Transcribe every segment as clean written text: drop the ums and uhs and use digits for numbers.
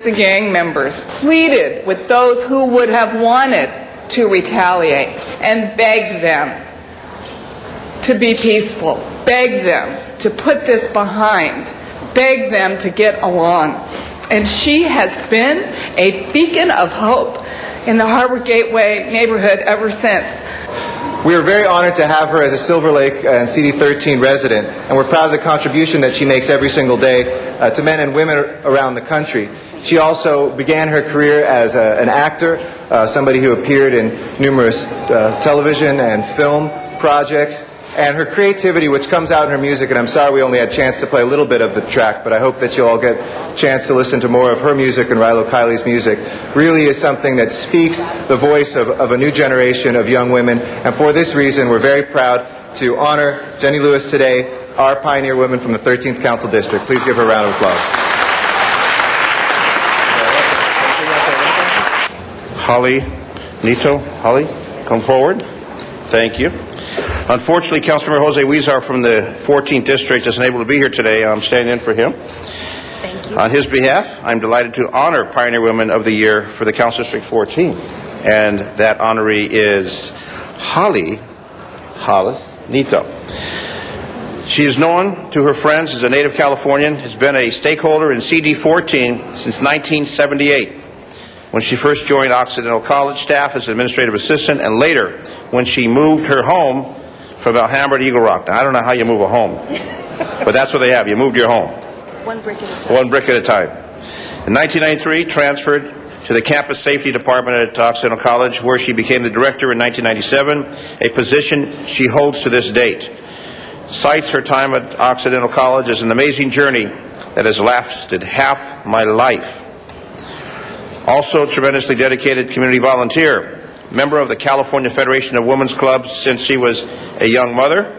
The gang members pleaded with those who would have wanted to retaliate and begged them to be peaceful, begged them to put this behind, begged them to get along. And she has been a beacon of hope in the Harbor Gateway neighborhood ever since. We are very honored to have her as a Silver Lake and CD13 resident, and we're proud of the contribution that she makes every single day to men and women around the country. She also began her career as an actor, somebody who appeared in numerous television and film projects, and her creativity, which comes out in her music, and I'm sorry we only had a chance to play a little bit of the track, but I hope that you'll all get a chance to listen to more of her music and Rilo Kiley's music, really is something that speaks the voice of a new generation of young women, and for this reason we're very proud to honor Jenny Lewis today, our pioneer woman from the 13th Council District. Please give her a round of applause. Holly Nito. Holly, come forward. Thank you. Unfortunately, Councilmember Jose Huizar from the 14th District isn't able to be here today. I'm standing in for him. Thank you. On his behalf, I'm delighted to honor Pioneer Women of the Year for the Council District 14. And that honoree is Holly Nito. She is known to her friends as a native Californian, has been a stakeholder in CD14 since 1978. When she first joined Occidental College staff as administrative assistant, and later when she moved her home from Alhambra to Eagle Rock. Now, I don't know how you move a home, but that's what they have. You moved your home. One brick at a time. One brick at a time. In 1993, transferred to the Campus Safety Department at Occidental College, where she became the director in 1997, a position she holds to this date. Cites her time at Occidental College as an amazing journey that has lasted half my life. Also tremendously dedicated community volunteer, member of the California Federation of Women's Clubs since she was a young mother,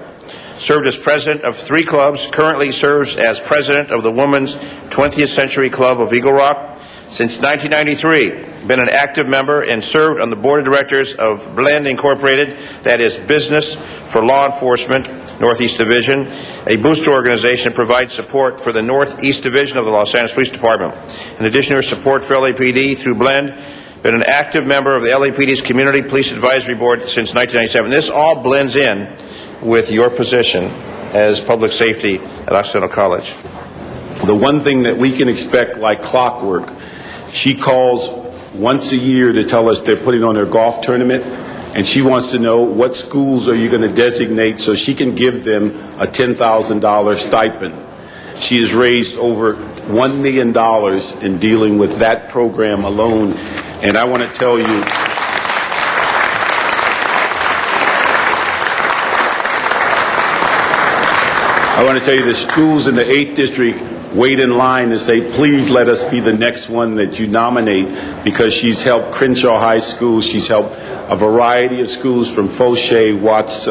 served as president of 3 clubs, currently serves as president of the Women's 20th Century Club of Eagle Rock. Since 1993, been an active member and served on the board of directors of Blend Incorporated, that is Business for Law Enforcement, Northeast Division, a booster organization that provides support for the Northeast Division of the Los Angeles Police Department. In addition to her support for LAPD through Blend, been an active member of the LAPD's Community Police Advisory Board since 1997. This all blends in with your position as public safety at Occidental College. The one thing that we can expect like clockwork, she calls once a year to tell us they're putting on their golf tournament, and she wants to know what schools are you going to designate so she can give them a $10,000 stipend. She has raised over $1 million in dealing with that program alone, and I want to tell you, the schools in the 8th District wait in line to say, please let us be the next one that you nominate, because she's helped Crenshaw High School, she's helped a variety of schools from Fauché, Watts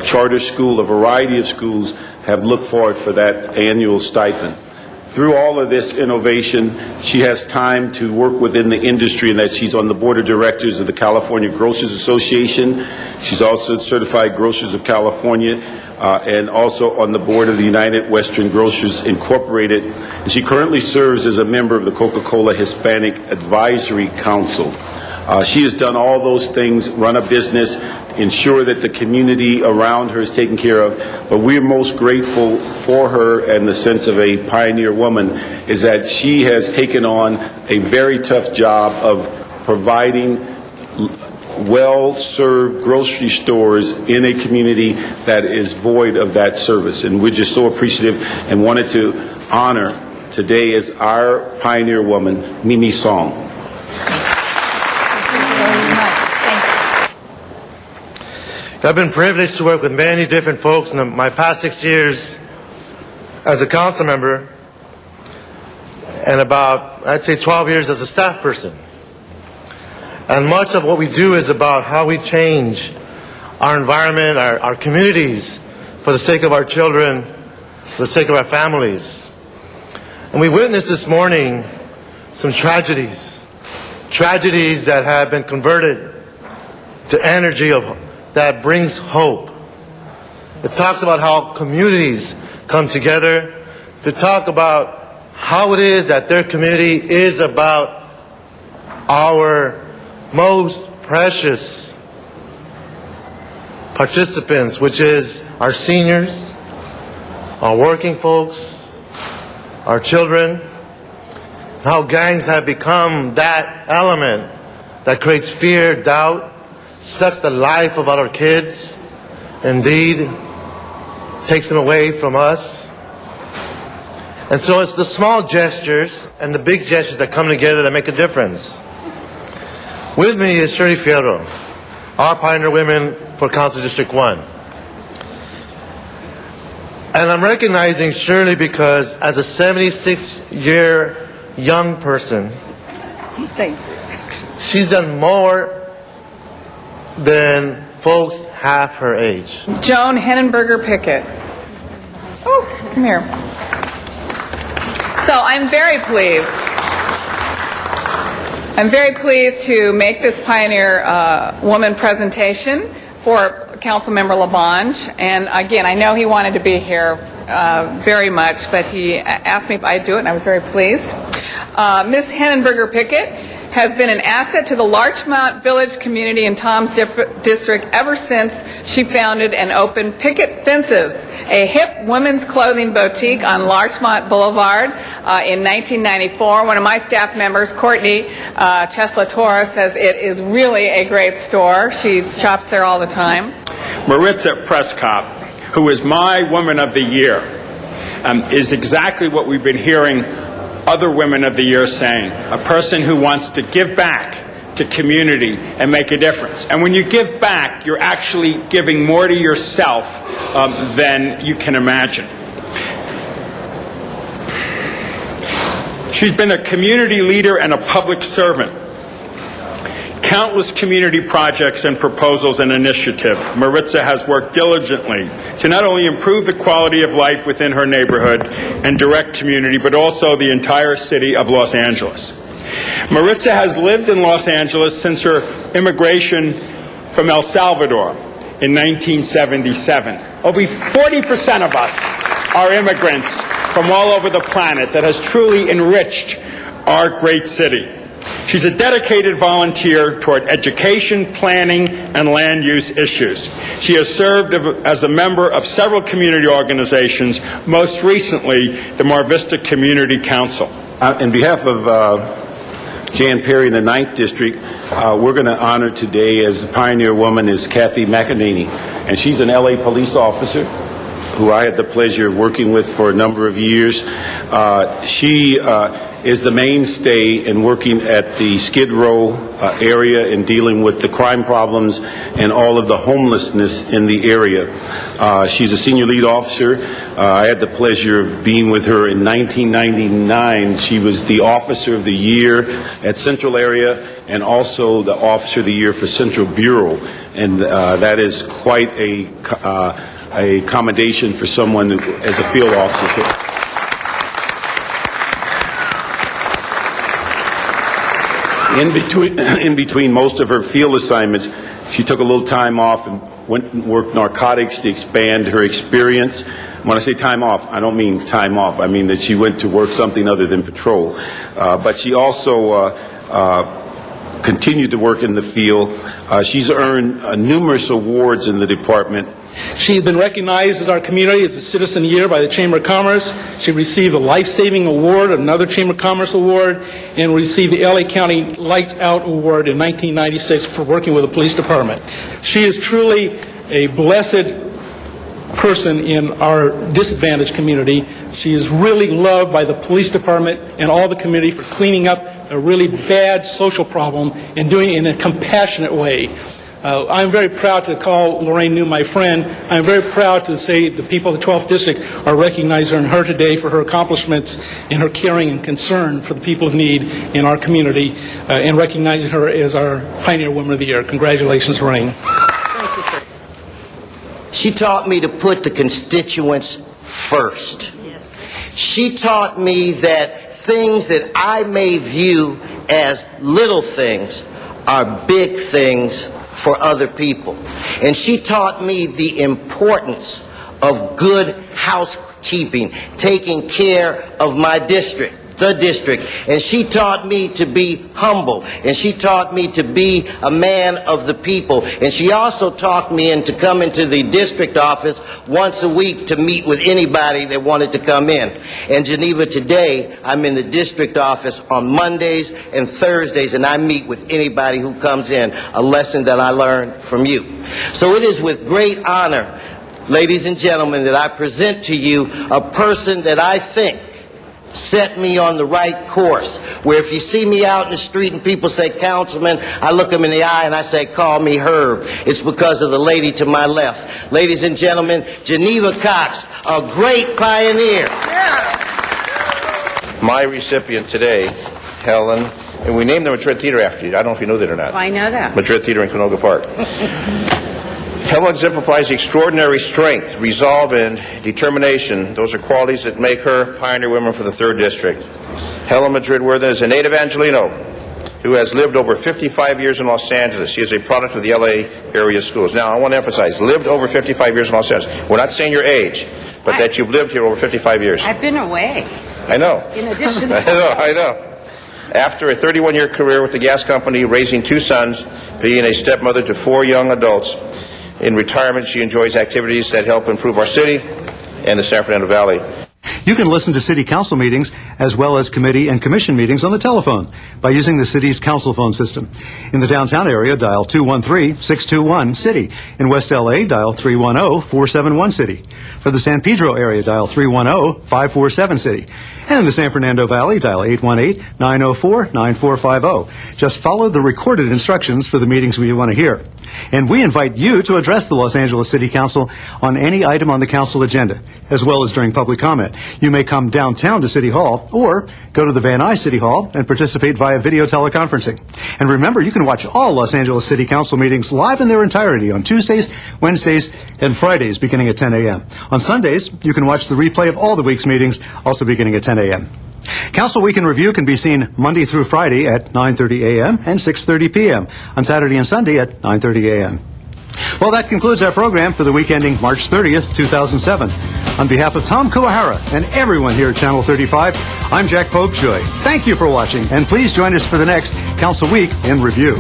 Charter School, a variety of schools have looked forward for that annual stipend. Through all of this innovation, she has time to work within the industry, and that she's on the board of directors of the California Grocers Association. She's also certified Grocers of California, and also on the board of the United Western Grocers Incorporated. And she currently serves as a member of the Coca-Cola Hispanic Advisory Council. She has done all those things, run a business, ensure that the community around her is taken care of. But we're most grateful for her, and the sense of a pioneer woman is that she has taken on a very tough job of providing well-served grocery stores in a community that is void of that service. And we're just so appreciative and wanted to honor today as our pioneer woman, Mimi Song. I've been privileged to work with many different folks in my past 6 years as a council member, and about, I'd say, 12 years as a staff person. And much of what we do is about how we change our environment, our communities, for the sake of our children, for the sake of our families. And we witnessed this morning some tragedies that have been converted to energy that brings hope. It talks about how communities come together to talk about how it is that their community is about our most precious participants, which is our seniors, our working folks, our children, how gangs have become that element that creates fear, doubt, sucks the life of our kids, indeed takes them away from us. And so it's the small gestures and the big gestures that come together that make a difference. With me is Shirley Fierro, our Pioneer Women for Council District 1. And I'm recognizing Shirley because as a 76-year young person, she's done more than folks half her age. Joan Henenberger Pickett. Oh, come here. So I'm very pleased. I'm very pleased to make this Pioneer Woman presentation for Councilmember LaBonge. And again, I know he wanted to be here very much, but he asked me if I'd do it, and I was very pleased. Ms. Henenberger Pickett has been an asset to the Larchmont Village community in Tom's district ever since she founded and opened Picket Fences, a hip women's clothing boutique on Larchmont Boulevard in 1994. One of my staff members, Courtney Chesla-Torres, says it is really a great store. She shops there all the time. Maritza Prescott, who is my Woman of the Year, is exactly what we've been hearing other Women of the Year saying, a person who wants to give back to community and make a difference. And when you give back, you're actually giving more to yourself than you can imagine. She's been a community leader and a public servant. Countless community projects and proposals and initiatives. Maritza has worked diligently to not only improve the quality of life within her neighborhood and direct community, but also the entire city of Los Angeles. Maritza has lived in Los Angeles since her immigration from El Salvador in 1977. Over 40% of us are immigrants from all over the planet that has truly enriched our great city. She's a dedicated volunteer toward education, planning, and land use issues. She has served as a member of several community organizations, most recently the Mar Vista Community Council. On behalf of Jan Perry in the 9th District, we're going to honor today as a Pioneer Woman is Kathy McEnany. And she's an LA police officer who I had the pleasure of working with for a number of years. She is the mainstay in working at the Skid Row area and dealing with the crime problems and all of the homelessness in the area. She's a senior lead officer. I had the pleasure of being with her in 1999. She was the Officer of the Year at Central Area and also the Officer of the Year for Central Bureau. And that is quite a commendation for someone as a field officer. In between most of her field assignments, she took a little time off and went and worked narcotics to expand her experience. When I say time off, I don't mean time off. I mean that she went to work something other than patrol. But she also continued to work in the field. She's earned numerous awards in the department. She's been recognized as our community as a Citizen of the Year by the Chamber of Commerce. She received a Life Saving Award, another Chamber of Commerce award, and received the LA County Lights Out Award in 1996 for working with the police department. She is truly a blessed person in our disadvantaged community. She is really loved by the police department and all the community for cleaning up a really bad social problem and doing it in a compassionate way. I'm very proud to call Lorraine New my friend. I'm very proud to say the people of the 12th District are recognizing her today for her accomplishments and her caring and concern for the people of need in our community and recognizing her as our Pioneer Woman of the Year. Congratulations, Lorraine. She taught me to put the constituents first. She taught me that things that I may view as little things are big things for other people. And she taught me the importance of good housekeeping, taking care of my district, the district. And she taught me to be humble, and she taught me to be a man of the people. And she also taught me to come into the district office once a week to meet with anybody that wanted to come in. And Geneva, today, I'm in the district office on Mondays and Thursdays, and I meet with anybody who comes in, a lesson that I learned from you. So it is with great honor, ladies and gentlemen, that I present to you a person that I think set me on the right course, where if you see me out in the street and people say, Councilman, I look them in the eye and I say, call me Herb. It's because of the lady to my left. Ladies and gentlemen, Geneva Cox, a great pioneer. My recipient today, Helen, and we named the Madrid Theater after you. I don't know if you know that or not. I know that. Madrid Theater in Canoga Park. Helen exemplifies extraordinary strength, resolve, and determination. Those are qualities that make her pioneer woman for the 3rd District. Helen Madrid Worthen is a native Angelino who has lived over 55 years in Los Angeles. She is a product of the LA area schools. Now, I want to emphasize, lived over 55 years in Los Angeles. We're not saying your age, but that you've lived here over 55 years. I've been away. I know. In addition I know. After a 31-year career with the gas company, raising 2 sons, being a stepmother to 4 young adults, in retirement, she enjoys activities that help improve our city and the San Fernando Valley. You can listen to City Council meetings as well as committee and commission meetings on the telephone by using the city's council phone system. In the downtown area, dial 213-621-CITY. In West LA, dial 310-471-CITY. For the San Pedro area, dial 310-547-CITY. And in the San Fernando Valley, dial 818-904-9450. Just follow the recorded instructions for the meetings we want to hear. And we invite you to address the Los Angeles City Council on any item on the council agenda, as well as during public comment. You may come downtown to City Hall or go to the Van Nuys City Hall and participate via video teleconferencing. And remember, you can watch all Los Angeles City Council meetings live in their entirety on Tuesdays, Wednesdays, and Fridays beginning at 10 a.m. On Sundays, you can watch the replay of all the week's meetings, also beginning at 10 a.m. Council Week in Review can be seen Monday through Friday at 9:30 a.m. and 6:30 p.m. on Saturday and Sunday at 9:30 a.m. Well, that concludes our program for the week ending March 30th, 2007. On behalf of Tom Kuwahara and everyone here at Channel 35, I'm Jack Popejoy. Thank you for watching, and please join us for the next Council Week in Review.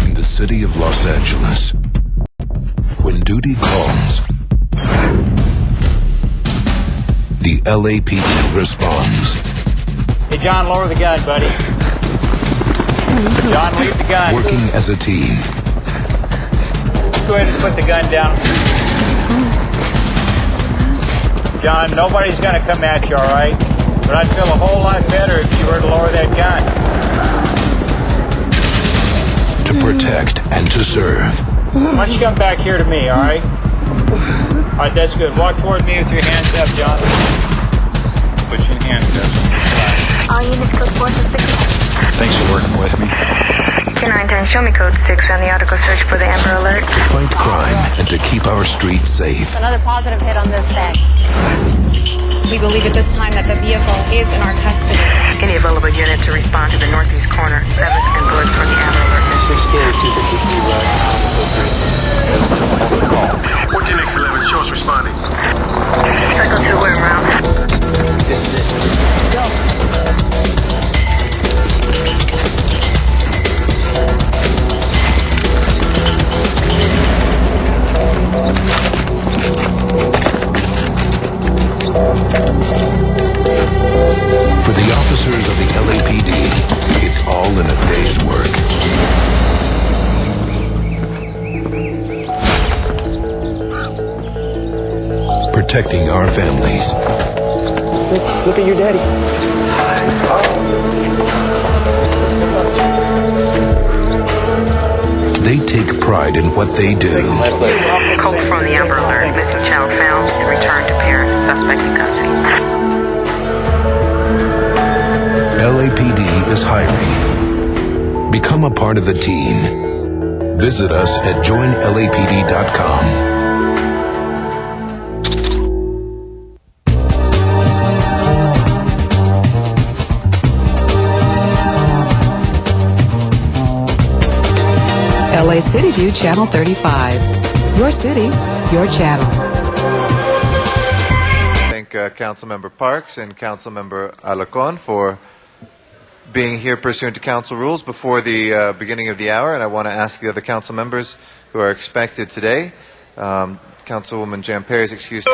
In the city of Los Angeles, when duty calls, the LAPD responds. Hey, John, lower the gun, buddy. John, leave the gun. Working as a team. Go ahead and put the gun down. John, nobody's going to come at you, all right? But I'd feel a whole lot better if you were to lower that gun. To protect and to serve. Why don't you come back here to me, all right? All right, that's good. Walk toward me with your hands up, John. Put your hands up. All units, code 466. Thanks for working with me. 299, show me code 6 on the article search for the Amber Alert. To fight crime and to keep our streets safe. Another positive hit on this bag. We believe at this time that the vehicle is in our custody. Any available unit to respond to the northeast corner, 7th and Bullets for the Amber Alert. 6K 253 14X11, show us responding. Cycle 2, we're around. This is it. Let's go. For the officers of the LAPD, it's all in a day's work. Protecting our families. Look at your daddy. They take pride in what they do. Code from the Amber Alert. Missing child found and returned to parent. Suspect in custody. LAPD is hiring. Become a part of the team. Visit us at joinlapd.com. CityView Channel 35. Your city, your channel. Thank Councilmember Parks and Councilmember Alacon for being here pursuant to council rules before the beginning of the hour, and I want to ask the other council members who are expected today. Councilwoman Jamperi is excused.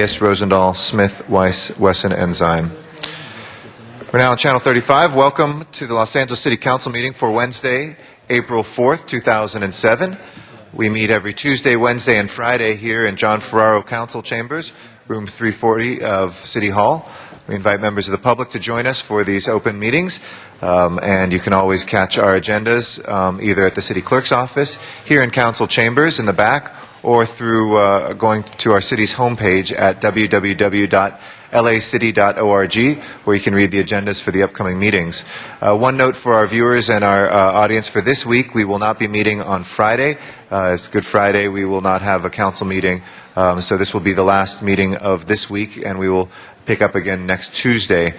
Reyes, Rosendahl, Smith, Weiss, Wesson, and Zine. We're now on Channel 35. Welcome to the Los Angeles City Council meeting for Wednesday, April 4th, 2007. We meet every Tuesday, Wednesday, and Friday here in John Ferraro Council Chambers, room 340 of City Hall. We invite members of the public to join us for these open meetings, and you can always catch our agendas either at the City Clerk's office, here in Council Chambers in the back, or through going to our city's homepage at www.lacity.org, where you can read the agendas for the upcoming meetings. One note for our viewers and our audience for this week: we will not be meeting on Friday. It's Good Friday. We will not have a council meeting, so this will be the last meeting of this week, and we will pick up again next Tuesday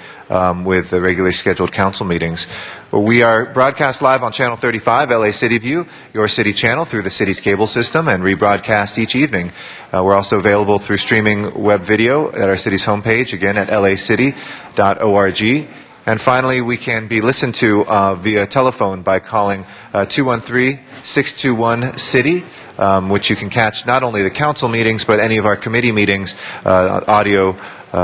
with the regularly scheduled council meetings. We are broadcast live on Channel 35, LA City View, your city channel, through the city's cable system, and rebroadcast each evening. We're also available through streaming web video at our city's homepage, again at lacity.org. And finally, we can be listened to via telephone by calling 213-621-CITY, which you can catch not only the council meetings, but any of our committee meetings, audio,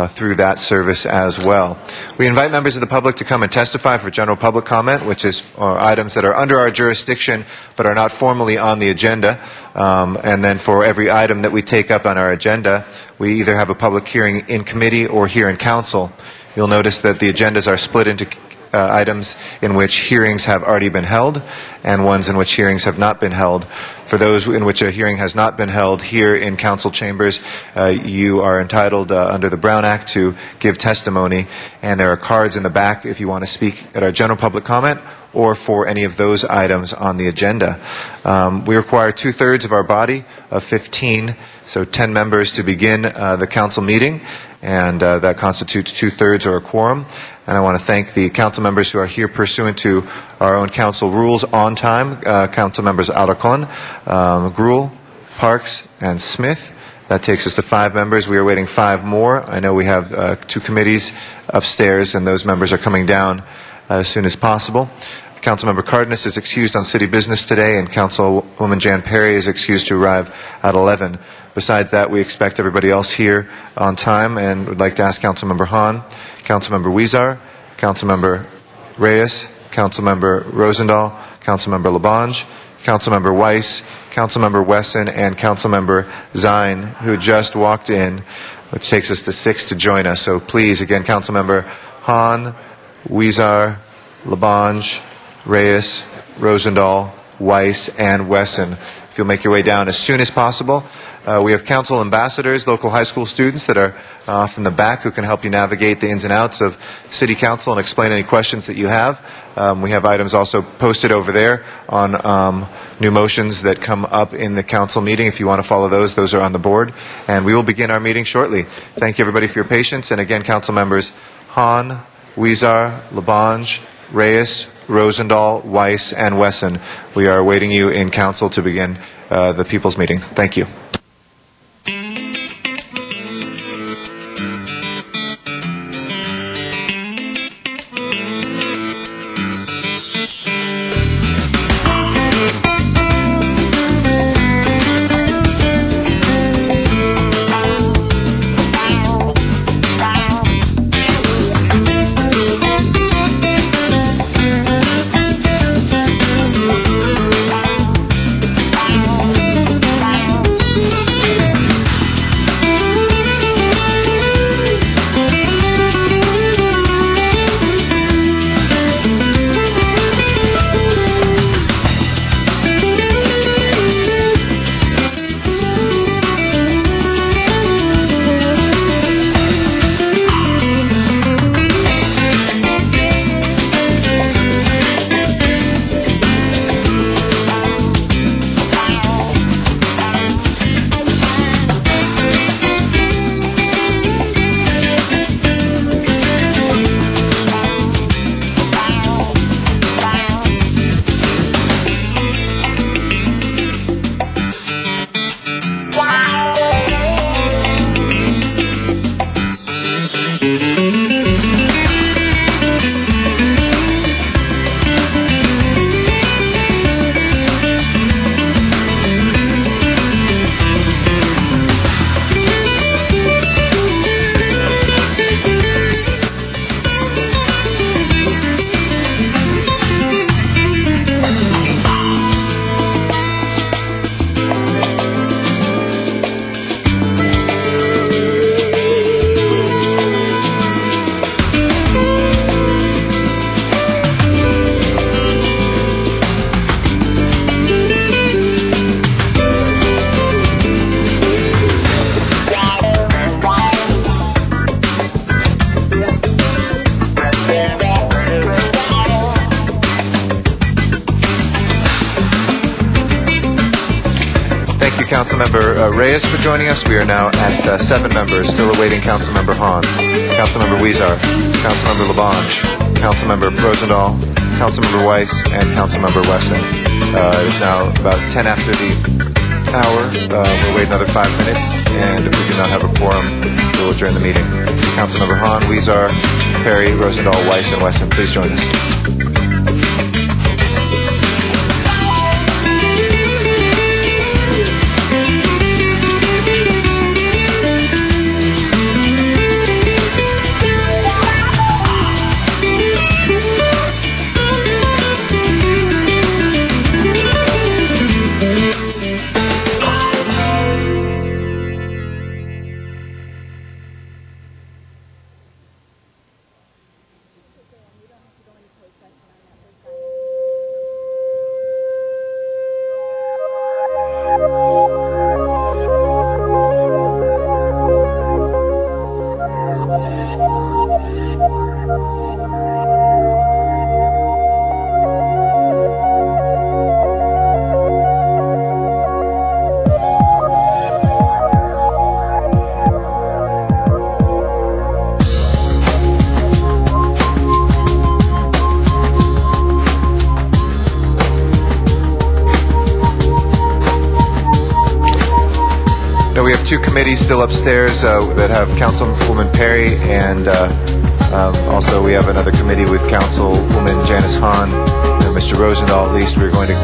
through that service as well. We invite members of the public to come and testify for general public comment, which is items that are under our jurisdiction but are not formally on the agenda. And then for every item that we take up on our agenda, we either have a public hearing in committee or here in council. You'll notice that the agendas are split into items in which hearings have already been held and ones in which hearings have not been held. For those in which a hearing has not been held here in council chambers, you are entitled under the Brown Act to give testimony, and there are cards in the back if you want to speak at our general public comment or for any of those items on the agenda. We require 2/3 of our body of 15, so 10 members to begin the council meeting, and that constitutes 2/3 or a quorum. And I want to thank the council members who are here pursuant to our own council rules on time. Council members Alarcon, Gruhl, Parks, and Smith. That takes us to 5 members. We are waiting 5 more. I know we have 2 committees upstairs, and those members are coming down as soon as possible. Councilmember Cardenas is excused on city business today, and Councilwoman Jan Perry is excused to arrive at 11. Besides that, we expect everybody else here on time, and would like to ask Councilmember Hahn, Councilmember Huizar, Councilmember Reyes, Councilmember Rosendahl, Councilmember Labange, Councilmember Weiss, Councilmember Wesson, and Councilmember Zine, who just walked in, which takes us to 6 to join us. So please, again, Councilmember Hahn, Huizar, Labange, Reyes, Rosendahl, Weiss, and Wesson. If you'll make your way down as soon as possible. We have council ambassadors, local high school students that are off in the back who can help you navigate the ins and outs of city council and explain any questions that you have. We have items also posted over there on new motions that come up in the council meeting. If you want to follow those are on the board. And we will begin our meeting shortly. Thank you, everybody, for your patience. And again, council members Hahn, Huizar, Labange, Reyes, Rosendahl, Weiss, and Wesson. We are awaiting you in council to begin the people's meeting. Thank you. Councilmember Reyes for joining us. We are now at 7 members, still awaiting Councilmember Hahn, Councilmember Weezer, Councilmember Labange, Councilmember Rosendahl, Councilmember Weiss, and Councilmember Wesson. It is now about 10 after the hour. We'll wait another 5 minutes, and if we do not have a quorum, we'll adjourn the meeting. Councilmember Hahn, Weezer, Perry, Rosendahl, Weiss, and Wesson, please join us. We have 2 committees still upstairs that have Councilwoman Perry, and also we have another committee with Councilwoman Janice Hahn and Mr. Rosendahl. At least we're going to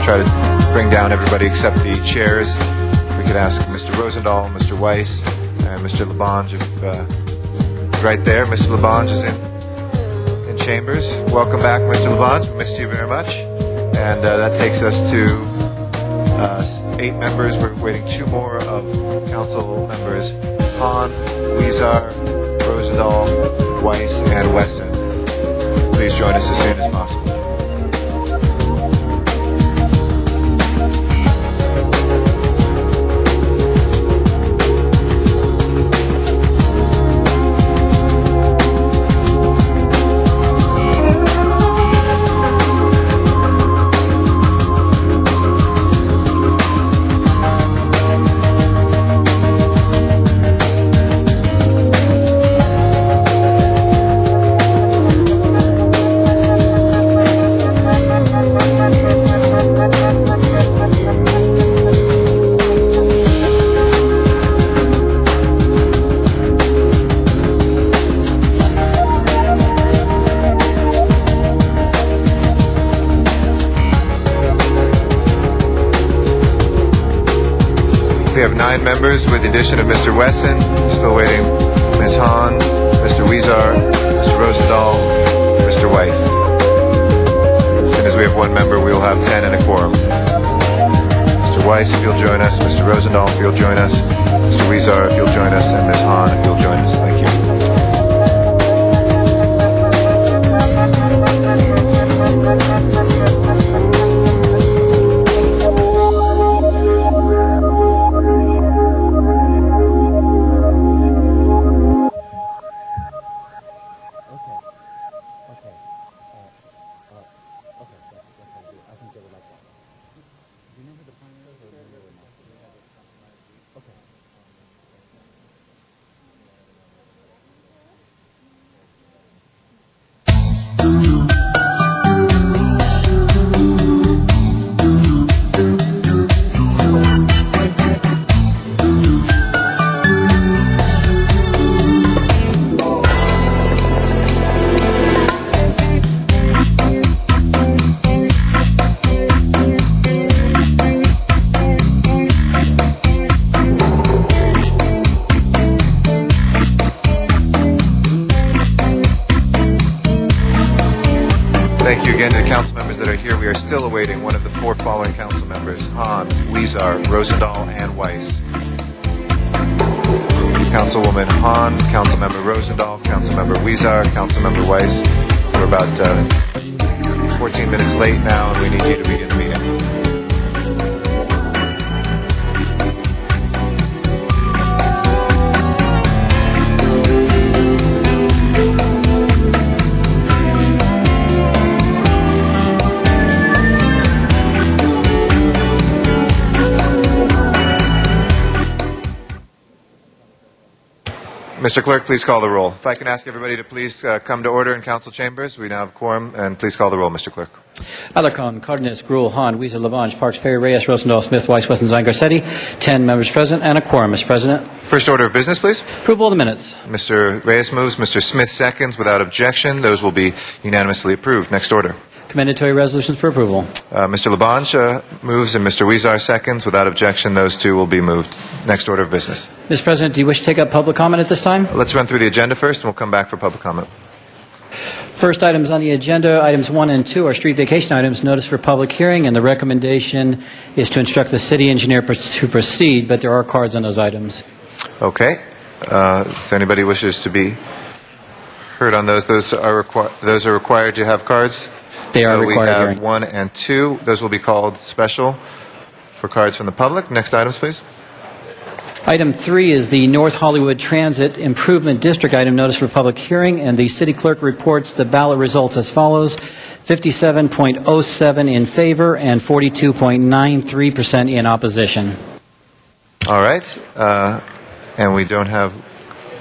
try to bring down everybody except the chairs. If we could ask Mr. Rosendahl, Mr. Weiss, and Mr. Labange if right there. Mr. Labange is in chambers. Welcome back, Mr. Labange. We missed you very much. And that takes us to 8 members. We're waiting 2 more of council members: Hahn, Weezer, Rosendahl, Weiss, and Wesson. Please join us as soon as possible. We have 9 members with the addition of Mr. Wesson. Still waiting Ms. Hahn, Mr. Weezer, Mr. Rosendahl, Mr. Weiss. As soon as we have 1 member, we will have 10 and a quorum. Mr. Weiss, if you'll join us. Mr. Rosendahl, if you'll join us. Mr. Weezer, if you'll join us. And Ms. Hahn, if you'll join us. Thank you. Thank you again to the council members that are here. We are still awaiting one of the 4 following council members: Hahn, Weezer, Rosendahl, and Weiss. Councilwoman Hahn, Councilmember Rosendahl, Councilmember Weezer, Councilmember Weiss. We're about 14 minutes late now, and we need you to begin the meeting. Mr. Clerk, please call the roll. If I can ask everybody to please come to order in council chambers. We now have quorum, and please call the roll, Mr. Clerk. Alarcon, Cardenas, Gruel, Hahn, Weezer, Lavange, Parks, Perry, Reyes, Rosendahl, Smith, Weiss, Wesson-Zine, Garcetti. 10 members present and a quorum, Mr. President. First order of business, please. Approval of the minutes. Mr. Reyes moves, Mr. Smith seconds. Without objection, those will be unanimously approved. Next order. Commendatory resolutions for approval. Mr. Labange moves and Mr. Weezer seconds. Without objection, those two will be moved. Next order of business. Mr. President, do you wish to take up public comment at this time? Let's run through the agenda first, and we'll come back for public comment. First items on the agenda, items 1 and 2 are street vacation items, notice for public hearing, and the recommendation is to instruct the city engineer to proceed, but there are cards on those items. Okay. So anybody wishes to be heard on those? Those are required to have cards? They are required We have hearing. 1 and 2. Those will be called special for cards from the public. Next items, please. Item 3 is the North Hollywood Transit Improvement District item, notice for public hearing, and the city clerk reports the ballot results as follows: 57.07 in favor and 42.93% in opposition. All right. And we don't have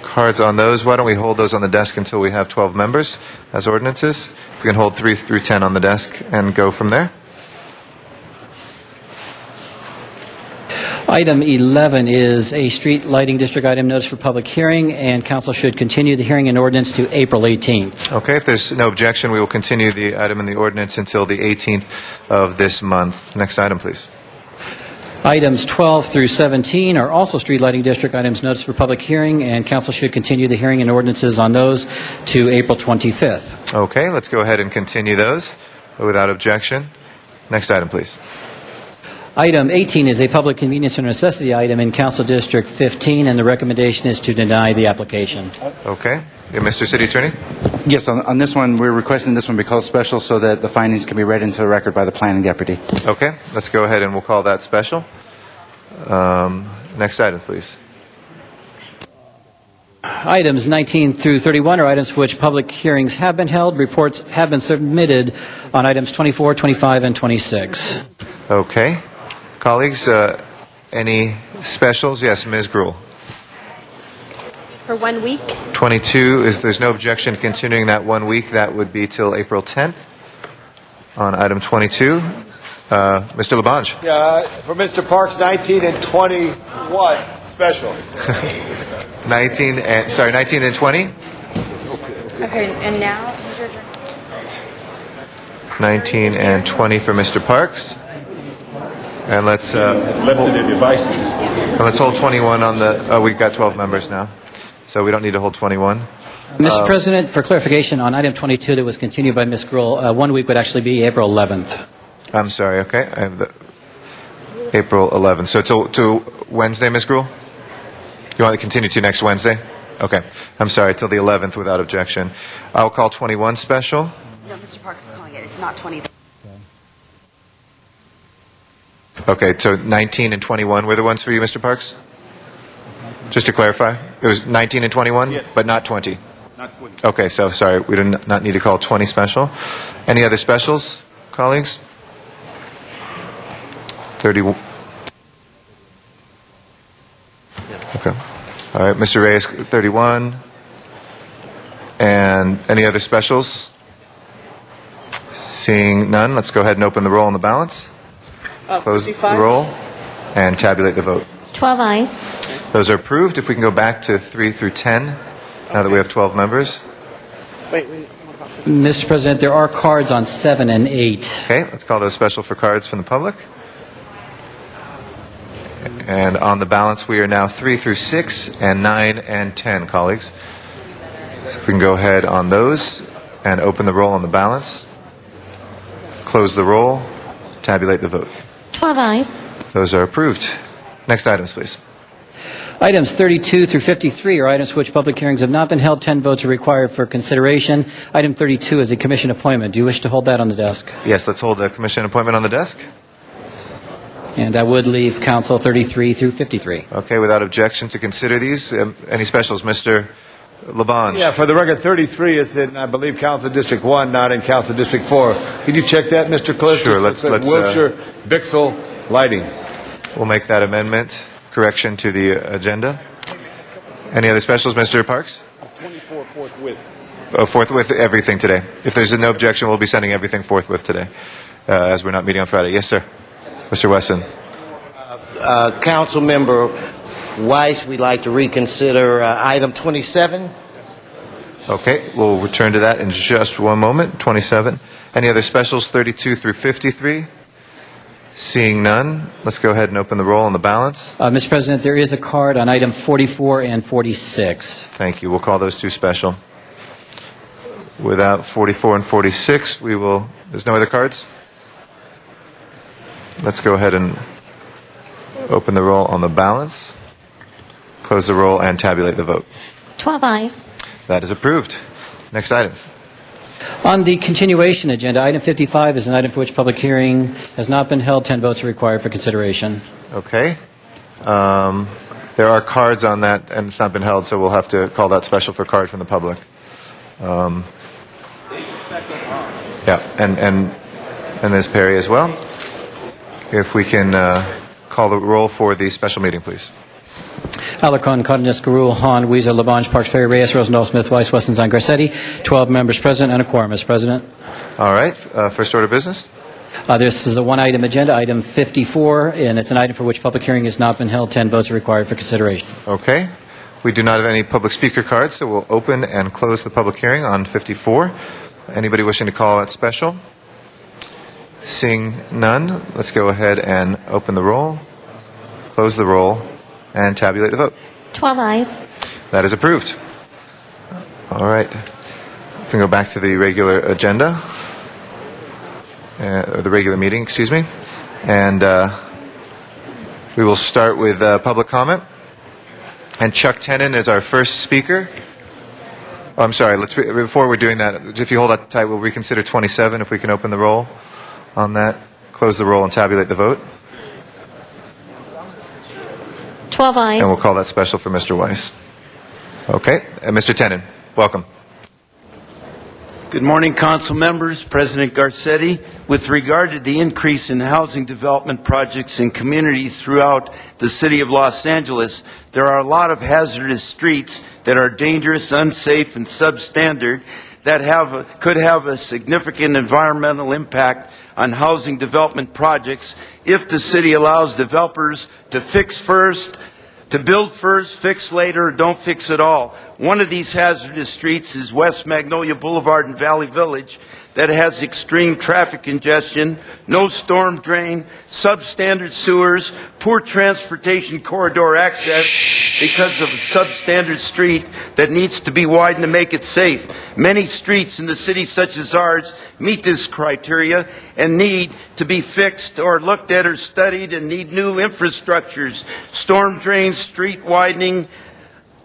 cards on those. Why don't we hold those on the desk until we have 12 members as ordinances? We can hold 3 through 10 on the desk and go from there. Item 11 is a street lighting district item, notice for public hearing, and council should continue the hearing and ordinance to April 18th. Okay, if there's no objection, we will continue the item in the ordinance until the 18th of this month. Next item, please. Items 12 through 17 are also street lighting district items, notice for public hearing, and council should continue the hearing and ordinances on those to April 25th. Okay, let's go ahead and continue those without objection. Next item, please. Item 18 is a public convenience or necessity item in Council District 15, and the recommendation is to deny the application. Okay. Yeah, Mr. City Attorney? Yes, on this one, we're requesting this one be called special so that the findings can be read into the record by the planning deputy. Okay, let's go ahead and we'll call that special. Next item, please. Items 19 through 31 are items for which public hearings have been held. Reports have been submitted on items 24, 25, and 26. Okay. Colleagues, any specials? Yes, Ms. Gruel. For 1 week? 22, there's no objection to continuing that 1 week. That would be till April 10th. On item 22, Mr. Labange. Yeah, for Mr. Parks, 19 and 21 special. 19 and 20? Okay, and now? 19 and 20 for Mr. Parks. And let's let's hold 21 on the. We've got 12 members now, so we don't need to hold 21. Mr. President, for clarification on item 22 that was continued by Ms. Gruel, 1 week would actually be April 11th. I'm sorry. Okay, I have the April 11th. So to Wednesday, Ms. Gruel. You want to continue to next Wednesday? Okay. I'm sorry, till the 11th without objection. I'll call 21 special. No, Mr. Parks is calling it. It's not 20. Okay, so 19 and 21 were the ones for you, Mr. Parks? Just to clarify, it was 19 and 21, yes, but not 20? Not 20. Okay, so sorry, we do not need to call 20 special. Any other specials, colleagues? 31. Okay. All right, Mr. Reyes, 31. And any other specials? Seeing none, let's go ahead and open the roll on the balance. Close the roll and tabulate the vote. 12 ayes. Those are approved. If we can go back to 3 through 10, now that we have 12 members. Mr. President, there are cards on 7 and 8. Okay, let's call those special for cards from the public. And on the balance, we are now 3 through 6 and 9 and 10, colleagues. So if we can go ahead on those and open the roll on the balance, close the roll, tabulate the vote. 12 ayes. Those are approved. Next items, please. Items 32 through 53 are items for which public hearings have not been held. 10 votes are required for consideration. Item 32 is a commission appointment. Do you wish to hold that on the desk? Yes, let's hold the commission appointment on the desk. And that would leave council 33 through 53. Okay, without objection to consider these. Any specials, Mr. Labange? Yeah, for the record, 33 is in, I believe, Council District 1, not in Council District 4. Could you check that, Mr. Clerk? Sure, Just let's Wilshire, Bixel, Lighting. We'll make that amendment, correction to the agenda. Any other specials, Mr. Parks? 24 forthwith. Forthwith everything today. If there's no objection, we'll be sending everything forthwith today, as we're not meeting on Friday. Yes, sir. Mr. Wesson. Council Member Weiss, we'd like to reconsider item 27. Okay, we'll return to that in just one moment. 27. Any other specials, 32 through 53? Seeing none, let's go ahead and open the roll on the balance. Mr. President, there is a card on item 44 and 46. Thank you. We'll call those two special. Without 44 and 46, there's no other cards? Let's go ahead and open the roll on the balance, close the roll, and tabulate the vote. 12 ayes. That is approved. Next item. On the continuation agenda, item 55 is an item for which public hearing has not been held. 10 votes are required for consideration. Okay. There are cards on that, and it's not been held, so we'll have to call that special for card from the public. Yeah, and Ms. Perry as well. If we can call the roll for the special meeting, please. Alarcon, Cardenas, Garul, Hahn, Weezer, Labange, Parks, Perry, Reyes, Rosendahl, Smith, Weiss, Wesson, Zine, Garcetti. 12 members present and a quorum, Mr. President. All right. First order of business. This is a one-item agenda, item 54, and it's an item for which public hearing has not been held. 10 votes are required for consideration. Okay. We do not have any public speaker cards, so we'll open and close the public hearing on 54. Anybody wishing to call that special? Seeing none, let's go ahead and open the roll, close the roll, and tabulate the vote. 12 ayes. That is approved. All right. We can go back to the regular agenda, or the regular meeting, excuse me. And we will start with public comment. And Chuck Tenen is our first speaker. Oh, I'm sorry. Before we're doing that, if you hold that tight, we'll reconsider 27, if we can open the roll on that, close the roll, and tabulate the vote. 12 ayes. And we'll call that special for Mr. Weiss. Okay. Mr. Tenen, welcome. Good morning, council members, President Garcetti. With regard to the increase in housing development projects in communities throughout the city of Los Angeles, there are a lot of hazardous streets that are dangerous, unsafe, and substandard that could have a significant environmental impact on housing development projects if the city allows developers to build first, fix later, or don't fix at all. One of these hazardous streets is West Magnolia Boulevard in Valley Village that has extreme traffic congestion, no storm drain, substandard sewers, poor transportation corridor access because of a substandard street that needs to be widened to make it safe. Many streets in the city, such as ours, meet this criteria and need to be fixed or looked at or studied and need new infrastructures, storm drains, street widening,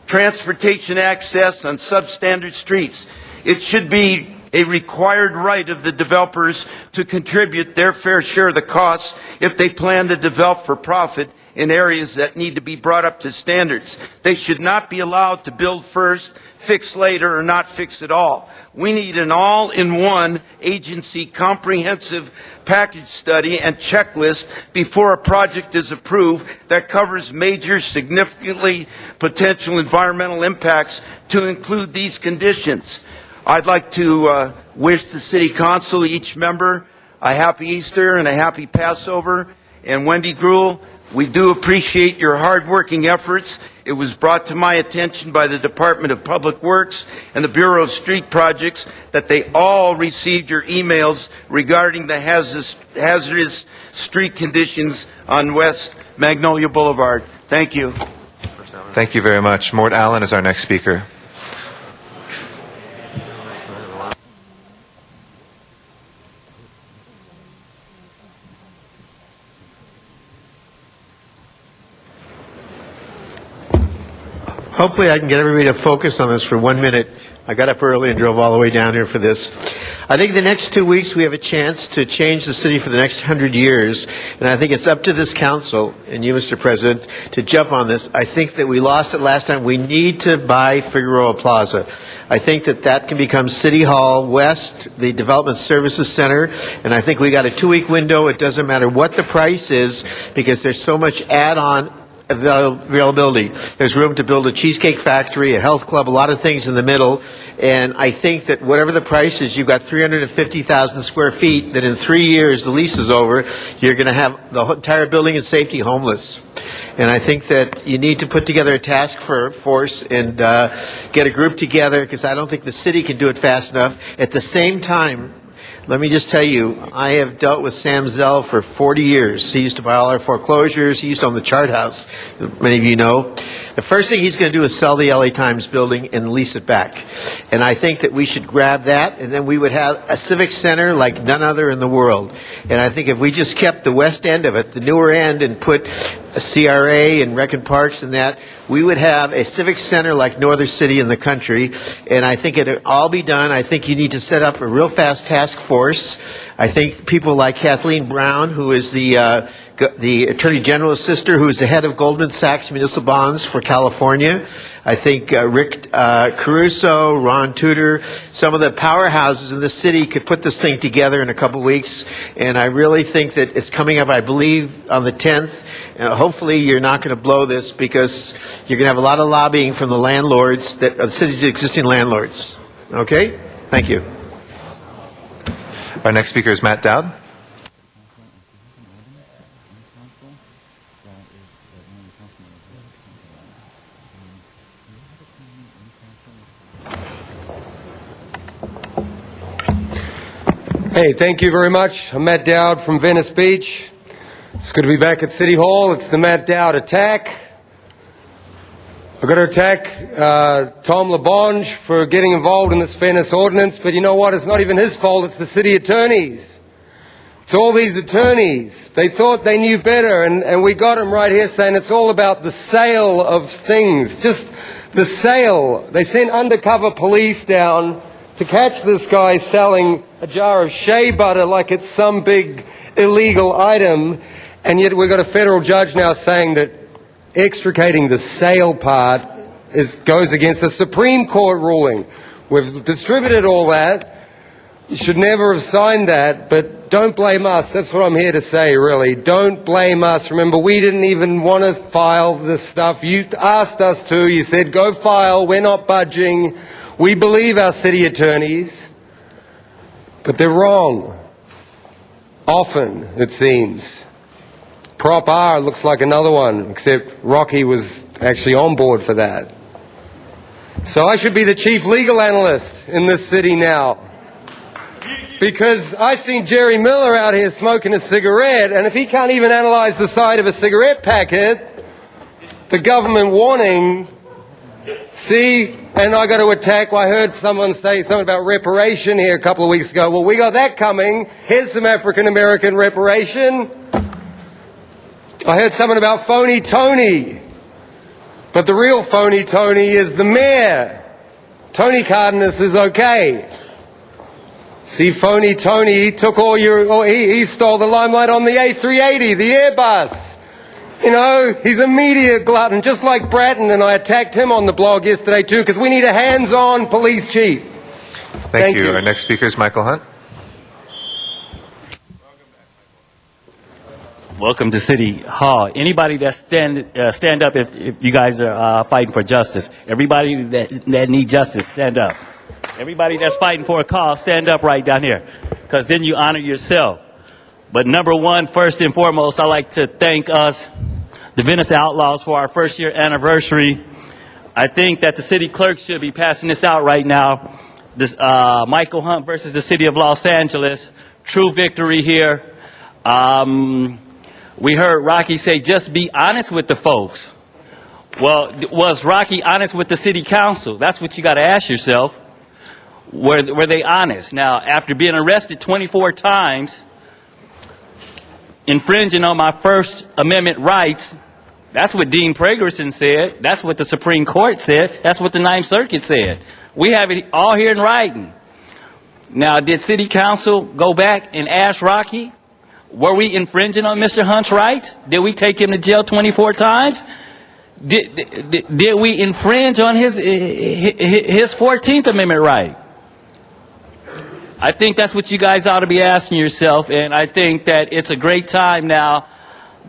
transportation access on substandard streets. It should be a required right of the developers to contribute their fair share of the costs if they plan to develop for profit in areas that need to be brought up to standards. They should not be allowed to build first, fix later, or not fix at all. We need an all-in-one agency comprehensive package study and checklist before a project is approved that covers major, significantly potential environmental impacts to include these conditions. I'd like to wish the City Council, each member, a happy Easter and a happy Passover. And Wendy Gruhl, we do appreciate your hard-working efforts. It was brought to my attention by the Department of Public Works and the Bureau of Street Projects that they all received your emails regarding the hazardous street conditions on West Magnolia Boulevard. Thank you. Thank you very much. Mort Allen is our next speaker. Hopefully I can get everybody to focus on this for 1 minute. I got up early and drove all the way down here for this. I think the next 2 weeks we have a chance to change the city for the next 100 years, and I think it's up to this council and you, Mr. President, to jump on this. I think that we lost it last time. We need to buy Figueroa Plaza. I think that that can become City Hall West, the Development Services Center, and I think we got a 2-week window. It doesn't matter what the price is because there's so much add-on availability. There's room to build a cheesecake factory, a health club, a lot of things in the middle. And I think that whatever the price is, you've got 350,000 square feet that in 3 years the lease is over, you're going to have the entire building and safety homeless. And I think that you need to put together a task force and get a group together, because I don't think the city can do it fast enough. At the same time, let me just tell you, I have dealt with Sam Zell for 40 years. He used to buy all our foreclosures. He used to own the Chart House, many of you know. The first thing he's going to do is sell the LA Times building and lease it back. And I think that we should grab that, and then we would have a civic center like none other in the world. And I think if we just kept the west end of it, the newer end, and put a CRA and Rec and Parks and that, we would have a civic center like no other city in the country. And I think it would all be done. I think you need to set up a real fast task force. I think people like Kathleen Brown, who is the Attorney General's sister, who is the head of Goldman Sachs Municipal Bonds for California. I think Rick Caruso, Ron Tudor, some of the powerhouses in the city could put this thing together in a couple weeks. And I really think that it's coming up, I believe, on the 10th. Hopefully you're not going to blow this, because you're going to have a lot of lobbying from the landlords, that the city's existing landlords. Okay? Thank you. Our next speaker is Matt Dowd. Hey, thank you very much. I'm Matt Dowd from Venice Beach. It's good to be back at City Hall. It's the Matt Dowd attack. I've got to attack Tom LaBonge for getting involved in this fairness ordinance, but you know what? It's not even his fault. It's the city attorneys. It's all these attorneys. They thought they knew better, and we got them right here saying it's all about the sale of things. Just the sale. They sent undercover police down to catch this guy selling a jar of shea butter like it's some big illegal item, and yet we've got a federal judge now saying that extricating the sale part goes against a Supreme Court ruling. We've distributed all that. You should never have signed that, but don't blame us. That's what I'm here to say, really. Don't blame us. Remember, we didn't even want to file this stuff. You asked us to. You said, go file. We're not budging. We believe our city attorneys, but they're wrong. Often, it seems. Prop R looks like another one, except Rocky was actually on board for that. So I should be the chief legal analyst in this city now, because I seen Jerry Miller out here smoking a cigarette, and if he can't even analyze the side of a cigarette packet, the government warning, see, and I got to attack. I heard someone say something about reparation here a couple of weeks ago. Well, we got that coming. Here's some African-American reparation. I heard something about phony Tony. But the real phony Tony is the mayor. Tony Cardenas is okay. See, phony Tony, he took all your, he stole the limelight on the A380, the Airbus. You know, he's a media glutton, just like Bratton, and I attacked him on the blog yesterday too, because we need a hands-on police chief. Thank you. Our next speaker is Michael Hunt. Welcome to City Hall. Anybody that stand up if you guys are fighting for justice. Everybody that need justice, stand up. Everybody that's fighting for a cause, stand up right down here, because then you honor yourself. But number one, first and foremost, I'd like to thank us, the Venice Outlaws, for our first year anniversary. I think that the city clerk should be passing this out right now. This Michael Hunt versus the city of Los Angeles. True victory here. We heard Rocky say, just be honest with the folks. Well, was Rocky honest with the city council? That's what you got to ask yourself. Were they honest? Now, after being arrested 24 times, infringing on my First Amendment rights, that's what Dean Pragerson said. That's what the Supreme Court said. That's what the Ninth Circuit said. We have it all here in writing. Now, did City Council go back and ask Rocky, were we infringing on Mr. Hunt's rights? Did we take him to jail 24 times? Did we infringe on his 14th Amendment right? I think that's what you guys ought to be asking yourself, and I think that it's a great time now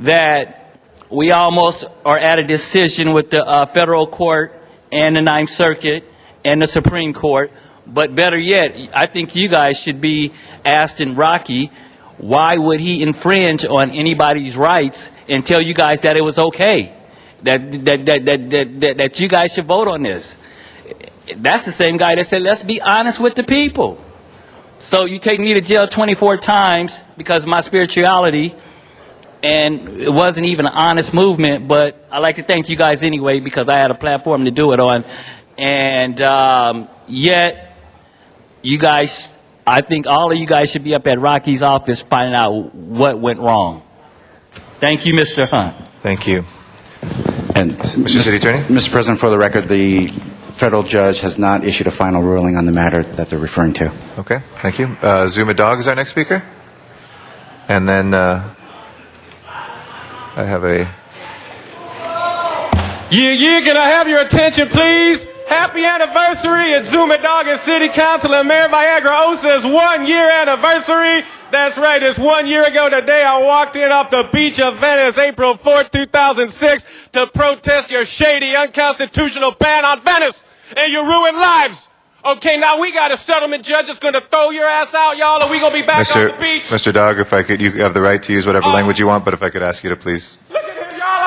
that We almost are at a decision with the federal court and the Ninth Circuit and the Supreme Court. But better yet, I think you guys should be asking Rocky, why would he infringe on anybody's rights and tell you guys that it was okay, that you guys should vote on this? That's the same guy that said, let's be honest with the people. So you take me to jail 24 times because of my spirituality, and it wasn't even an honest movement, but I'd like to thank you guys anyway because I had a platform to do it on. And yet, you guys, I think all of you guys should be up at Rocky's office finding out what went wrong. Thank you, Mr. Hunt. Thank you. And Mr. City Attorney? Mr. President, for the record, the federal judge has not issued a final ruling on the matter that they're referring to. Okay, thank you. Zuma Dog is our next speaker. And then I have a... Yeah, can I have your attention, please? Happy anniversary at Zuma Dog and City Council and Mayor Viagra Osa's 1 year anniversary. That's right, it's 1 year ago today I walked in off the beach of Venice, April 4th, 2006, to protest your shady, unconstitutional ban on Venice and your ruined lives. Okay, now we got a settlement judge that's going to throw your ass out, y'all, and we going to be back on the beach. Mr. Dog, if I could, you have the right to use whatever language you want, but if I could ask you to please...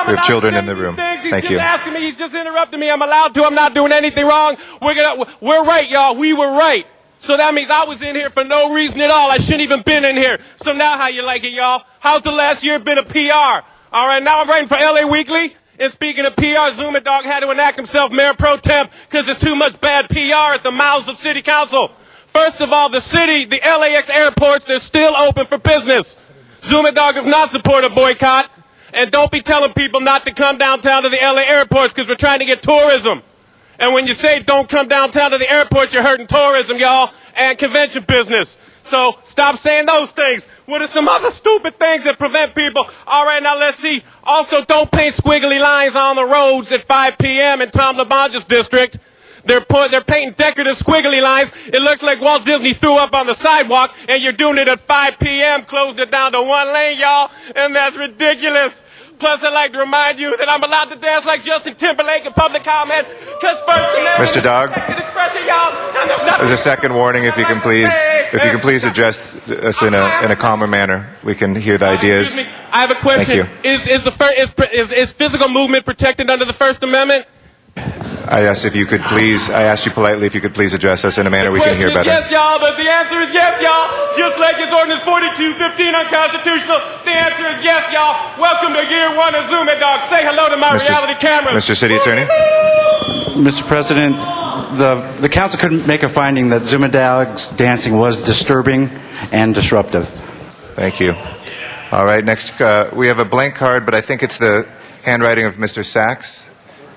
We have children in the room. Thank you. He's just asking me. He's just interrupting me. I'm allowed to. I'm not doing anything wrong. We're right, y'all. We were right. So that means I was in here for no reason at all. I shouldn't even been in here. So now how you like it, y'all? How's the last year been a PR? All right, now I'm writing for LA Weekly. And speaking of PR, Zuma Dog had to enact himself mayor pro temp because there's too much bad PR at the mouths of city council. First of all, the city, the LAX airports, they're still open for business. Zuma Dog does not support a boycott. And don't be telling people not to come downtown to the LA airports because we're trying to get tourism. And when you say don't come downtown to the airports, you're hurting tourism, y'all, and convention business. So stop saying those things. What are some other stupid things that prevent people? All right, now let's see. Also, don't paint squiggly lines on the roads at 5 p.m. in Tom LaBonge's district. They're painting decorative squiggly lines. It looks like Walt Disney threw up on the sidewalk, and you're doing it at 5 p.m., closed it down to one lane, y'all, and that's ridiculous. Plus, I'd like to remind you that I'm allowed to dance like Justin Timberlake in public comment, because First Mr. Dog, expression, y'all. there's a second warning. If you can please address us in a calmer manner, we can hear the ideas. I have a question. Thank you. Is physical movement protected under the First Amendment? I asked you politely if you could please address us in a manner we can hear better. Yes, y'all, but the answer is yes, y'all. Just like his ordinance 4215 unconstitutional, the answer is yes, y'all. Welcome to year one of Zuma Dog. Say hello to my reality cameras. Mr. City Attorney? Mr. President, the council couldn't make a finding that Zuma Dog's dancing was disturbing and disruptive. Thank you. All right, next we have a blank card, but I think it's the handwriting of Mr. Sachs.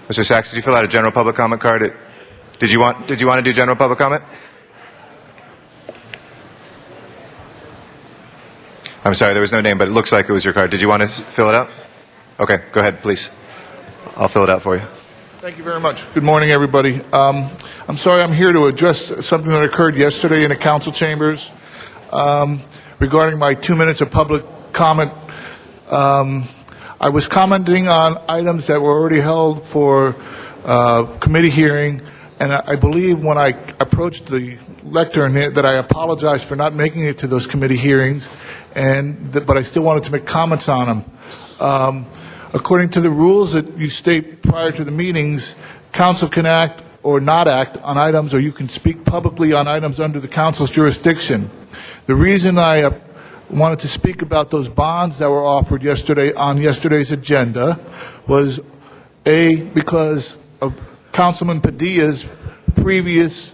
Mr. Sachs, did you fill out a general public comment card? Did you want to do general public comment? I'm sorry, there was no name, but it looks like it was your card. Did you want to fill it out? Okay, go ahead, please. I'll fill it out for you. Thank you very much. Good morning, everybody. I'm sorry, I'm here to address something that occurred yesterday in the council chambers regarding my 2 minutes of public comment. I was commenting on items that were already held for committee hearing, and I believe when I approached the lectern that I apologized for not making it to those committee hearings, but I still wanted to make comments on them. According to the rules that you state prior to the meetings, council can act or not act on items, or you can speak publicly on items under the council's jurisdiction. The reason I wanted to speak about those bonds that were offered yesterday on yesterday's agenda was because of Councilman Padilla's previous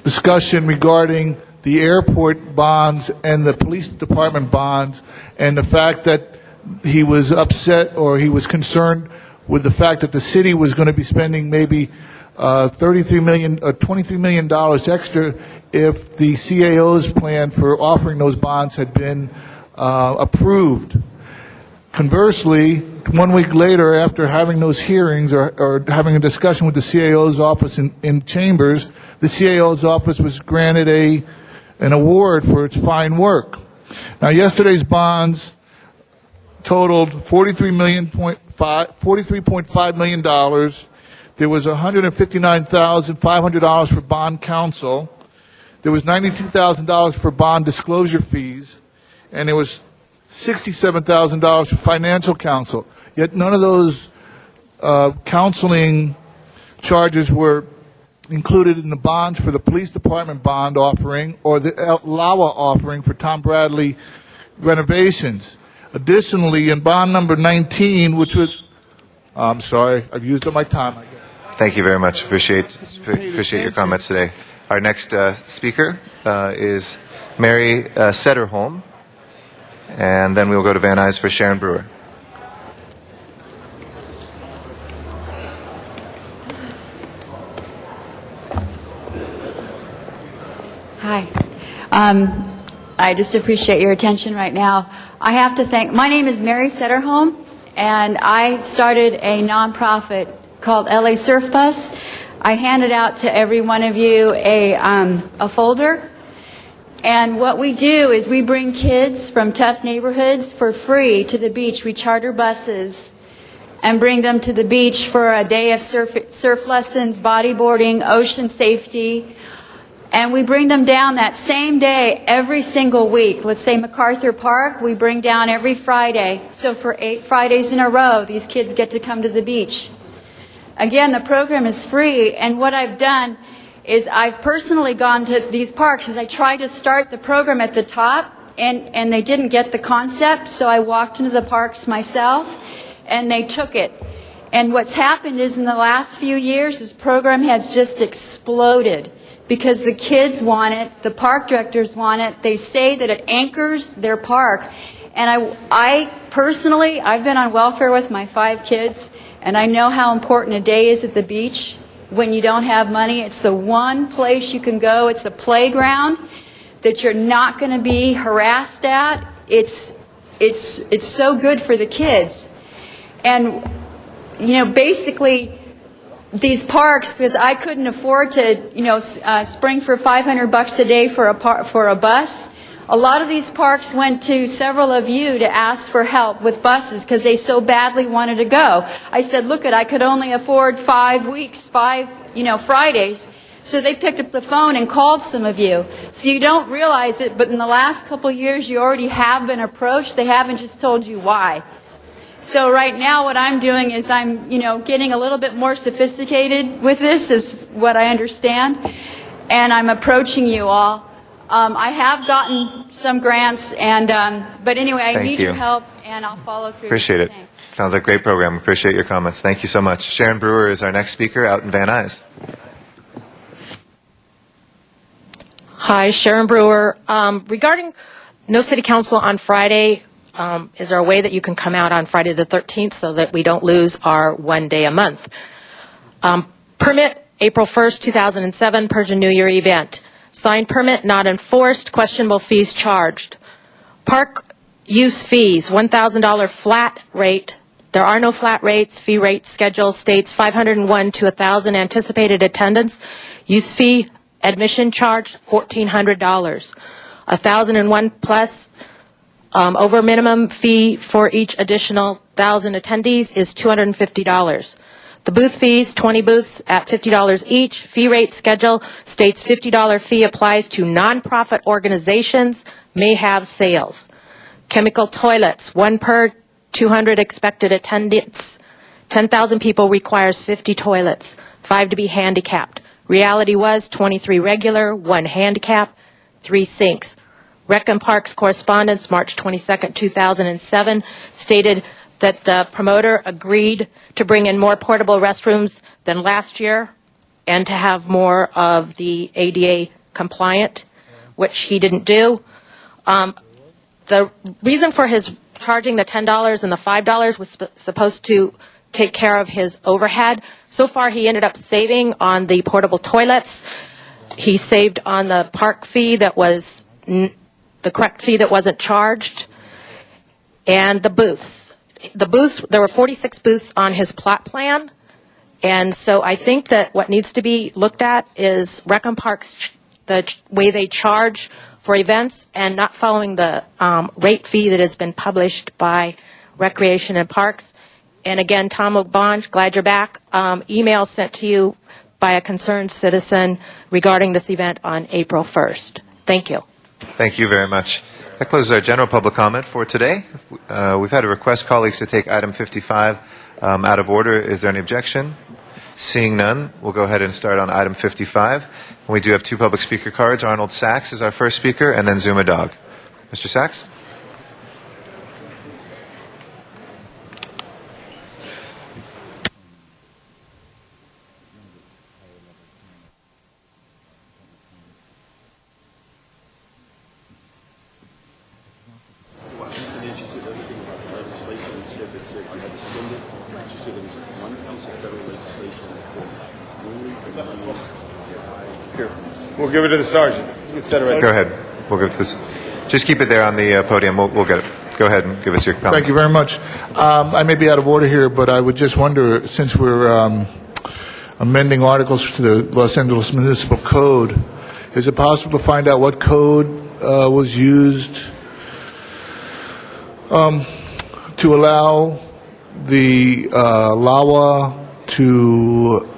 discussion regarding the airport bonds and the police department bonds, and the fact that he was upset or he was concerned with the fact that the city was going to be spending maybe $23 million extra if the CAO's plan for offering those bonds had been approved. Conversely, 1 week later, after having those hearings or having a discussion with the CAO's office in chambers, the CAO's office was granted an award for its fine work. Now, yesterday's bonds totaled $43.5 million. There was $159,500 for bond counsel. There was $92,000 for bond disclosure fees, and there was $67,000 for financial counsel. Yet none of those counseling charges were included in the bonds for the police department bond offering or the LAWA offering for Tom Bradley renovations. Additionally, in bond number 19, which was, I'm sorry, I've used up my time. I guess. Thank you very much. Appreciate your comments today. Our next speaker is Mary Sederholm, and then we'll go to Van Nuys for Sharon Brewer. Hi. I just appreciate your attention right now. I have to thank, my name is Mary Sederholm, and I started a nonprofit called LA Surf Bus. I handed out to every one of you a folder. And what we do is we bring kids from tough neighborhoods for free to the beach. We charter buses and bring them to the beach for a day of surf lessons, bodyboarding, ocean safety. And we bring them down that same day every single week. Let's say MacArthur Park, we bring down every Friday. So for 8 Fridays in a row, these kids get to come to the beach. Again, the program is free, and what I've done is I've personally gone to these parks as I tried to start the program at the top, and they didn't get the concept, so I walked into the parks myself, and they took it. And what's happened is in the last few years, this program has just exploded. Because the kids want it, the park directors want it, they say that it anchors their park. And I personally, I've been on welfare with my 5 kids, and I know how important a day is at the beach when you don't have money. It's the one place you can go. It's a playground that you're not going to be harassed at. It's so good for the kids. And, you know, basically, these parks, because I couldn't afford to, spring for $500 a day for a bus. A lot of these parks went to several of you to ask for help with buses because they so badly wanted to go. I said, look, I could only afford 5 weeks, 5 Fridays. So they picked up the phone and called some of you. So you don't realize it, but in the last couple of years, you already have been approached. They haven't just told you why. So right now what I'm doing is I'm, getting a little bit more sophisticated with this is what I understand. And I'm approaching you all. I have gotten some grants, and but anyway, I need your help, and I'll follow through. Appreciate it. Thanks. Sounds like a great program. Appreciate your comments. Thank you so much. Sharon Brewer is our next speaker out in Van Nuys. Hi, Sharon Brewer. Regarding no city council on Friday, is there a way that you can come out on Friday the 13th so that we don't lose our 1 day a month? Permit, April 1st, 2007, Persian New Year event. Signed permit, not enforced, questionable fees charged. Park use fees, $1,000 flat rate. There are no flat rates. Fee rate schedule states 501 to 1,000 anticipated attendance. Use fee, admission charged, $1,400. 1,001 plus. Over minimum fee for each additional 1,000 attendees is $250. The booth fees, 20 booths at $50 each. Fee rate schedule states $50 fee applies to nonprofit organizations, may have sales. Chemical toilets, 1 per 200 expected attendance. 10,000 people requires 50 toilets, 5 to be handicapped. Reality was 23 regular, 1 handicap, 3 sinks. Rec and Parks correspondence, March 22nd, 2007, stated that the promoter agreed to bring in more portable restrooms than last year and to have more of the ADA compliant, which he didn't do. The reason for his charging the $10 and the $5 was supposed to take care of his overhead. So far, he ended up saving on the portable toilets. He saved on the park fee that was the correct fee that wasn't charged, and the booths. The booths, there were 46 booths on his plot plan, and so I think that what needs to be looked at is Rec and Parks, the way they charge for events and not following the rate fee that has been published by Recreation and Parks. And again, Tom O'Bonge, glad you're back. Email sent to you by a concerned citizen regarding this event on April 1st. Thank you. Thank you very much. That closes our general public comment for today. We've had a request, colleagues, to take item 55 out of order. Is there any objection? Seeing none, we'll go ahead and start on item 55. We do have two public speaker cards. Arnold Sachs is our first speaker, and then Zuma Dog. Mr. Sachs? We'll give it to the sergeant. You can set it right Go ahead. We'll give it to this. Just keep it there on the podium. We'll get it. Go ahead and give us your comments. Thank you very much. I may be out of order here, but I would just wonder, since we're amending articles to the Los Angeles Municipal Code, is it possible to find out what code was used to allow the LAWA to...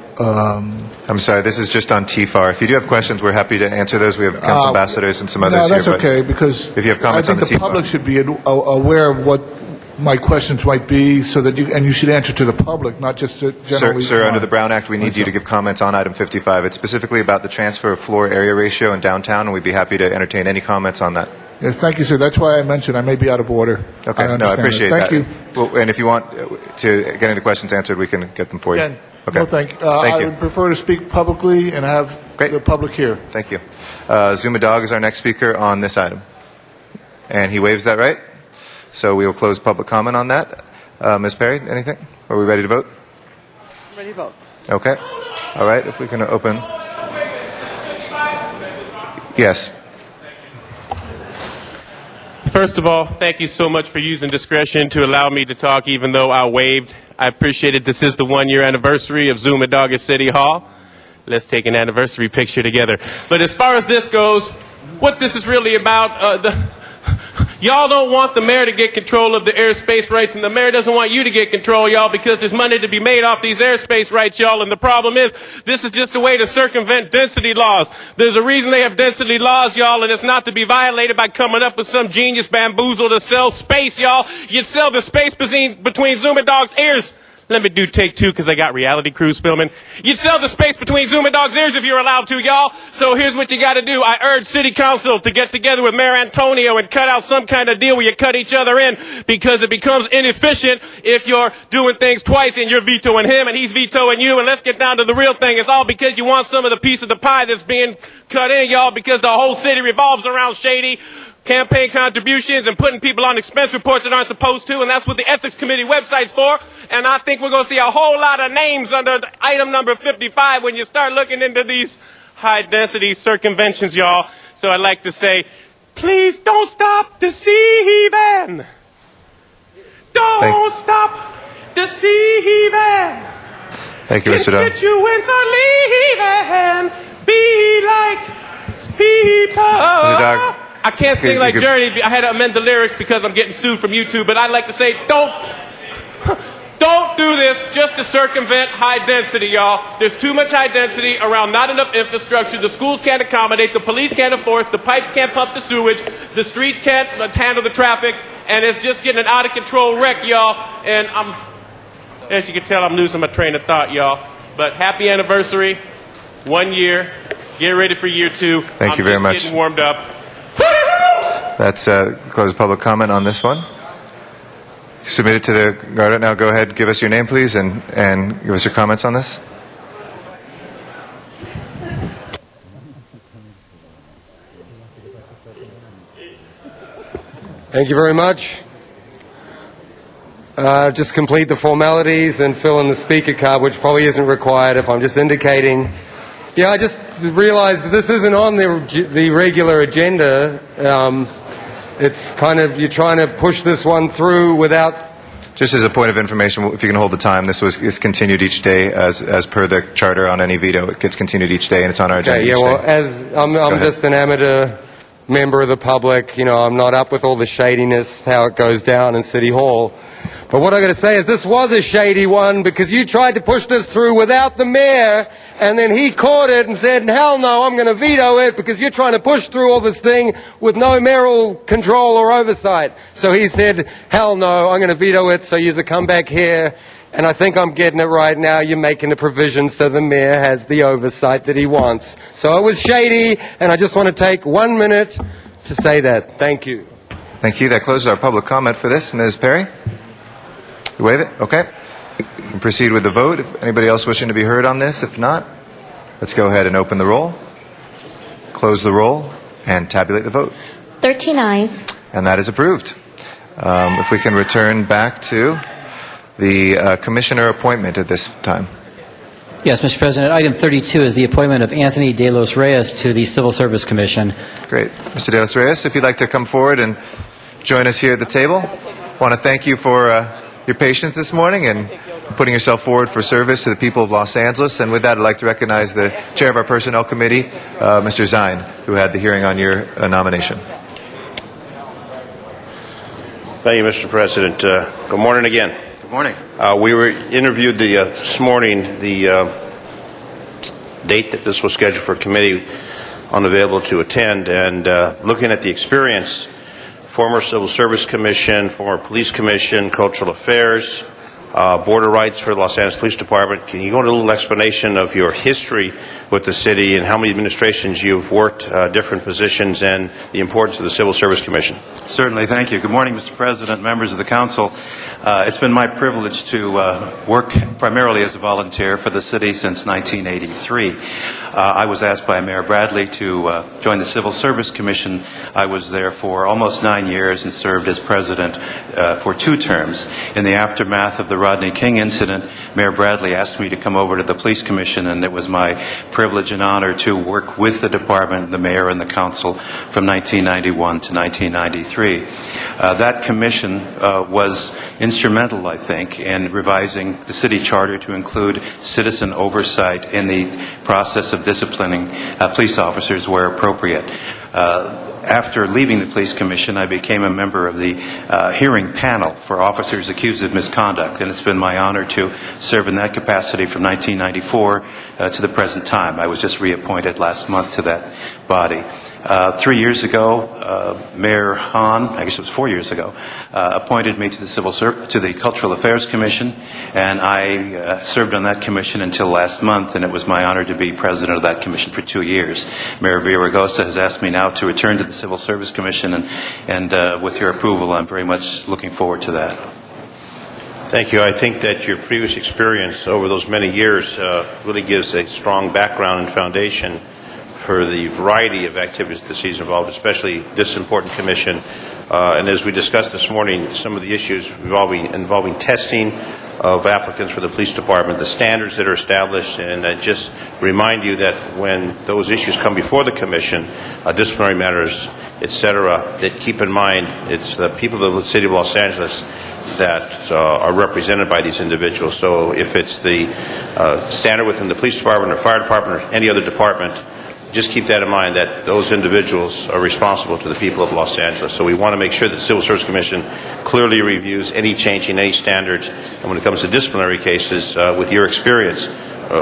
I'm sorry, this is just on TFAR. If you do have questions, we're happy to answer those. We have council ambassadors and some others no, that's here. but okay, because if you have comments I think on the the public should be aware of what my questions might be, so that you should answer to the public, not just to generally. Sir, under the Brown Act, we need you to give comments on item 55. It's specifically about the transfer of floor area ratio in downtown, and we'd be happy to entertain any comments on that. Yes, thank you, sir. That's why I mentioned I may be out of order. Okay, I I appreciate that. that. Thank you. Well, and if you want to get any questions answered, we can get them for you. Again, Okay. no, thank you. Thank I you. would prefer to speak publicly and have the public here. Thank you. Zuma Dog is our next speaker on this item. And he waives that right. So we will close public comment on that. Ms. Perry, anything? Are we ready to vote? Ready to vote. Okay. All right, if we can open. Yes. First of all, thank you so much for using discretion to allow me to talk, even though I waived. I appreciate it. This is the one-year anniversary of Zuma Dog at City Hall. Let's take an anniversary picture together. But as far as this goes, what this is really about, y'all don't want the mayor to get control of the airspace rights, and the mayor doesn't want you to get control, y'all, because there's money to be made off these airspace rights, y'all. And the problem is, this is just a way to circumvent density laws. There's a reason they have density laws, y'all, and it's not to be violated by coming up with some genius bamboozle to sell space, y'all. You'd sell the space between Zuma Dog's ears. Let me do take two, because I got reality crews filming. You'd sell the space between Zuma Dog's ears if you're allowed to, y'all. So here's what you got to do. I urge City Council to get together with Mayor Antonio and cut out some kind of deal where you cut each other in, because it becomes inefficient if you're doing things twice and you're vetoing him and he's vetoing you. And let's get down to the real thing. It's all because you want some of the piece of the pie that's being cut in, y'all, because the whole city revolves around shady campaign contributions and putting people on expense reports that aren't supposed to, and that's what the Ethics Committee website's for. And I think we're going to see a whole lot of names under item number 55 when you start looking into these high-density circumventions, y'all. So I'd like to say, please don't stop deceiving. Don't stop deceiving. Thank you, Mr. Dog. Constituents are leaving. Be like people. Mr. Dog. I can't sing like Journey. I had to amend the lyrics because I'm getting sued from YouTube. But I'd like to say, don't do this just to circumvent high density, y'all. There's too much high density around not enough infrastructure. The schools can't accommodate. The police can't enforce. The pipes can't pump the sewage. The streets can't handle the traffic. And it's just getting an out of control wreck, y'all. And as you can tell, I'm losing my train of thought, y'all. But happy anniversary. 1 year. Get ready for year 2. Thank you very much. I'm just getting warmed up. That's close public comment on this one. Submit it to the guard. Now go ahead, give us your name, please, and give us your comments on this. Thank you very much. Just complete the formalities and fill in the speaker card, which probably isn't required if I'm just indicating. Yeah, I just realized that this isn't on the regular agenda. It's kind of, you're trying to push this one through without... Just as a point of information, if you can hold the time, this is continued each day as per the charter on any veto. It gets continued each day, and it's on our agenda Okay, yeah, each well, day. as I'm just an amateur member of the public. You know, I'm not up with all the shadiness, how it goes down in City Hall. But what I got to say is this was a shady one because you tried to push this through without the mayor, and then he caught it and said, hell no, I'm going to veto it because you're trying to push through all this thing with no mayoral control or oversight. So he said, hell no, I'm going to veto it, so you come back here. And I think I'm getting it right now. You're making the provision so the mayor has the oversight that he wants. So it was shady, and I just want to take 1 minute to say that. Thank you. Thank you. That closes our public comment for this. Ms. Perry? You waive it? Okay. We can proceed with the vote. If anybody else wishing to be heard on this, if not, let's go ahead and open the roll, close the roll, and tabulate the vote. 13 ayes. And that is approved. If we can return back to the commissioner appointment at this time. Yes, Mr. President. Item 32 is the appointment of Anthony De Los Reyes to the Civil Service Commission. Great. Mr. De Los Reyes, if you'd like to come forward and join us here at the table. I want to thank you for your patience this morning and putting yourself forward for service to the people of Los Angeles. And with that, I'd like to recognize the chair of our Personnel Committee, Mr. Zine, who had the hearing on your nomination. Thank you, Mr. President. Good morning again. Good morning. We were interviewed this morning. The date that this was scheduled for committee, unavailable to attend, and looking at the experience, former Civil Service Commission, former Police Commission, Cultural Affairs, Border Rights for the Los Angeles Police Department. Can you go into a little explanation of your history with the city and how many administrations you've worked, different positions, and the importance of the Civil Service Commission? Certainly, thank you. Good morning, Mr. President, members of the Council. It's been my privilege to work primarily as a volunteer for the city since 1983. I was asked by Mayor Bradley to join the Civil Service Commission. I was there for almost 9 years and served as president for 2 terms. In the aftermath of the Rodney King incident, Mayor Bradley asked me to come over to the Police Commission, and it was my privilege and honor to work with the department, the mayor, and the council from 1991 to 1993. That commission was instrumental, I think, in revising the city charter to include citizen oversight in the process of disciplining police officers where appropriate. After leaving the Police Commission, I became a member of the hearing panel for officers accused of misconduct, and it's been my honor to serve in that capacity from 1994 to the present time. I was just reappointed last month to that body. 3 years ago, Mayor Hahn, I guess it was 4 years ago, appointed me to the Cultural Affairs Commission, and I served on that commission until last month, and it was my honor to be president of that commission for 2 years. Mayor Villaraigosa has asked me now to return to the Civil Service Commission, and with your approval, I'm very much looking forward to that. Thank you. I think that your previous experience over those many years really gives a strong background and foundation for the variety of activities the city's involved, especially this important commission. And as we discussed this morning, some of the issues involving testing of applicants for the police department, the standards that are established, and I just remind you that when those issues come before the commission, disciplinary matters, etc., that keep in mind it's the people of the city of Los Angeles that are represented by these individuals. So if it's the standard within the police department or fire department or any other department, just keep that in mind, that those individuals are responsible to the people of Los Angeles. So we want to make sure that the Civil Service Commission clearly reviews any changing, any standards. And when it comes to disciplinary cases, with your experience,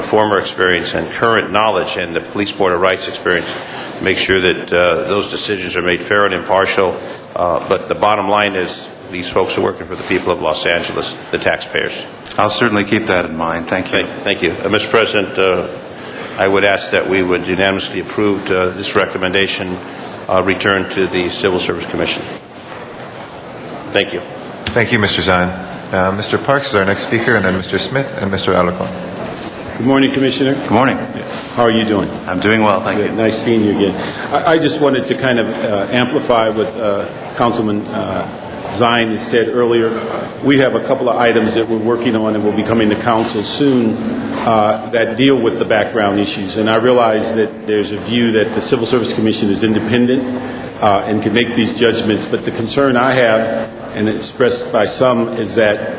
former experience and current knowledge and the Police Board of Rights experience, make sure that those decisions are made fair and impartial. But the bottom line is these folks are working for the people of Los Angeles, the taxpayers. I'll certainly keep that in mind. Thank you. Thank you. Mr. President, I would ask that we would unanimously approve this recommendation return to the Civil Service Commission. Thank you. Thank you, Mr. Zine. Mr. Parks is our next speaker, and then Mr. Smith and Mr. Alarcon. Good morning, Commissioner. Good morning. How are you doing? I'm doing well, thank you. Nice seeing you again. I just wanted to kind of amplify what Councilman Zine had said earlier. We have a couple of items that we're working on and will be coming to Council soon that deal with the background issues. And I realize that there's a view that the Civil Service Commission is independent and can make these judgments. But the concern I have, and expressed by some, is that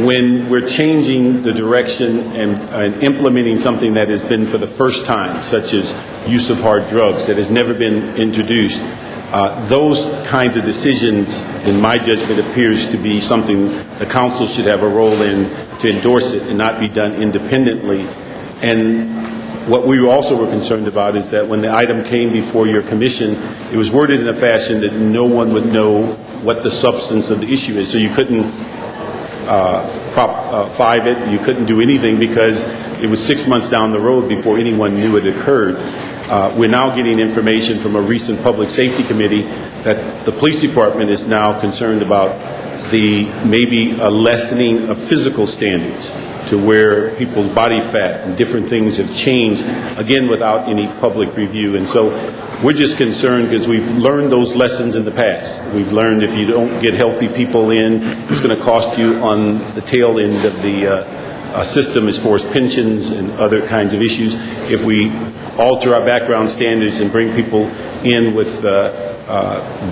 when we're changing the direction and implementing something that has been for the first time, such as use of hard drugs that has never been introduced, Those kinds of decisions, in my judgment, appears to be something the council should have a role in to endorse it and not be done independently. And what we also were concerned about is that when the item came before your commission, it was worded in a fashion that no one would know what the substance of the issue is. So you couldn't Prop 5 it, you couldn't do anything because it was 6 months down the road before anyone knew it occurred. We're now getting information from a recent public safety committee that the police department is now concerned about maybe a lessening of physical standards to where people's body fat and different things have changed, again, without any public review. And so we're just concerned because we've learned those lessons in the past. We've learned if you don't get healthy people in, it's going to cost you on the tail end of the system as far as pensions and other kinds of issues. If we alter our background standards and bring people in with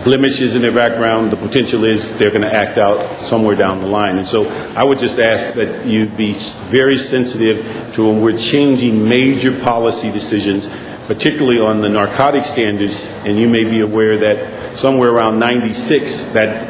blemishes in their background, the potential is they're going to act out somewhere down the line. And so I would just ask that you be very sensitive to when we're changing major policy decisions, particularly on the narcotic standards. And you may be aware that somewhere around 96, that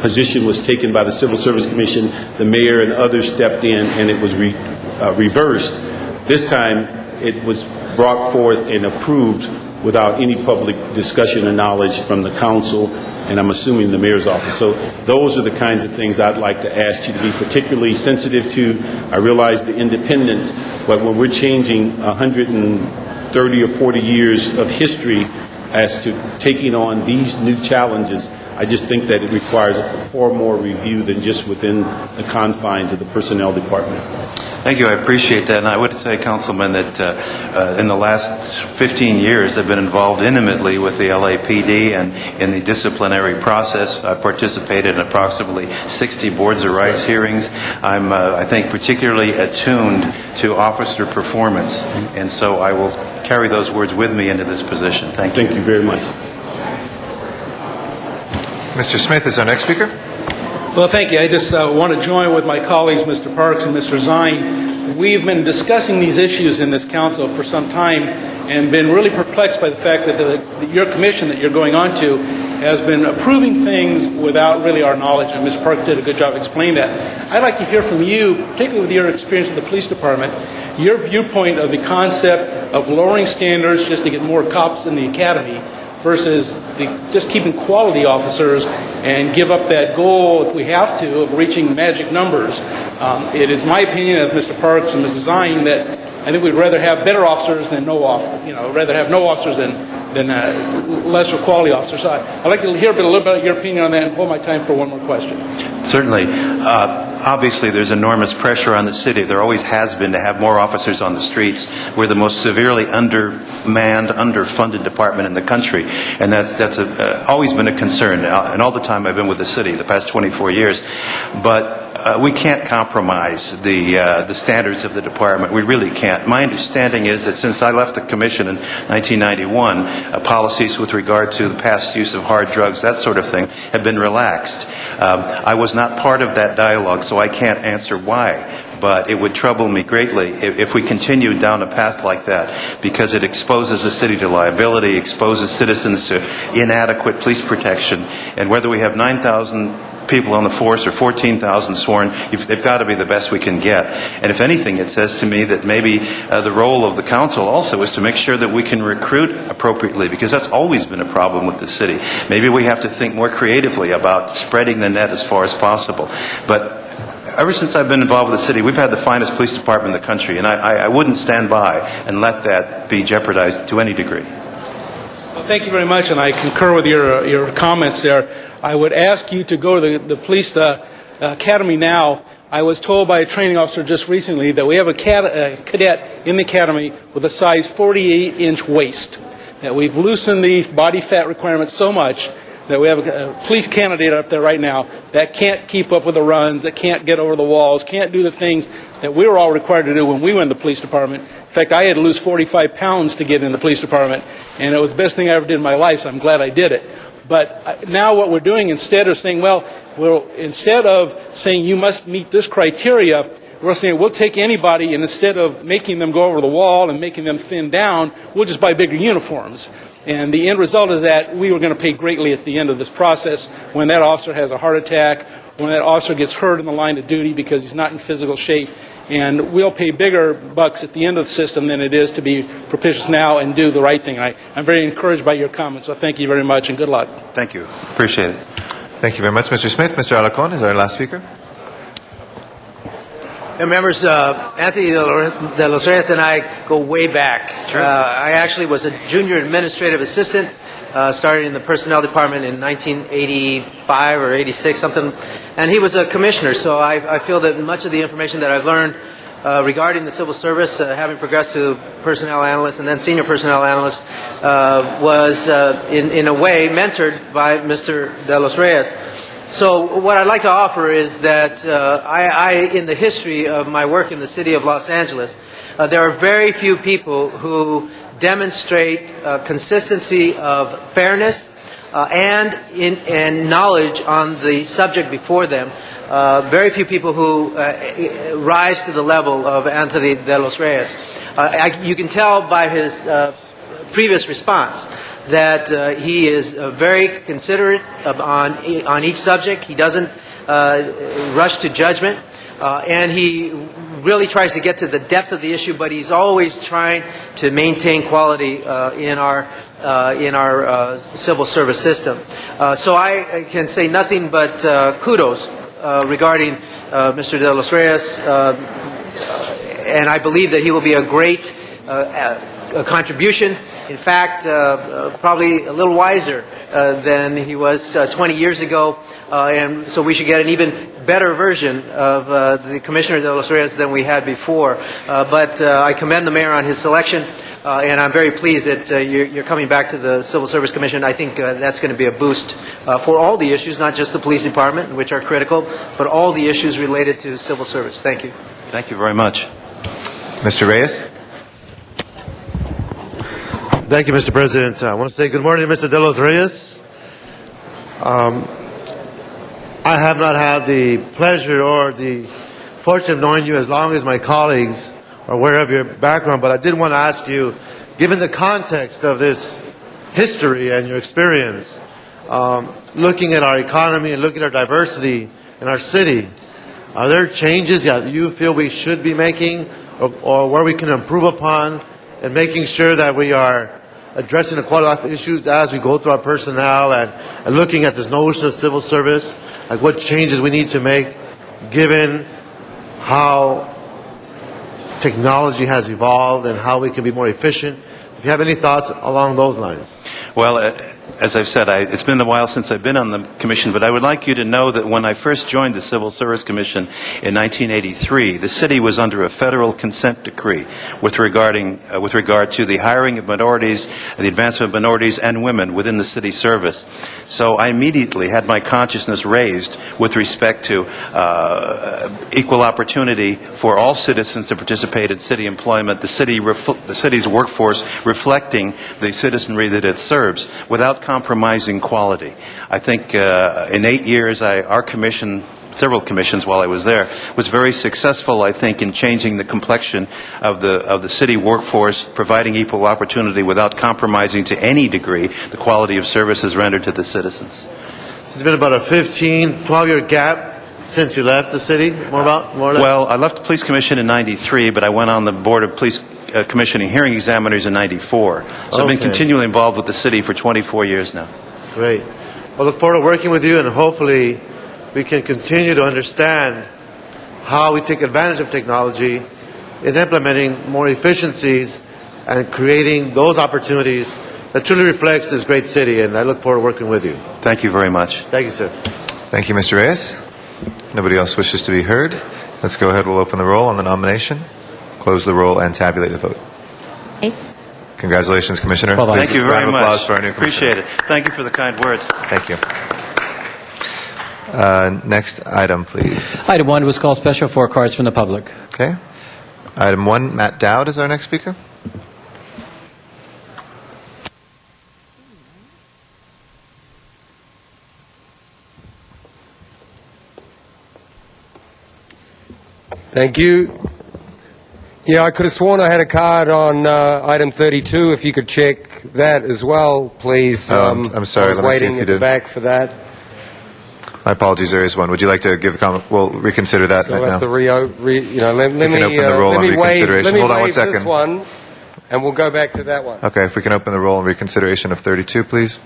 position was taken by the Civil Service Commission. The mayor and others stepped in, and it was reversed. This time, it was brought forth and approved without any public discussion or knowledge from the council, and I'm assuming the mayor's office. So those are the kinds of things I'd like to ask you to be particularly sensitive to. I realize the independence, but when we're changing 130 or 40 years of history as to taking on these new challenges, I just think that it requires far more review than just within the confines of the personnel department. Thank you. I appreciate that. And I would say, Councilman, that in the last 15 years, I've been involved intimately with the LAPD and in the disciplinary process. I participated in approximately 60 boards of rights hearings. I'm, I think, particularly attuned to officer performance. And so I will carry those words with me into this position. Thank you. Thank you very much. Mr. Smith is our next speaker. Well, thank you. I just want to join with my colleagues, Mr. Parks and Mr. Zine. We've been discussing these issues in this council for some time and been really perplexed by the fact that your commission that you're going on to has been approving things without really our knowledge, and Mr. Parks did a good job explaining that. I'd like to hear from you, particularly with your experience with the police department, your viewpoint of the concept of lowering standards just to get more cops in the academy versus just keeping quality officers and give up that goal, if we have to, of reaching magic numbers. It is my opinion, as Mr. Parks and Mrs. Zine, that I think we'd rather have better officers than no officers. Rather have no officers than lesser quality officers. So I'd like to hear a little bit of your opinion on that and hold my time for one more question. Certainly. Obviously, there's enormous pressure on the city. There always has been to have more officers on the streets. We're the most severely undermanned, underfunded department in the country, and that's always been a concern. And all the time I've been with the city, the past 24 years, but we can't compromise the standards of the department. We really can't. My understanding is that since I left the commission in 1991, policies with regard to the past use of hard drugs, that sort of thing, have been relaxed. I was not part of that dialogue, so I can't answer why. But it would trouble me greatly if we continued down a path like that, because it exposes the city to liability, exposes citizens to inadequate police protection, and whether we have 9,000 people on the force or 14,000 sworn, they've got to be the best we can get. And if anything, it says to me that maybe the role of the council also is to make sure that we can recruit appropriately, because that's always been a problem with the city. Maybe we have to think more creatively about spreading the net as far as possible. But ever since I've been involved with the city, we've had the finest police department in the country, and I wouldn't stand by and let that be jeopardized to any degree. Well, thank you very much, and I concur with your comments there. I would ask you to go to the police academy now. I was told by a training officer just recently that we have a cadet in the academy with a size 48-inch waist. That we've loosened the body fat requirements so much that we have a police candidate up there right now that can't keep up with the runs, that can't get over the walls, can't do the things that we were all required to do when we were in the police department. In fact, I had to lose 45 pounds to get in the police department, and it was the best thing I ever did in my life, so I'm glad I did it. But now what we're doing, instead of saying, instead of saying you must meet this criteria, we're saying we'll take anybody, and instead of making them go over the wall and making them thin down, we'll just buy bigger uniforms. And the end result is that we were going to pay greatly at the end of this process when that officer has a heart attack, when that officer gets hurt in the line of duty because he's not in physical shape. And we'll pay bigger bucks at the end of the system than it is to be propitious now and do the right thing. I'm very encouraged by your comments, so thank you very much and good luck. Thank you. Appreciate it. Thank you very much, Mr. Smith. Mr. Alacon is our last speaker. Yeah, members, Anthony de los Reyes and I go way back. I actually was a junior administrative assistant, started in the personnel department in 1985 or 86, something, and he was a commissioner, so I feel that much of the information that I've learned regarding the civil service, having progressed to personnel analyst and then senior personnel analyst, was in a way mentored by Mr. de los Reyes. So what I'd like to offer is that in the history of my work in the city of Los Angeles, there are very few people who demonstrate consistency of fairness and knowledge on the subject before them. Very few people who rise to the level of Anthony de los Reyes. You can tell by his previous response that he is very considerate on each subject. He doesn't rush to judgment, and he really tries to get to the depth of the issue, but he's always trying to maintain quality in our civil service system. So I can say nothing but kudos regarding Mr. de los Reyes, and I believe that he will be a great contribution. In fact, probably a little wiser than he was 20 years ago, and so we should get an even better version of the Commissioner de los Reyes than we had before. But I commend the mayor on his selection, and I'm very pleased that you're coming back to the Civil Service Commission. I think that's going to be a boost for all the issues, not just the police department, which are critical, but all the issues related to civil service. Thank you. Thank you very much. Mr. Reyes? Thank you, Mr. President. I want to say good morning to Mr. de los Reyes. I have not had the pleasure or the fortune of knowing you as long as my colleagues are aware of your background, but I did want to ask you, given the context of this history and your experience, looking at our economy and looking at our diversity in our city, are there changes that you feel we should be making or where we can improve upon and making sure that we are addressing the quality of life issues as we go through our personnel and looking at this notion of civil service, like what changes we need to make given how technology has evolved and how we can be more efficient? If you have any thoughts along those lines. Well, as I've said, it's been a while since I've been on the commission, but I would like you to know that when I first joined the Civil Service Commission in 1983, the city was under a federal consent decree with regard to the hiring of minorities, the advancement of minorities and women within the city service. So I immediately had my consciousness raised with respect to equal opportunity for all citizens to participate in city employment, the city's workforce reflecting the citizenry that it serves, without compromising quality. I think in 8 years, our commission, several commissions while I was there, was very successful, I think, in changing the complexion of the city workforce, providing equal opportunity without compromising to any degree the quality of services rendered to the citizens. It's been about a 15, 12-year gap since you left the city, more or less? Well, I left the police commission in 93, but I went on the board of police commissioning hearing examiners in 94. So I've been continually involved with the city for 24 years now. Great. Well, look forward to working with you, and hopefully we can continue to understand how we take advantage of technology in implementing more efficiencies and creating those opportunities that truly reflects this great city, and I look forward to working with you. Thank you very much. Thank you, sir. Thank you, Mr. Reyes. If nobody else wishes to be heard, let's go ahead. We'll open the roll on the nomination, close the roll, and tabulate the vote. Ayes. Congratulations, Commissioner. Thank you very round of much. applause for our new commissioner. Appreciate it. Thank you for the kind words. Thank you. Next item, please. Item 1 was called special for cards from the public. Okay. Item 1, Matt Dowd is our next speaker. Thank you. Yeah, I could have sworn I had a card on item 32. If you could check that as well, please. I'm sorry, I was let me see waiting if you at the did. back for that. My apologies, there is one. Would you like to give a comment? We'll reconsider that So right I have now. to let me can open the roll let on me waive, reconsideration. let me Hold on one waive this second. one, and we'll go back to that one. Okay, if we can open the roll on reconsideration of 32, please.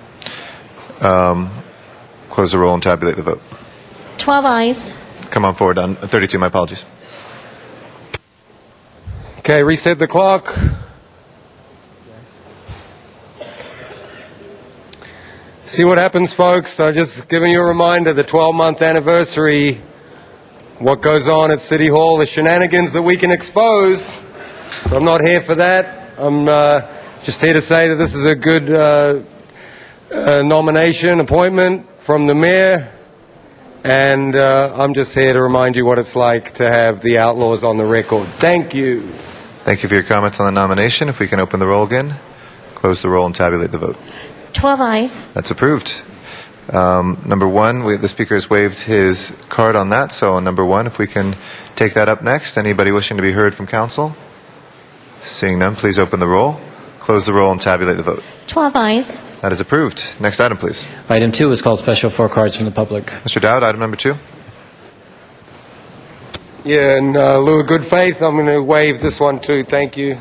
Close the roll and tabulate the vote. 12 eyes. Come on forward on 32, my apologies. Okay, reset the clock. See what happens, folks. I'm just giving you a reminder, the 12-month anniversary, what goes on at City Hall, the shenanigans that we can expose. But I'm not here for that. I'm just here to say that this is a good nomination, appointment from the mayor. And I'm just here to remind you what it's like to have the Outlaws on the record. Thank you. Thank you for your comments on the nomination. If we can open the roll again, close the roll and tabulate the vote. 12 eyes. That's approved. Number one, the speaker has waived his card on that. So on number one, if we can take that up next. Anybody wishing to be heard from council? Seeing none, please open the roll, close the roll, and tabulate the vote. 12 eyes. That is approved. Next item, please. Item 2 is called special for cards from the public. Mr. Dowd, item number 2. Yeah, in lieu of good faith, I'm going to waive this one too. Thank you.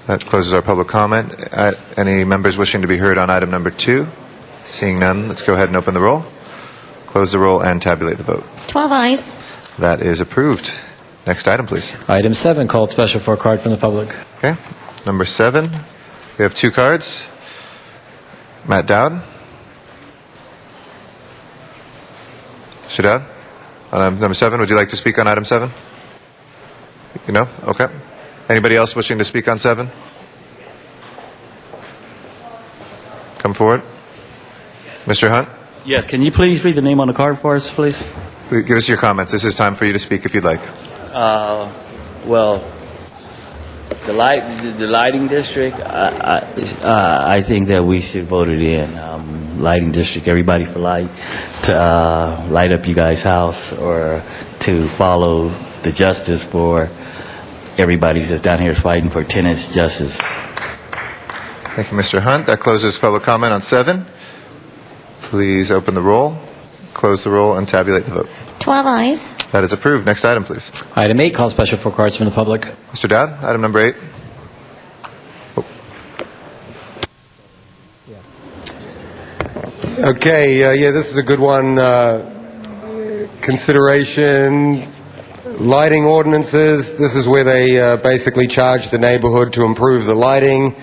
That closes our public comment. Any members wishing to be heard on item number 2? Seeing none, let's go ahead and open the roll, close the roll, and tabulate the vote. 12 eyes. That is approved. Next item, please. Item 7 called special for card from the public. Okay. Number 7. We have 2 cards. Matt Dowd. Mr. Dowd? On number 7, would you like to speak on item 7? You know? Okay. Anybody else wishing to speak on 7? Come forward. Mr. Hunt? Yes, can you please read the name on the card for us, please? Give us your comments. This is time for you to speak if you'd like. Well, the lighting district, I think that we should vote it in. Lighting district, everybody for light, to light up you guys' house, or to follow the justice for everybody that's down here fighting for tenants' justice. Thank you, Mr. Hunt. That closes public comment on 7. Please open the roll, close the roll, and tabulate the vote. 12 eyes. That is approved. Next item, please. Item 8 called special for cards from the public. Mr. Dowd, item number 8. Okay, yeah, this is a good one. Consideration, lighting ordinances. This is where they basically charge the neighborhood to improve the lighting.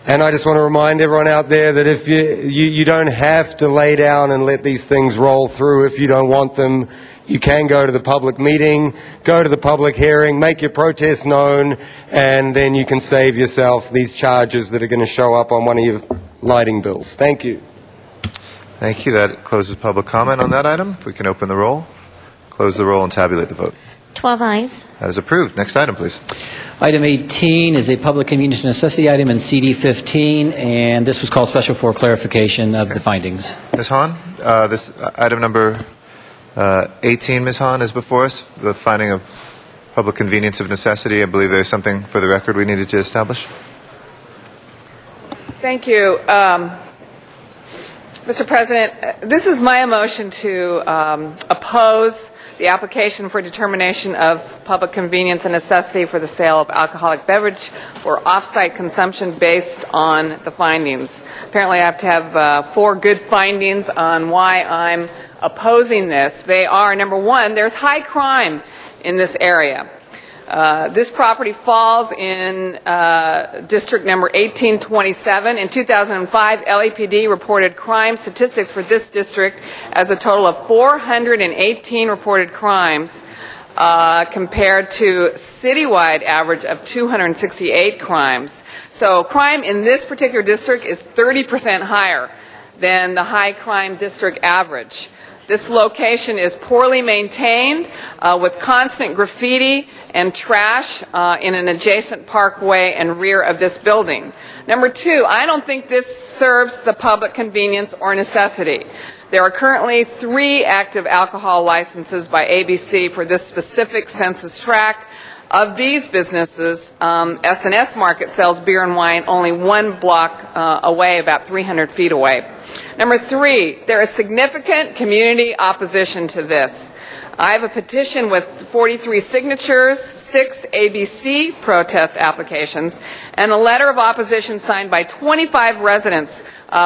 And I just want to remind everyone out there that if you don't have to lay down and let these things roll through if you don't want them. You can go to the public meeting, go to the public hearing, make your protest known, and then you can save yourself these charges that are going to show up on one of your lighting bills. Thank you. Thank you. That closes public comment on that item. If we can open the roll, close the roll, and tabulate the vote. 12 eyes. That is approved. Next item, please. Item 18 is a public convenience necessity item in CD 15, and this was called special for clarification of the findings. Ms. Hahn, this item number 18, Ms. Hahn, is before us, the finding of public convenience of necessity. I believe there's something for the record we needed to establish. Thank you. Mr. President, this is my motion to oppose the application for determination of public convenience and necessity for the sale of alcoholic beverage for off-site consumption based on the findings. Apparently I have to have 4 good findings on why I'm opposing this. They are, number 1, there's high crime in this area. This property falls in district number 1827. In 2005, LAPD reported crime statistics for this district as a total of 418 reported crimes compared to citywide average of 268 crimes. So crime in this particular district is 30% higher than the high crime district average. This location is poorly maintained with constant graffiti and trash in an adjacent parkway and rear of this building. Number 2, I don't think this serves the public convenience or necessity. There are currently 3 active alcohol licenses by ABC for this specific census tract. Of these businesses, S&S Market sells beer and wine only 1 block away, about 300 feet away. Number 3, there is significant community opposition to this. I have a petition with 43 signatures, 6 ABC protest applications, and a letter of opposition signed by 25 residents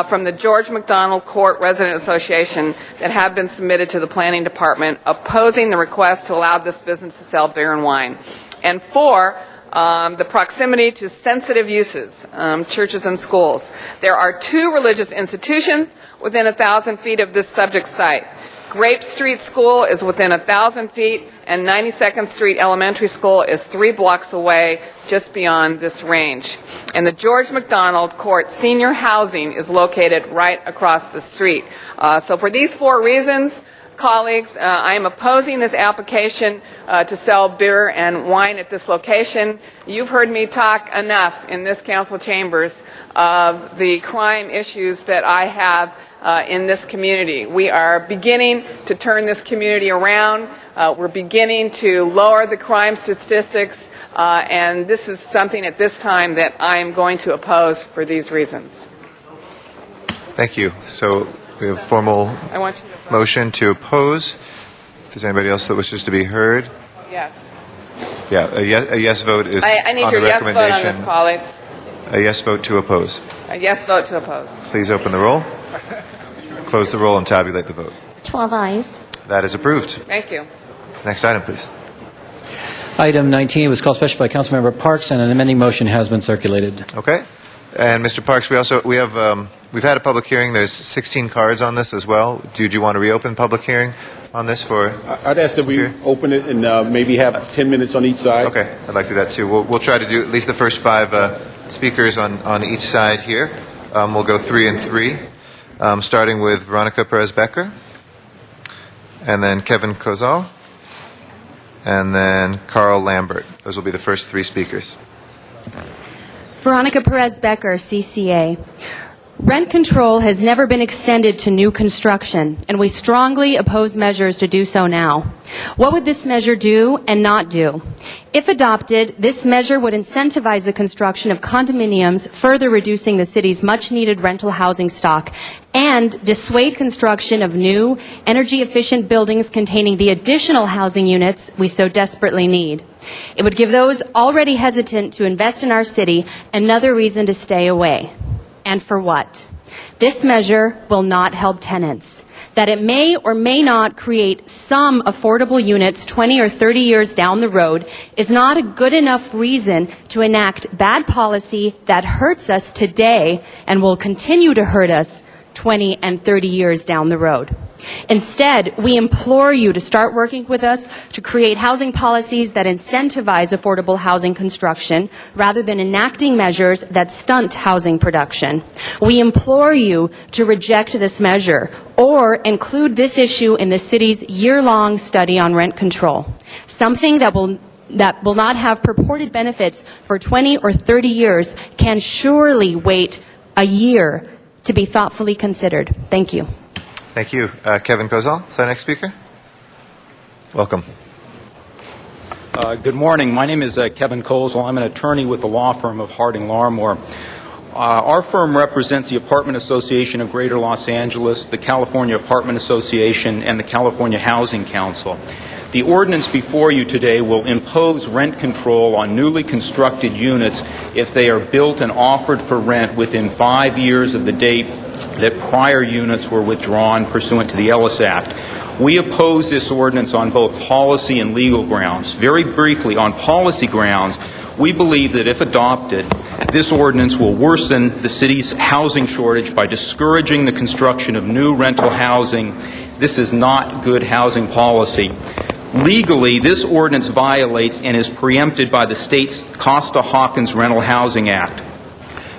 from the George McDonald Court Resident Association that have been submitted to the Planning Department opposing the request to allow this business to sell beer and wine. And 4, the proximity to sensitive uses, churches and schools. There are 2 religious institutions within 1,000 feet of this subject site. Grape Street School is within 1,000 feet, and 92nd Street Elementary School is 3 blocks away, just beyond this range. And the George McDonald Court Senior Housing is located right across the street. So for these 4 reasons, colleagues, I am opposing this application to sell beer and wine at this location. You've heard me talk enough in this council chambers of the crime issues that I have in this community. We are beginning to turn this community around. We're beginning to lower the crime statistics, and this is something at this time that I am going to oppose for these reasons. Thank you. So we have a formal I want you to vote. motion to oppose. If there's anybody else that wishes to be heard. Yes. Yeah, a yes vote is I need on your the yes vote on recommendation. this, colleagues. A yes vote to oppose. A yes vote to oppose. Please open the roll, close the roll, and tabulate the vote. 12 eyes. That is approved. Thank you. Next item, please. Item 19 was called special by Councilmember Parks, and an amending motion has been circulated. Okay. And Mr. Parks, we've had a public hearing. There's 16 cards on this as well. Do you want to reopen public hearing on this for? I'd ask that we open it and maybe have 10 minutes on each side. Okay, I'd like to do that too. We'll try to do at least the first 5 speakers on each side here. We'll go 3 and 3, starting with Veronica Perez-Becker, and then Kevin Kozal, and then Carl Lambert. Those will be the first 3 speakers. Veronica Perez-Becker, CCA. Rent control has never been extended to new construction, and we strongly oppose measures to do so now. What would this measure do and not do? If adopted, this measure would incentivize the construction of condominiums, further reducing the city's much-needed rental housing stock, and dissuade construction of new, energy-efficient buildings containing the additional housing units we so desperately need. It would give those already hesitant to invest in our city another reason to stay away. And for what? This measure will not help tenants. That it may or may not create some affordable units 20 or 30 years down the road is not a good enough reason to enact bad policy that hurts us today and will continue to hurt us 20 and 30 years down the road. Instead, we implore you to start working with us to create housing policies that incentivize affordable housing construction rather than enacting measures that stunt housing production. We implore you to reject this measure or include this issue in the city's year-long study on rent control, something that will not have purported benefits for 20 or 30 years can surely wait a year to be thoughtfully considered. Thank you. Thank you. Kevin Kozal is our next speaker. Welcome. Good morning. My name is Kevin Kozal. I'm an attorney with the law firm of Harding Larmore. Our firm represents the Apartment Association of Greater Los Angeles, the California Apartment Association, and the California Housing Council. The ordinance before you today will impose rent control on newly constructed units if they are built and offered for rent within 5 years of the date that prior units were withdrawn pursuant to the Ellis Act. We oppose this ordinance on both policy and legal grounds. Very briefly, on policy grounds, we believe that if adopted, this ordinance will worsen the city's housing shortage by discouraging the construction of new rental housing. This is not good housing policy. Legally, this ordinance violates and is preempted by the state's Costa-Hawkins Rental Housing Act.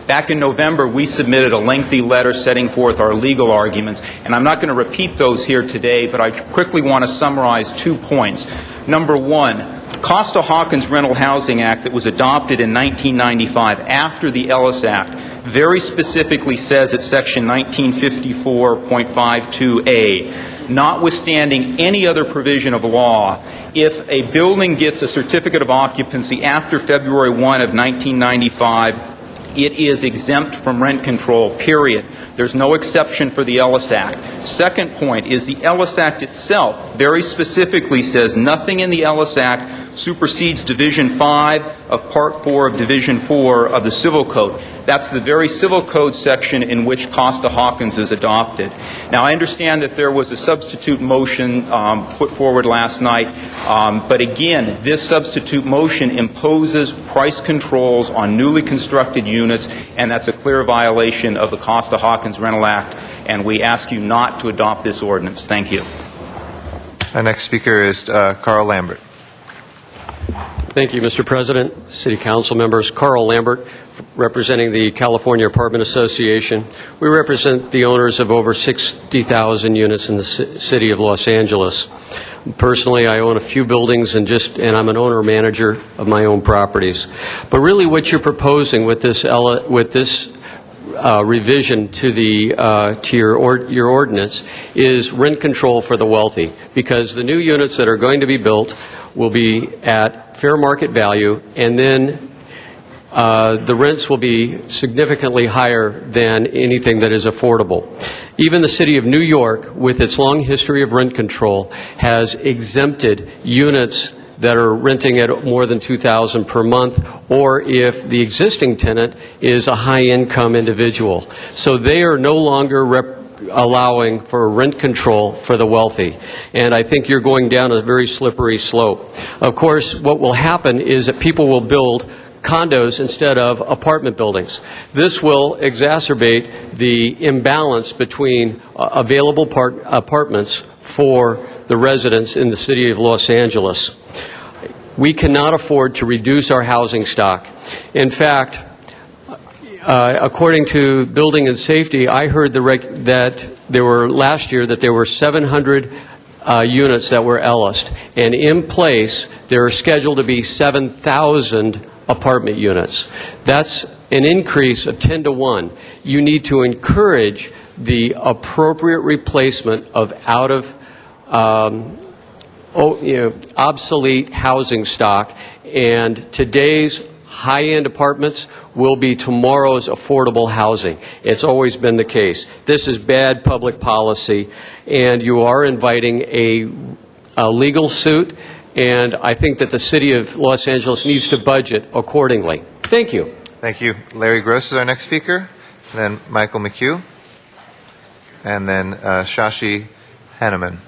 Back in November, we submitted a lengthy letter setting forth our legal arguments, and I'm not going to repeat those here today, but I quickly want to summarize 2 points. Number one, Costa-Hawkins Rental Housing Act that was adopted in 1995 after the Ellis Act very specifically says at Section 1954.52a, notwithstanding any other provision of law, if a building gets a certificate of occupancy after February 1 of 1995, it is exempt from rent control, period. There's no exception for the Ellis Act. Second point is the Ellis Act itself very specifically says nothing in the Ellis Act supersedes Division 5 of Part 4 of Division 4 of the Civil Code. That's the very Civil Code section in which Costa-Hawkins is adopted. Now, I understand that there was a substitute motion put forward last night, but again, this substitute motion imposes price controls on newly constructed units, and that's a clear violation of the Costa-Hawkins Rental Act, and we ask you not to adopt this ordinance. Thank you. Our next speaker is Carl Lambert. Thank you, Mr. President, City Council members. Carl Lambert, representing the California Apartment Association. We represent the owners of over 60,000 units in the city of Los Angeles. Personally, I own a few buildings and I'm an owner-manager of my own properties. But really what you're proposing with this revision to your ordinance is rent control for the wealthy, because the new units that are going to be built will be at fair market value, and then the rents will be significantly higher than anything that is affordable. Even the city of New York, with its long history of rent control, has exempted units that are renting at more than $2,000 per month, or if the existing tenant is a high-income individual. So they are no longer allowing for rent control for the wealthy. And I think you're going down a very slippery slope. Of course, what will happen is that people will build condos instead of apartment buildings. This will exacerbate the imbalance between available apartments for the residents in the city of Los Angeles. We cannot afford to reduce our housing stock. In fact, according to Building and Safety, I heard that there were last year that there were 700 units that were Ellised, and in place there are scheduled to be 7,000 apartment units. That's an increase of 10 to 1. You need to encourage the appropriate replacement of obsolete housing stock, and today's high-end apartments will be tomorrow's affordable housing. It's always been the case. This is bad public policy, and you are inviting a legal suit, and I think that the city of Los Angeles needs to budget accordingly. Thank you. Thank you. Larry Gross is our next speaker, and then Michael McHugh, and then Shashi Hanneman.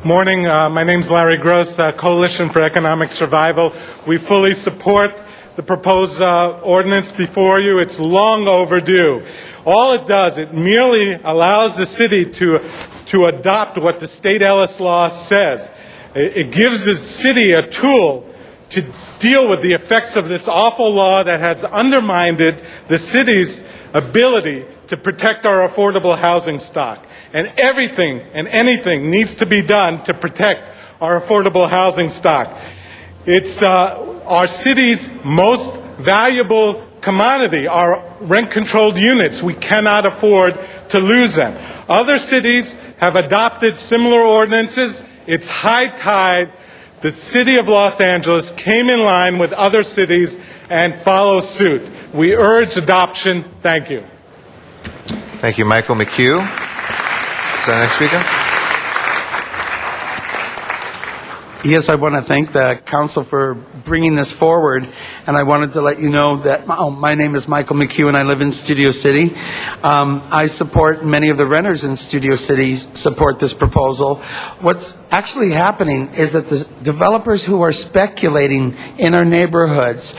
Morning. My name is Larry Gross, Coalition for Economic Survival. We fully support the proposed ordinance before you. It's long overdue. All it does, it merely allows the city to adopt what the state Ellis law says. It gives the city a tool to deal with the effects of this awful law that has undermined the city's ability to protect our affordable housing stock. And everything and anything needs to be done to protect our affordable housing stock. It's our city's most valuable commodity, our rent-controlled units. We cannot afford to lose them. Other cities have adopted similar ordinances. It's high tide. The city of Los Angeles came in line with other cities and follows suit. We urge adoption. Thank you. Thank you, Michael McHugh. Is our next speaker? Yes, I want to thank the council for bringing this forward, and I wanted to let you know that my name is Michael McHugh and I live in Studio City. I support many of the renters in Studio City support this proposal. What's actually happening is that the developers who are speculating in our neighborhoods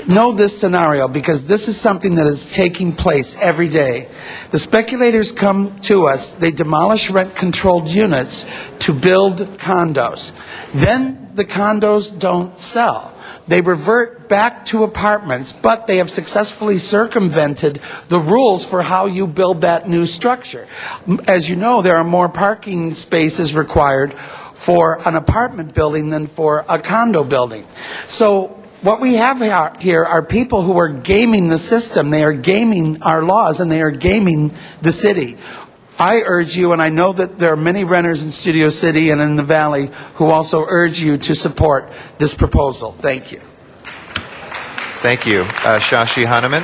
know this scenario, because this is something that is taking place every day. The speculators come to us, they demolish rent-controlled units to build condos. Then the condos don't sell. They revert back to apartments, but they have successfully circumvented the rules for how you build that new structure. As you know, there are more parking spaces required for an apartment building than for a condo building. So what we have here are people who are gaming the system. They are gaming our laws, and they are gaming the city. I urge you, and I know that there are many renters in Studio City and in the Valley who also urge you to support this proposal. Thank you. Thank you. Shashi Hanuman.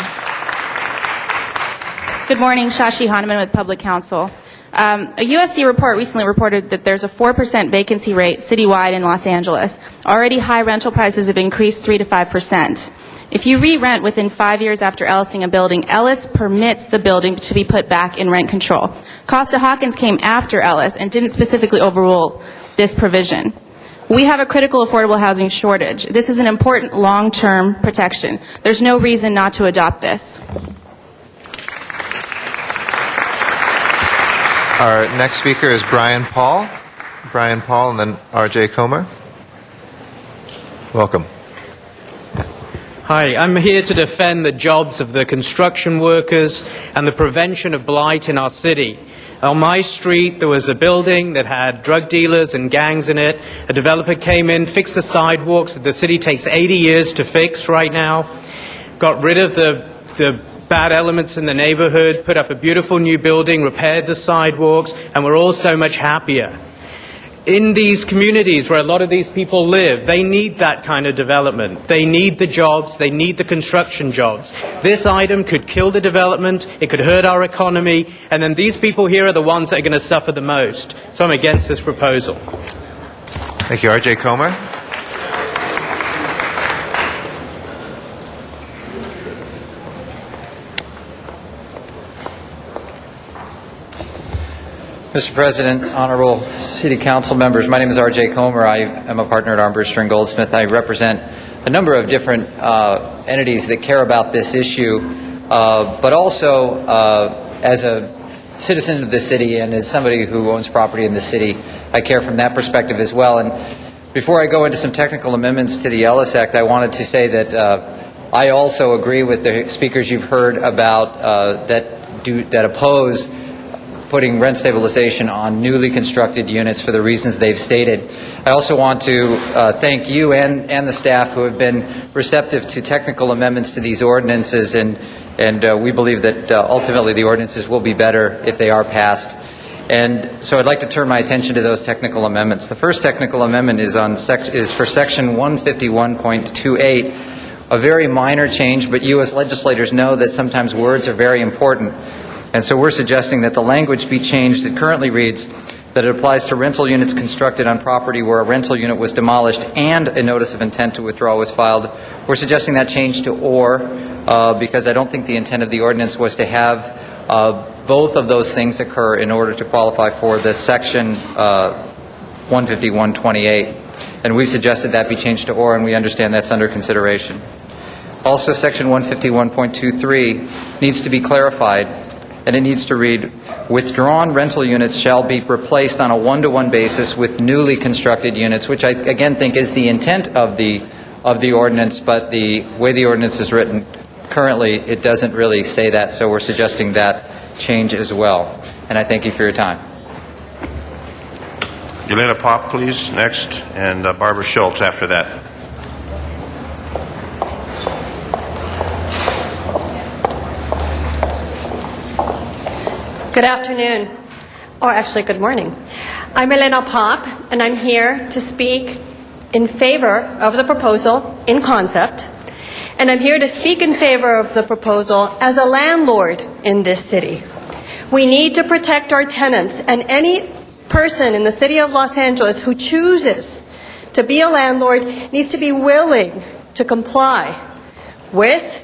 Good morning, Shashi Hanuman with Public Counsel. A USC report recently reported that there's a 4% vacancy rate citywide in Los Angeles. Already high rental prices have increased 3 to 5%. If you re-rent within 5 years after Ellising a building, Ellis permits the building to be put back in rent control. Costa-Hawkins came after Ellis and didn't specifically overrule this provision. We have a critical affordable housing shortage. This is an important long-term protection. There's no reason not to adopt this. Our next speaker is Brian Paul. Brian Paul and then R.J. Comer. Welcome. Hi, I'm here to defend the jobs of the construction workers and the prevention of blight in our city. On my street, there was a building that had drug dealers and gangs in it. A developer came in, fixed the sidewalks that the city takes 80 years to fix right now, got rid of the bad elements in the neighborhood, put up a beautiful new building, repaired the sidewalks, and we're all so much happier. In these communities where a lot of these people live, they need that kind of development. They need the jobs. They need the construction jobs. This item could kill the development. It could hurt our economy. And then these people here are the ones that are going to suffer the most. So I'm against this proposal. Thank you. R.J. Comer. Mr. President, honorable city council members, my name is R.J. Comer. I am a partner at Armbruster & Goldsmith. I represent a number of different entities that care about this issue, but also as a citizen of the city and as somebody who owns property in the city, I care from that perspective as well. And before I go into some technical amendments to the Ellis Act, I wanted to say that I also agree with the speakers you've heard about that oppose putting rent stabilization on newly constructed units for the reasons they've stated. I also want to thank you and the staff who have been receptive to technical amendments to these ordinances, and we believe that ultimately the ordinances will be better if they are passed. And so I'd like to turn my attention to those technical amendments. The first technical amendment is for Section 151.28, a very minor change, but you as legislators know that sometimes words are very important. And so we're suggesting that the language be changed. It currently reads that it applies to rental units constructed on property where a rental unit was demolished and a notice of intent to withdraw was filed. We're suggesting that change to or, because I don't think the intent of the ordinance was to have both of those things occur in order to qualify for this section 151.28. And we've suggested that be changed to or, and we understand that's under consideration. Also, section 151.23 needs to be clarified, and it needs to read, withdrawn rental units shall be replaced on a one-to-one basis with newly constructed units, which I again think is the intent of the ordinance, but the way the ordinance is written currently, it doesn't really say that, so we're suggesting that change as well. And I thank you for your time. Yelena Pop, please, next, and Barbara Schultz after that. Good afternoon, or actually good morning. I'm Elena Pop, and I'm here to speak in favor of the proposal in concept, and I'm here to speak in favor of the proposal as a landlord in this city. We need to protect our tenants, and any person in the city of Los Angeles who chooses to be a landlord needs to be willing to comply with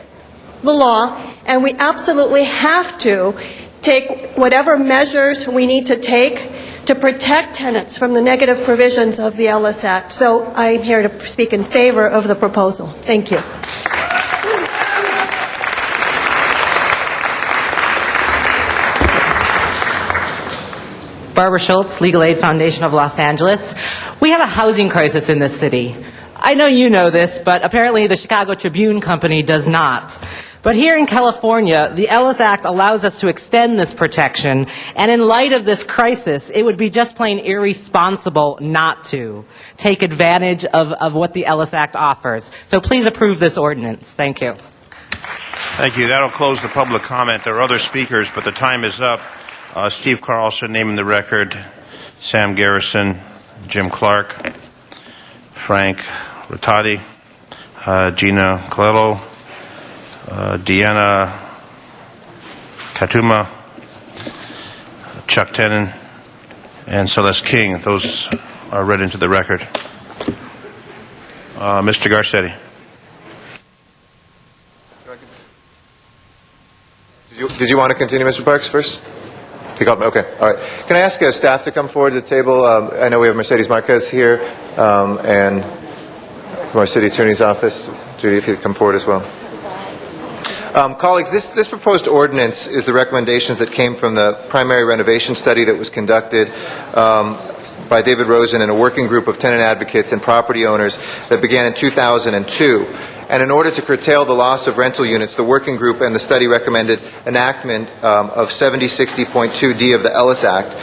the law, and we absolutely have to take whatever measures we need to take to protect tenants from the negative provisions of the Ellis Act. So I'm here to speak in favor of the proposal. Thank you. Barbara Schultz, Legal Aid Foundation of Los Angeles. We have a housing crisis in this city. I know you know this, but apparently the Chicago Tribune Company does not. But here in California, the Ellis Act allows us to extend this protection, and in light of this crisis, it would be just plain irresponsible not to take advantage of what the Ellis Act offers. So please approve this ordinance. Thank you. Thank you. That'll close the public comment. There are other speakers, but the time is up. Steve Carlson, name in the record. Sam Garrison, Jim Clark, Frank Rattati, Gina Colello, Deanna Katuma, Chuck Tenon, and Celeste King. Those are read into the record. Mr. Garcetti. Did you want to continue, Mr. Parks, first? He called me. Okay. All right. Can I ask staff to come forward to the table? I know we have Mercedes Marquez here, and from our city attorney's office. Judy, if you could come forward as well. Colleagues, this proposed ordinance is the recommendations that came from the primary renovation study that was conducted by David Rosen and a working group of tenant advocates and property owners that began in 2002. And in order to curtail the loss of rental units, the working group and the study recommended enactment of 7060.2D of the Ellis Act.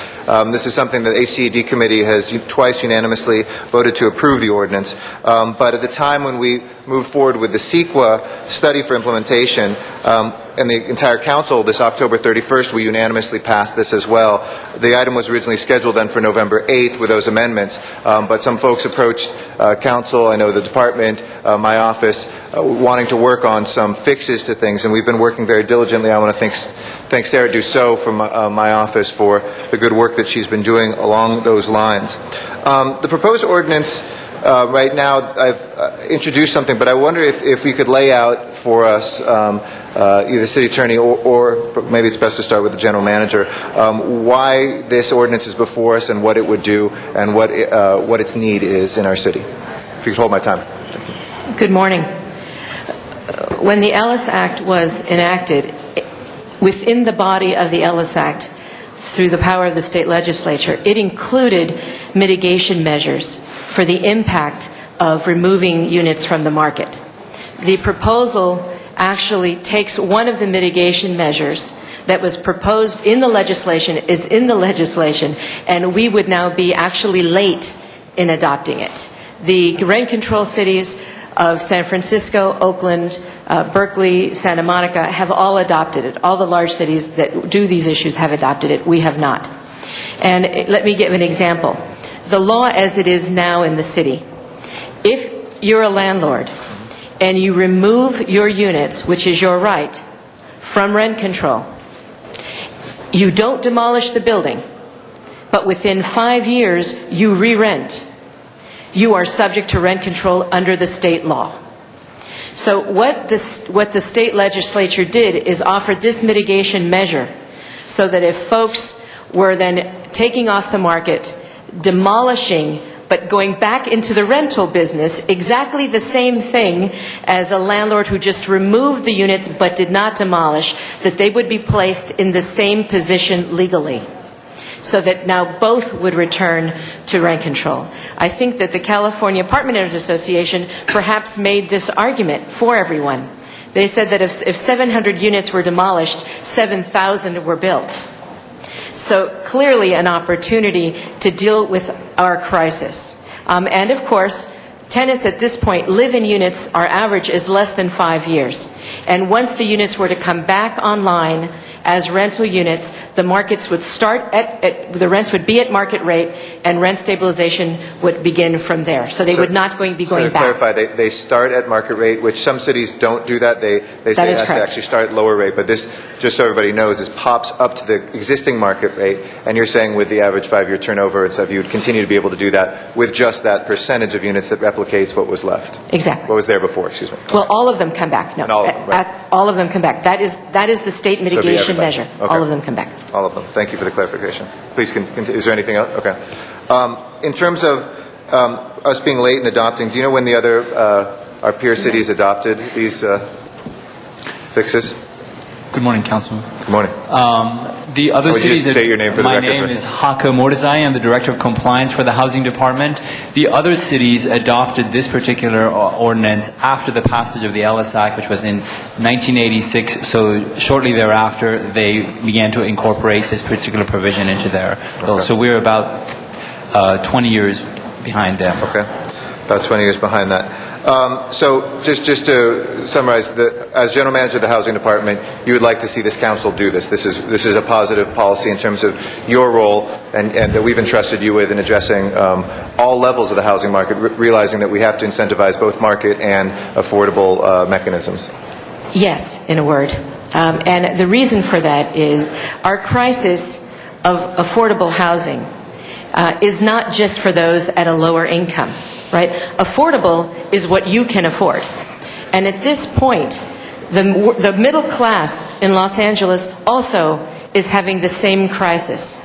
This is something that the HCED committee has twice unanimously voted to approve the ordinance. But at the time when we moved forward with the CEQA study for implementation, and the entire council, this October 31st, we unanimously passed this as well. The item was originally scheduled then for November 8th with those amendments, but some folks approached council, I know the department, my office, wanting to work on some fixes to things, and we've been working very diligently. I want to thank Sarah Dussault from my office for the good work that she's been doing along those lines. The proposed ordinance right now, I've introduced something, but I wonder if we could lay out for us, either city attorney or maybe it's best to start with the general manager, why this ordinance is before us and what it would do and what its need is in our city. If you could hold my time. Good morning. When the Ellis Act was enacted, within the body of the Ellis Act, through the power of the state legislature, it included mitigation measures for the impact of removing units from the market. The proposal actually takes one of the mitigation measures that was proposed in the legislation, is in the legislation, and we would now be actually late in adopting it. The rent control cities of San Francisco, Oakland, Berkeley, Santa Monica have all adopted it. All the large cities that do these issues have adopted it. We have not. And let me give an example. The law as it is now in the city, if you're a landlord and you remove your units, which is your right, from rent control, you don't demolish the building, but within 5 years you re-rent, you are subject to rent control under the state law. So what the state legislature did is offer this mitigation measure so that if folks were then taking off the market, demolishing, but going back into the rental business, exactly the same thing as a landlord who just removed the units but did not demolish, that they would be placed in the same position legally, so that now both would return to rent control. I think that the California Apartment Owners Association perhaps made this argument for everyone. They said that if 700 units were demolished, 7,000 were built. So clearly an opportunity to deal with our crisis. And of course, tenants at this point live in units, our average is less than 5 years. And once the units were to come back online as rental units, the markets would start the rents would be at market rate, and rent stabilization would begin from there. So they would not be going back. To clarify, they start at market rate, which some cities don't do that. They say it has to actually start at lower rate. But this, just so everybody knows, is pops up to the existing market rate. And you're saying with the average 5-year turnover and stuff, you would continue to be able to do that with just that percentage of units that replicates what was left. Exactly. What was there before? Excuse me. Well, all of them come back. No, all of them, right. All of them come back. That is the state mitigation measure. Okay. All of them come back. All of them. Thank you for the clarification. Please continue. Is there anything else? Okay. In terms of us being late in adopting, do you know when the other our peer cities adopted these fixes? Good morning, Councilman. Good morning. The other Would you cities. state your name for the my record? name is Haka Mordezai. I'm the Director of Compliance for the Housing Department. The other cities adopted this particular ordinance after the passage of the Ellis Act, which was in 1986. So shortly thereafter, they began to incorporate this particular provision into their bill. So we're about 20 years behind them. Okay, about 20 years behind that. So just to summarize, as General Manager of the Housing Department, you would like to see this council do this. This is a positive policy in terms of your role and that we've entrusted you with in addressing all levels of the housing market, realizing that we have to incentivize both market and affordable mechanisms. Yes, in a word. And the reason for that is our crisis of affordable housing is not just for those at a lower income. Right? Affordable is what you can afford. And at this point, the middle class in Los Angeles also is having the same crisis.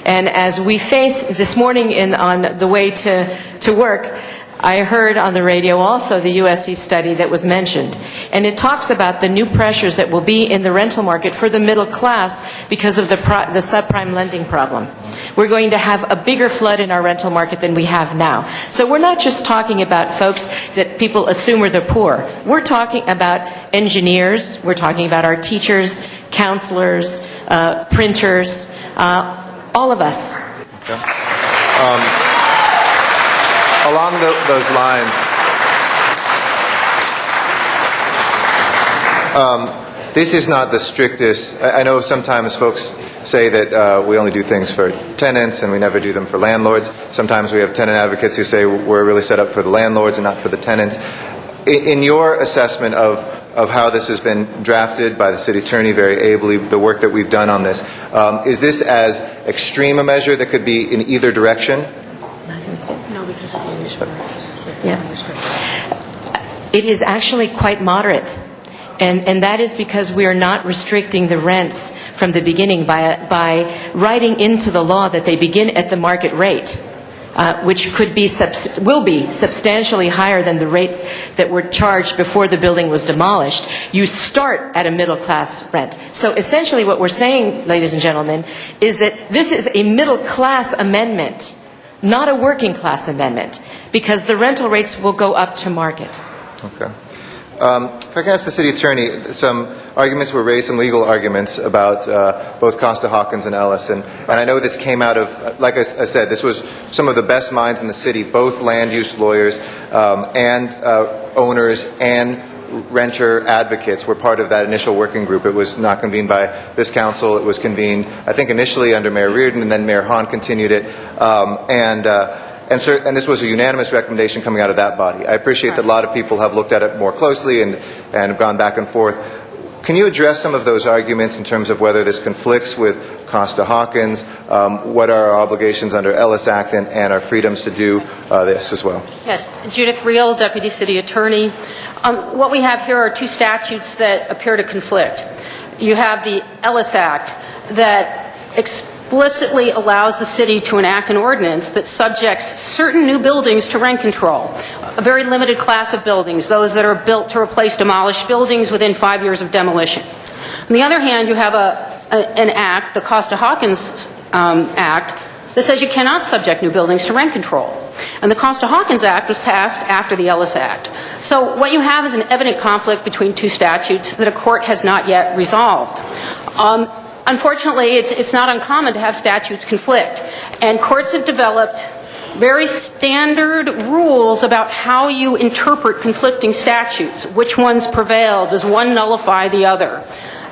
And as we face this morning on the way to work, I heard on the radio also the USC study that was mentioned. And it talks about the new pressures that will be in the rental market for the middle class because of the subprime lending problem. We're going to have a bigger flood in our rental market than we have now. So we're not just talking about folks that people assume are the poor. We're talking about engineers. We're talking about our teachers, counselors, printers, all of us. Okay. Along those lines, this is not the strictest. I know sometimes folks say that we only do things for tenants and we never do them for landlords. Sometimes we have tenant advocates who say we're really set up for the landlords and not for the tenants. In your assessment of how this has been drafted by the city attorney very ably, the work that we've done on this, is this as extreme a measure that could be in either direction? No, because of the yeah. It is actually quite moderate. And that is because we are not restricting the rents from the beginning by writing into the law that they begin at the market rate, which will be substantially higher than the rates that were charged before the building was demolished. You start at a middle class rent. So essentially what we're saying, ladies and gentlemen, is that this is a middle class amendment, not a working class amendment, because the rental rates will go up to market. Okay. If I can ask the city attorney, some arguments were raised, some legal arguments about both Costa-Hawkins and Ellis, and I know this came out of, like I said, this was some of the best minds in the city, both land use lawyers and owners and renter advocates were part of that initial working group. It was not convened by this council. It was convened, I think, initially under Mayor Reardon, and then Mayor Hahn continued it. And this was a unanimous recommendation coming out of that body. I appreciate that a lot of people have looked at it more closely and gone back and forth. Can you address some of those arguments in terms of whether this conflicts with Costa-Hawkins, what are our obligations under Ellis Act, and our freedoms to do this as well? Yes. Judith Reel, Deputy City Attorney. What we have here are two statutes that appear to conflict. You have the Ellis Act that explicitly allows the city to enact an ordinance that subjects certain new buildings to rent control, a very limited class of buildings, those that are built to replace demolished buildings within 5 years of demolition. On the other hand, you have an act, the Costa-Hawkins Act, that says you cannot subject new buildings to rent control. And the Costa-Hawkins Act was passed after the Ellis Act. So what you have is an evident conflict between two statutes that a court has not yet resolved. Unfortunately, it's not uncommon to have statutes conflict, and courts have developed very standard rules about how you interpret conflicting statutes, which ones prevail, does one nullify the other.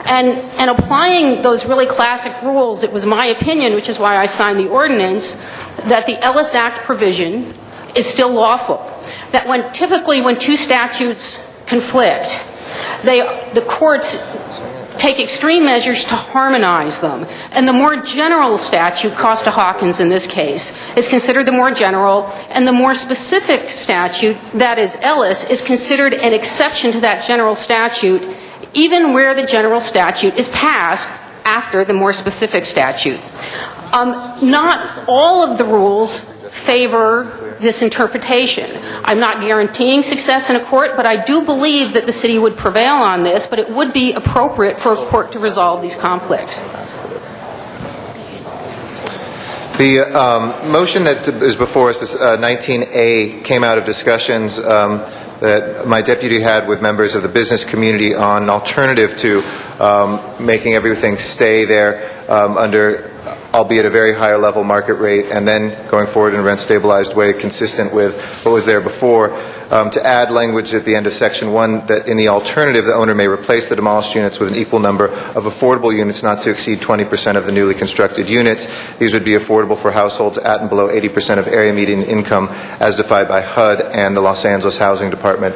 And applying those really classic rules, it was my opinion, which is why I signed the ordinance, that the Ellis Act provision is still lawful. That typically when two statutes conflict, the courts take extreme measures to harmonize them. And the more general statute, Costa-Hawkins in this case, is considered the more general, and the more specific statute, that is Ellis, is considered an exception to that general statute, even where the general statute is passed after the more specific statute. Not all of the rules favor this interpretation. I'm not guaranteeing success in a court, but I do believe that the city would prevail on this, but it would be appropriate for a court to resolve these conflicts. The motion that is before us, this 19A, came out of discussions that my deputy had with members of the business community on an alternative to making everything stay there under, albeit a very higher level market rate, and then going forward in a rent stabilized way consistent with what was there before, to add language at the end of Section 1 that in the alternative the owner may replace the demolished units with an equal number of affordable units not to exceed 20% of the newly constructed units. These would be affordable for households at and below 80% of area median income as defined by HUD and the Los Angeles Housing Department.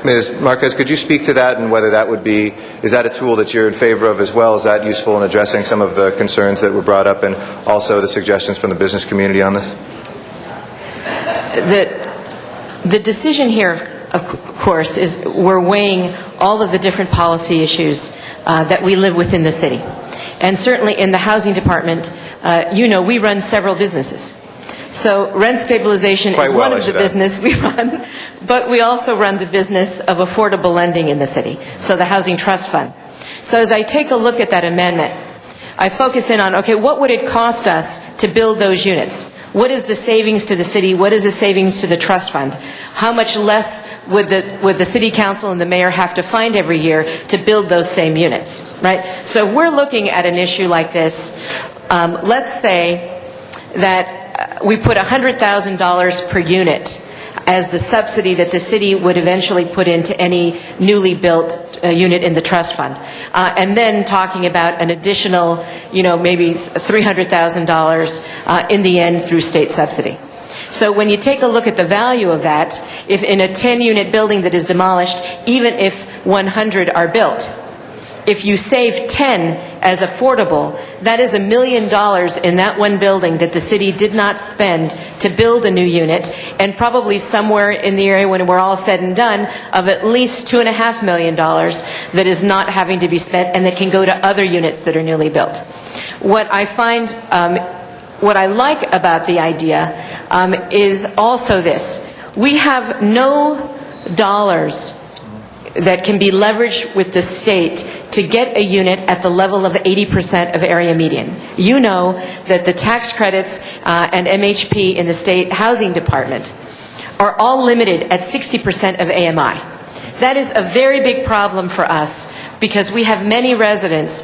Ms. Marquez, could you speak to that and whether that would be, is that a tool that you're in favor of as well? Is that useful in addressing some of the concerns that were brought up and also the suggestions from the business community on this? The decision here, of course, is we're weighing all of the different policy issues that we live within the city. And certainly in the housing department, we run several businesses. So rent stabilization is one of the business we run, but we also run the business of affordable lending in the city, so the Housing Trust Fund. So as I take a look at that amendment, I focus in on, okay, what would it cost us to build those units? What is the savings to the city? What is the savings to the trust fund? How much less would the city council and the mayor have to find every year to build those same units, right? So if we're looking at an issue like this, let's say that we put $100,000 per unit as the subsidy that the city would eventually put into any newly built unit in the trust fund. And then talking about an additional, maybe $300,000 in the end through state subsidy. So when you take a look at the value of that, if in a 10-unit building that is demolished, even if 100 are built, if you save 10 as affordable, that is $1 million in that one building that the city did not spend to build a new unit, and probably somewhere in the area when we're all said and done of at least $2.5 million that is not having to be spent and that can go to other units that are newly built. What I find, what I like about the idea is also this. We have no dollars that can be leveraged with the state to get a unit at the level of 80% of area median. You know that the tax credits and MHP in the state housing department are all limited at 60% of AMI. That is a very big problem for us because we have many residents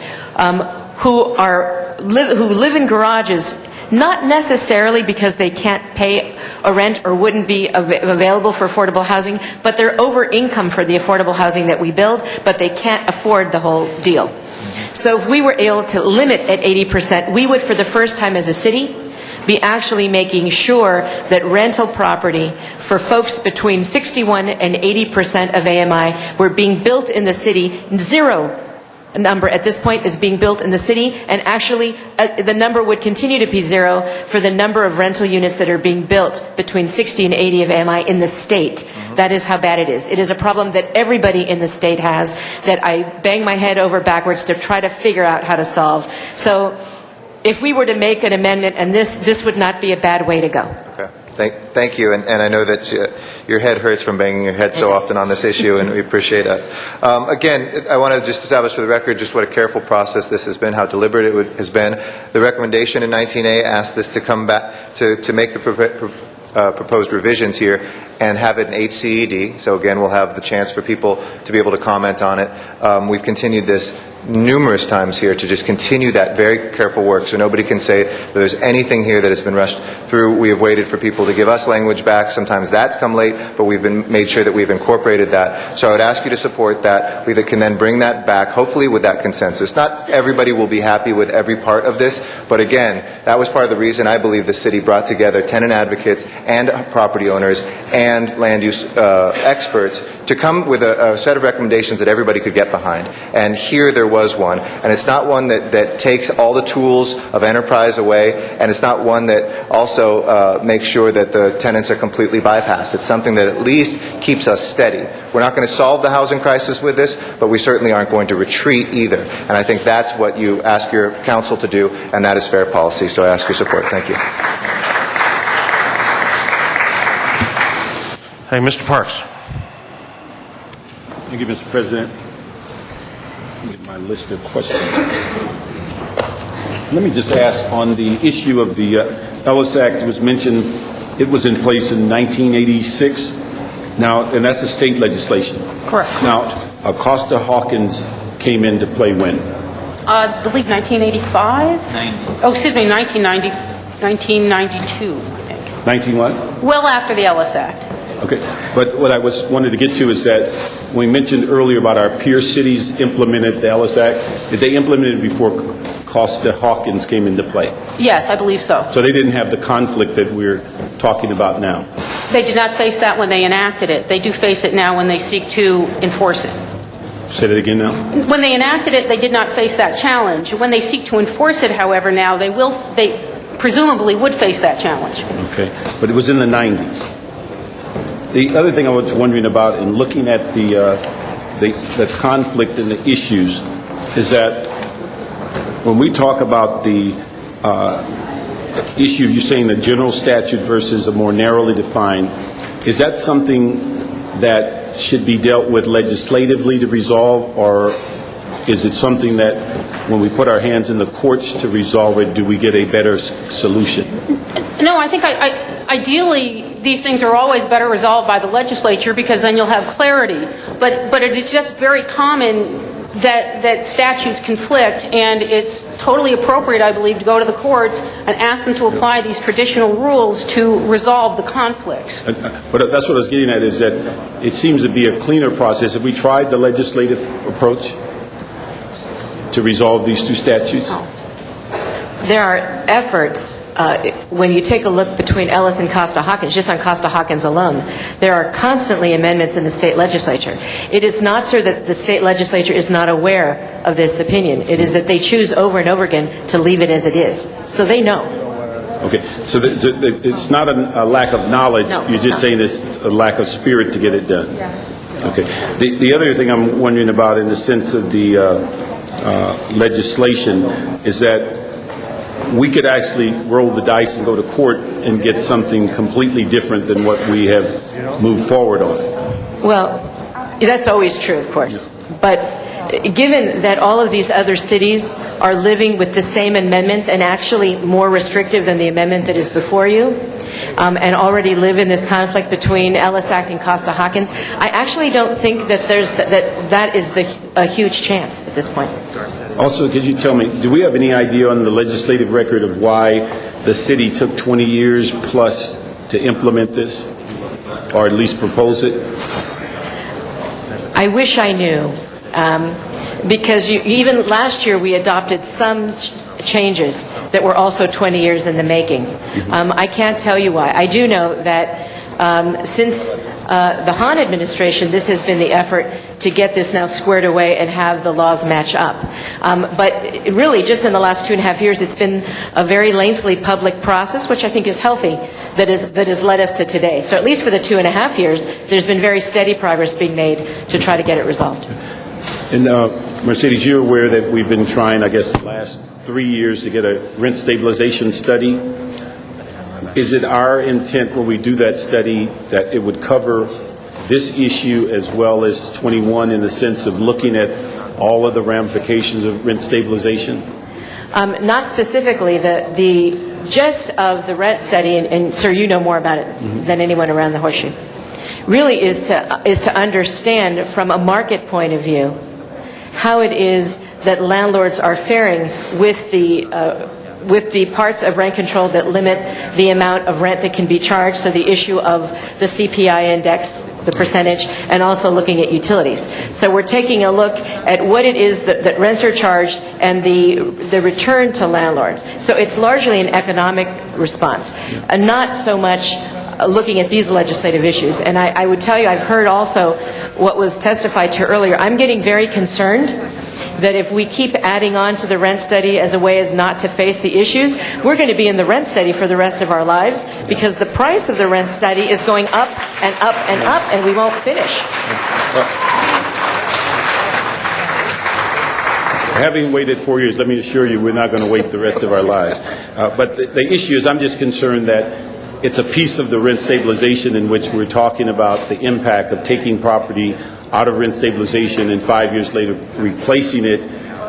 who live in garages, not necessarily because they can't pay a rent or wouldn't be available for affordable housing, but they're over income for the affordable housing that we build, but they can't afford the whole deal. So if we were able to limit at 80%, we would, for the first time as a city, be actually making sure that rental property for folks between 61 and 80% of AMI were being built in the city. Zero number at this point is being built in the city, and actually the number would continue to be zero for the number of rental units that are being built between 60 and 80 of AMI in the state. That is how bad it is. It is a problem that everybody in the state has that I bang my head over backwards to try to figure out how to solve. So if we were to make an amendment, and this would not be a bad way to go. Okay. Thank you, and I know that your head hurts from banging your head so often on this issue, and we appreciate that. Again, I want to just establish for the record just what a careful process this has been, how deliberate it has been. The recommendation in 19A asked this to come back to make the proposed revisions here and have it in HCED. So again, we'll have the chance for people to be able to comment on it. We've continued this numerous times here to just continue that very careful work, so nobody can say that there's anything here that has been rushed through. We have waited for people to give us language back. Sometimes that's come late, but we've made sure that we've incorporated that. So I would ask you to support that. We can then bring that back, hopefully with that consensus. Not everybody will be happy with every part of this, but again, that was part of the reason I believe the city brought together tenant advocates and property owners and land use experts to come with a set of recommendations that everybody could get behind. And here there was one, and it's not one that takes all the tools of enterprise away, and it's not one that also makes sure that the tenants are completely bypassed. It's something that at least keeps us steady. We're not going to solve the housing crisis with this, but we certainly aren't going to retreat either. And I think that's what you ask your council to do, and that is fair policy. So I ask your support. Thank you. Hey, Mr. Parks. Thank you, Mr. President. Get my list of questions. Let me just ask on the issue of the Ellis Act. It was mentioned it was in place in 1986. Now, and that's a state legislation. Correct. Now, Costa-Hawkins came into play when? I believe 1985? Oh, excuse me, 1992, I think. 19 what? Well after the Ellis Act. Okay, but what I wanted to get to is that we mentioned earlier about our peer cities implemented the Ellis Act. Did they implement it before Costa-Hawkins came into play? Yes, I believe so. So they didn't have the conflict that we're talking about now. They did not face that when they enacted it. They do face it now when they seek to enforce it. Say that again now. When they enacted it, they did not face that challenge. When they seek to enforce it, however, now they presumably would face that challenge. Okay, but it was in the 90s. The other thing I was wondering about in looking at the conflict and the issues is that when we talk about the issue, you're saying the general statute versus a more narrowly defined, is that something that should be dealt with legislatively to resolve, or is it something that when we put our hands in the courts to resolve it, do we get a better solution? No, I think ideally these things are always better resolved by the legislature because then you'll have clarity. But it is just very common that statutes conflict, and it's totally appropriate, I believe, to go to the courts and ask them to apply these traditional rules to resolve the conflicts. But that's what I was getting at, is that it seems to be a cleaner process. Have we tried the legislative approach to resolve these two statutes? There are efforts, when you take a look between Ellis and Costa-Hawkins, just on Costa-Hawkins alone, there are constantly amendments in the state legislature. It is not, sir, that the state legislature is not aware of this opinion. It is that they choose over and over again to leave it as it is. So they know. Okay, so it's not a lack of knowledge. No, you're just saying it's a lack of spirit to get it done. Yeah. Okay. The other thing I'm wondering about in the sense of the legislation is that we could actually roll the dice and go to court and get something completely different than what we have moved forward on. Well, that's always true, of course. But given that all of these other cities are living with the same amendments and actually more restrictive than the amendment that is before you, and already live in this conflict between Ellis Act and Costa-Hawkins, I actually don't think that that is a huge chance at this point. Also, could you tell me, do we have any idea on the legislative record of why the city took 20 years plus to implement this, or at least propose it? I wish I knew, because even last year we adopted some changes that were also 20 years in the making. I can't tell you why. I do know that since the Hahn administration, this has been the effort to get this now squared away and have the laws match up. But really, just in the last 2.5 years, it's been a very lengthy public process, which I think is healthy, that has led us to today. So at least for the 2.5 years, there's been very steady progress being made to try to get it resolved. And Mercedes, you're aware that we've been trying, I guess, the last 3 years to get a rent stabilization study. Is it our intent when we do that study that it would cover this issue as well as 21 in the sense of looking at all of the ramifications of rent stabilization? Not specifically. The gist of the rent study, and sir, you know more about it than anyone around the Horseshoe, really is to understand from a market point of view how it is that landlords are faring with the parts of rent control that limit the amount of rent that can be charged, so the issue of the CPI index, the percentage, and also looking at utilities. So we're taking a look at what it is that rents are charged and the return to landlords. So it's largely an economic response, and not so much looking at these legislative issues. And I would tell you, I've heard also what was testified to earlier. I'm getting very concerned that if we keep adding on to the rent study as a way as not to face the issues, we're going to be in the rent study for the rest of our lives because the price of the rent study is going up and up and up, and we won't finish. Having waited 4 years, let me assure you we're not going to wait the rest of our lives. But the issue is I'm just concerned that it's a piece of the rent stabilization in which we're talking about the impact of taking property out of rent stabilization and 5 years later replacing it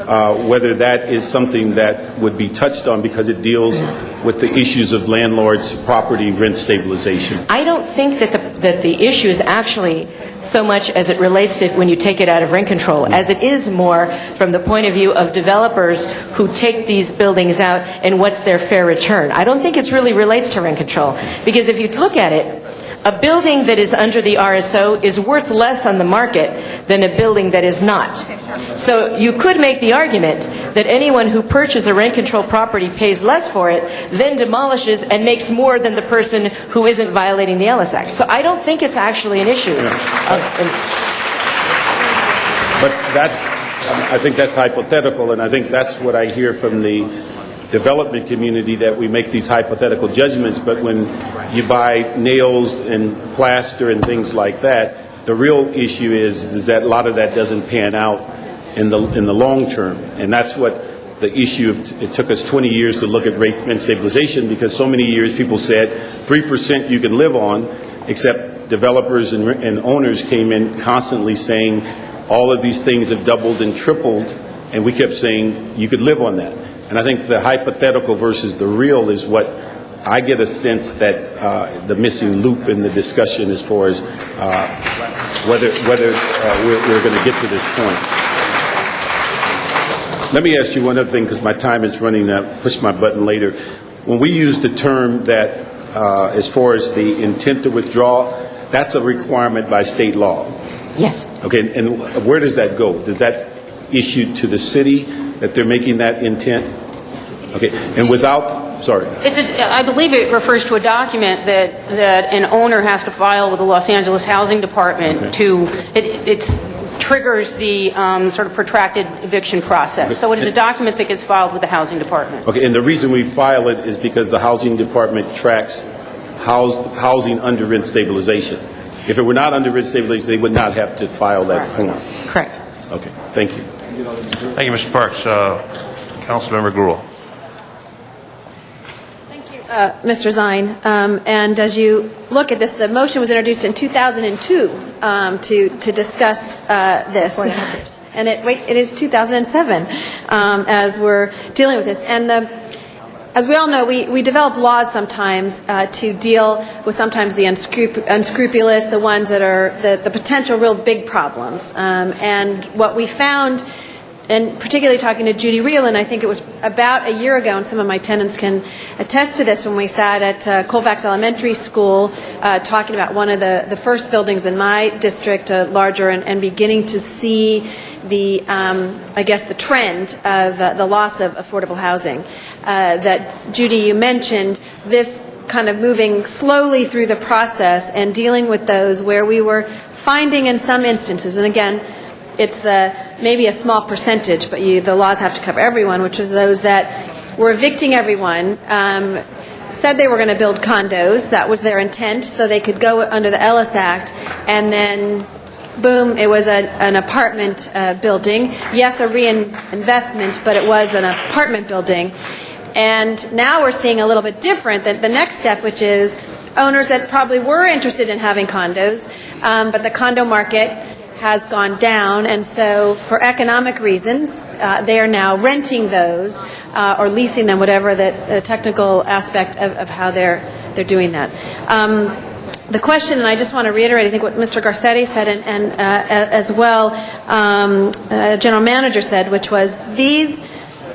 whether that is something that would be touched on because it deals with the issues of landlords' property rent stabilization. I don't think that the issue is actually so much as it relates to when you take it out of rent control, as it is more from the point of view of developers who take these buildings out and what's their fair return. I don't think it really relates to rent control, because if you look at it, a building that is under the RSO is worth less on the market than a building that is not. So you could make the argument that anyone who purchases a rent-controlled property pays less for it, then demolishes and makes more than the person who isn't violating the Ellis Act. So I don't think it's actually an issue. But I think that's hypothetical, and I think that's what I hear from the development community, that we make these hypothetical judgments, but when you buy nails and plaster and things like that, the real issue is that a lot of that doesn't pan out in the long term, and that's what the issue of. It took us 20 years to look at rent stabilization, because so many years people said 3% you can live on, except developers and owners came in constantly saying all of these things have doubled and tripled, and we kept saying you could live on that. And I think the hypothetical versus the real is what I get a sense that the missing loop in the discussion as far as whether we're going to get to this point. Let me ask you one other thing, because my time is running out. Push my button later. When we use the term that as far as the intent to withdraw, that's a requirement by state law. Yes. Okay, and where does that go? Does that issue to the city that they're making that intent? Okay, and without, sorry. I believe it refers to a document that an owner has to file with the Los Angeles Housing Department it triggers the sort of protracted eviction process. So it is a document that gets filed with the Housing Department. Okay, and the reason we file it is because the Housing Department tracks housing under rent stabilization. If it were not under rent stabilization, they would not have to file that form. Correct. Okay, thank you. Thank you, Mr. Parks. Councilmember Grewal. Mr. Zine. And as you look at this, the motion was introduced in 2002 to discuss this. And it is 2007 as we're dealing with this. And as we all know, we develop laws sometimes to deal with sometimes the unscrupulous, the ones that are the potential real big problems. And what we found, and particularly talking to Judy Reeland, I think it was about a year ago, and some of my tenants can attest to this, when we sat at Colfax Elementary School talking about one of the first buildings in my district, larger, and beginning to see the, I guess, the trend of the loss of affordable housing. That, Judy, you mentioned this kind of moving slowly through the process and dealing with those where we were finding in some instances, and again, it's maybe a small percentage, but the laws have to cover everyone, which are those that were evicting everyone, said they were going to build condos. That was their intent, so they could go under the Ellis Act, and then, boom, it was an apartment building. Yes, a reinvestment, but it was an apartment building. And now we're seeing a little bit different, the next step, which is owners that probably were interested in having condos, but the condo market has gone down, and so for economic reasons, they are now renting those or leasing them, whatever the technical aspect of how they're doing that. The question, and I just want to reiterate, I think what Mr. Garcetti said, and as well, General Manager said, which was these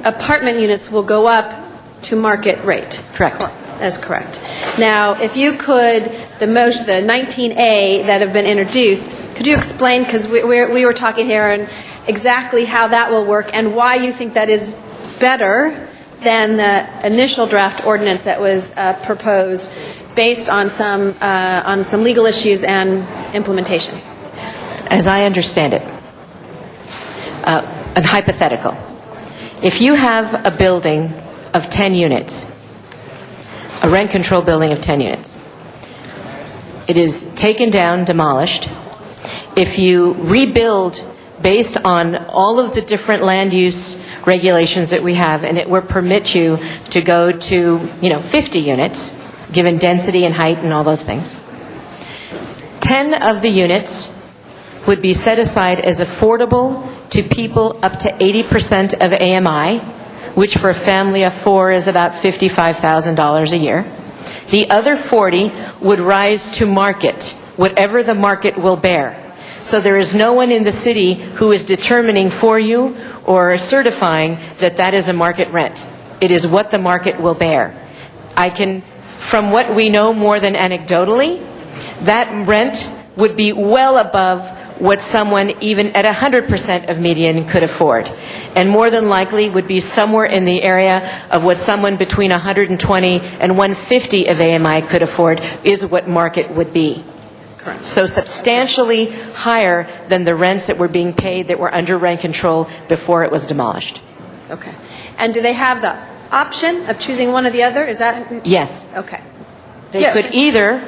apartment units will go up to market rate. Correct. That's correct. Now, if you could, the 19A that have been introduced, could you explain, because we were talking here, and exactly how that will work and why you think that is better than the initial draft ordinance that was proposed based on some legal issues and implementation? As I understand it, a hypothetical. If you have a building of 10 units, a rent control building of 10 units, it is taken down, demolished. If you rebuild based on all of the different land use regulations that we have, and it would permit you to go to 50 units, given density and height and all those things, 10 of the units would be set aside as affordable to people up to 80% of AMI, which for a family of 4 is about $55,000 a year. The other 40 would rise to market, whatever the market will bear. So there is no one in the city who is determining for you or certifying that that is a market rent. It is what the market will bear. I can, from what we know more than anecdotally, that rent would be well above what someone even at 100% of median could afford, and more than likely would be somewhere in the area of what someone between 120 and 150 of AMI could afford is what market would be. Correct. So substantially higher than the rents that were being paid that were under rent control before it was demolished. Okay. And do they have the option of choosing one or the other? Is that? Yes. Okay. They could either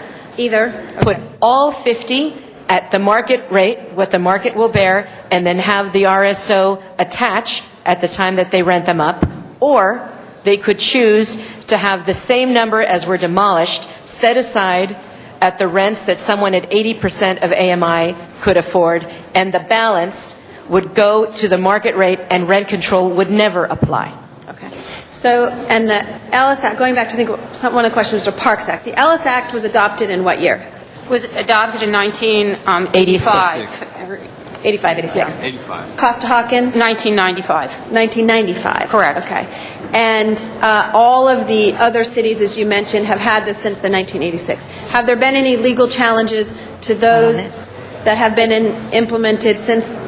put all 50 at the market rate, what the market will bear, and then have the RSO attach at the time that they rent them up, or they could choose to have the same number as were demolished set aside at the rents that someone at 80% of AMI could afford, and the balance would go to the market rate and rent control would never apply. Okay. So, and the Ellis Act, going back to one of the questions, Mr. Parks Act, the Ellis Act was adopted in what year? Was adopted in 1985. 85. Costa-Hawkins? 1995. 1995. Correct. Okay. And all of the other cities, as you mentioned, have had this since the 1986. Have there been any legal challenges to those that have been implemented since,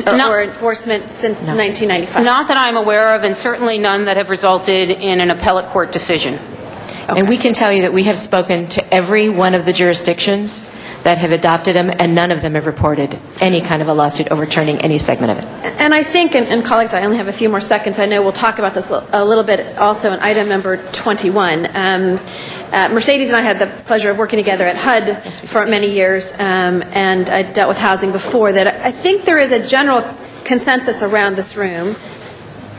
or enforcement since 1995? Not that I'm aware of, and certainly none that have resulted in an appellate court decision. And we can tell you that we have spoken to every one of the jurisdictions that have adopted them, and none of them have reported any kind of a lawsuit overturning any segment of it. And I think, and colleagues, I only have a few more seconds. I know we'll talk about this a little bit also in item number 21. Mercedes and I had the pleasure of working together at HUD for many years, and I dealt with housing before that. I think there is a general consensus around this room,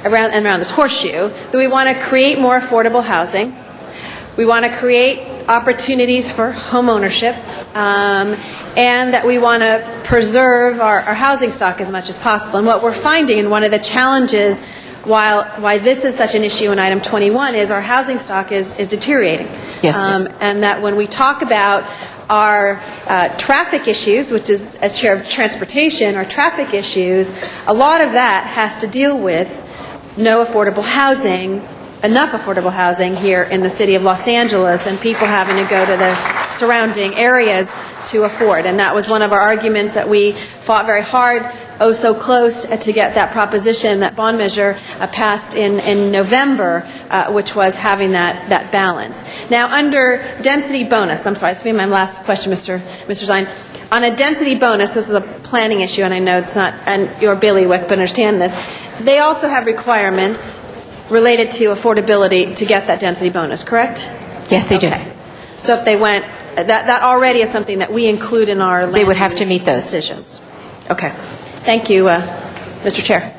around this horseshoe, that we want to create more affordable housing. We want to create opportunities for home ownership, and that we want to preserve our housing stock as much as possible. And what we're finding, and one of the challenges why this is such an issue in item 21, is our housing stock is deteriorating. Yes, and that when we talk about our traffic issues, which is, as chair of transportation, our traffic issues, a lot of that has to deal with no affordable housing, enough affordable housing here in the city of Los Angeles, and people having to go to the surrounding areas to afford. And that was one of our arguments that we fought very hard, oh so close, to get that proposition, that bond measure passed in November, which was having that balance. Now, under density bonus, I'm sorry, this will be my last question, Mr. Zine. On a density bonus, this is a planning issue, and I know it's not, and your bailiwick, but understand this, they also have requirements related to affordability to get that density bonus, correct? Yes, they do. So if they went, that already is something that we include in our land They would have to meet those decisions. Okay. Thank you, Mr. Chair.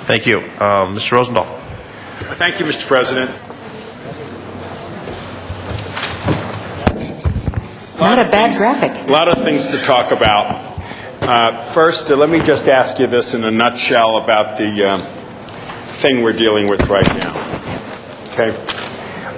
Thank you. Mr. Rosendahl. Thank you, Mr. President. Not a bad graphic. A lot of things to talk about. First, let me just ask you this in a nutshell about the thing we're dealing with right now. Okay?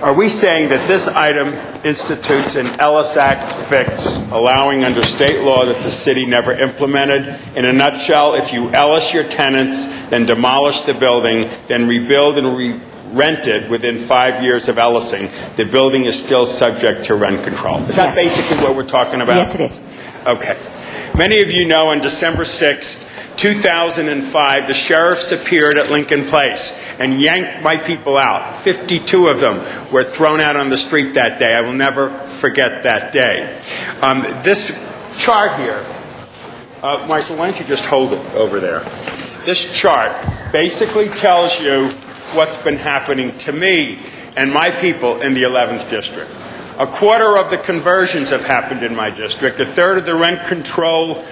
Are we saying that this item institutes an Ellis Act fix, allowing under state law that the city never implemented? In a nutshell, if you Ellis your tenants, then demolish the building, then rebuild and rent it within 5 years of Ellising, the building is still subject to rent control. Is that basically what we're talking about? Yes, it is. Okay. Many of you know on December 6th, 2005, the sheriffs appeared at Lincoln Place and yanked my people out. 52 of them were thrown out on the street that day. I will never forget that day. This chart here, Michael, why don't you just hold it over there? This chart basically tells you what's been happening to me and my people in the 11th District. A quarter of the conversions have happened in my district. A third of the rent control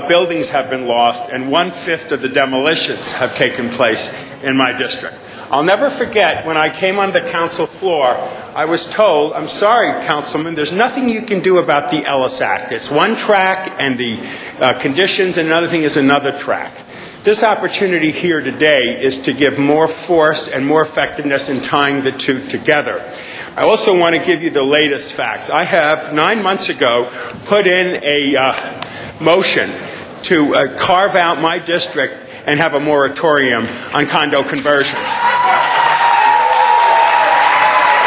buildings have been lost, and 1/5 of the demolitions have taken place in my district. I'll never forget when I came on the council floor, I was told, I'm sorry, Councilman, there's nothing you can do about the Ellis Act. It's one track and the conditions, and another thing is another track. This opportunity here today is to give more force and more effectiveness in tying the two together. I also want to give you the latest facts. I have, 9 months ago, put in a motion to carve out my district and have a moratorium on condo conversions.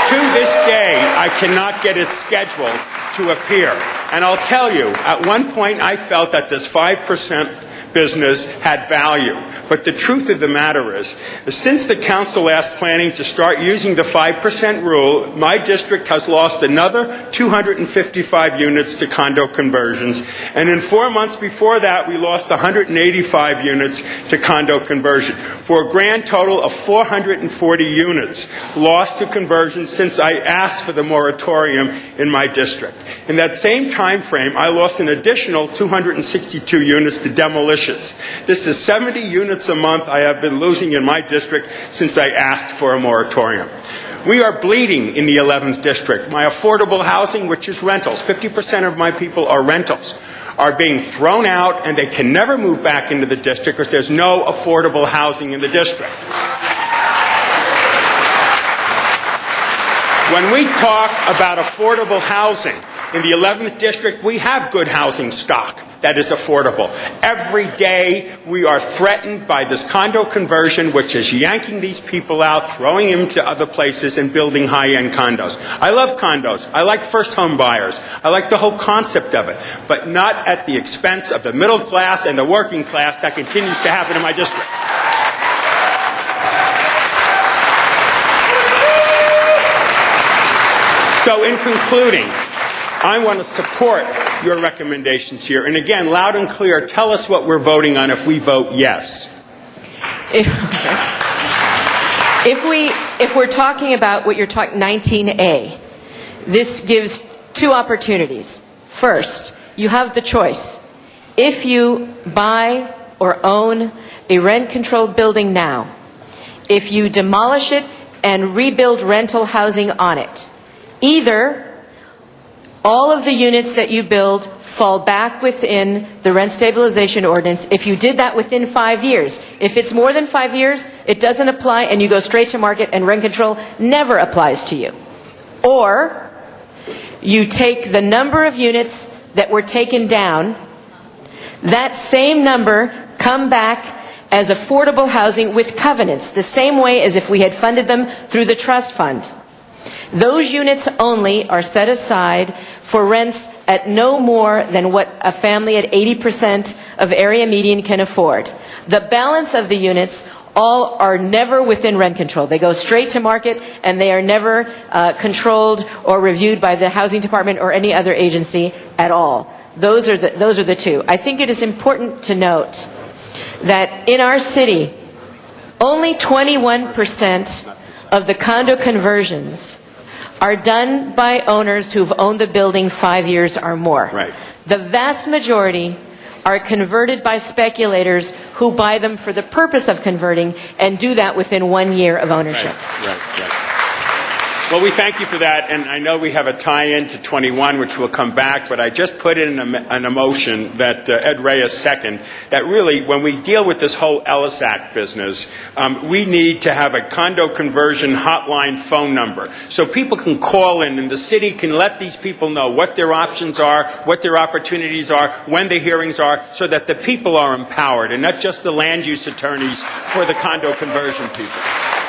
To this day, I cannot get it scheduled to appear. And I'll tell you, at one point I felt that this 5% business had value. But the truth of the matter is, since the council asked planning to start using the 5% rule, my district has lost another 255 units to condo conversions. And in 4 months before that, we lost 185 units to condo conversion, for a grand total of 440 units lost to conversion since I asked for the moratorium in my district. In that same time frame, I lost an additional 262 units to demolition. This is 70 units a month I have been losing in my district since I asked for a moratorium. We are bleeding in the 11th district. My affordable housing, which is rentals, 50% of my people are rentals, are being thrown out, and they can never move back into the district because there's no affordable housing in the district. When we talk about affordable housing in the 11th district, we have good housing stock that is affordable. Every day we are threatened by this condo conversion, which is yanking these people out, throwing them to other places, and building high-end condos. I love condos. I like first home buyers. I like the whole concept of it, but not at the expense of the middle class and the working class that continues to happen in my district. So in concluding, I want to support your recommendations here. And again, loud and clear, tell us what we're voting on if we vote yes. If we're talking about what you're talking, 19A, this gives two opportunities. First, you have the choice. If you buy or own a rent-controlled building now, if you demolish it and rebuild rental housing on it, either all of the units that you build fall back within the rent stabilization ordinance if you did that within 5 years. If it's more than 5 years, it doesn't apply and you go straight to market and rent control never applies to you. Or you take the number of units that were taken down, that same number come back as affordable housing with covenants, the same way as if we had funded them through the trust fund. Those units only are set aside for rents at no more than what a family at 80% of area median can afford. The balance of the units all are never within rent control. They go straight to market, and they are never controlled or reviewed by the housing department or any other agency at all. Those are the two. I think it is important to note that in our city, only 21% of the condo conversions are done by owners who've owned the building 5 years or more. Right. The vast majority are converted by speculators who buy them for the purpose of converting and do that within 1 year of ownership. Right. Well, we thank you for that, and I know we have a tie-in to 21, which will come back, but I just put in an motion that Ed Reyes second, that really, when we deal with this whole Ellis Act business, we need to have a condo conversion hotline phone number, so people can call in, and the city can let these people know what their options are, what their opportunities are, when the hearings are, so that the people are empowered, and not just the land use attorneys for the condo conversion people.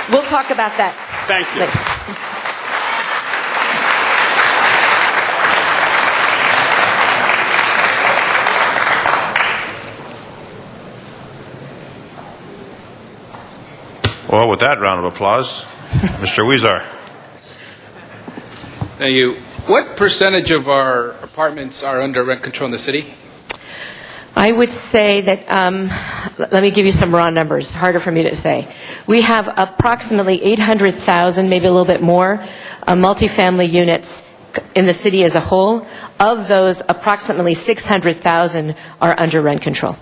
We'll talk about that. Thank you. Well, with that round of applause, Mr. Huizar. Thank you. What percentage of our apartments are under rent control in the city? I would say that, let me give you some raw numbers, harder for me to say. We have approximately 800,000, maybe a little bit more, multifamily units in the city as a whole. Of those, approximately 600,000 are under rent control.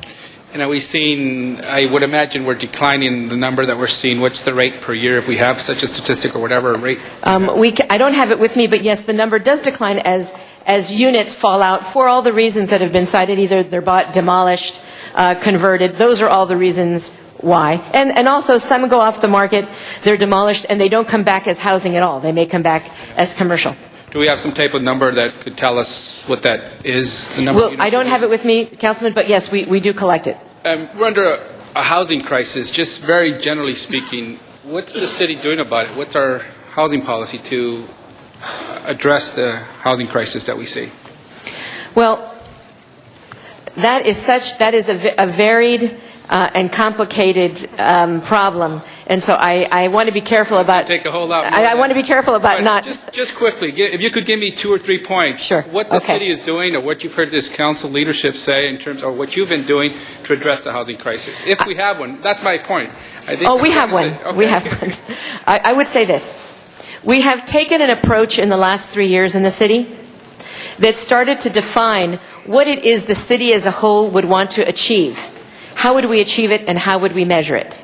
And are we seeing, I would imagine we're declining the number that we're seeing. What's the rate per year if we have such a statistic or whatever rate? I don't have it with me, but yes, the number does decline as units fall out for all the reasons that have been cited. Either they're bought, demolished, converted. Those are all the reasons why. And also some go off the market, they're demolished, and they don't come back as housing at all. They may come back as commercial. Do we have some type of number that could tell us what that is? The number. Well, I don't have it with me, Councilman, but yes, we do collect it. We're under a housing crisis. Just very generally speaking, what's the city doing about it? What's our housing policy to address the housing crisis that we see? Well, that is a varied and complicated problem, and so I want to be careful about. Take a whole lot more I want to be careful about not. Just quickly, if you could give me 2 or 3 points, sure. What the city is doing, or what you've heard this council leadership say in terms of what you've been doing to address the housing crisis, if we have one. That's my point. I think we have one. Okay. We have one. I would say this: we have taken an approach in the last 3 years in the city that started to define what it is the city as a whole would want to achieve. How would we achieve it, and how would we measure it?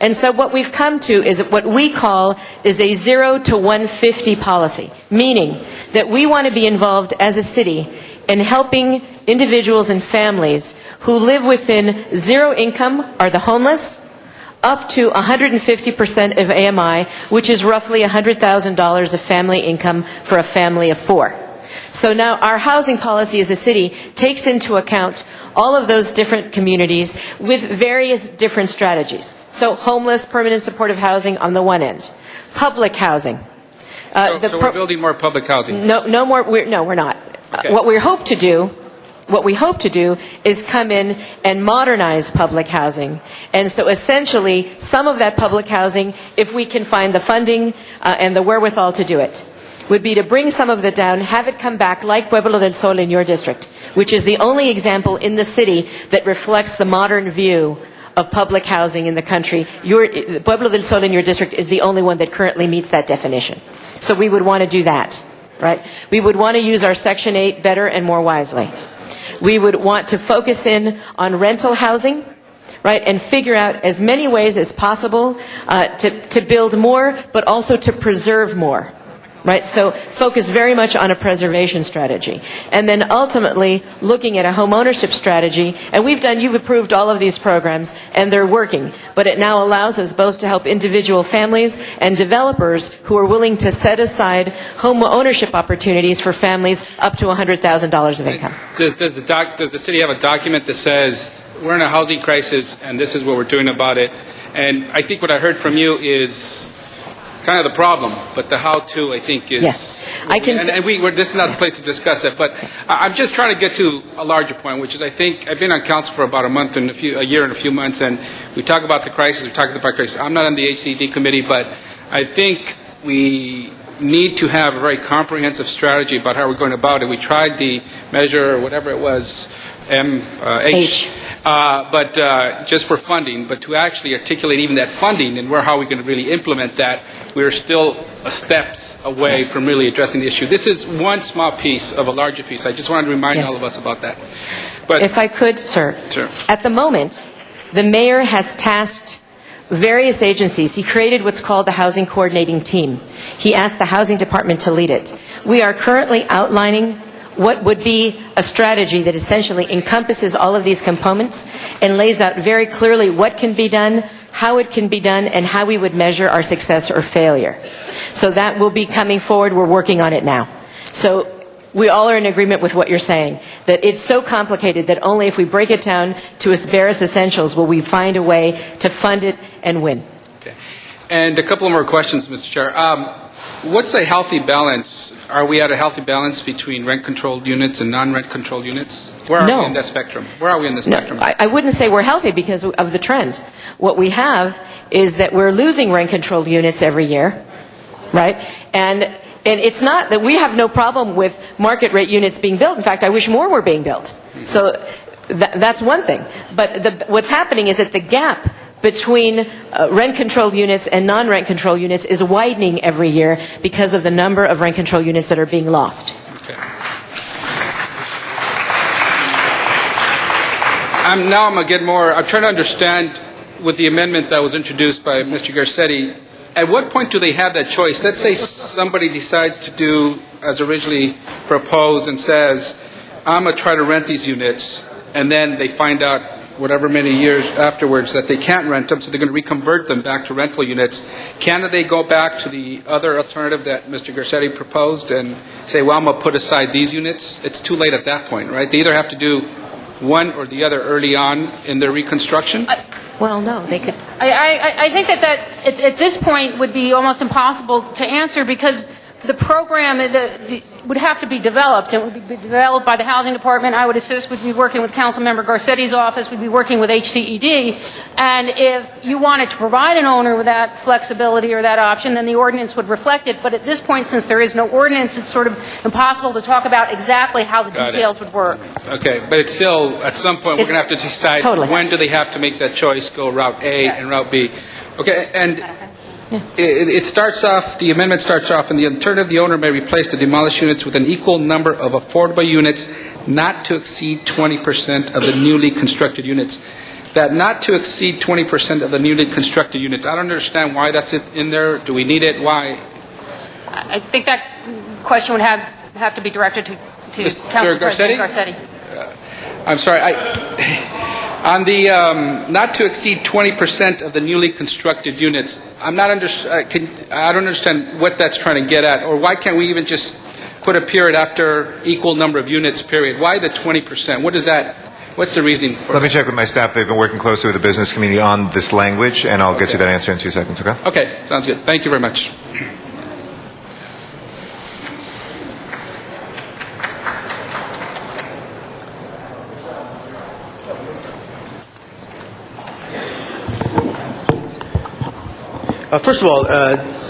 And so what we've come to is what we call is a 0 to 150 policy, meaning that we want to be involved as a city in helping individuals and families who live within zero income, are the homeless, up to 150% of AMI, which is roughly $100,000 of family income for a family of 4. So now our housing policy as a city takes into account all of those different communities with various different strategies. So homeless, permanent supportive housing on the one end, public housing. So we're building more public housing. No more. We're not. Okay. What we hope to do is come in and modernize public housing. And so essentially, some of that public housing, if we can find the funding and the wherewithal to do it, would be to bring some of it down, have it come back like Pueblo del Sol in your district, which is the only example in the city that reflects the modern view of public housing in the country. Pueblo del Sol in your district is the only one that currently meets that definition. So we would want to do that, right? We would want to use our Section 8 better and more wisely. We would want to focus in on rental housing, right, and figure out as many ways as possible to build more, but also to preserve more. Right, so focus very much on a preservation strategy. And then ultimately looking at a home ownership strategy. And you've approved all of these programs, and they're working. But it now allows us both to help individual families and developers who are willing to set aside home ownership opportunities for families up to $100,000 of income. Does the city have a document that says we're in a housing crisis and this is what we're doing about it? And I think what I heard from you is kind of the problem, but the how-to, I think, is... Yes. This is not the place to discuss it, but I'm just trying to get to a larger point, which is I think I've been on council for about a year and a few months, and we talk about the crisis, we talk about the crisis. I'm not on the HCD committee, but I think we need to have a very comprehensive strategy about how we're going about it. We tried the measure, or whatever it was, H. But just for funding, but to actually articulate even that funding and how we're going to really implement that, we're still steps away from really addressing the issue. This is one small piece of a larger piece. I just wanted to remind all of us about that. But if I could, sir. Sure. At the moment, the mayor has tasked various agencies. He created what's called the Housing Coordinating Team. He asked the Housing Department to lead it. We are currently outlining what would be a strategy that essentially encompasses all of these components and lays out very clearly what can be done, how it can be done, and how we would measure our success or failure. So that will be coming forward. We're working on it now. So we all are in agreement with what you're saying, that it's so complicated that only if we break it down to its barest essentials will we find a way to fund it and win. Okay. And a couple more questions, Mr. Chair. What's a healthy balance? Are we at a healthy balance between rent-controlled units and non-rent-controlled units? Where are we in that spectrum? Where are we in the spectrum? No, I wouldn't say we're healthy because of the trend. What we have is that we're losing rent-controlled units every year, right? And it's not that we have no problem with market rate units being built. In fact, I wish more were being built. So that's one thing. But what's happening is that the gap between rent-controlled units and non-rent-controlled units is widening every year because of the number of rent-controlled units that are being lost. Okay. I'm going to get more. I'm trying to understand with the amendment that was introduced by Mr. Garcetti. At what point do they have that choice? Let's say somebody decides to do as originally proposed and says, I'm going to try to rent these units, and then they find out whatever many years afterwards that they can't rent them, so they're going to reconvert them back to rental units. Can they go back to the other alternative that Mr. Garcetti proposed and say, well, I'm going to put aside these units? It's too late at that point, right? They either have to do one or the other early on in their reconstruction? Well, no, they could. I think that at this point would be almost impossible to answer because the program would have to be developed. It would be developed by the Housing Department. I would assist. We'd be working with Councilmember Garcetti's office. We'd be working with HCED. And if you wanted to provide an owner with that flexibility or that option, then the ordinance would reflect it. But at this point, since there is no ordinance, it's sort of impossible to talk about exactly how the details would work. Okay, but it's still, at some point, we're going to have to decide when do they have to make that choice, go Route A and Route B. Okay, and it starts off, the amendment starts off, in the alternative, the owner may replace the demolished units with an equal number of affordable units not to exceed 20% of the newly constructed units. That not to exceed 20% of the newly constructed units, I don't understand why that's in there. Do we need it? Why? I think that question would have to be directed to Council President Garcetti. I'm sorry. On the not to exceed 20% of the newly constructed units, I don't understand what that's trying to get at, or why can't we even just put a period after equal number of units, period? Why the 20%? What is that? What's the reasoning for Let me check with my staff. They've been working closely with the business community on this language, and I'll get you that answer in 2 seconds, okay? Okay, sounds good. Thank you very much. First of all,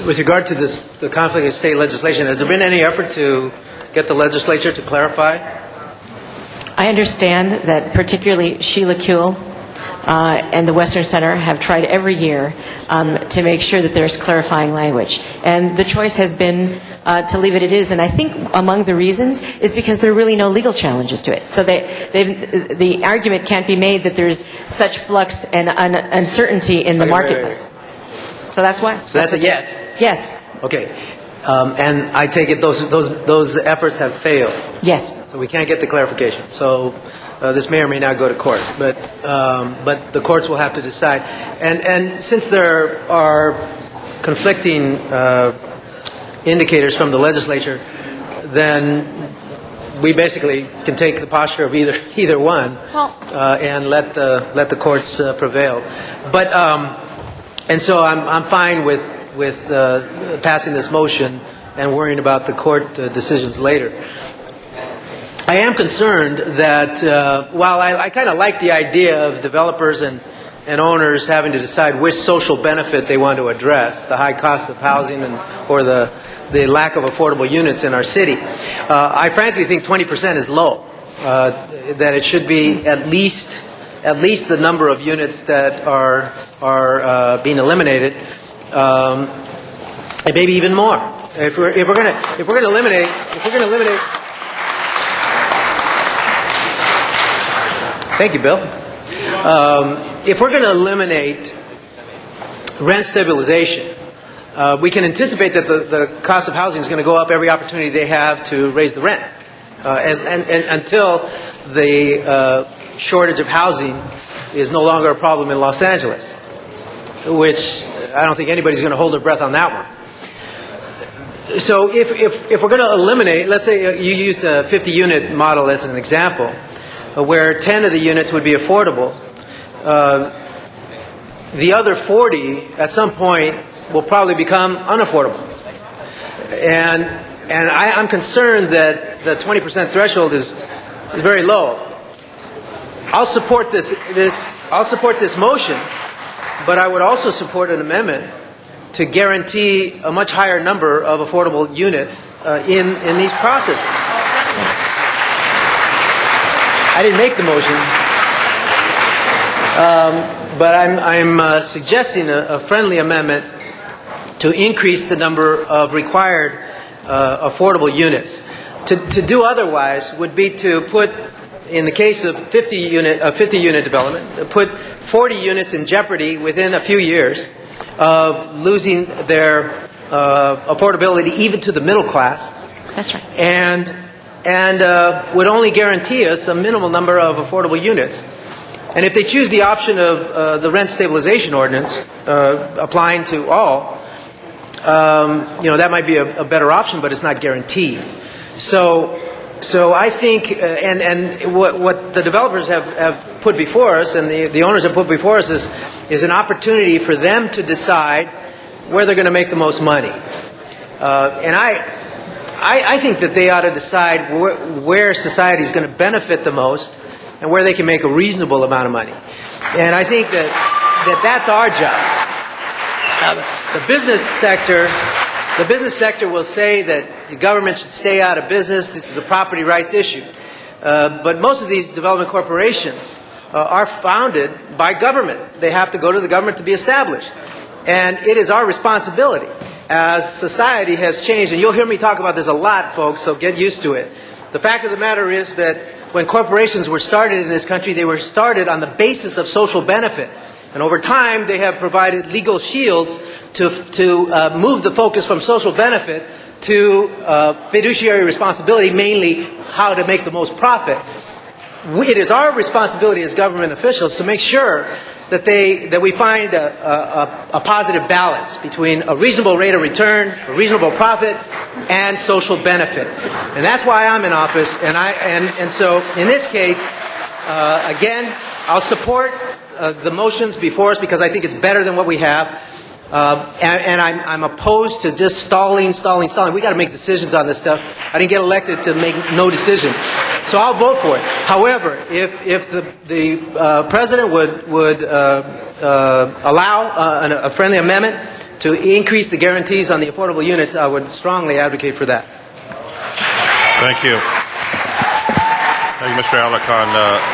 with regard to the conflict of state legislation, has there been any effort to get the legislature to clarify? I understand that particularly Sheila Kuehl and the Western Center have tried every year to make sure that there's clarifying language. And the choice has been to leave it as it is. And I think among the reasons is because there are really no legal challenges to it. So the argument can't be made that there's such flux and uncertainty in the marketplace. Right. So that's why. So that's a yes? Yes. Okay. And I take it those efforts have failed? Yes. So we can't get the clarification. So this may or may not go to court, but the courts will have to decide. And since there are conflicting indicators from the legislature, then we basically can take the posture of either one and let the courts prevail. But and so I'm fine with passing this motion and worrying about the court decisions later. I am concerned that while I kind of like the idea of developers and owners having to decide which social benefit they want to address, the high cost of housing or the lack of affordable units in our city, I frankly think 20% is low, that it should be at least the number of units that are being eliminated, and maybe even more. If we're going to eliminate. Thank you, Bill. If we're going to eliminate rent stabilization, we can anticipate that the cost of housing is going to go up every opportunity they have to raise the rent, until the shortage of housing is no longer a problem in Los Angeles, which I don't think anybody's going to hold their breath on that one. So if we're going to eliminate, let's say you used a 50-unit model as an example, where 10 of the units would be affordable, the other 40 at some point will probably become unaffordable. And I'm concerned that the 20% threshold is very low. I'll support this motion, but I would also support an amendment to guarantee a much higher number of affordable units in these processes. I didn't make the motion, but I'm suggesting a friendly amendment to increase the number of required affordable units. To do otherwise would be to put in the case of 50-unit development, put 40 units in jeopardy within a few years of losing their affordability even to the middle class. That's right. And would only guarantee us a minimal number of affordable units. And if they choose the option of the rent stabilization ordinance applying to all, that might be a better option, but it's not guaranteed. So I think, and what the developers have put before us, and the owners have put before us, is an opportunity for them to decide where they're going to make the most money. And I think that they ought to decide where society is going to benefit the most and where they can make a reasonable amount of money. And I think that's our job. The business sector will say that the government should stay out of business. This is a property rights issue. But most of these development corporations are founded by government. They have to go to the government to be established. And it is our responsibility as society has changed, and you'll hear me talk about this a lot, folks, so get used to it. The fact of the matter is that when corporations were started in this country, they were started on the basis of social benefit. And over time, they have provided legal shields to move the focus from social benefit to fiduciary responsibility, mainly how to make the most profit. It is our responsibility as government officials to make sure that we find a positive balance between a reasonable rate of return, a reasonable profit, and social benefit. And that's why I'm in office. And so in this case, again, I'll support the motions before us because I think it's better than what we have. And I'm opposed to just stalling. We got to make decisions on this stuff. I didn't get elected to make no decisions, so I'll vote for it. However, if the president would allow a friendly amendment to increase the guarantees on the affordable units, I would strongly advocate for that. Thank you. Thank you, Mr. Alarcon.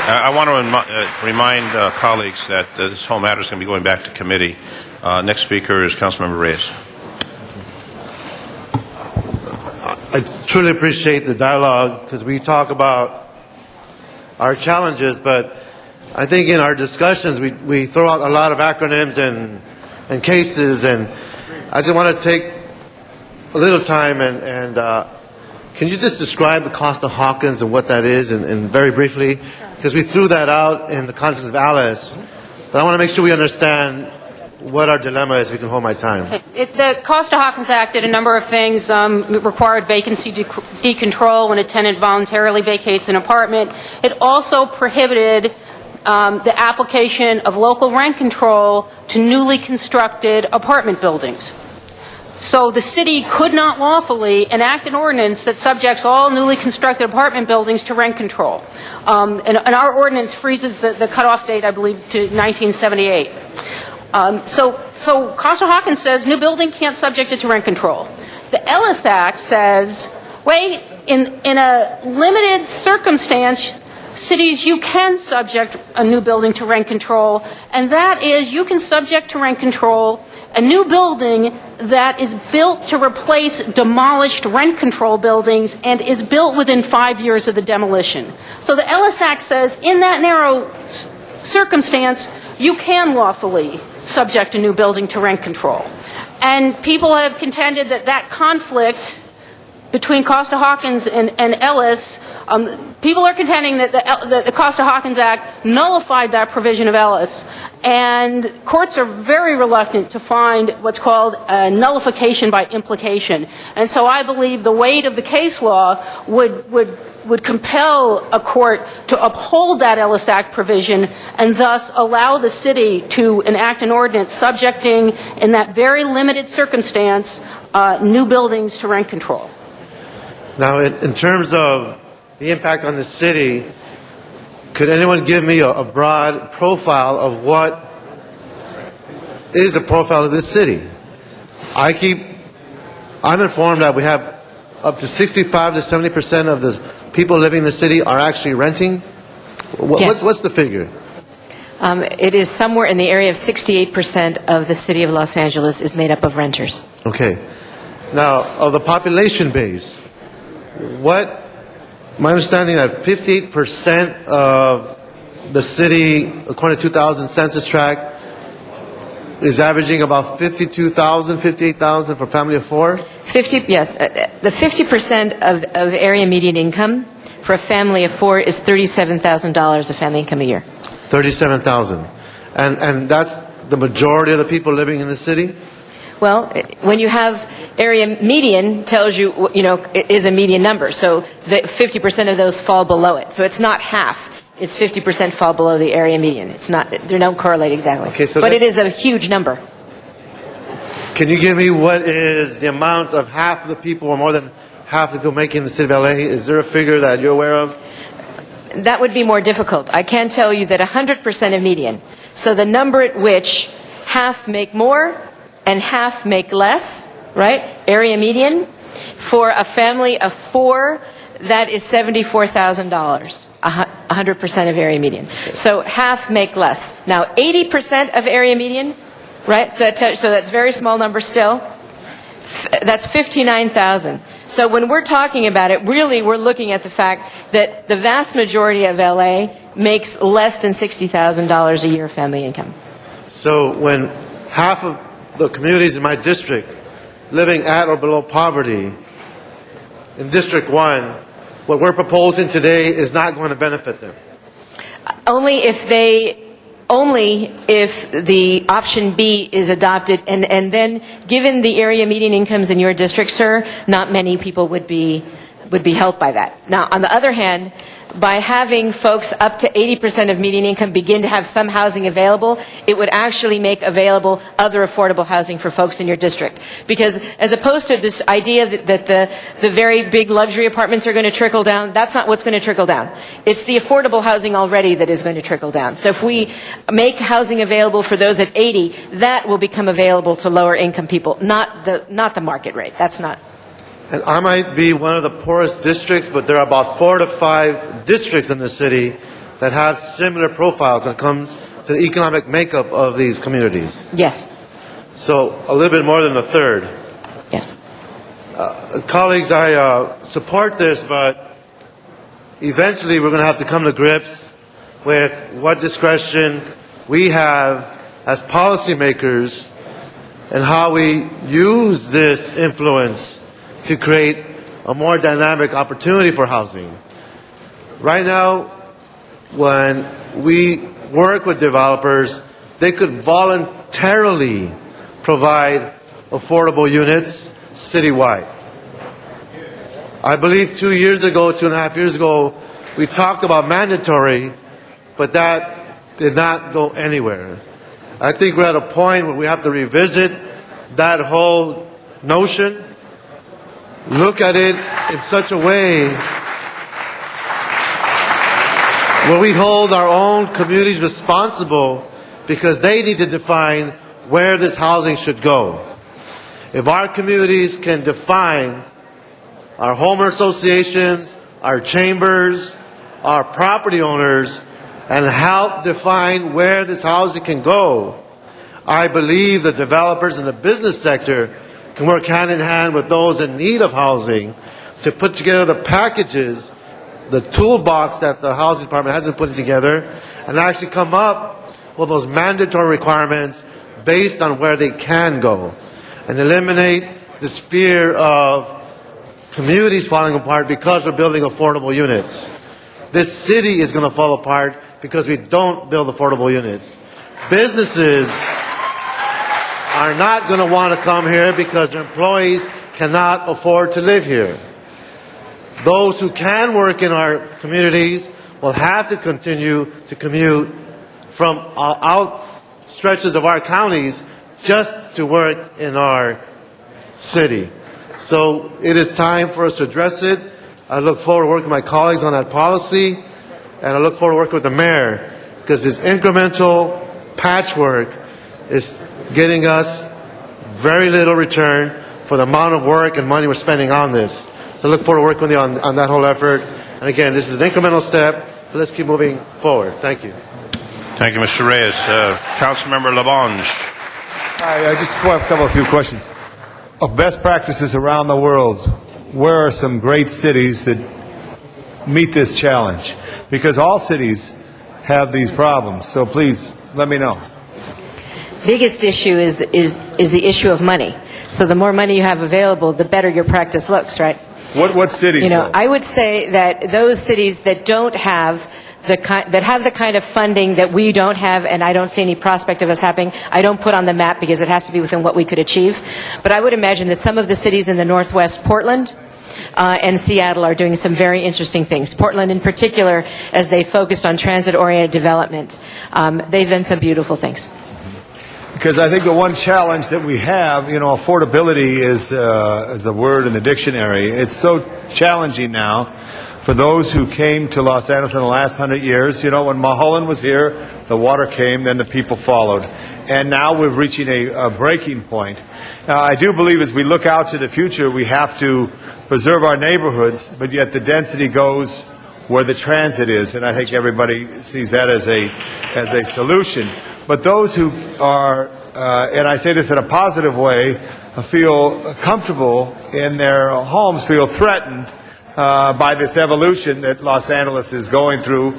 I want to remind colleagues that this whole matter is going to be going back to committee. Next speaker is Councilmember Reyes. I truly appreciate the dialogue because we talk about our challenges, but I think in our discussions we throw out a lot of acronyms and cases, and I just want to take a little time and can you just describe the Costa-Hawkins and what that is, and very briefly, because we threw that out in the context of Alice, but I want to make sure we understand what our dilemma is. We can hold my time. The Costa-Hawkins Act did a number of things. It required vacancy decontrol when a tenant voluntarily vacates an apartment. It also prohibited the application of local rent control to newly constructed apartment buildings. So the city could not lawfully enact an ordinance that subjects all newly constructed apartment buildings to rent control. And our ordinance freezes the cutoff date, I believe, to 1978. So Costa-Hawkins says new building can't subject it to rent control. The Ellis Act says, wait, in a limited circumstance, cities, you can subject a new building to rent control, and that is you can subject to rent control a new building that is built to replace demolished rent control buildings and is built within 5 years of the demolition. So the Ellis Act says in that narrow circumstance, you can lawfully subject a new building to rent control. And people have contended that conflict between Costa-Hawkins and Ellis, people are contending that the Costa-Hawkins Act nullified that provision of Ellis. And courts are very reluctant to find what's called a nullification by implication. And so I believe the weight of the case law would compel a court to uphold that Ellis Act provision and thus allow the city to enact an ordinance subjecting, in that very limited circumstance, new buildings to rent control. Now, in terms of the impact on the city, could anyone give me a broad profile of what is a profile of this city? I'm informed that we have up to 65 to 70% of the people living in the city are actually renting. Yes. What's the figure? It is somewhere in the area of 68% of the city of Los Angeles is made up of renters. Okay. Now, of the population base, what my understanding that 58% of the city, according to 2000 census tract, is averaging about 52,000, 58,000 for a family of four. Yes. The 50% of area median income for a family of four is $37,000 of family income a year. 37,000. And that's the majority of the people living in the city? Well, when you have area median tells you, is a median number. So the 50% of those fall below it. So it's not half. It's 50% fall below the area median. It's not, they don't correlate exactly. Okay, so but it is a huge number. Can you give me what is the amount of half of the people or more than half of the people making in the city of LA? Is there a figure that you're aware of? That would be more difficult. I can tell you that 100% of median. So the number at which half make more and half make less, right? Area median. For a family of four, that is $74,000, 100% of area median. So half make less. Now, 80% of area median, right? So that's very small number still. That's 59,000. So when we're talking about it, really we're looking at the fact that the vast majority of LA makes less than $60,000 a year family income. So when half of the communities in my district living at or below poverty in District 1, what we're proposing today is not going to benefit them. Only if the option B is adopted, and then given the area median incomes in your district, sir, not many people would be helped by that. Now, on the other hand, by having folks up to 80% of median income begin to have some housing available, it would actually make available other affordable housing for folks in your district. Because as opposed to this idea that the very big luxury apartments are going to trickle down, that's not what's going to trickle down. It's the affordable housing already that is going to trickle down. So if we make housing available for those at 80, that will become available to lower income people, not the market rate. That's not. And I might be one of the poorest districts, but there are about 4 to 5 districts in the city that have similar profiles when it comes to the economic makeup of these communities. Yes. So a little bit more than a third. Yes. Colleagues, I support this, but eventually we're going to have to come to grips with what discretion we have as policymakers and how we use this influence to create a more dynamic opportunity for housing. Right now, when we work with developers, they could voluntarily provide affordable units citywide. I believe 2 years ago, 2.5 years ago, we talked about mandatory, but that did not go anywhere. I think we're at a point where we have to revisit that whole notion, look at it in such a way where we hold our own communities responsible because they need to define where this housing should go. If our communities can define, our homeowner associations, our chambers, our property owners, and help define where this housing can go, I believe the developers in the business sector can work hand in hand with those in need of housing to put together the packages, the toolbox that the housing department hasn't put together, and actually come up with those mandatory requirements based on where they can go, and eliminate this fear of communities falling apart because we're building affordable units. This city is going to fall apart because we don't build affordable units. Businesses are not going to want to come here because their employees cannot afford to live here. Those who can work in our communities will have to continue to commute from out stretches of our counties just to work in our city. So it is time for us to address it. I look forward to working with my colleagues on that policy, and I look forward to working with the mayor, because this incremental patchwork is getting us very little return for the amount of work and money we're spending on this. So I look forward to working with you on that whole effort. And again, this is an incremental step, but let's keep moving forward. Thank you. Thank you, Mr. Reyes. Councilmember Labange. Hi, I just have a few questions. Of best practices around the world, where are some great cities that meet this challenge? Because all cities have these problems. So please, let me know. Biggest issue is the issue of money. So the more money you have available, the better your practice looks, right? What cities, though? I would say that those cities that don't have the kind of funding that we don't have, and I don't see any prospect of us having, I don't put on the map because it has to be within what we could achieve. But I would imagine that some of the cities in the Northwest, Portland, and Seattle are doing some very interesting things. Portland in particular, as they focused on transit-oriented development, they've done some beautiful things. Because I think the one challenge that we have, affordability is a word in the dictionary. It's so challenging now for those who came to Los Angeles in the last 100 years. When Mulholland was here, the water came, then the people followed. And now we're reaching a breaking point. I do believe as we look out to the future, we have to preserve our neighborhoods, but yet the density goes where the transit is, and I think everybody sees that as a solution. But those who are, and I say this in a positive way, feel comfortable in their homes, feel threatened by this evolution that Los Angeles is going through,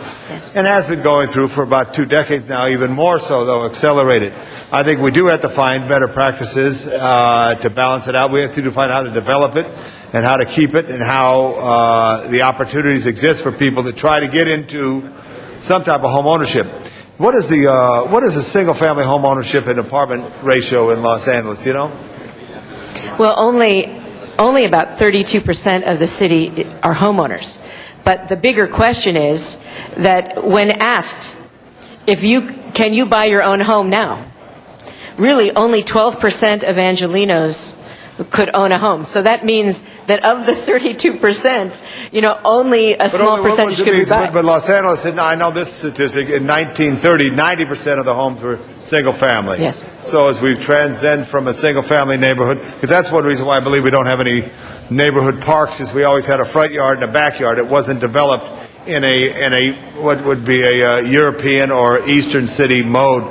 and has been going through for about 2 decades now, even more so, though, accelerated. I think we do have to find better practices to balance it out. We have to find how to develop it and how to keep it, and how the opportunities exist for people to try to get into some type of home ownership. What is the single-family home ownership and apartment ratio in Los Angeles? Do you know? Well, only about 32% of the city are homeowners. But the bigger question is that when asked, can you buy your own home now? Really, only 12% of Angelenos could own a home. So that means that of the 32%, only a small percentage could be bought. But Los Angeles, and I know this statistic, in 1930, 90% of the homes were single family. Yes. So as we've transcended from a single family neighborhood, because that's one reason why I believe we don't have any neighborhood parks, is we always had a front yard and a backyard. It wasn't developed in a what would be a European or Eastern city mode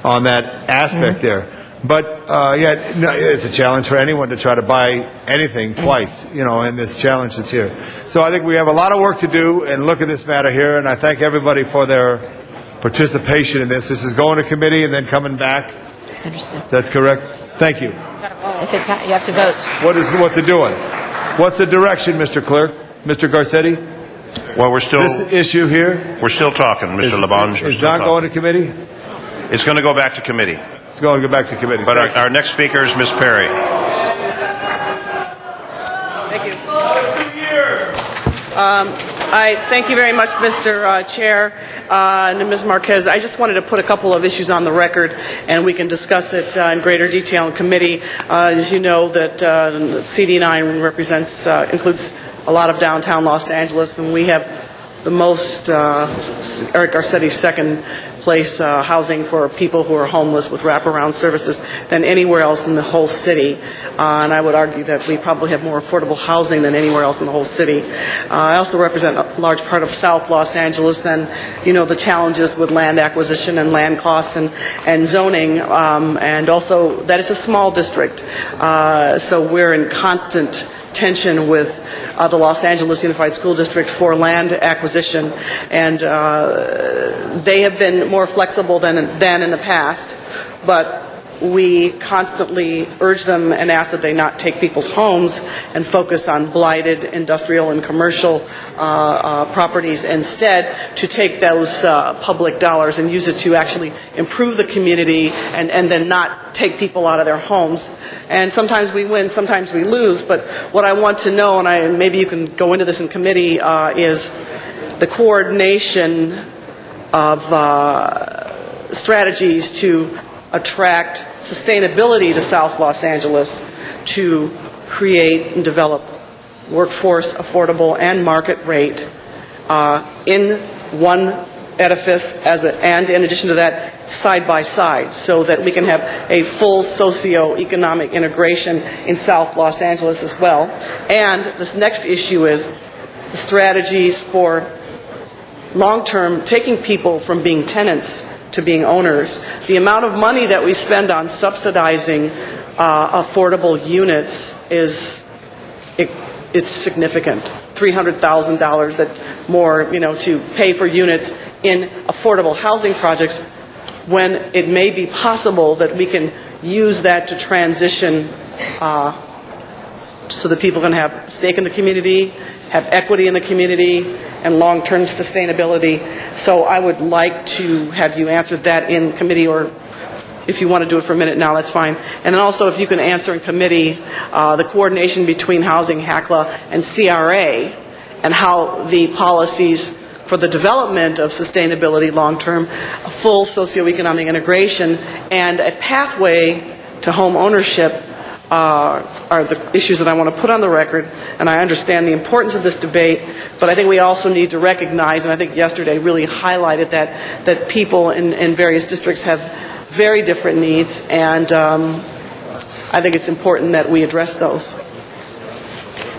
on that aspect there. But it's a challenge for anyone to try to buy anything twice, in this challenge that's here. So I think we have a lot of work to do and look at this matter here, and I thank everybody for their participation in this. This is going to committee and then coming back. Understood. That's correct? Thank you. If you have to vote. What's it doing? What's the direction, Mr. Clerk? Mr. Garcetti? Well, This issue here? We're still talking, Mr. Labange. Is not going to committee? It's going to go back to committee. It's going to go back to committee. But our next speaker is Ms. Perry. Thank you. I thank you very much, Mr. Chair, and Ms. Marquez. I just wanted to put a couple of issues on the record, and we can discuss it in greater detail in committee. As you know, that CD9 includes a lot of downtown Los Angeles, and we have the most, Eric Garcetti's second place housing for people who are homeless with wraparound services than anywhere else in the whole city. And I would argue that we probably have more affordable housing than anywhere else in the whole city. I also represent a large part of South Los Angeles, and the challenges with land acquisition and land costs and zoning, and also that it's a small district. So we're in constant tension with the Los Angeles Unified School District for land acquisition, and they have been more flexible than in the past, but we constantly urge them and ask that they not take people's homes and focus on blighted industrial and commercial properties, instead to take those public dollars and use it to actually improve the community and then not take people out of their homes. And sometimes we win, sometimes we lose, but what I want to know, and maybe you can go into this in committee, is the coordination of strategies to attract sustainability to South Los Angeles, to create and develop workforce, affordable, and market rate in one edifice, and in addition to that, side by side, so that we can have a full socio-economic integration in South Los Angeles as well. And this next issue is the strategies for long-term taking people from being tenants to being owners. The amount of money that we spend on subsidizing affordable units it's significant. $300,000 at more, to pay for units in affordable housing projects, when it may be possible that we can use that to transition so that people can have stake in the community, have equity in the community, and long-term sustainability. So I would like to have you answer that in committee, or if you want to do it for a minute now, that's fine. And then also if you can answer in committee the coordination between Housing, HACLA, and CRA, and how the policies for the development of sustainability long-term, full socioeconomic integration, and a pathway to home ownership are the issues that I want to put on the record. And I understand the importance of this debate, but I think we also need to recognize, and I think yesterday really highlighted that people in various districts have very different needs, and I think it's important that we address those.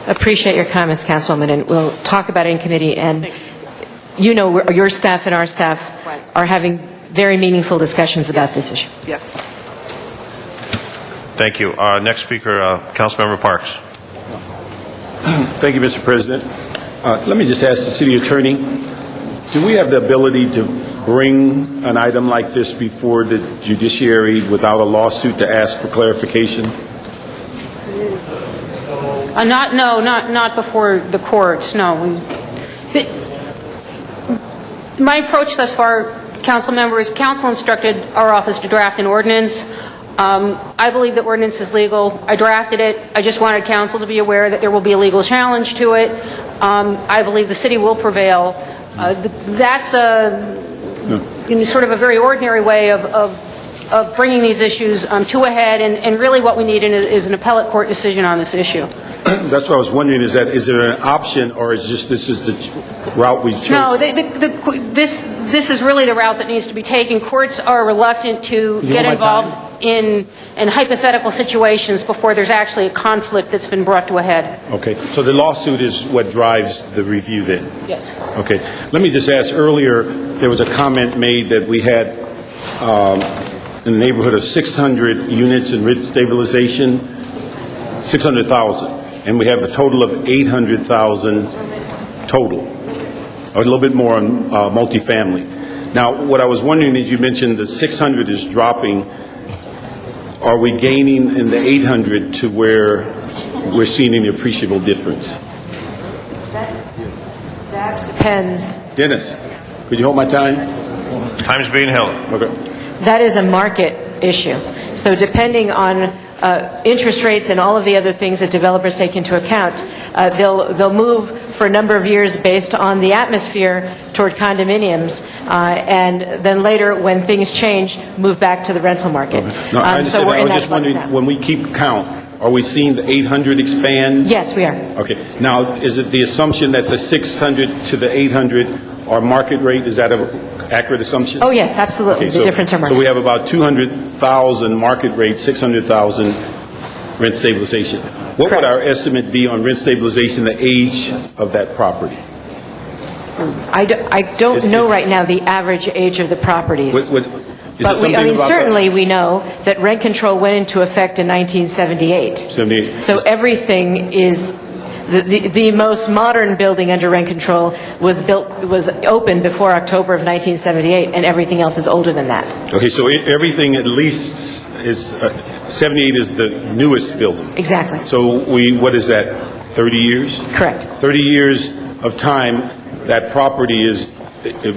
Appreciate your comments, Councilwoman, and we'll talk about it in committee. And your staff and our staff are having very meaningful discussions about this issue. Yes. Thank you. Next speaker, Councilmember Parks. Thank you, Mr. President. Let me just ask the city attorney, do we have the ability to bring an item like this before the judiciary without a lawsuit to ask for clarification? Not before the courts, no. My approach thus far, Council member, is Council instructed our office to draft an ordinance. I believe the ordinance is legal. I drafted it. I just wanted Council to be aware that there will be a legal challenge to it. I believe the city will prevail. That's sort of a very ordinary way of bringing these issues to a head, and really what we need is an appellate court decision on this issue. That's what I was wondering, is there an option, or is just this is the route we chose? No, this is really the route that needs to be taken. Courts are reluctant to get involved in hypothetical situations before there's actually a conflict that's been brought to a head. Okay, so the lawsuit is what drives the review then? Yes. Okay, let me just ask, earlier there was a comment made that we had in the neighborhood of 600 units in rent stabilization, 600,000. And we have a total of 800,000 total, or a little bit more on multifamily. Now, what I was wondering is, you mentioned the 600 is dropping. Are we gaining in the 800 to where we're seeing an appreciable difference? That depends. Dennis, could you hold my time? Time's being held. Okay. That is a market issue. So depending on interest rates and all of the other things that developers take into account, they'll move for a number of years based on the atmosphere toward condominiums, and then later, when things change, move back to the rental market. Okay. No, I understand. So we're I in was that just flux wondering, now. when we keep count, are we seeing the 800 expand? Yes, we are. Okay. Now, is it the assumption that the 600 to the 800 are market rate? Is that an accurate assumption? Oh, yes, absolutely. Okay, The difference are market. So we have about 200,000 market rate, 600,000 rent stabilization. What would our estimate be on rent stabilization, the age of that property? I don't know right now the average age of the properties. But certainly we know that rent control went into effect in 1978. 78. So everything is the most modern building under rent control was opened before October of 1978, and everything else is older than that. Okay, so everything at least is 78 is the newest building. Exactly. So what is that? 30 years? Correct. 30 years of time that property is,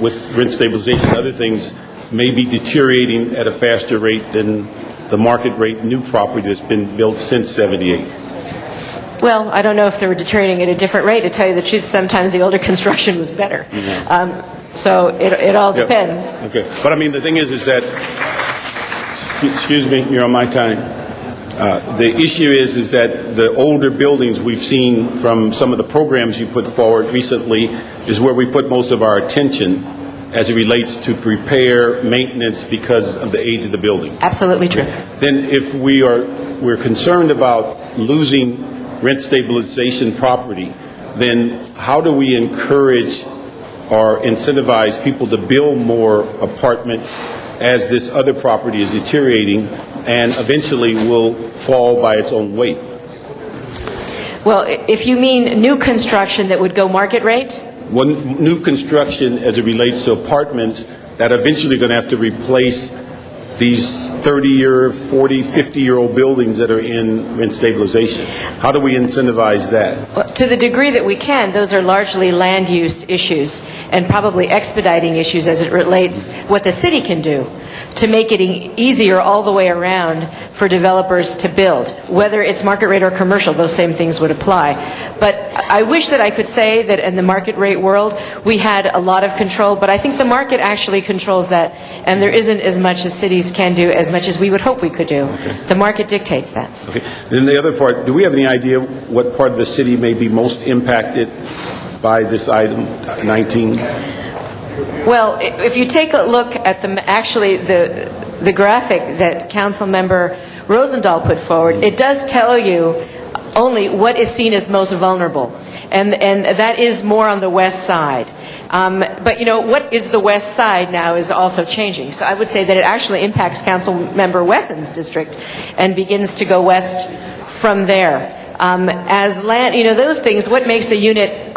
with rent stabilization and other things, may be deteriorating at a faster rate than the market rate new property that's been built since 78. Well, I don't know if they were deteriorating at a different rate. To tell you the truth, sometimes the older construction was better. Mm-hmm. So it all depends. Okay. But I mean, the thing is that, excuse me, you're on my time. The issue is that the older buildings we've seen from some of the programs you put forward recently is where we put most of our attention as it relates to repair, maintenance, because of the age of the building. Absolutely true. Then if we're concerned about losing rent stabilization property, then how do we encourage or incentivize people to build more apartments as this other property is deteriorating and eventually will fall by its own weight? Well, if you mean new construction that would go market rate, new construction as it relates to apartments that are eventually going to have to replace these 30-year, 40, 50-year-old buildings that are in rent stabilization? How do we incentivize that? Well, to the degree that we can, those are largely land use issues and probably expediting issues as it relates what the city can do to make it easier all the way around for developers to build. Whether it's market rate or commercial, those same things would apply. But I wish that I could say that in the market rate world we had a lot of control, but I think the market actually controls that, and there isn't as much as cities can do, as much as we would hope we could do. Okay. The market dictates that. Okay. Then the other part, do we have any idea what part of the city may be most impacted by this item 19? Well, if you take a look at the graphic that Council Member Rosendahl put forward, it does tell you only what is seen as most vulnerable, and that is more on the west side. But you know, what is the west side now is also changing. So I would say that it actually impacts Council Member Wesson's district and begins to go west from there. As land, you know, those things, what makes a unit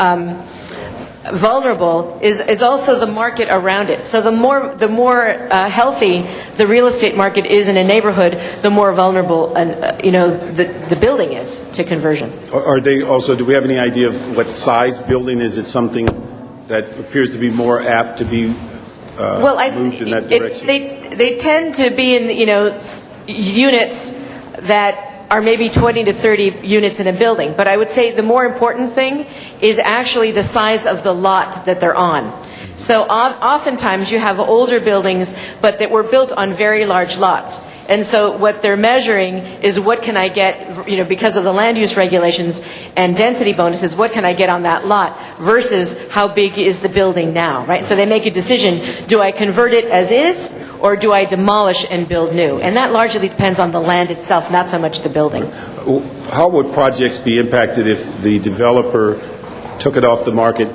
vulnerable is also the market around it. So the more healthy the real estate market is in a neighborhood, the more vulnerable the building is to conversion. Are they also? Do we have any idea of what size building is? It something that appears to be more apt to be moved in that direction? They tend to be in units that are maybe 20 to 30 units in a building. But I would say the more important thing is actually the size of the lot that they're on. So oftentimes you have older buildings, but that were built on very large lots. And so what they're measuring is what can I get, because of the land use regulations and density bonuses, what can I get on that lot versus how big is the building now, right? So they make a decision, do I convert it as is, or do I demolish and build new? And that largely depends on the land itself, not so much the building. How would projects be impacted if the developer took it off the market,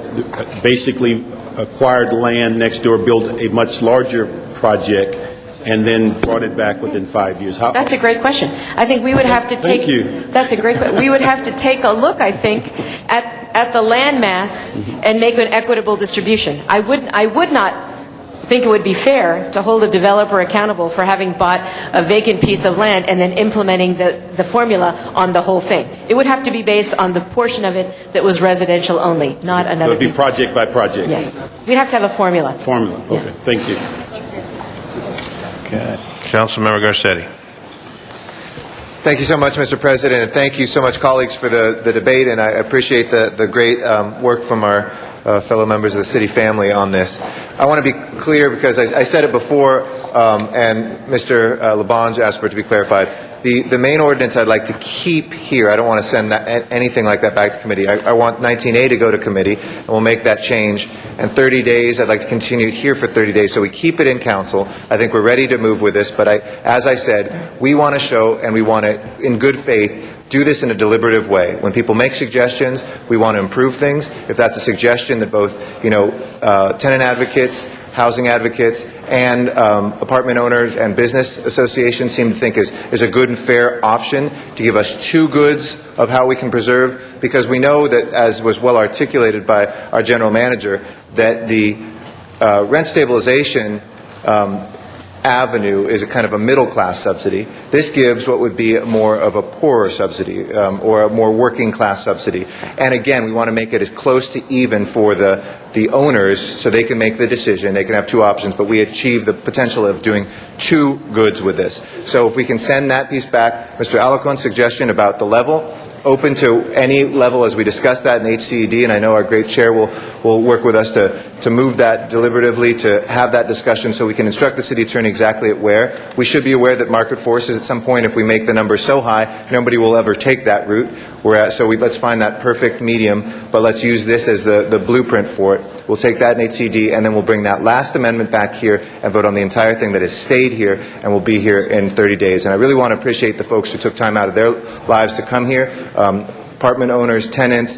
basically acquired land next door, built a much larger project, and then brought it back within 5 years? That's a great question. I think we would have to take. Thank you. That's a great question. We would have to take a look, I think, at the land mass and make an equitable distribution. I would not think it would be fair to hold a developer accountable for having bought a vacant piece of land and then implementing the formula on the whole thing. It would have to be based on the portion of it that was residential only, not another. It would be piece. project by project. Yes, we'd have to have a formula. Formula. Okay. Yeah. Thank you. Okay. Councilmember Garcetti. Thank you so much, Mr. President, and thank you so much, colleagues, for the debate, and I appreciate the great work from our fellow members of the city family on this. I want to be clear because I said it before, and Mr. Labange asked for it to be clarified. The main ordinance I'd like to keep here. I don't want to send anything like that back to committee. I want 19A to go to committee, and we'll make that change. And 30 days, I'd like to continue it here for 30 days, so we keep it in council. I think we're ready to move with this, but as I said, we want to show, and we want to, in good faith, do this in a deliberative way. When people make suggestions, we want to improve things. If that's a suggestion that both, tenant advocates, housing advocates, and apartment owners and business associations seem to think is a good and fair option to give us two goods of how we can preserve, because we know that, as was well articulated by our general manager, that the rent stabilization avenue is a kind of a middle-class subsidy. This gives what would be more of a poorer subsidy or a more working-class subsidy. And again, we want to make it as close to even for the owners so they can make the decision. They can have two options, but we achieve the potential of doing two goods with this. So if we can send that piece back, Mr. Alicon's suggestion about the level, open to any level as we discuss that in HCED, and I know our great chair will work with us to move that deliberatively, to have that discussion so we can instruct the city attorney exactly at where. We should be aware that market forces at some point, if we make the numbers so high, nobody will ever take that route. Let's find that perfect medium, but let's use this as the blueprint for it. We'll take that in HCD, and then we'll bring that last amendment back here and vote on the entire thing that has stayed here and will be here in 30 days. And I really want to appreciate the folks who took time out of their lives to come here. Apartment owners, tenants,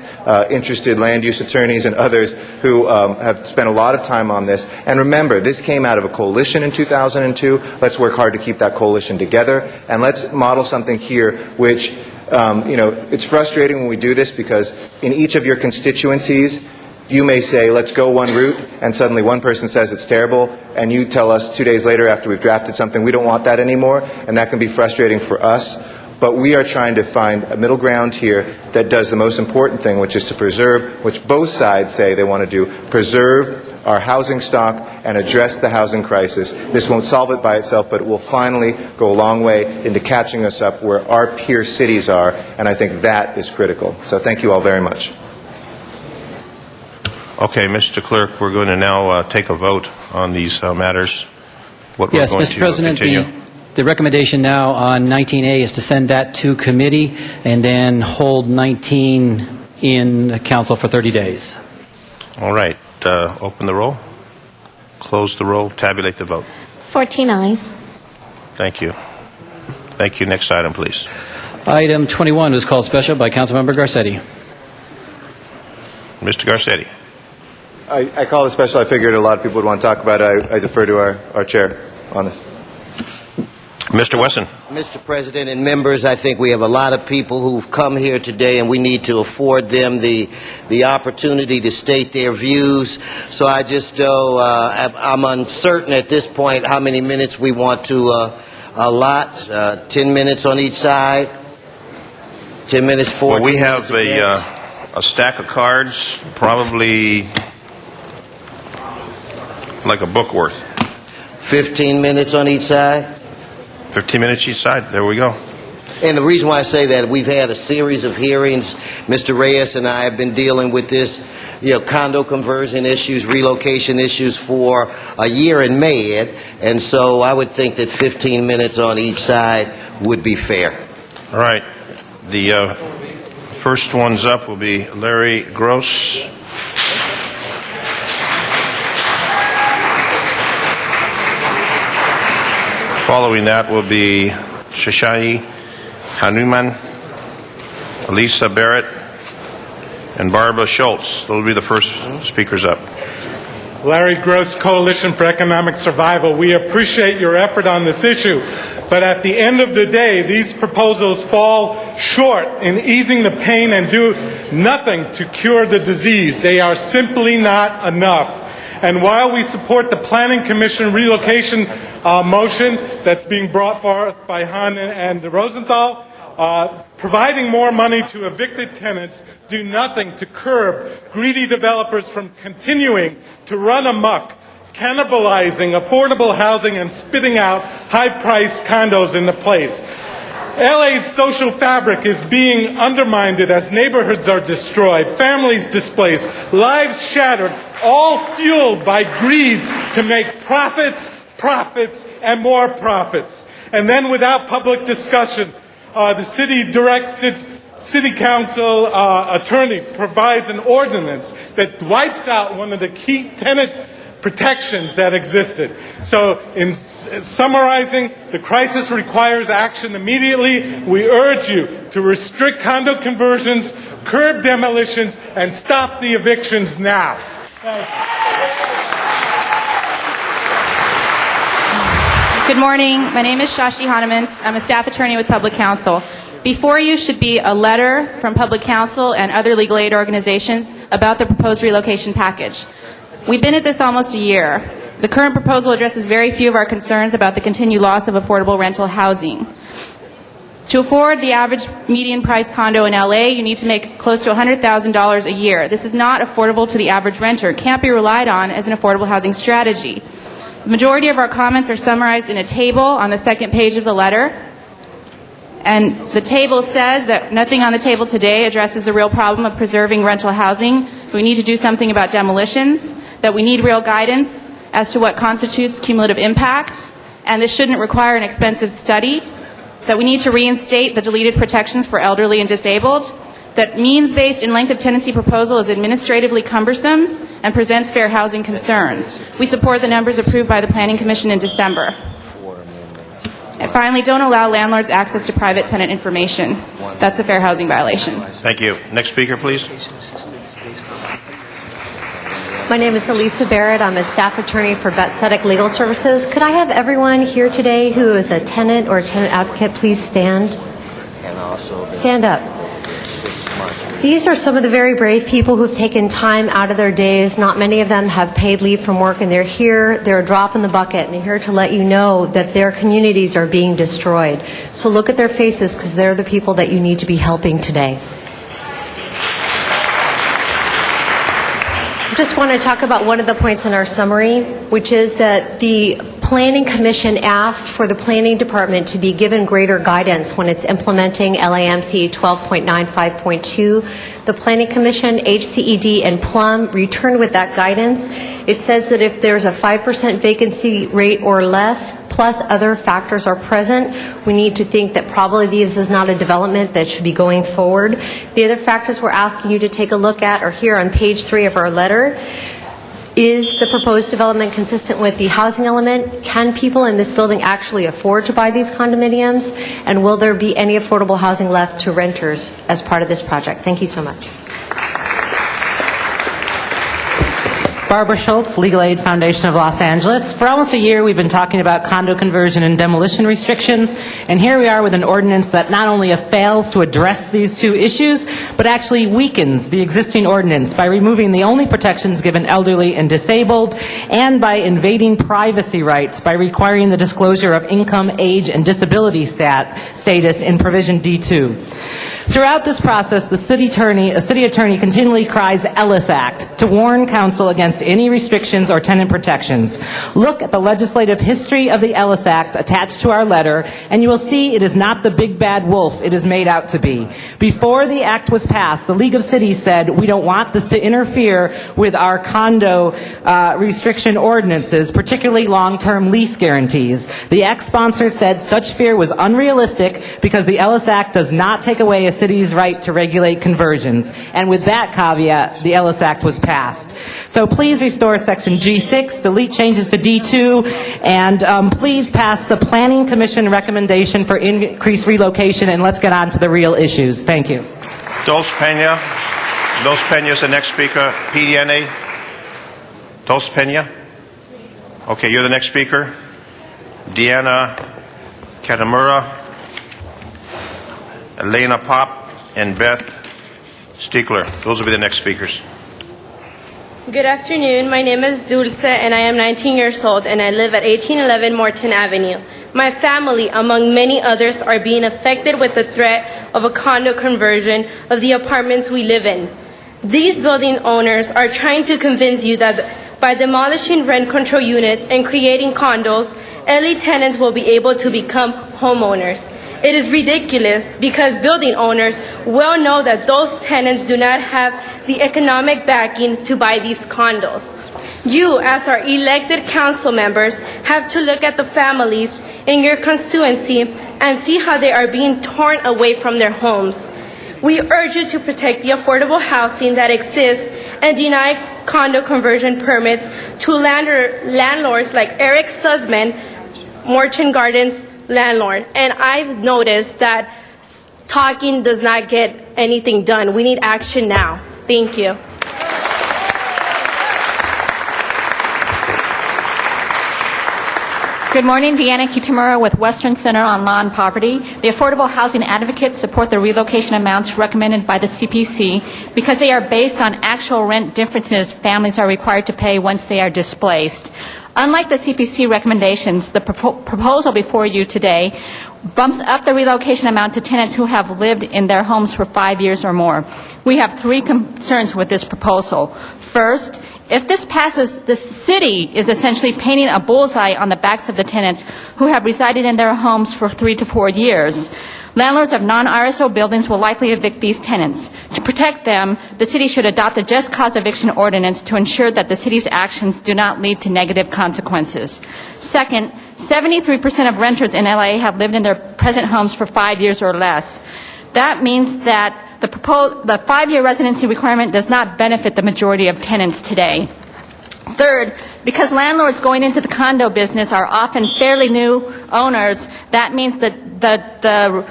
interested land use attorneys, and others who have spent a lot of time on this. And remember, this came out of a coalition in 2002. Let's work hard to keep that coalition together, and let's model something here which, it's frustrating when we do this because in each of your constituencies, you may say, let's go one route, and suddenly one person says it's terrible, and you tell us 2 days later after we've drafted something, we don't want that anymore, and that can be frustrating for us. But we are trying to find a middle ground here that does the most important thing, which is to preserve, which both sides say they want to do, preserve our housing stock and address the housing crisis. This won't solve it by itself, but it will finally go a long way into catching us up where our peer cities are, and I think that is critical. So thank you all very much. Okay, Mr. Clerk, we're going to now take a vote on these matters. What Yes, we're going Mr. to President, continue. the recommendation now on 19A is to send that to committee and then hold 19 in council for 30 days. All right. Open the roll. Close the roll. Tabulate the vote. 14 ayes. Thank you. Thank you. Next item, please. Item 21 was called special by Councilmember Garcetti. Mr. Garcetti. I call it special. I figured a lot of people would want to talk about it. I defer to our chair on this. Mr. Wesson. Mr. President and members, I think we have a lot of people who've come here today, and we need to afford them the opportunity to state their views. So I just, I'm uncertain at this point how many minutes we want to allot. 10 minutes on each side. 10 minutes for. Well, we have a stack of cards, probably like a book worth. 15 minutes on each side. 15 minutes each side. There we go. And the reason why I say that, we've had a series of hearings. Mr. Reyes and I have been dealing with this, condo conversion issues, relocation issues for a year in May, and so I would think that 15 minutes on each side would be fair. All right. The first one's up will be Larry Gross. Following that will be Shashani Hanuman, Elisa Barrett, and Barbara Schultz. Those will be the first speakers up. Larry Gross, Coalition for Economic Survival. We appreciate your effort on this issue, but at the end of the day, these proposals fall short in easing the pain and do nothing to cure the disease. They are simply not enough. And while we support the Planning Commission relocation motion that's being brought forth by Hahn and Rosenthal, providing more money to evicted tenants do nothing to curb greedy developers from continuing to run amok, cannibalizing affordable housing and spitting out high-priced condos into place. LA's social fabric is being undermined as neighborhoods are destroyed, families displaced, lives shattered, all fueled by greed to make profits, and more profits. And then without public discussion, the city council attorney provides an ordinance that wipes out one of the key tenant protections that existed. So in summarizing, the crisis requires action immediately. We urge you to restrict condo conversions, curb demolitions, and stop the evictions now. Good morning. My name is Shashi Hanuman. I'm a staff attorney with Public Counsel. Before you should be a letter from Public Counsel and other legal aid organizations about the proposed relocation package. We've been at this almost a year. The current proposal addresses very few of our concerns about the continued loss of affordable rental housing. To afford the average median price condo in LA, you need to make close to $100,000 a year. This is not affordable to the average renter. It can't be relied on as an affordable housing strategy. The majority of our comments are summarized in a table on the second page of the letter. And the table says that nothing on the table today addresses the real problem of preserving rental housing. We need to do something about demolitions, that we need real guidance as to what constitutes cumulative impact, and this shouldn't require an expensive study, that we need to reinstate the deleted protections for elderly and disabled, that means-based and length of tenancy proposal is administratively cumbersome and presents fair housing concerns. We support the numbers approved by the Planning Commission in December. And finally, don't allow landlords access to private tenant information. That's a fair housing violation. Thank you. Next speaker, please. My name is Elisa Barrett. I'm a staff attorney for Betzetic Legal Services. Could I have everyone here today who is a tenant or a tenant advocate please stand? And also Stand up. These are some of the very brave people who've taken time out of their days. Not many of them have paid leave from work, and they're here. They're a drop in the bucket, and they're here to let you know that their communities are being destroyed. So look at their faces, because they're the people that you need to be helping today. I just want to talk about one of the points in our summary, which is that the Planning Commission asked for the Planning Department to be given greater guidance when it's implementing LAMC 12.95.2. The Planning Commission, HCED, and Plum returned with that guidance. It says that if there's a 5% vacancy rate or less, plus other factors are present, we need to think that probably this is not a development that should be going forward. The other factors we're asking you to take a look at are here on page 3 of our letter. Is the proposed development consistent with the housing element? Can people in this building actually afford to buy these condominiums? And will there be any affordable housing left to renters as part of this project? Thank you so much. Barbara Schultz, Legal Aid Foundation of Los Angeles. For almost a year, we've been talking about condo conversion and demolition restrictions, and here we are with an ordinance that not only fails to address these two issues, but actually weakens the existing ordinance by removing the only protections given elderly and disabled, and by invading privacy rights by requiring the disclosure of income, age, and disability status in Provision D2. Throughout this process, a city attorney continually cries Ellis Act to warn council against any restrictions or tenant protections. Look at the legislative history of the Ellis Act attached to our letter, and you will see it is not the big bad wolf it is made out to be. Before the act was passed, the League of Cities said, we don't want this to interfere with our condo restriction ordinances, particularly long-term lease guarantees. The ex-sponsor said such fear was unrealistic because the Ellis Act does not take away a city's right to regulate conversions. And with that caveat, the Ellis Act was passed. So please restore Section G6, delete changes to D2, and please pass the Planning Commission recommendation for increased relocation, and let's get on to the real issues. Thank you. Dos Pena. Dos Pena is the next speaker. PDNA. Dos Pena. Okay, you're the next speaker. Deanna Katamura, Elena Pop, and Beth Stiegler. Those will be the next speakers. Good afternoon. My name is Dulce, and I am 19 years old, and I live at 1811 Morton Avenue. My family, among many others, are being affected with the threat of a condo conversion of the apartments we live in. These building owners are trying to convince you that by demolishing rent control units and creating condos, LA tenants will be able to become homeowners. It is ridiculous because building owners well know that those tenants do not have the economic backing to buy these condos. You, as our elected council members, have to look at the families in your constituency and see how they are being torn away from their homes. We urge you to protect the affordable housing that exists and deny condo conversion permits to landlords like Eric Sussman, Morton Gardens landlord. And I've noticed that talking does not get anything done. We need action now. Thank you. Good morning, Deanna Kitamura with Western Center on Law and Poverty. The Affordable Housing Advocates support the relocation amounts recommended by the CPC because they are based on actual rent differences families are required to pay once they are displaced. Unlike the CPC recommendations, the proposal before you today bumps up the relocation amount to tenants who have lived in their homes for 5 years or more. We have three concerns with this proposal. First, if this passes, the city is essentially painting a bullseye on the backs of the tenants who have resided in their homes for 3 to 4 years. Landlords of non-RSO buildings will likely evict these tenants. To protect them, the city should adopt a just cause eviction ordinance to ensure that the city's actions do not lead to negative consequences. Second, 73% of renters in LA have lived in their present homes for 5 years or less. That means that the 5-year residency requirement does not benefit the majority of tenants today. Third, because landlords going into the condo business are often fairly new owners, that means that the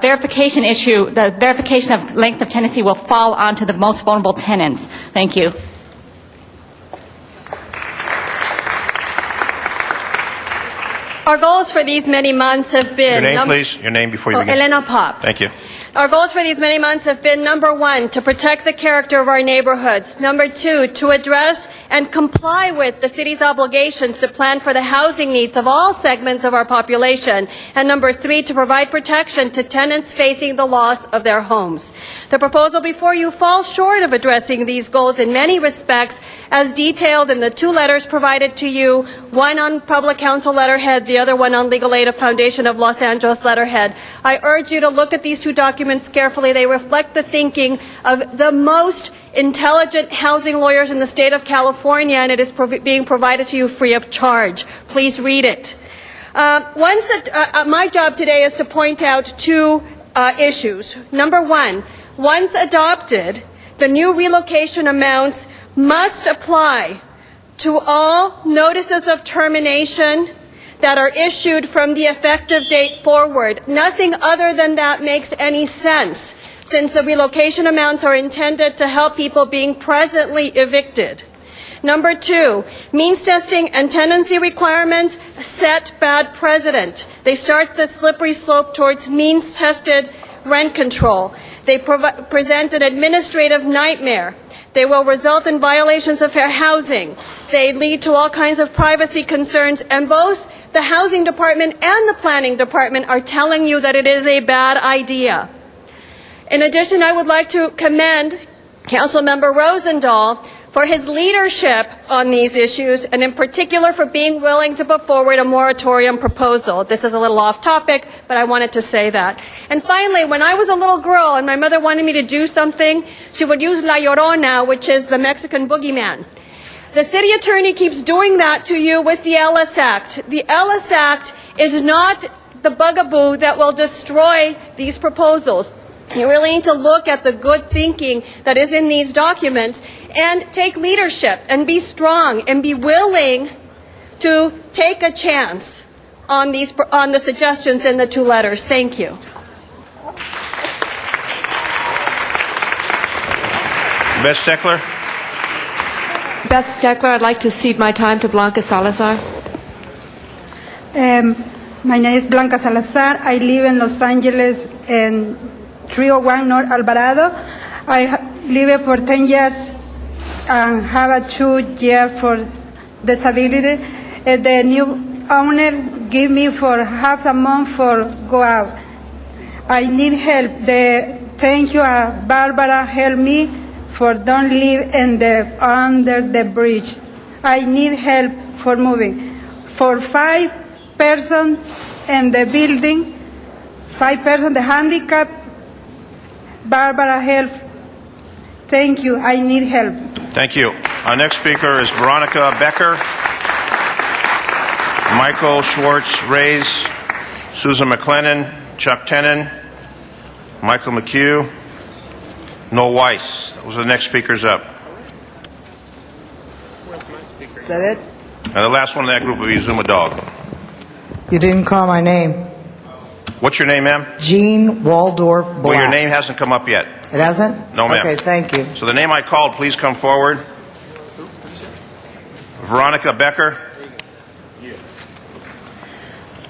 verification issue, the verification of length of tenancy will fall onto the most vulnerable tenants. Thank you. Our goals for these many months have been... Your name, please. Your name before you begin. Elena Pop. Thank you. Our goals for these many months have been, number one, to protect the character of our neighborhoods. Number two, to address and comply with the city's obligations to plan for the housing needs of all segments of our population. And number three, to provide protection to tenants facing the loss of their homes. The proposal before you falls short of addressing these goals in many respects, as detailed in the two letters provided to you, one on Public Counsel letterhead, the other one on Legal Aid of Foundation of Los Angeles letterhead. I urge you to look at these two documents carefully. They reflect the thinking of the most intelligent housing lawyers in the state of California, and it is being provided to you free of charge. Please read it. My job today is to point out two issues. Number one, once adopted, the new relocation amounts must apply to all notices of termination that are issued from the effective date forward. Nothing other than that makes any sense, since the relocation amounts are intended to help people being presently evicted. Number two, means testing and tenancy requirements set bad precedent. They start the slippery slope towards means-tested rent control. They present an administrative nightmare. They will result in violations of fair housing. They lead to all kinds of privacy concerns, and both the housing department and the planning department are telling you that it is a bad idea. In addition, I would like to commend Councilmember Rosendahl for his leadership on these issues, and in particular for being willing to put forward a moratorium proposal. This is a little off topic, but I wanted to say that. And finally, when I was a little girl and my mother wanted me to do something, she would use La Llorona, which is the Mexican boogeyman. The city attorney keeps doing that to you with the Ellis Act. The Ellis Act is not the bugaboo that will destroy these proposals. You really need to look at the good thinking that is in these documents and take leadership and be strong and be willing to take a chance on the suggestions in the two letters. Thank you. Beth Steckler. Beth Steckler, I'd like to cede my time to Blanca Salazar. My name is Blanca Salazar. I live in Los Angeles in 301 North Alvarado. I live for 10 years and have a 2-year for disability. The new owner give me for half a month for go out. I need help. Thank you, Barbara, help me for don't live in under the bridge. I need help for moving. For 5 persons in the building, 5 persons, the handicap, Barbara, help. Thank you. I need help. Thank you. Our next speaker is Veronica Becker, Michael Schwartz Reyes, Susan McLennan, Chuck Tenon, Michael McHugh, Noel Weiss. Those are the next speakers up. Is that it? And the last one in that group will be Zuma Dog. You didn't call my name. What's your name, ma'am? Jean Waldorf Black. Well, your name hasn't come up yet. It hasn't? No, ma'am. Okay, thank you. So the name I called, please come forward. Veronica Becker.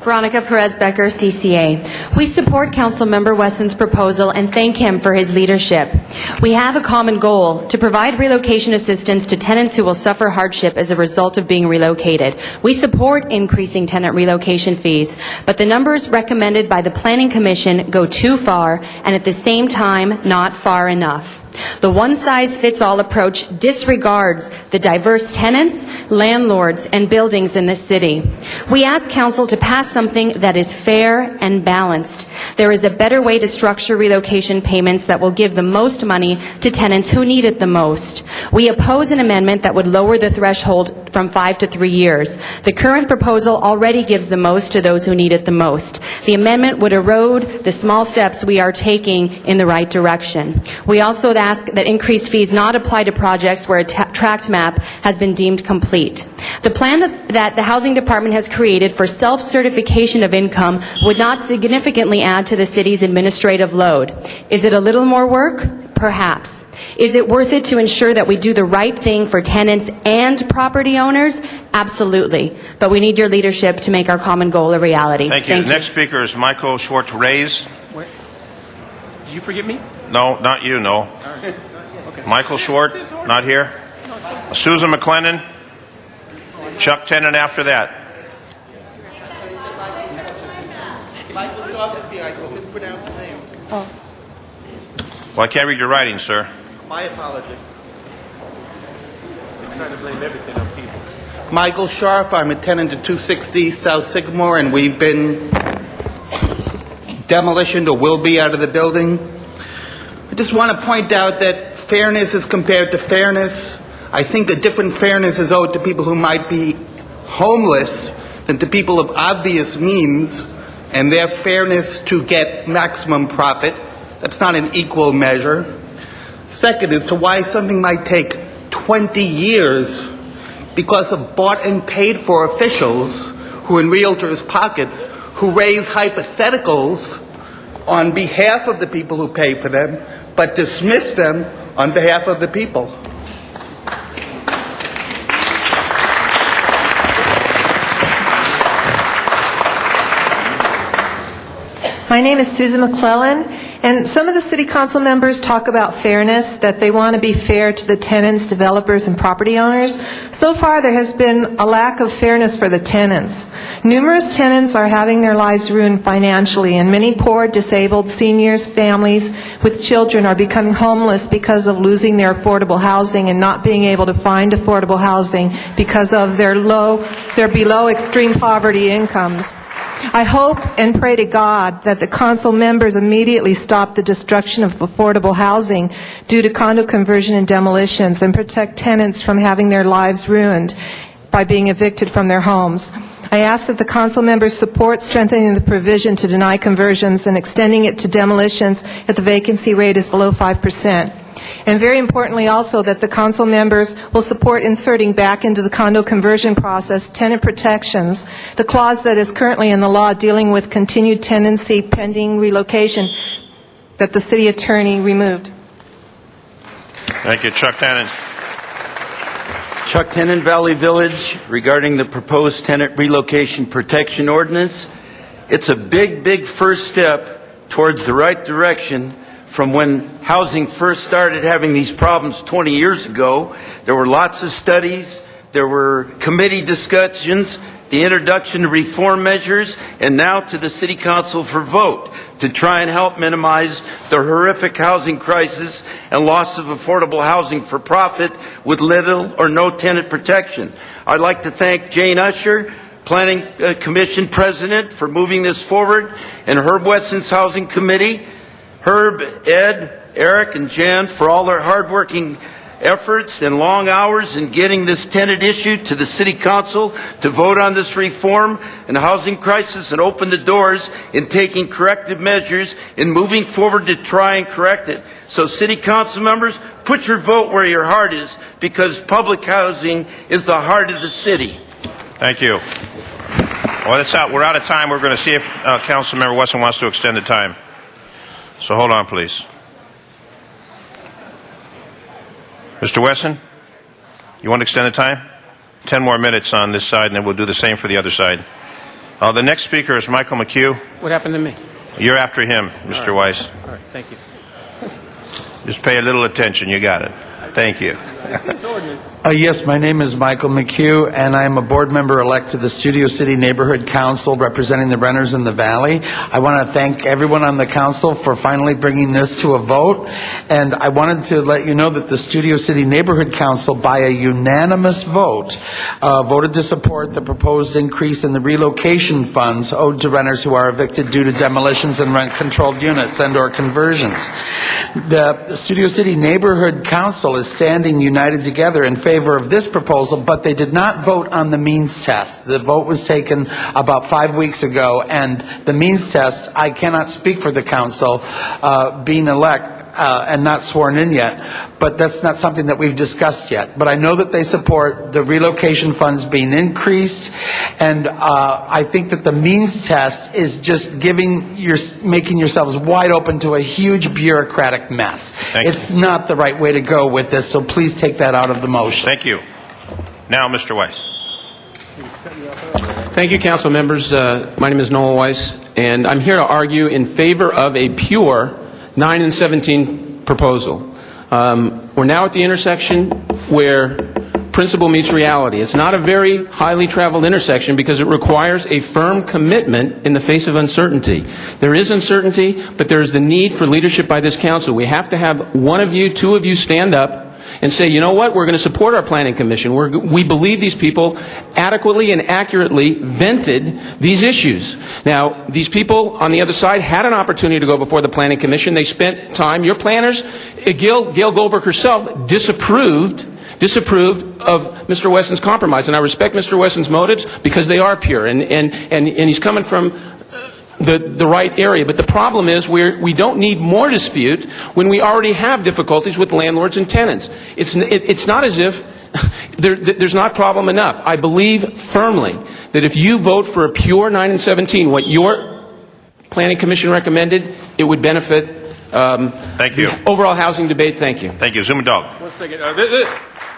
Veronica Perez Becker, CCA. We support Councilmember Wesson's proposal and thank him for his leadership. We have a common goal, to provide relocation assistance to tenants who will suffer hardship as a result of being relocated. We support increasing tenant relocation fees, but the numbers recommended by the Planning Commission go too far and at the same time not far enough. The one-size-fits-all approach disregards the diverse tenants, landlords, and buildings in this city. We ask Council to pass something that is fair and balanced. There is a better way to structure relocation payments that will give the most money to tenants who need it the most. We oppose an amendment that would lower the threshold from 5 to 3 years. The current proposal already gives the most to those who need it the most. The amendment would erode the small steps we are taking in the right direction. We also ask that increased fees not apply to projects where a tract map has been deemed complete. The plan that the Housing Department has created for self-certification of income would not significantly add to the city's administrative load. Is it a little more work? Perhaps. Is it worth it to ensure that we do the right thing for tenants and property owners? Absolutely. But we need your leadership to make our common goal a reality. Thank you. The next speaker is Michael Schwartz Reyes. Did you forget me? No, not you, no. Michael Schwartz, not here. Susan McLennan. Chuck Tennant after that. Well, I can't read your writing, sir. My apologies. You're trying to blame everything on people. Michael Scharf, I'm a tenant at 260 South Sycamore, and we've been demolitioned or will be out of the building. I just want to point out that fairness is compared to fairness. I think a different fairness is owed to people who might be homeless than to people of obvious means, and their fairness to get maximum profit. That's not an equal measure. Second, as to why something might take 20 years because of bought and paid for officials who are in realtors' pockets, who raise hypotheticals on behalf of the people who pay for them, but dismiss them on behalf of the people. My name is Susan McClellan, and some of the city council members talk about fairness, that they want to be fair to the tenants, developers, and property owners. So far, there has been a lack of fairness for the tenants. Numerous tenants are having their lives ruined financially, and many poor, disabled, seniors, families with children are becoming homeless because of losing their affordable housing and not being able to find affordable housing because of their below extreme poverty incomes. I hope and pray to God that the council members immediately stop the destruction of affordable housing due to condo conversion and demolitions and protect tenants from having their lives ruined by being evicted from their homes. I ask that the council members support strengthening the provision to deny conversions and extending it to demolitions if the vacancy rate is below 5%. And very importantly also that the council members will support inserting back into the condo conversion process tenant protections, the clause that is currently in the law dealing with continued tenancy pending relocation that the city attorney removed. Thank you. Chuck Tennant. Chuck Tennant, Valley Village, regarding the proposed tenant relocation protection ordinance. It's a big, big first step towards the right direction. From when housing first started having these problems 20 years ago, there were lots of studies, there were committee discussions, the introduction of reform measures, and now to the City Council for vote to try and help minimize the horrific housing crisis and loss of affordable housing for profit with little or no tenant protection. I'd like to thank Jane Usher, Planning Commission President, for moving this forward, and Herb Wesson's Housing Committee, Herb, Ed, Eric, and Jan for all their hardworking efforts and long hours in getting this tenant issue to the City Council to vote on this reform and housing crisis and open the doors in taking corrective measures and moving forward to try and correct it. So City Council members, put your vote where your heart is, because public housing is the heart of the city. Thank you. Well, that's out. We're out of time. We're going to see if Councilmember Wesson wants to extend the time. So hold on, please. Mr. Wesson, you want to extend the time? 10 more minutes on this side, and then we'll do the same for the other side. The next speaker is Michael McHugh. What happened to me? You're after him, Mr. Weiss. All right, thank you. Just pay a little attention. You got it. Thank you. Yes, my name is Michael McHugh, and I'm a board member-elect to the Studio City Neighborhood Council representing the renters in the Valley. I want to thank everyone on the council for finally bringing this to a vote, and I wanted to let you know that the Studio City Neighborhood Council, by a unanimous vote, voted to support the proposed increase in the relocation funds owed to renters who are evicted due to demolitions and rent-controlled units and/or conversions. The Studio City Neighborhood Council is standing united together in favor of this proposal, but they did not vote on the means test. The vote was taken about 5 weeks ago, and the means test, I cannot speak for the council, being elect and not sworn in yet, but that's not something that we've discussed yet. But I know that they support the relocation funds being increased, and I think that the means test is just making yourselves wide open to a huge bureaucratic mess. It's not the right way to go with this, so please take that out of the motion. Thank you. Now, Mr. Weiss. Thank you, council members. My name is Noel Weiss, and I'm here to argue in favor of a pure 9 and 17 proposal. We're now at the intersection where principle meets reality. It's not a very highly traveled intersection because it requires a firm commitment in the face of uncertainty. There is uncertainty, but there is the need for leadership by this council. We have to have one of you, two of you stand up and say, you know what, we're going to support our planning commission. We believe these people adequately and accurately vented these issues. Now, these people on the other side had an opportunity to go before the planning commission. They spent time. Your planners, Gail Goldberg herself, disapproved of Mr. Wesson's compromise. And I respect Mr. Wesson's motives because they are pure. And he's coming from the right area. But the problem is we don't need more dispute when we already have difficulties with landlords and tenants. It's not as if there's not problem enough. I believe firmly that if you vote for a pure 9 and 17, what your planning commission recommended, it would benefit Thank you. the overall housing debate. Thank you. Thank you. Zuma Dog. One second.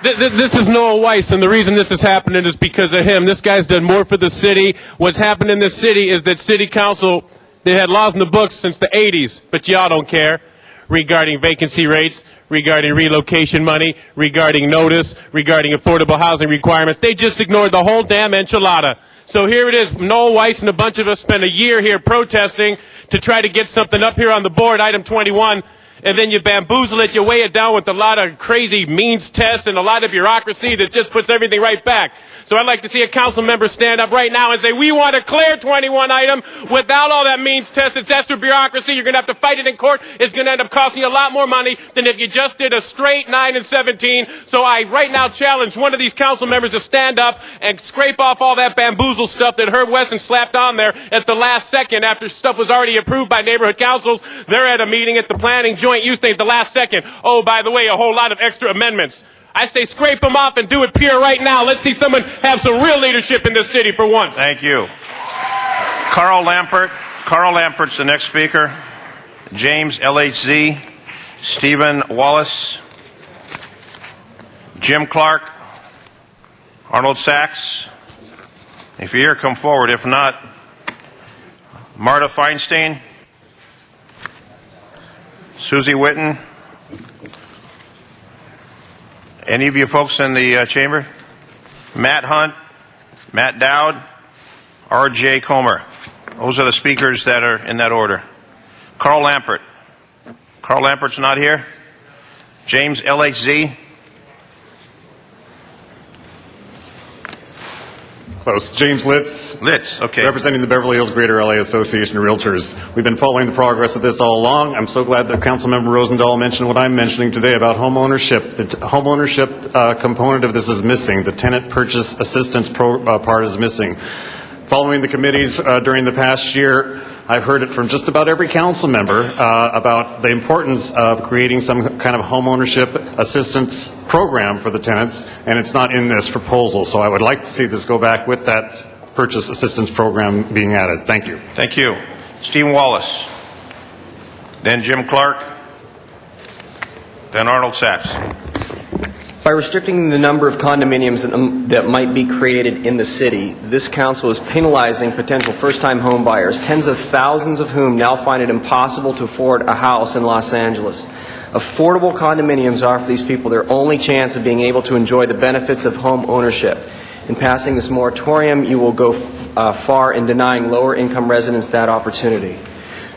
This is Noah Weiss, and the reason this is happening is because of him. This guy's done more for the city. What's happened in this city is that city council, they had laws in the books since the 80s, but y'all don't care, regarding vacancy rates, regarding relocation money, regarding notice, regarding affordable housing requirements. They just ignored the whole damn enchilada. So here it is. Noah Weiss and a bunch of us spent a year here protesting to try to get something up here on the board, item 21, and then you bamboozle it, you weigh it down with a lot of crazy means tests and a lot of bureaucracy that just puts everything right back. So I'd like to see a council member stand up right now and say, we want to clear 21 item without all that means test. It's extra bureaucracy. You're going to have to fight it in court. It's going to end up costing you a lot more money than if you just did a straight 9 and 17. So I right now challenge one of these council members to stand up and scrape off all that bamboozle stuff that Herb Wesson slapped on there at the last second after stuff was already approved by neighborhood councils. They're at a meeting at the planning joint use thing at the last second. Oh, by the way, a whole lot of extra amendments. I say scrape them off and do it pure right now. Let's see someone have some real leadership in this city for once. Thank you. Carl Lampert. Carl Lampert's the next speaker. James LHZ. Stephen Wallace. Jim Clark. Arnold Sachs. If you're here, come forward. If not, Marta Feinstein. Susie Witten. Any of you folks in the chamber? Matt Hunt, Matt Dowd, R.J. Comer. Those are the speakers that are in that order. Carl Lampert. Carl Lampert's not here. James LHZ. Close. James Litz. Litz, okay. Representing the Beverly Hills Greater LA Association of Realtors. We've been following the progress of this all along. I'm so glad that Councilmember Rosendahl mentioned what I'm mentioning today about home ownership. The home ownership component of this is missing. The tenant purchase assistance part is missing. Following the committees during the past year, I've heard it from just about every council member about the importance of creating some kind of home ownership assistance program for the tenants, and it's not in this proposal. So I would like to see this go back with that purchase assistance program being added. Thank you. Thank you. Stephen Wallace. Then Jim Clark. Then Arnold Sachs. By restricting the number of condominiums that might be created in the city, this council is penalizing potential first-time home buyers, tens of thousands of whom now find it impossible to afford a house in Los Angeles. Affordable condominiums offer these people their only chance of being able to enjoy the benefits of home ownership. In passing this moratorium, you will go far in denying lower-income residents that opportunity.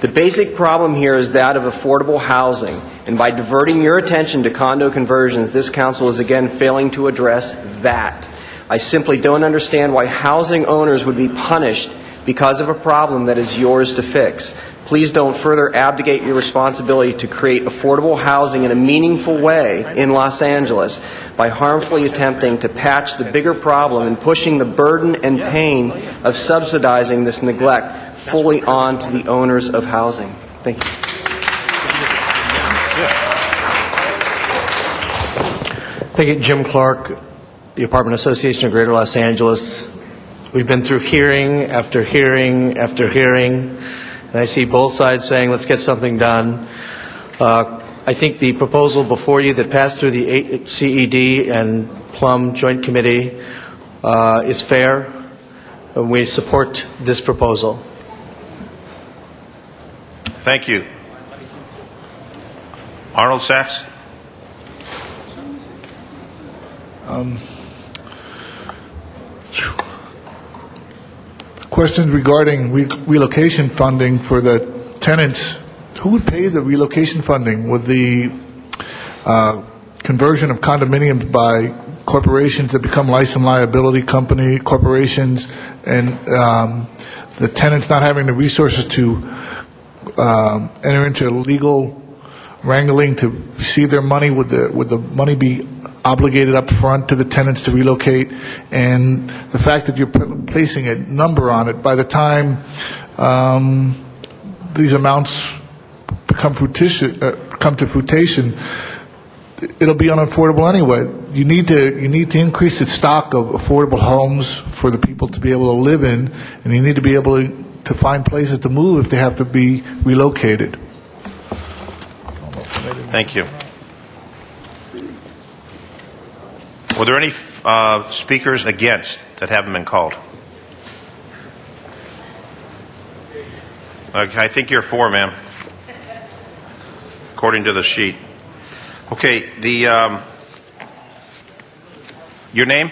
The basic problem here is that of affordable housing, and by diverting your attention to condo conversions, this council is again failing to address that. I simply don't understand why housing owners would be punished because of a problem that is yours to fix. Please don't further abdicate your responsibility to create affordable housing in a meaningful way in Los Angeles by harmfully attempting to patch the bigger problem and pushing the burden and pain of subsidizing this neglect fully on to the owners of housing. Thank you. Thank you, Jim Clark, the Apartment Association of Greater Los Angeles. We've been through hearing after hearing after hearing, and I see both sides saying, let's get something done. I think the proposal before you that passed through the CED and Plum Joint Committee is fair, and we support this proposal. Thank you. Arnold Sachs? Questions regarding relocation funding for the tenants. Who would pay the relocation funding? Would the conversion of condominiums by corporations that become licensed liability company corporations, and the tenants not having the resources to enter into legal wrangling to receive their money? Would the money be obligated up front to the tenants to relocate? And the fact that you're placing a number on it, by the time these amounts come to fruition, it'll be unaffordable anyway. You need to increase the stock of affordable homes for the people to be able to live in, and you need to be able to find places to move if they have to be relocated. Thank you. Were there any speakers against that haven't been called? Okay, I think you're for, ma'am, according to the sheet. Okay, your name?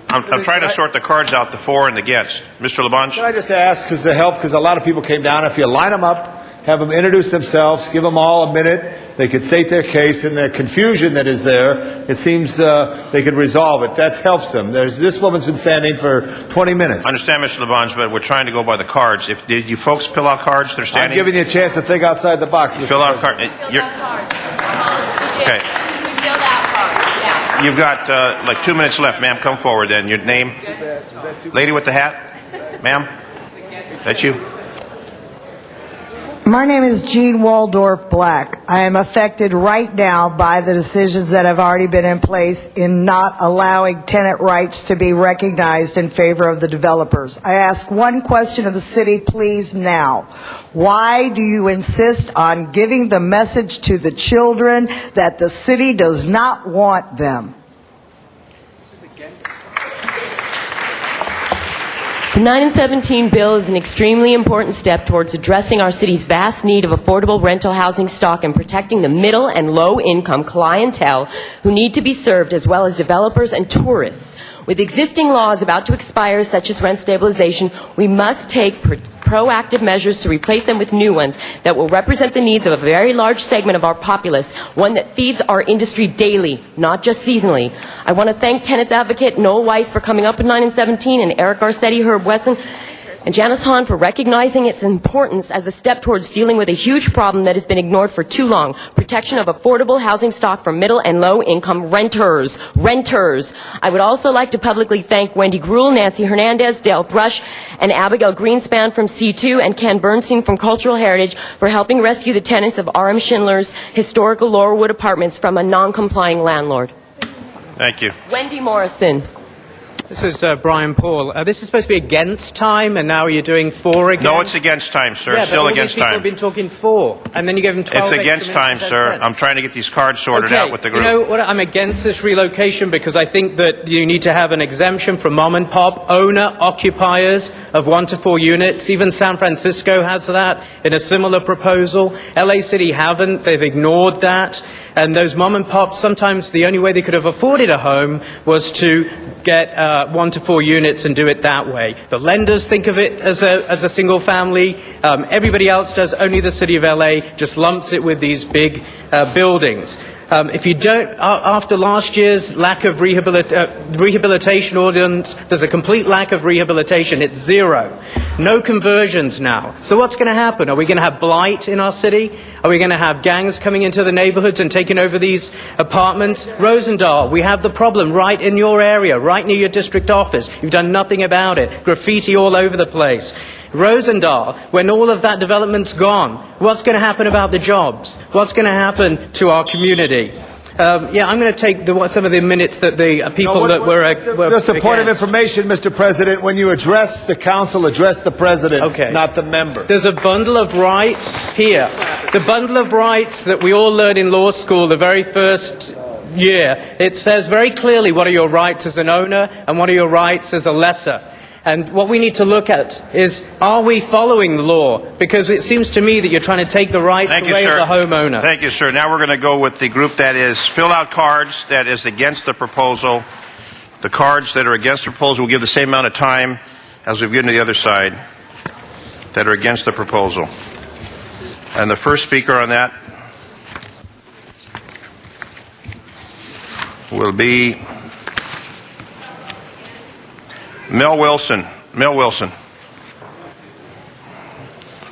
I'm trying to sort the cards out, the for and the against. Mr. Labange? Can I just ask, because a lot of people came down, if you line them up, have them introduce themselves, give them all a minute, they could state their case, and the confusion that is there, it seems they could resolve it. That helps them. This woman's been standing for 20 minutes. I understand, Mr. Labange, but we're trying to go by the cards. Did you folks fill out cards? They're standing. I'm giving you a chance to think outside the box, Mr. Fill out a President. card. Okay. You've got like 2 minutes left, ma'am. Come forward then. Your name? Lady with the hat? Ma'am? That's you? My name is Jean Waldorf Black. I am affected right now by the decisions that have already been in place in not allowing tenant rights to be recognized in favor of the developers. I ask one question of the city, please, now. Why do you insist on giving the message to the children that the city does not want them? The 9 and 17 bill is an extremely important step towards addressing our city's vast need of affordable rental housing stock and protecting the middle and low-income clientele who need to be served, as well as developers and tourists. With existing laws about to expire, such as rent stabilization, we must take proactive measures to replace them with new ones that will represent the needs of a very large segment of our populace, one that feeds our industry daily, not just seasonally. I want to thank tenants advocate Noel Weiss for coming up with 9 and 17, and Eric Garcetti, Herb Wesson, and Janice Hahn for recognizing its importance as a step towards dealing with a huge problem that has been ignored for too long: protection of affordable housing stock for middle and low-income renters. I would also like to publicly thank Wendy Gruhl, Nancy Hernandez, Dale Thrush, and Abigail Greenspan from C2, and Ken Bernstein from Cultural Heritage for helping rescue the tenants of R.M. Schindler's historical Laurelwood Apartments from a non-complying landlord. Thank you. Wendy Morrison. This is Brian Paul. This is supposed to be against time, and now you're doing for again? No, it's against time, sir. Yeah, Still but against all these people time. have been talking for, and then you give them 12 It's extra against time, minutes sir. 10. I'm trying to get these cards sorted out with the group. You know what? I'm against this relocation because I think that you need to have an exemption for mom and pop owner occupiers of 1 to 4 units. Even San Francisco has that in a similar proposal. LA City haven't. They've ignored that. And those mom and pops, sometimes the only way they could have afforded a home was to get 1 to 4 units and do it that way. The lenders think of it as a single family. Everybody else does. Only the city of LA just lumps it with these big buildings. If you don't, after last year's lack of rehabilitation ordinance, there's a complete lack of rehabilitation. It's zero. No conversions now. So what's going to happen? Are we going to have blight in our city? Are we going to have gangs coming into the neighborhoods and taking over these apartments? Rosendahl, we have the problem right in your area, right near your district office. You've done nothing about it. Graffiti all over the place. Rosendahl, when all of that development's gone, what's going to happen about the jobs? What's going to happen to our community? I'm going to take some of the minutes that the people that were Just a point of against. information, Mr. President. When you address the council, address the president, not the member. There's a bundle of rights here. The bundle of rights that we all learn in law school the very first year. It says very clearly what are your rights as an owner and what are your rights as a lessor. And what we need to look at is, are we following the law? Because it seems to me that you're trying to take the rights away of the homeowner. Thank you, sir. Now we're going to go with the group that is fill out cards that is against the proposal. The cards that are against the proposal will give the same amount of time as we've given to the other side that are against the proposal. And the first speaker on that will be Mel Wilson. Mel Wilson.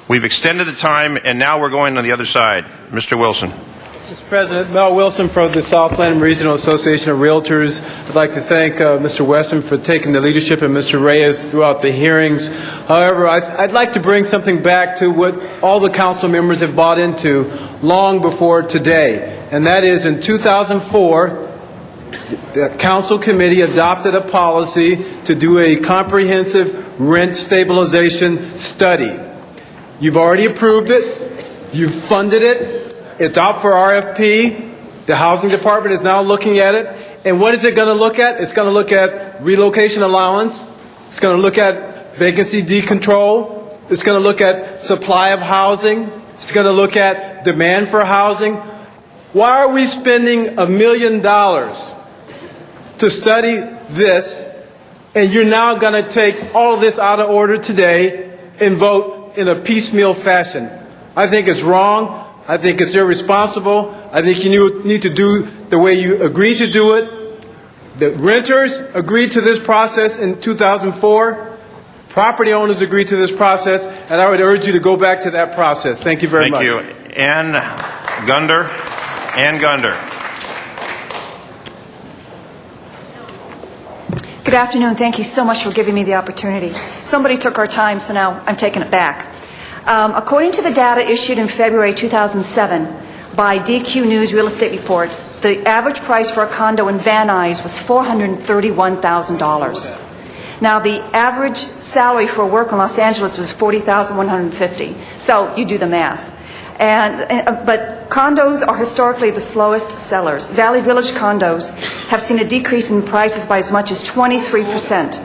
We've extended the time, and now we're going on the other side. Mr. Wilson. Mr. President, Mel Wilson from the Southland Regional Association of Realtors. I'd like to thank Mr. Weston for taking the leadership and Mr. Reyes throughout the hearings. However, I'd like to bring something back to what all the council members have bought into long before today, and that is in 2004, the council committee adopted a policy to do a comprehensive rent stabilization study. You've already approved it. You've funded it. It's out for RFP. The housing department is now looking at it. And what is it going to look at? It's going to look at relocation allowance. It's going to look at vacancy decontrol. It's going to look at supply of housing. It's going to look at demand for housing. Why are we spending $1 million to study this, and you're now going to take all of this out of order today and vote in a piecemeal fashion? I think it's wrong. I think it's irresponsible. I think you need to do the way you agreed to do it. The renters agreed to this process in 2004. Property owners agreed to this process, and I would urge you to go back to that process. Thank you very much. Thank you. Ann Gunder. Ann Gunder. Good afternoon. Thank you so much for giving me the opportunity. Somebody took our time, so now I'm taking it back. According to the data issued in February 2007 by DQ News Real Estate Reports, the average price for a condo in Van Nuys was $431,000. Now, the average salary for work in Los Angeles was $40,150. So you do the math. But condos are historically the slowest sellers. Valley Village condos have seen a decrease in prices by as much as 23%.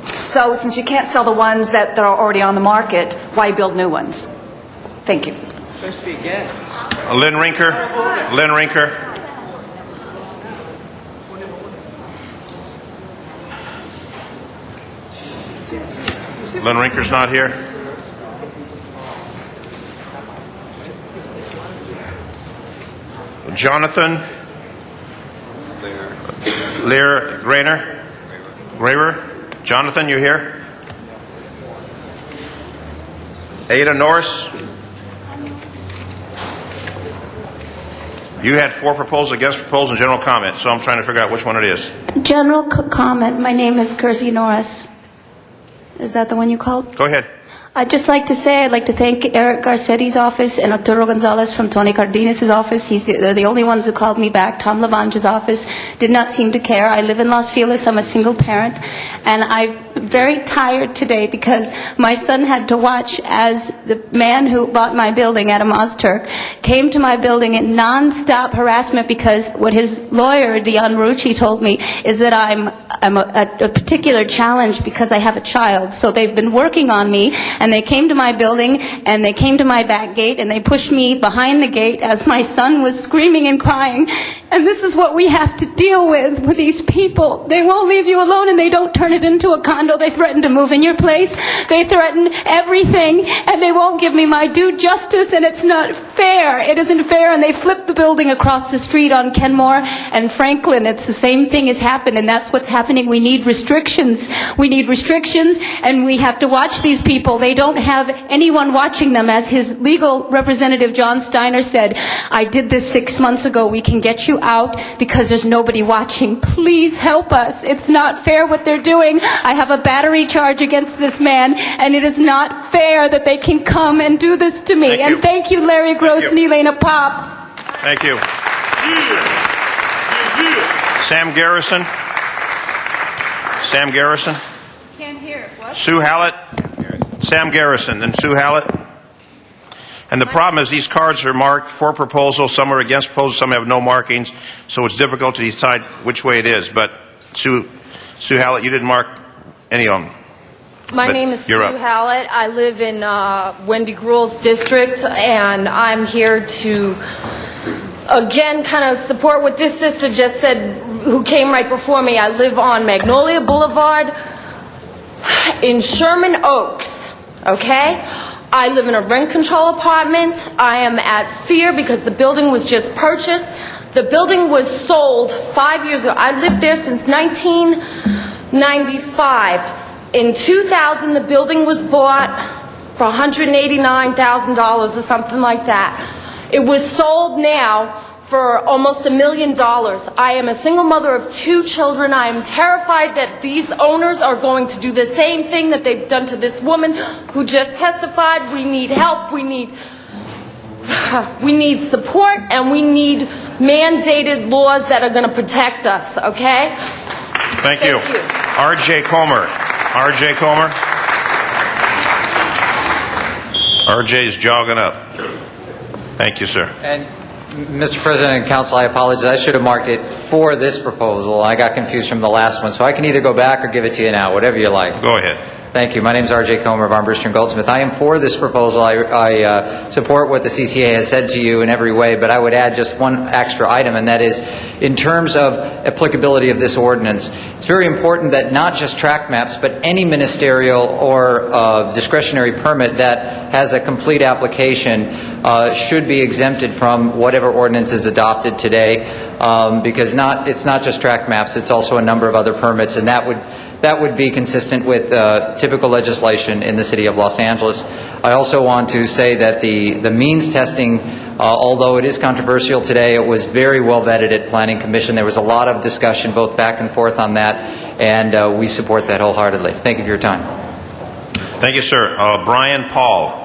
So since you can't sell the ones that are already on the market, why build new ones? Thank you. Supposed to be against. Lynn Rinker. Lynn Rinker. Lynn Rinker's not here. Jonathan Lear Grainer. Graver. Jonathan, you here? Ada Norris? You had 4 proposals against proposals and general comment, so I'm trying to figure out which one it is. General comment. My name is Kersey Norris. Is that the one you called? Go ahead. I'd just like to say I'd like to thank Eric Garcetti's office and Arturo Gonzalez from Tony Cardenas' office. They're the only ones who called me back. Tom Lavange's office did not seem to care. I live in Los Feliz. I'm a single parent. And I'm very tired today because my son had to watch as the man who bought my building, Adam Ozturk, came to my building in nonstop harassment because what his lawyer, Dion Marucci, told me is that I'm a particular challenge because I have a child. So they've been working on me. And they came to my building, and they came to my back gate, and they pushed me behind the gate as my son was screaming and crying. And this is what we have to deal with these people. They won't leave you alone, and they don't turn it into a condo. They threaten to move in your place. They threaten everything, and they won't give me my due justice, and it's not fair. It isn't fair, and they flipped the building across the street on Kenmore and Franklin. It's the same thing has happened, and that's what's happening. We need restrictions. We need restrictions, and we have to watch these people. They don't have anyone watching them. As his legal representative, John Steiner, said, I did this 6 months ago. We can get you out because there's nobody watching. Please help us. It's not fair what they're doing. I have a battery charge against this man, and it is not fair that they can come and do this to me. And thank you, Larry Gross and Elena Pop. Thank you. Sam Garrison. Sam Garrison. Can't hear. What? Sue Hallett. Sam Garrison and Sue Hallett. And the problem is these cards are marked for proposal. Some are against proposal. Some have no markings. So it's difficult to decide which way it is. But Sue Hallett, you didn't mark any of them. My But name is Sue you're up. Hallett. I live in Wendy Gruhl's district, and I'm here to, again, kind of support what this sister just said, who came right before me. I live on Magnolia Boulevard in Sherman Oaks, okay? I live in a rent control apartment. I am at fear because the building was just purchased. The building was sold 5 years ago. I lived there since 1995. In 2000, the building was bought for $189,000 or something like that. It was sold now for almost $1 million. I am a single mother of 2 children. I am terrified that these owners are going to do the same thing that they've done to this woman who just testified. We need help. We need support, and we need mandated laws that are going to protect us, okay? Thank you. R.J. Comer. R.J. Comer. R.J.'s jogging up. Thank you, sir. And Mr. President and Council, I apologize. I should have marked it for this proposal. I got confused from the last one, so I can either go back or give it to you now, whatever you like. Go ahead. Thank you. My name is R.J. Comer of Armbruster & Goldsmith. I am for this proposal. I support what the CCA has said to you in every way, but I would add just one extra item, and that is in terms of applicability of this ordinance. It's very important that not just tract maps, but any ministerial or discretionary permit that has a complete application should be exempted from whatever ordinance is adopted today, because it's not just tract maps, it's also a number of other permits, and that would be consistent with typical legislation in the city of Los Angeles. I also want to say that the means testing, although it is controversial today, it was very well vetted at Planning Commission. There was a lot of discussion both back and forth on that, and we support that wholeheartedly. Thank you for your time. Thank you, sir. Brian Paul.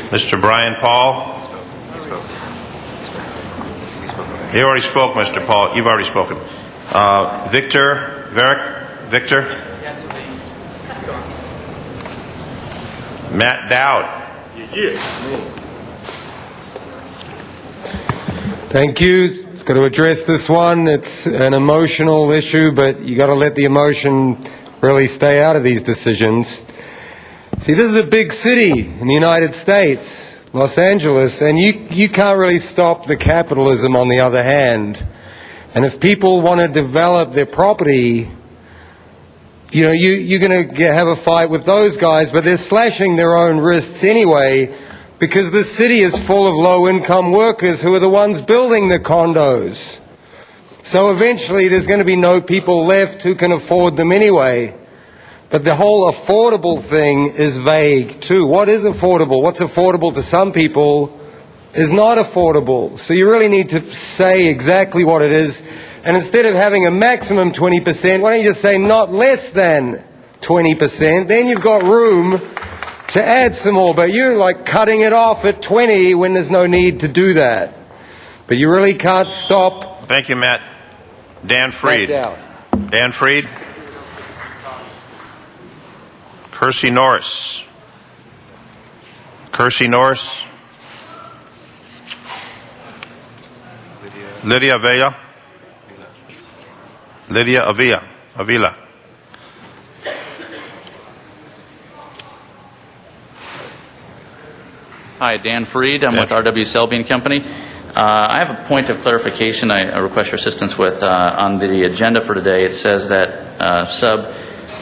Mr. Brian Paul. You already spoke, Mr. Paul. You've already spoken. Victor Varick. Victor? Matt Dowd. Thank you. It's got to address this one. It's an emotional issue, but you got to let the emotion really stay out of these decisions. See, this is a big city in the United States, Los Angeles, and you can't really stop the capitalism on the other hand. And if people want to develop their property, you know, you're going to have a fight with those guys, but they're slashing their own wrists anyway because the city is full of low-income workers who are the ones building the condos. So eventually there's going to be no people left who can afford them anyway. But the whole affordable thing is vague too. What is affordable? What's affordable to some people is not affordable. So you really need to say exactly what it is. And instead of having a maximum 20%, why don't you just say not less than 20%? Then you've got room to add some more. But you're like cutting it off at 20 when there's no need to do that. But you really can't stop. Thank you, Matt. Dan Freed. Dan Freed. Kersey Norris. Kersey Norris. Lydia Vela. Lydia Avila. Hi, Dan Freed. I'm with R.W. Selby and Company. I have a point of clarification I request your assistance with. On the agenda for today, it says that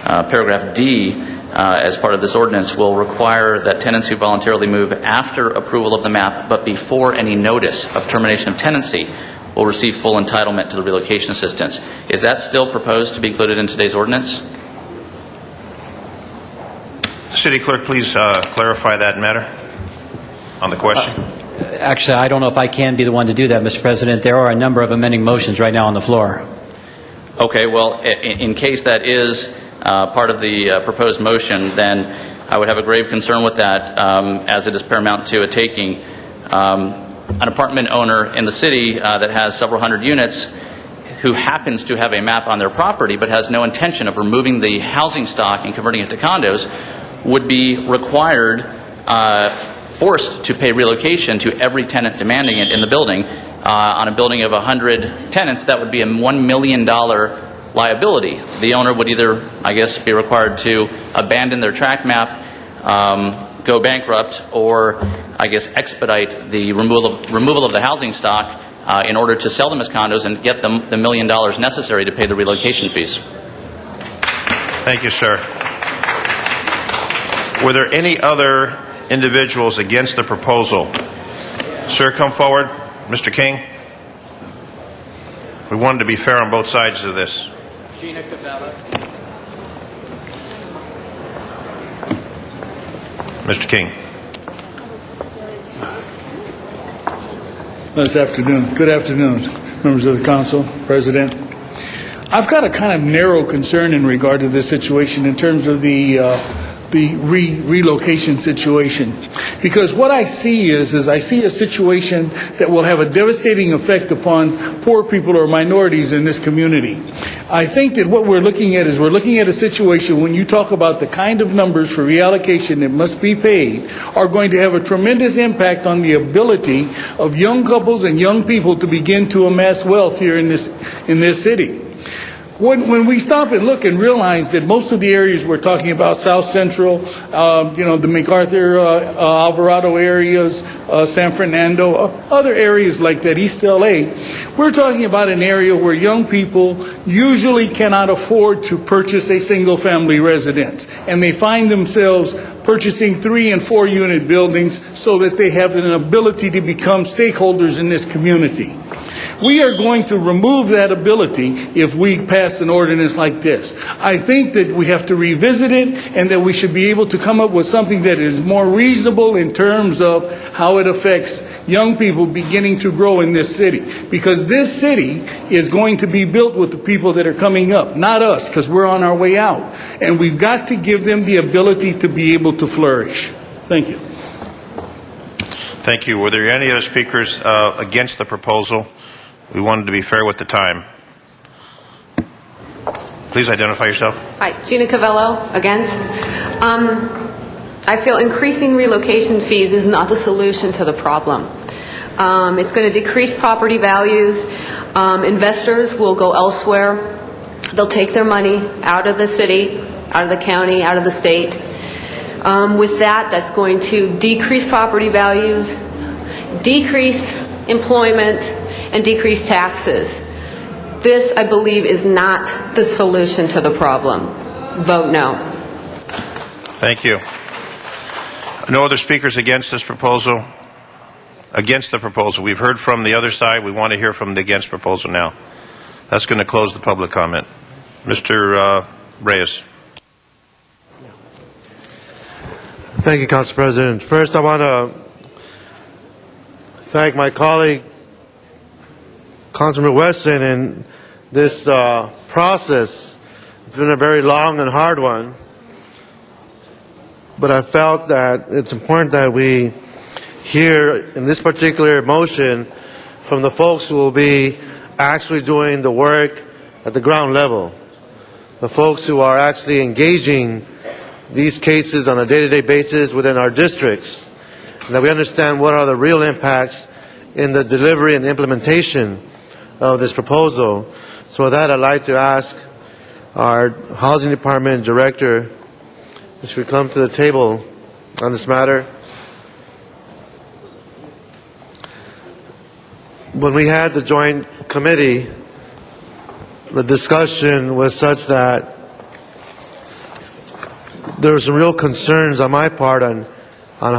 paragraph D, as part of this ordinance, will require that tenants who voluntarily move after approval of the map but before any notice of termination of tenancy will receive full entitlement to the relocation assistance. Is that still proposed to be included in today's ordinance? City Clerk, please clarify that matter on the question. Actually, I don't know if I can be the one to do that, Mr. President. There are a number of amending motions right now on the floor. Okay, well, in case that is part of the proposed motion, then I would have a grave concern with that, as it is paramount to a taking. An apartment owner in the city that has several hundred units who happens to have a map on their property but has no intention of removing the housing stock and converting it to condos would be required, forced to pay relocation to every tenant demanding it in the building. On a building of 100 tenants, that would be a $1 million liability. The owner would either, I guess, be required to abandon their tract map, go bankrupt, or, I guess, expedite the removal of the housing stock in order to sell them as condos and get them the $1 million necessary to pay the relocation fees. Thank you, sir. Were there any other individuals against the proposal? Sir, come forward. Mr. King. We wanted to be fair on both sides of this. Gina Cavella. Mr. King. This afternoon. Good afternoon, members of the council, President. I've got a kind of narrow concern in regard to this situation in terms of the relocation situation, because what I see is I see a situation that will have a devastating effect upon poor people or minorities in this community. I think that what we're looking at is we're looking at a situation when you talk about the kind of numbers for reallocation that must be paid are going to have a tremendous impact on the ability of young couples and young people to begin to amass wealth here in this city. When we stop and look and realize that most of the areas we're talking about, South Central, the MacArthur, Alvarado areas, San Fernando, other areas like that, East LA, we're talking about an area where young people usually cannot afford to purchase a single family residence. And they find themselves purchasing 3- and 4-unit buildings so that they have an ability to become stakeholders in this community. We are going to remove that ability if we pass an ordinance like this. I think that we have to revisit it and that we should be able to come up with something that is more reasonable in terms of how it affects young people beginning to grow in this city. Because this city is going to be built with the people that are coming up, not us, because we're on our way out. And we've got to give them the ability to be able to flourish. Thank you. Thank you. Were there any other speakers against the proposal? We wanted to be fair with the time. Please identify yourself. Hi, Gina Cavello, against. I feel increasing relocation fees is not the solution to the problem. It's going to decrease property values. Investors will go elsewhere. They'll take their money out of the city, out of the county, out of the state. With that, that's going to decrease property values, decrease employment, and decrease taxes. This, I believe, is not the solution to the problem. Vote no. Thank you. No other speakers against this proposal? Against the proposal. We've heard from the other side. We want to hear from the against proposal now. That's going to close the public comment. Mr. Reyes. Thank you, Council President. First, I want to thank my colleague, Councilman Weston, in this process. It's been a very long and hard one, but I felt that it's important that we hear in this particular motion from the folks who will be actually doing the work at the ground level, the folks who are actually engaging these cases on a day-to-day basis within our districts, and that we understand what are the real impacts in the delivery and implementation of this proposal. So with that, I'd like to ask our Housing Department Director if she would come to the table on this matter. When we had the joint committee, the discussion was such that there were some real concerns on my part on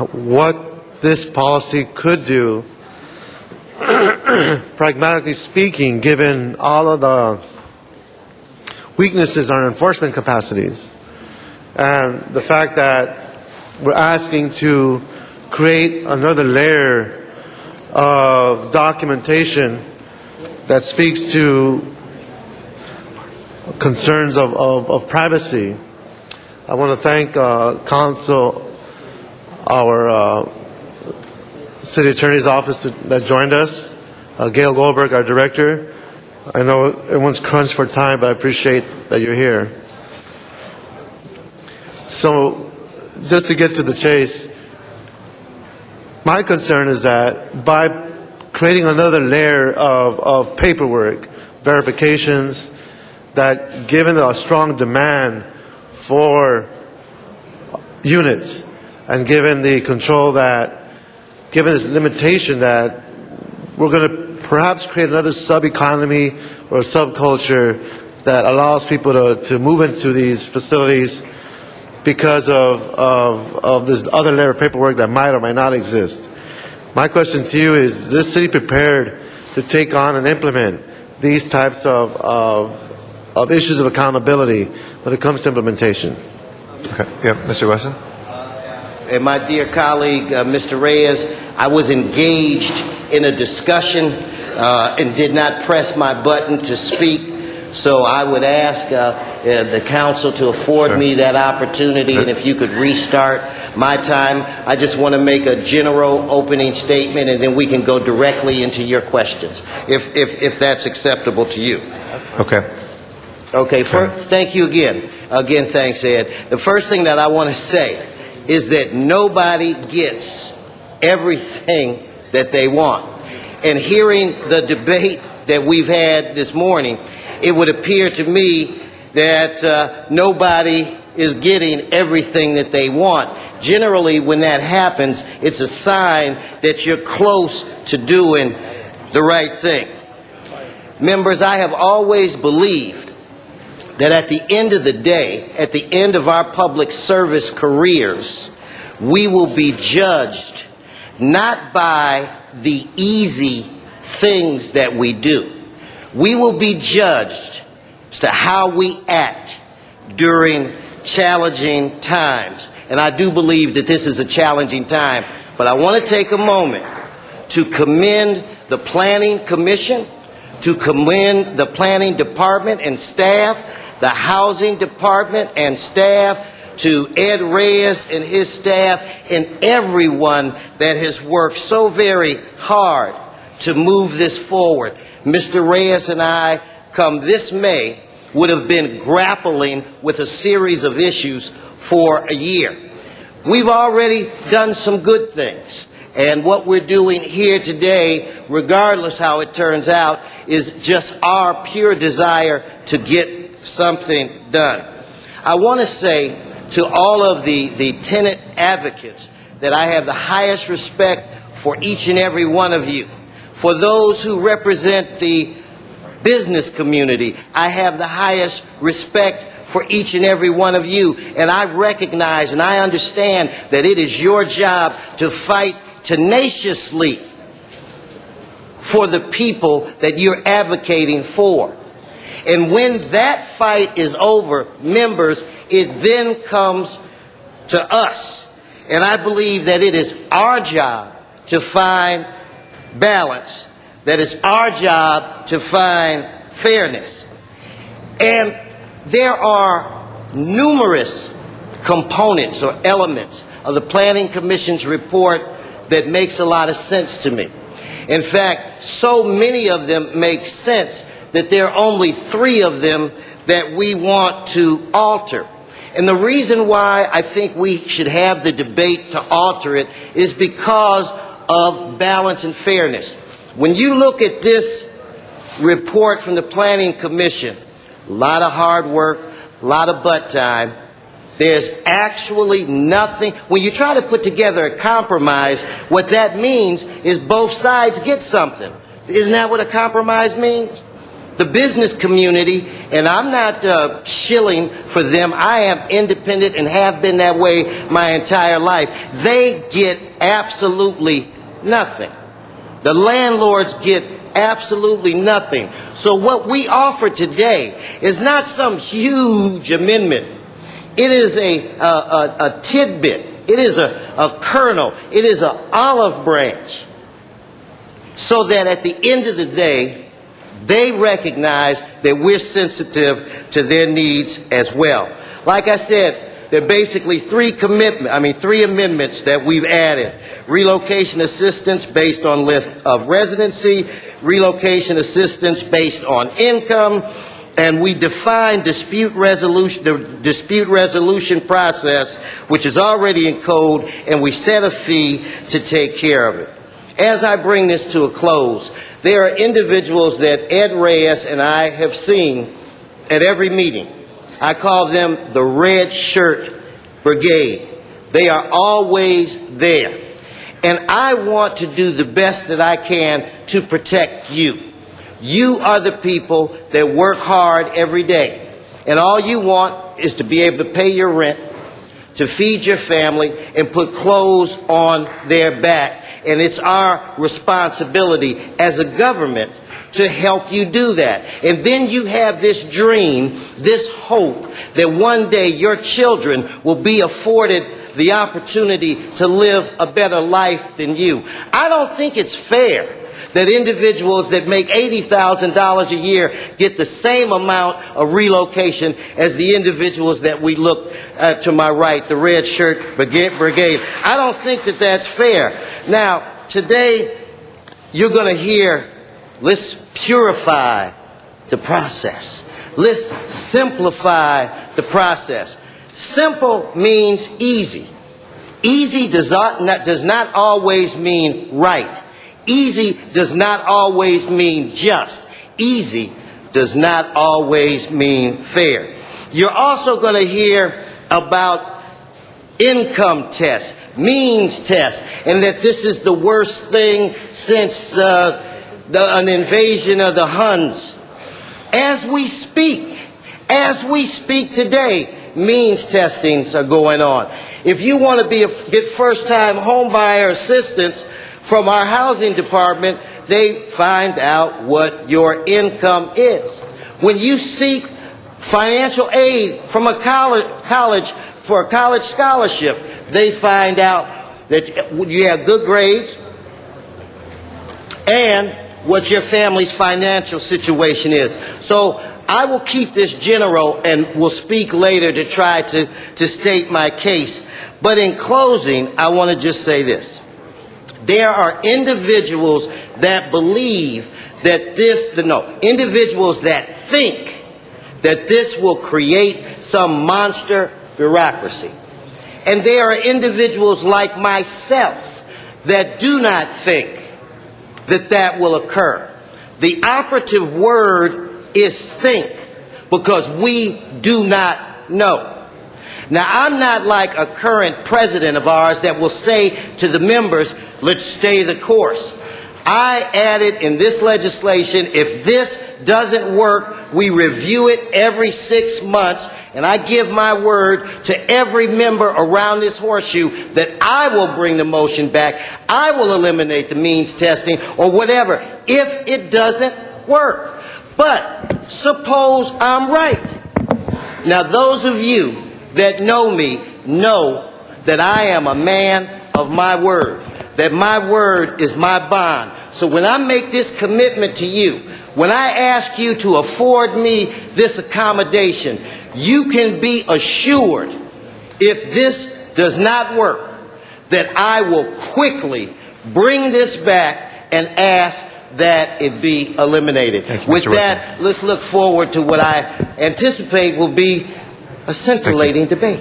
what this policy could do, pragmatically speaking, given all of the weaknesses in our enforcement capacities. And the fact that we're asking to create another layer of documentation that speaks to concerns of privacy. I want to thank Council, our City Attorney's Office that joined us, Gail Goldberg, our Director. I know everyone's crunched for time, but I appreciate that you're here. So, just to get to the chase, my concern is that by creating another layer of paperwork, verifications, that given a strong demand for units and given the control that, given this limitation that we're going to perhaps create another sub-economy or subculture that allows people to move into these facilities because of this other layer of paperwork that might or might not exist. My question to you is this city prepared to take on and implement these types of issues of accountability when it comes to implementation? Okay. Yeah, Mr. Wesson? And my dear colleague, Mr. Reyes, I was engaged in a discussion and did not press my button to speak. So I would ask the council to afford me that opportunity, and if you could restart my time. I just want to make a general opening statement, and then we can go directly into your questions, if that's acceptable to you. Okay. Okay, thank you again. Again, thanks, Ed. The first thing that I want to say is that nobody gets everything that they want. And hearing the debate that we've had this morning, it would appear to me that nobody is getting everything that they want. Generally, when that happens, it's a sign that you're close to doing the right thing. Members, I have always believed that at the end of the day, at the end of our public service careers, we will be judged not by the easy things that we do. We will be judged as to how we act during challenging times. And I do believe that this is a challenging time. But I want to take a moment to commend the Planning Commission, to commend the Planning Department and staff, the Housing Department and staff, to Ed Reyes and his staff, and everyone that has worked so very hard to move this forward. Mr. Reyes and I, come this May, would have been grappling with a series of issues for a year. We've already done some good things. And what we're doing here today, regardless how it turns out, is just our pure desire to get something done. I want to say to all of the tenant advocates that I have the highest respect for each and every one of you. For those who represent the business community, I have the highest respect for each and every one of you. And I recognize and I understand that it is your job to fight tenaciously for the people that you're advocating for. And when that fight is over, members, it then comes to us. And I believe that it is our job to find balance, that it's our job to find fairness. And there are numerous components or elements of the Planning Commission's report that makes a lot of sense to me. In fact, so many of them make sense that there are only 3 of them that we want to alter. And the reason why I think we should have the debate to alter it is because of balance and fairness. When you look at this report from the Planning Commission, a lot of hard work, a lot of butt time, there's actually nothing. When you try to put together a compromise, what that means is both sides get something. Isn't that what a compromise means? The business community, and I'm not shilling for them, I am independent and have been that way my entire life. They get absolutely nothing. The landlords get absolutely nothing. So what we offer today is not some huge amendment. It is a tidbit. It is a kernel. It is an olive branch. So that at the end of the day, they recognize that we're sensitive to their needs as well. Like I said, there are basically 3 amendments that we've added. Relocation assistance based on length of residency, relocation assistance based on income, and we define dispute resolution, the dispute resolution process, which is already in code, and we set a fee to take care of it. As I bring this to a close, there are individuals that Ed Reyes and I have seen at every meeting. I call them the Red Shirt Brigade. They are always there. And I want to do the best that I can to protect you. You are the people that work hard every day. And all you want is to be able to pay your rent, to feed your family, and put clothes on their back. And it's our responsibility as a government to help you do that. And then you have this dream, this hope that one day your children will be afforded the opportunity to live a better life than you. I don't think it's fair that individuals that make $80,000 a year get the same amount of relocation as the individuals that we look at to my right, the Red Shirt Brigade. I don't think that that's fair. Now, today, you're going to hear, let's purify the process. Let's simplify the process. Simple means easy. Easy does not always mean right. Easy does not always mean just. Easy does not always mean fair. You're also going to hear about income tests, means tests, and that this is the worst thing since an invasion of the Huns. As we speak today, means testings are going on. If you want to get first-time homebuyer assistance from our housing department, they find out what your income is. When you seek financial aid from a college for a college scholarship, they find out that you have good grades and what your family's financial situation is. So I will keep this general and will speak later to try to state my case. But in closing, I want to just say this. There are individuals that believe that individuals that think that this will create some monster bureaucracy. And there are individuals like myself that do not think that that will occur. The operative word is think, because we do not know. Now, I'm not like a current president of ours that will say to the members, let's stay the course. I added in this legislation, if this doesn't work, we review it every 6 months, and I give my word to every member around this horseshoe that I will bring the motion back. I will eliminate the means testing or whatever if it doesn't work. But suppose I'm right. Now, those of you that know me know that I am a man of my word, that my word is my bond. So when I make this commitment to you, when I ask you to afford me this accommodation, you can be assured, if this does not work, that I will quickly bring this back and ask that it be eliminated. With that, let's look forward to what I anticipate will be a scintillating debate.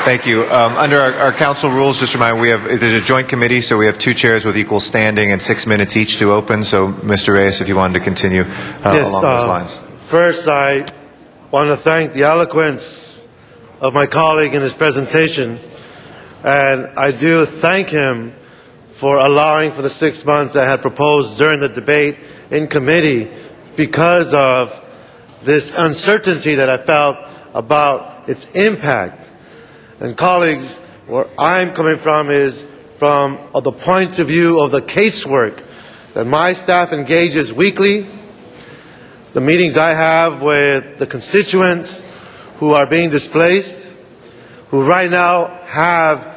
Thank you. Under our council rules, just remind there's a joint committee, so we have 2 chairs with equal standing and 6 minutes each to open. So, Mr. Reyes, if you wanted to continue along those lines. First, I want to thank the eloquence of my colleague in his presentation, and I do thank him for allowing for the 6 months I had proposed during the debate in committee because of this uncertainty that I felt about its impact. And colleagues, where I'm coming from is from the point of view of the casework that my staff engages weekly, the meetings I have with the constituents who are being displaced, who right now have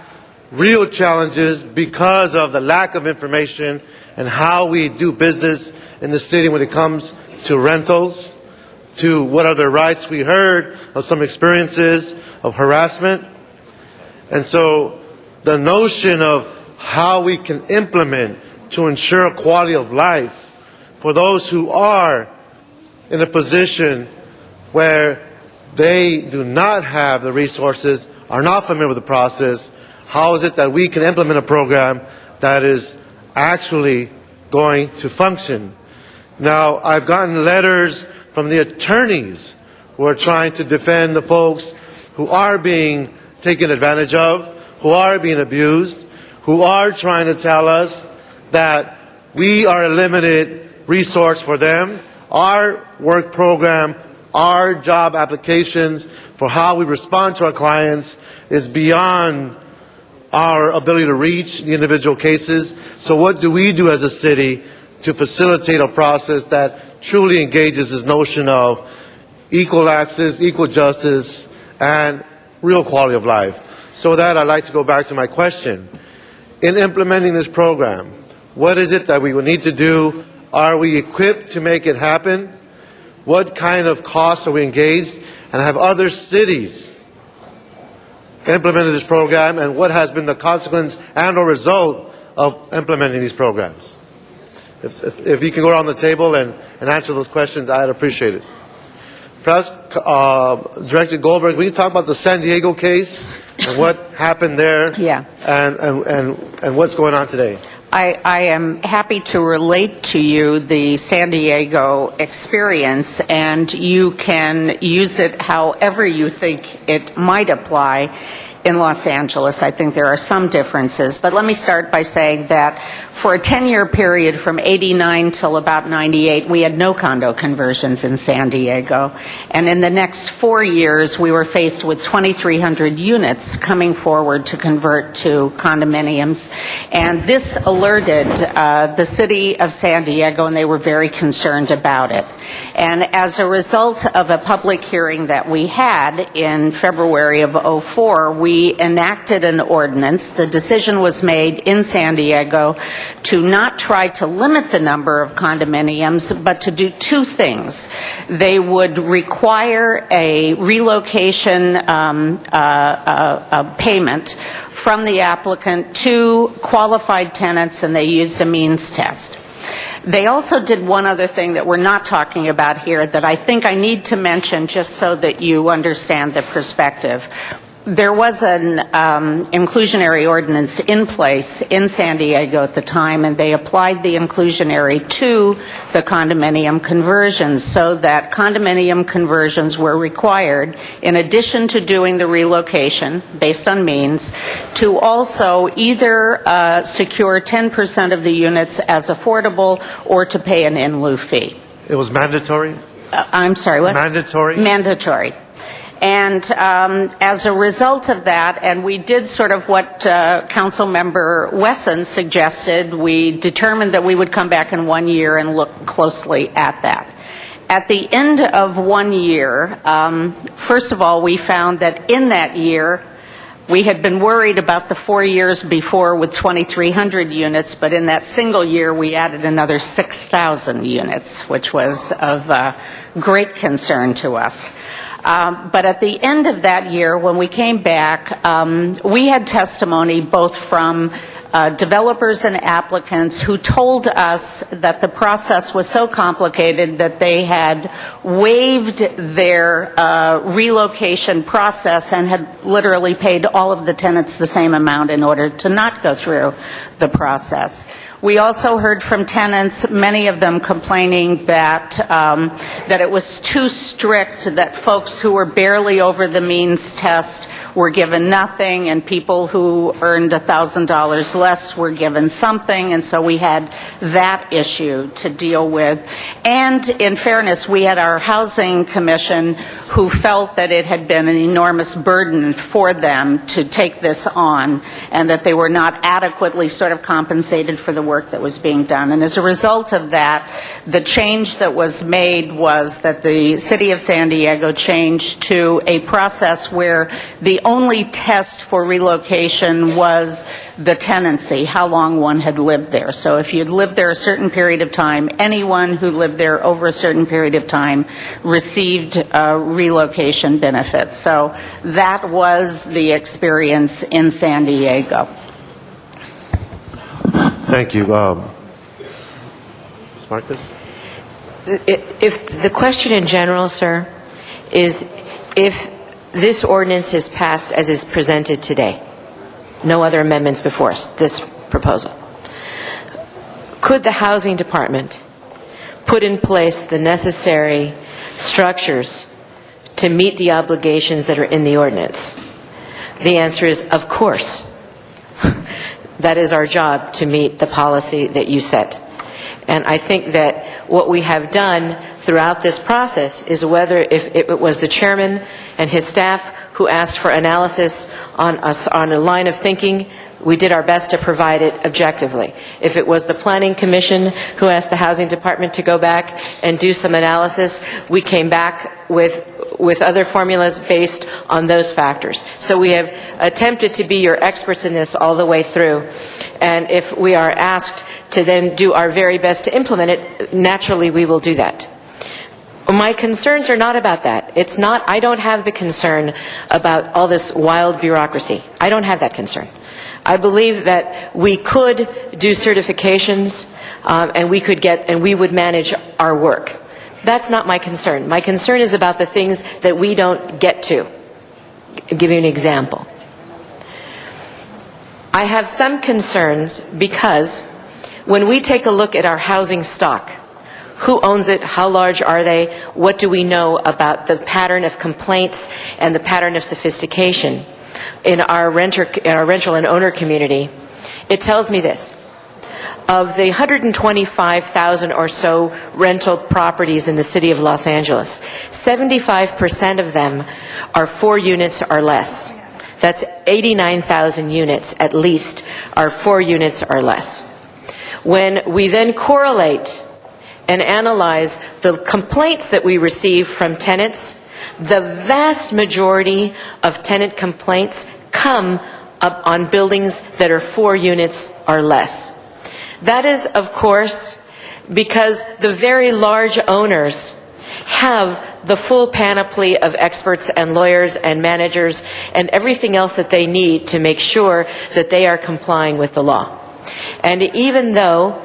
real challenges because of the lack of information and how we do business in the city when it comes to rentals, to what are their rights. We heard of some experiences of harassment. And so the notion of how we can implement to ensure quality of life for those who are in a position where they do not have the resources, are not familiar with the process, how is it that we can implement a program that is actually going to function? Now, I've gotten letters from the attorneys who are trying to defend the folks who are being taken advantage of, who are being abused, who are trying to tell us that we are a limited resource for them. Our work program, our job applications for how we respond to our clients is beyond our ability to reach the individual cases. So what do we do as a city to facilitate a process that truly engages this notion of equal access, equal justice, and real quality of life? So with that, I'd like to go back to my question. In implementing this program, what is it that we would need to do? Are we equipped to make it happen? What kind of costs are we engaged? And have other cities implemented this program? And what has been the consequence and or result of implementing these programs? If you can go around the table and answer those questions, I'd appreciate it. Perhaps, Director Goldberg, will you talk about the San Diego case and what happened there? Yeah. And what's going on today? I am happy to relate to you the San Diego experience, and you can use it however you think it might apply in Los Angeles. I think there are some differences, but let me start by saying that for a 10-year period from 89 till about 98, we had no condo conversions in San Diego. And in the next 4 years, we were faced with 2,300 units coming forward to convert to condominiums. And this alerted the city of San Diego, and they were very concerned about it. And as a result of a public hearing that we had in February of '04, we enacted an ordinance. The decision was made in San Diego to not try to limit the number of condominiums, but to do two things. They would require a relocation payment from the applicant to qualified tenants, and they used a means test. They also did one other thing that we're not talking about here that I think I need to mention just so that you understand the perspective. There was an inclusionary ordinance in place in San Diego at the time, and they applied the inclusionary to the condominium conversions so that condominium conversions were required, in addition to doing the relocation based on means, to also either secure 10% of the units as affordable or to pay an in lieu fee. It was mandatory? I'm sorry, what? Mandatory? Mandatory. And as a result of that, and we did sort of what Council Member Wesson suggested, we determined that we would come back in 1 year and look closely at that. At the end of 1 year, first of all, we found that in that year, we had been worried about the 4 years before with 2,300 units, but in that single year, we added another 6,000 units, which was of great concern to us. But at the end of that year, when we came back, we had testimony both from developers and applicants who told us that the process was so complicated that they had waived their relocation process and had literally paid all of the tenants the same amount in order to not go through the process. We also heard from tenants, many of them complaining that it was too strict, that folks who were barely over the means test were given nothing, and people who earned $1,000 less were given something, and so we had that issue to deal with. And in fairness, we had our Housing Commission who felt that it had been an enormous burden for them to take this on, and that they were not adequately sort of compensated for the work that was being done. And as a result of that, the change that was made was that the City of San Diego changed to a process where the only test for relocation was the tenancy, how long one had lived there. So if you'd lived there a certain period of time, anyone who lived there over a certain period of time received relocation benefits. So that was the experience in San Diego. Thank you. Ms. Marcus? If the question in general, sir, is if this ordinance is passed as is presented today, no other amendments before us, this proposal, could the Housing Department put in place the necessary structures to meet the obligations that are in the ordinance? The answer is, of course. That is our job, to meet the policy that you set. And I think that what we have done throughout this process is, whether if it was the chairman and his staff who asked for analysis on a line of thinking, we did our best to provide it objectively. If it was the Planning Commission who asked the Housing Department to go back and do some analysis, we came back with other formulas based on those factors. So we have attempted to be your experts in this all the way through. And if we are asked to then do our very best to implement it, naturally we will do that. My concerns are not about that. It's not, I don't have the concern about all this wild bureaucracy. I don't have that concern. I believe that we could do certifications and we would manage our work. That's not my concern. My concern is about the things that we don't get to. I'll give you an example. I have some concerns because when we take a look at our housing stock, who owns it? How large are they? What do we know about the pattern of complaints and the pattern of sophistication in our rental and owner community? It tells me this. Of the 125,000 or so rental properties in the city of Los Angeles, 75% of them are 4 units or less. That's 89,000 units at least are 4 units or less. When we then correlate and analyze the complaints that we receive from tenants, the vast majority of tenant complaints come up on buildings that are 4 units or less. That is, of course, because the very large owners have the full panoply of experts and lawyers and managers and everything else that they need to make sure that they are complying with the law. And even though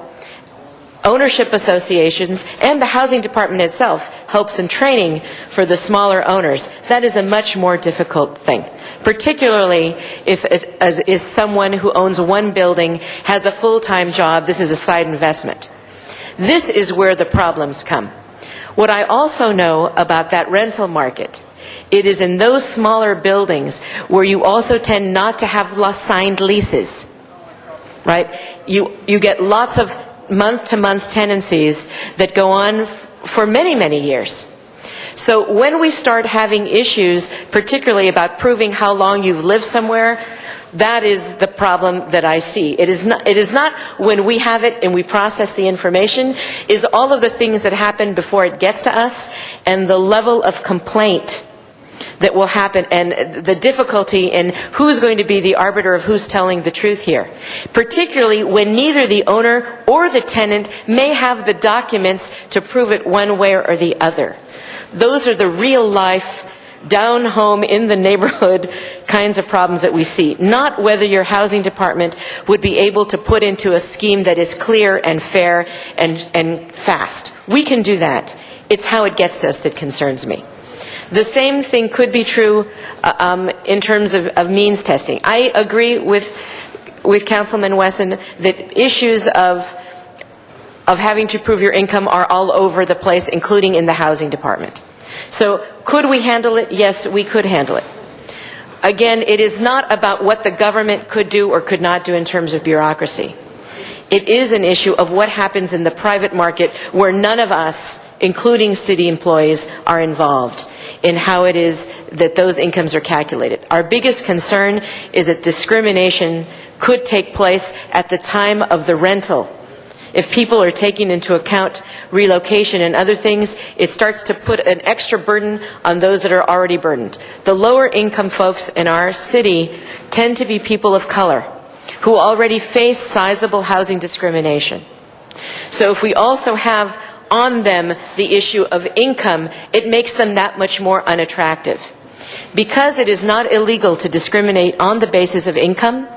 ownership associations and the housing department itself helps in training for the smaller owners, that is a much more difficult thing, particularly if it is someone who owns one building, has a full-time job. This is a side investment. This is where the problems come. What I also know about that rental market, it is in those smaller buildings where you also tend not to have signed leases, right? You get lots of month-to-month tenancies that go on for many, many years. So when we start having issues, particularly about proving how long you've lived somewhere, that is the problem that I see. It is not when we have it and we process the information, is all of the things that happen before it gets to us and the level of complaint that will happen and the difficulty in who's going to be the arbiter of who's telling the truth here. Particularly when neither the owner or the tenant may have the documents to prove it one way or the other. Those are the real life, down home in the neighborhood kinds of problems that we see. Not whether your housing department would be able to put into a scheme that is clear and fair and fast. We can do that. It's how it gets to us that concerns me. The same thing could be true in terms of means testing. I agree with Councilman Wesson that issues of having to prove your income are all over the place, including in the housing department. So could we handle it? Yes, we could handle it. Again, it is not about what the government could do or could not do in terms of bureaucracy. It is an issue of what happens in the private market where none of us, including city employees, are involved in how it is that those incomes are calculated. Our biggest concern is that discrimination could take place at the time of the rental. If people are taking into account relocation and other things, it starts to put an extra burden on those that are already burdened. The lower income folks in our city tend to be people of color who already face sizable housing discrimination. So if we also have on them the issue of income, it makes them that much more unattractive. Because it is not illegal to discriminate on the basis of income,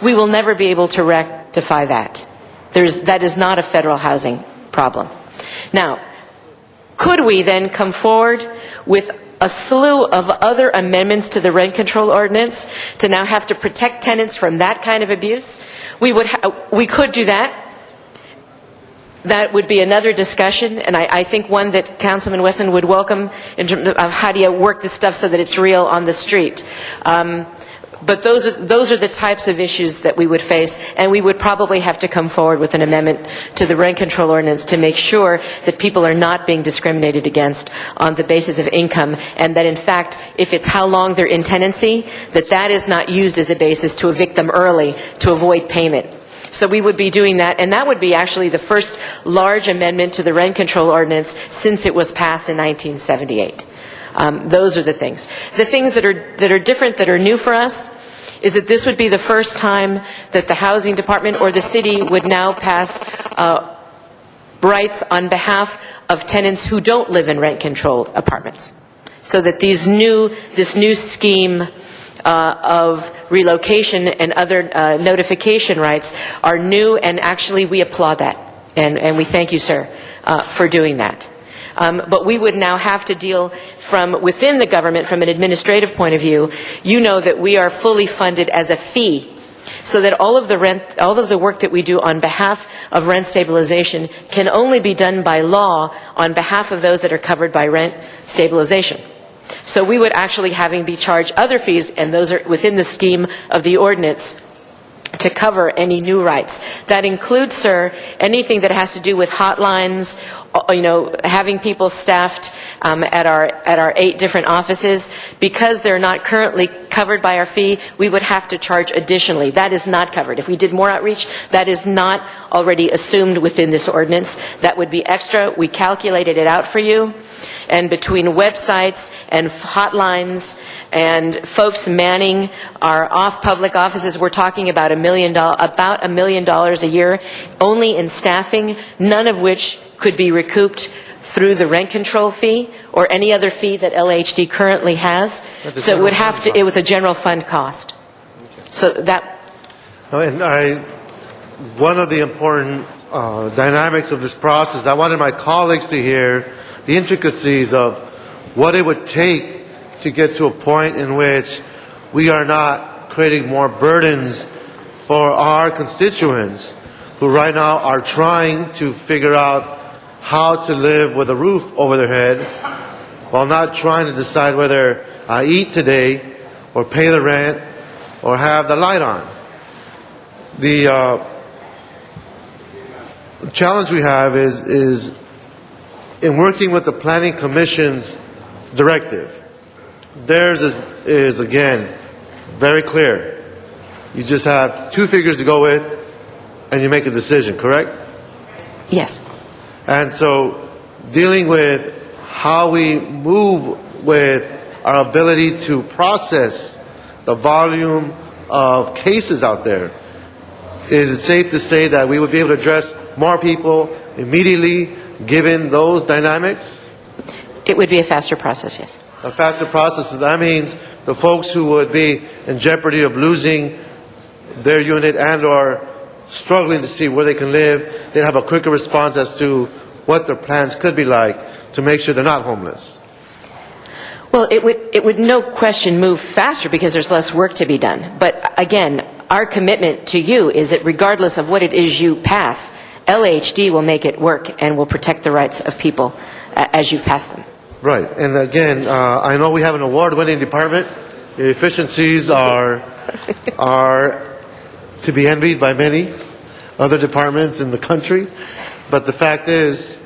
we will never be able to rectify that. That is not a federal housing problem. Now, could we then come forward with a slew of other amendments to the rent control ordinance to now have to protect tenants from that kind of abuse? We could do that. That would be another discussion, and I think one that Councilman Wesson would welcome in terms of how do you work this stuff so that it's real on the street. But those are the types of issues that we would face, and we would probably have to come forward with an amendment to the rent control ordinance to make sure that people are not being discriminated against on the basis of income, and that in fact, if it's how long they're in tenancy, that is not used as a basis to evict them early to avoid payment. So we would be doing that, and that would be actually the first large amendment to the rent control ordinance since it was passed in 1978. Those are the things. The things that are different, that are new for us, is that this would be the first time that the housing department or the city would now pass rights on behalf of tenants who don't live in rent-controlled apartments. So that this new scheme of relocation and other notification rights are new, and actually we applaud that. And we thank you, sir, for doing that. But we would now have to deal from within the government, from an administrative point of view. You know that we are fully funded as a fee, so that all of the work that we do on behalf of rent stabilization can only be done by law on behalf of those that are covered by rent stabilization. So we would actually be charged other fees, and those are within the scheme of the ordinance, to cover any new rights. That includes, sir, anything that has to do with hotlines, having people staffed at our 8 different offices. Because they're not currently covered by our fee, we would have to charge additionally. That is not covered. If we did more outreach, that is not already assumed within this ordinance. That would be extra. We calculated it out for you. And between websites and hotlines and folks manning our off-public offices, we're talking about $1 million a year only in staffing, none of which could be recouped through the rent control fee or any other fee that LHD currently has. So it was a general fund cost. So that. And one of the important dynamics of this process, I wanted my colleagues to hear the intricacies of what it would take to get to a point in which we are not creating more burdens for our constituents who right now are trying to figure out how to live with a roof over their head while not trying to decide whether I eat today or pay the rent or have the light on. The challenge we have is in working with the Planning Commission's directive. Theirs is again very clear. You just have 2 figures to go with and you make a decision, correct? Yes. And so dealing with how we move with our ability to process the volume of cases out there, is it safe to say that we would be able to address more people immediately given those dynamics? It would be a faster process, yes. A faster process. So that means the folks who would be in jeopardy of losing their unit and or struggling to see where they can live, they'd have a quicker response as to what their plans could be like to make sure they're not homeless. Well, it would no question move faster because there's less work to be done. But again, our commitment to you is that regardless of what it is you pass, LHD will make it work and will protect the rights of people as you've passed them. Right. And again, I know we have an award-winning department. The efficiencies are to be envied by many other departments in the country. But the fact is,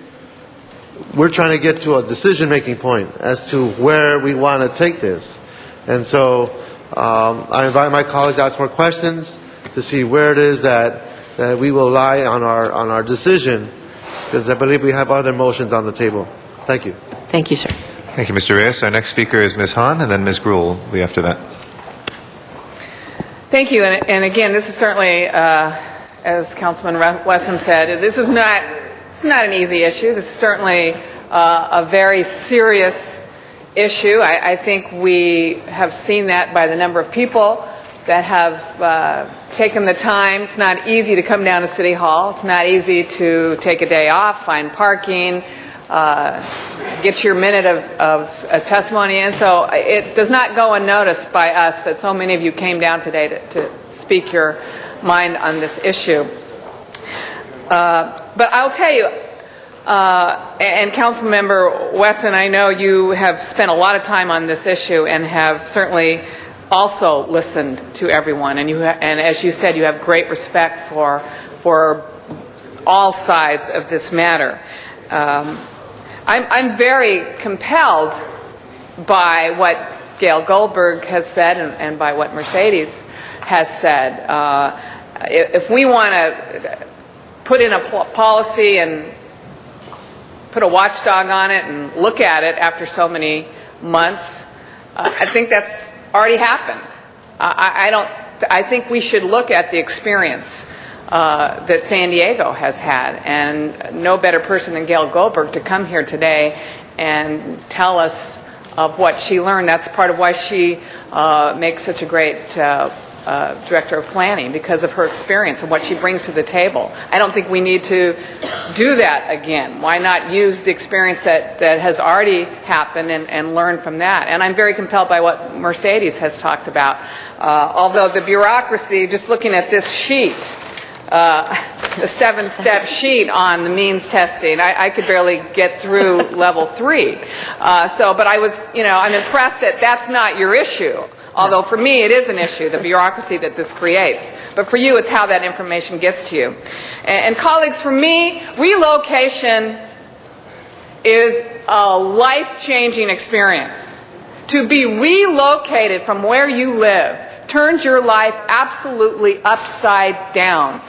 we're trying to get to a decision-making point as to where we want to take this. And so I invite my colleagues to ask more questions to see where it is that we will lie on our decision, because I believe we have other motions on the table. Thank you. Thank you, sir. Thank you, Mr. Reyes. Our next speaker is Ms. Hahn, and then Ms. Gruhl will be after that. Thank you. And again, this is certainly, as Councilman Wesson said, this is not an easy issue. This is certainly a very serious issue. I think we have seen that by the number of people that have taken the time. It's not easy to come down to City Hall. It's not easy to take a day off, find parking, get your minute of testimony in. So it does not go unnoticed by us that so many of you came down today to speak your mind on this issue. But I'll tell you, and Councilmember Wesson, I know you have spent a lot of time on this issue and have certainly also listened to everyone, and and as you said, you have great respect for all sides of this matter. I'm very compelled by what Gail Goldberg has said and by what Mercedes has said. If we want to put in a policy and put a watchdog on it and look at it after so many months, I think that's already happened. I think we should look at the experience that San Diego has had, and no better person than Gail Goldberg to come here today and tell us of what she learned. That's part of why she makes such a great director of planning, because of her experience and what she brings to the table. I don't think we need to do that again. Why not use the experience that has already happened and learn from that? And I'm very compelled by what Mercedes has talked about. Although the bureaucracy, just looking at this sheet, the 7-step sheet on the means testing, I could barely get through level 3. But I'm impressed that that's not your issue. Although for me it is an issue, the bureaucracy that this creates. But for you, it's how that information gets to you. And colleagues, for me, relocation is a life-changing experience. To be relocated from where you live turns your life absolutely upside down.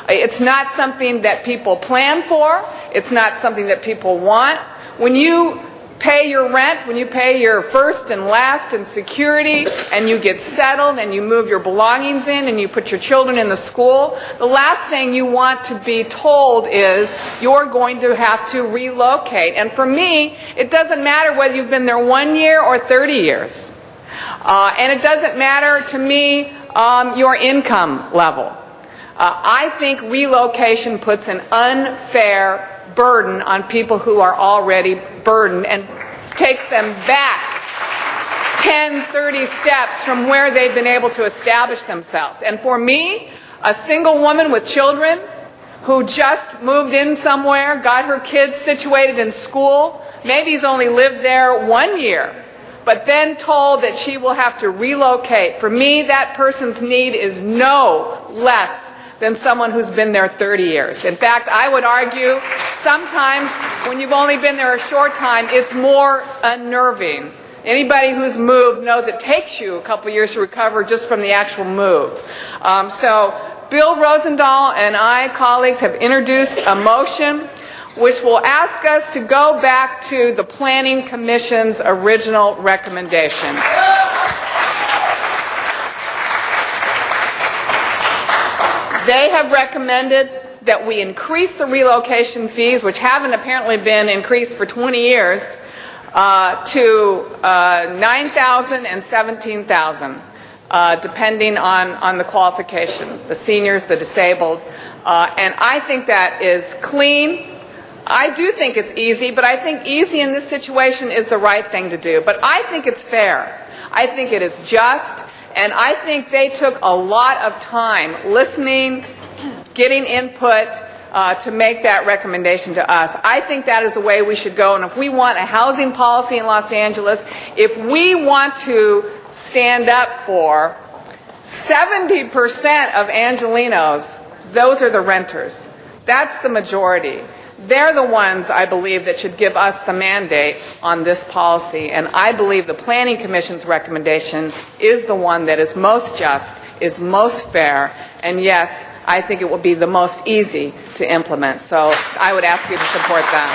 It's not something that people plan for. It's not something that people want. When you pay your rent, when you pay your first and last and security, and you get settled and you move your belongings in and you put your children in the school, the last thing you want to be told is you're going to have to relocate. And for me, it doesn't matter whether you've been there 1 year or 30 years. And it doesn't matter to me your income level. I think relocation puts an unfair burden on people who are already burdened and takes them back 10, 30 steps from where they've been able to establish themselves. And for me, a single woman with children who just moved in somewhere, got her kids situated in school, maybe he's only lived there 1 year, but then told that she will have to relocate. For me, that person's need is no less than someone who's been there 30 years. In fact, I would argue sometimes when you've only been there a short time, it's more unnerving. Anybody who's moved knows it takes you a couple years to recover just from the actual move. So Bill Rosendahl and I, colleagues, have introduced a motion which will ask us to go back to the Planning Commission's original recommendation. They have recommended that we increase the relocation fees, which haven't apparently been increased for 20 years, to $9,000 and $17,000, depending on the qualification, the seniors, the disabled. And I think that is clean. I do think it's easy, but I think easy in this situation is the right thing to do. But I think it's fair. I think it is just. And I think they took a lot of time listening, getting input to make that recommendation to us. I think that is the way we should go. And if we want a housing policy in Los Angeles, if we want to stand up for 70% of Angelenos, those are the renters. That's the majority. They're the ones, I believe, that should give us the mandate on this policy. And I believe the Planning Commission's recommendation is the one that is most just, is most fair, and yes, I think it will be the most easy to implement. So I would ask you to support that.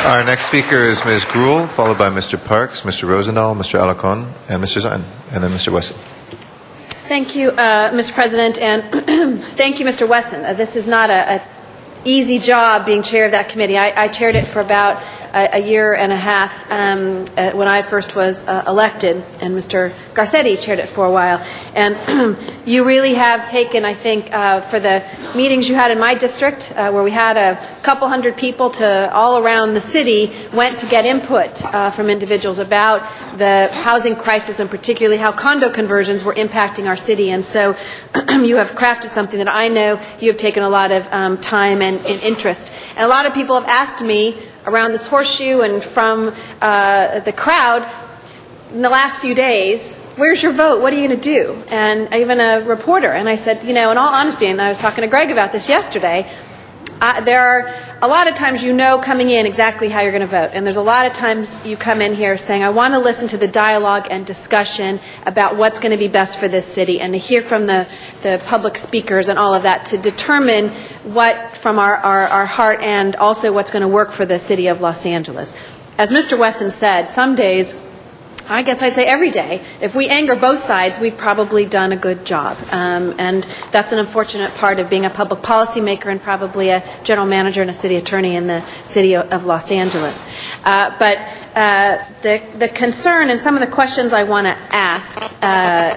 Our next speaker is Ms. Gruhl, followed by Mr. Parks, Mr. Rosendahl, Mr. Alarcon, and Mr. Zine, and then Mr. Wesson. Thank you, Mr. President, and thank you, Mr. Wesson. This is not an easy job being chair of that committee. I chaired it for about a year and a half when I first was elected, and Mr. Garcetti chaired it for a while. And you really have taken, I think, for the meetings you had in my district, where we had a couple hundred people to all around the city, went to get input from individuals about the housing crisis and particularly how condo conversions were impacting our city. And so you have crafted something that I know you have taken a lot of time and interest. And a lot of people have asked me around this horseshoe and from the crowd in the last few days, where's your vote? What are you going to do? And even a reporter. And I said, in all honesty, and I was talking to Greg about this yesterday, there are a lot of times coming in exactly how you're going to vote. And there's a lot of times you come in here saying, I want to listen to the dialogue and discussion about what's going to be best for this city and to hear from the public speakers and all of that to determine what from our heart and also what's going to work for the city of Los Angeles. As Mr. Wesson said, some days, I guess I'd say every day, if we anger both sides, we've probably done a good job. And that's an unfortunate part of being a public policy maker and probably a general manager and a city attorney in the city of Los Angeles. But the concern and some of the questions I want to ask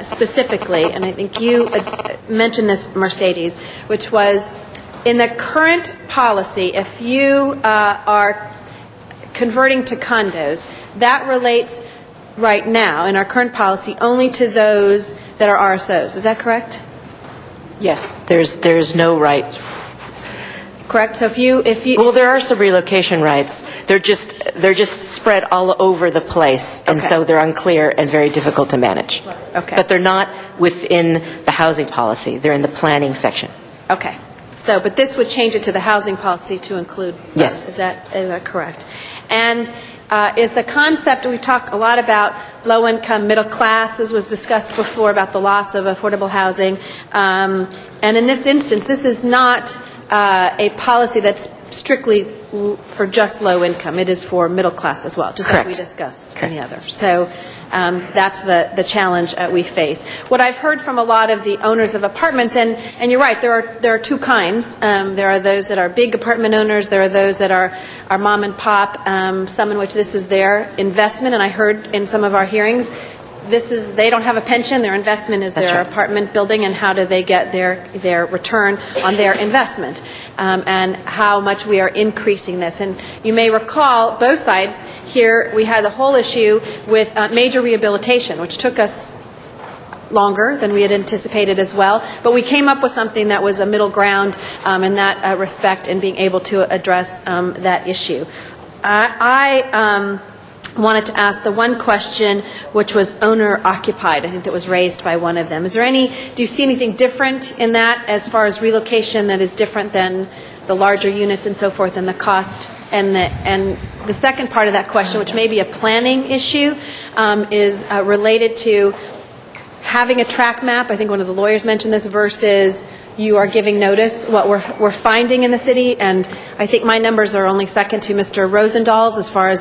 specifically, and I think you mentioned this, Mercedes, which was in the current policy, if you are converting to condos, that relates right now in our current policy only to those that are RSOs. Is that correct? Yes. There's no right. Correct. So if you well, there are some relocation rights. They're just spread all over the place, and so they're unclear and very difficult to manage. Okay. But they're not within the housing policy. They're in the planning section. Okay. So, but this would change it to the housing policy to include. Yes. Is that correct? And is the concept, we talk a lot about low-income, middle class, as was discussed before, about the loss of affordable housing. And in this instance, this is not a policy that's strictly for just low income. It is for middle class as well, just like we discussed in the other. So that's the challenge we face. What I've heard from a lot of the owners of apartments, and you're right, there are two kinds. There are those that are big apartment owners. There are those that are mom and pop, some in which this is their investment. And I heard in some of our hearings, they don't have a pension. Their investment is their apartment building, and how do they get their return on their investment, and how much we are increasing this. And you may recall both sides here. We had the whole issue with major rehabilitation, which took us longer than we had anticipated as well. But we came up with something that was a middle ground in that respect, and being able to address that issue. I wanted to ask the one question which was owner-occupied. I think that was raised by one of them. Do you see anything different in that as far as relocation that is different than the larger units and so forth, and the cost? And the second part of that question, which may be a planning issue, is related to having a track map. I think one of the lawyers mentioned this, versus you are giving notice what we're finding in the city. And I think my numbers are only second to Mr. Rosenthal's as far as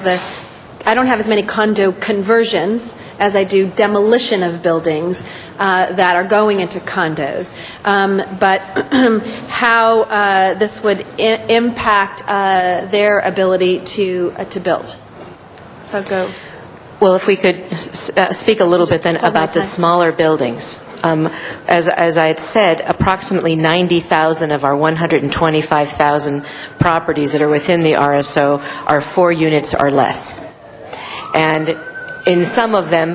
I don't have as many condo conversions as I do demolition of buildings that are going into condos. But how this would impact their ability to build. So go. Well, if we could speak a little bit then about the smaller buildings. As I had said, approximately 90,000 of our 125,000 properties that are within the RSO are 4 units or less. And in some of them,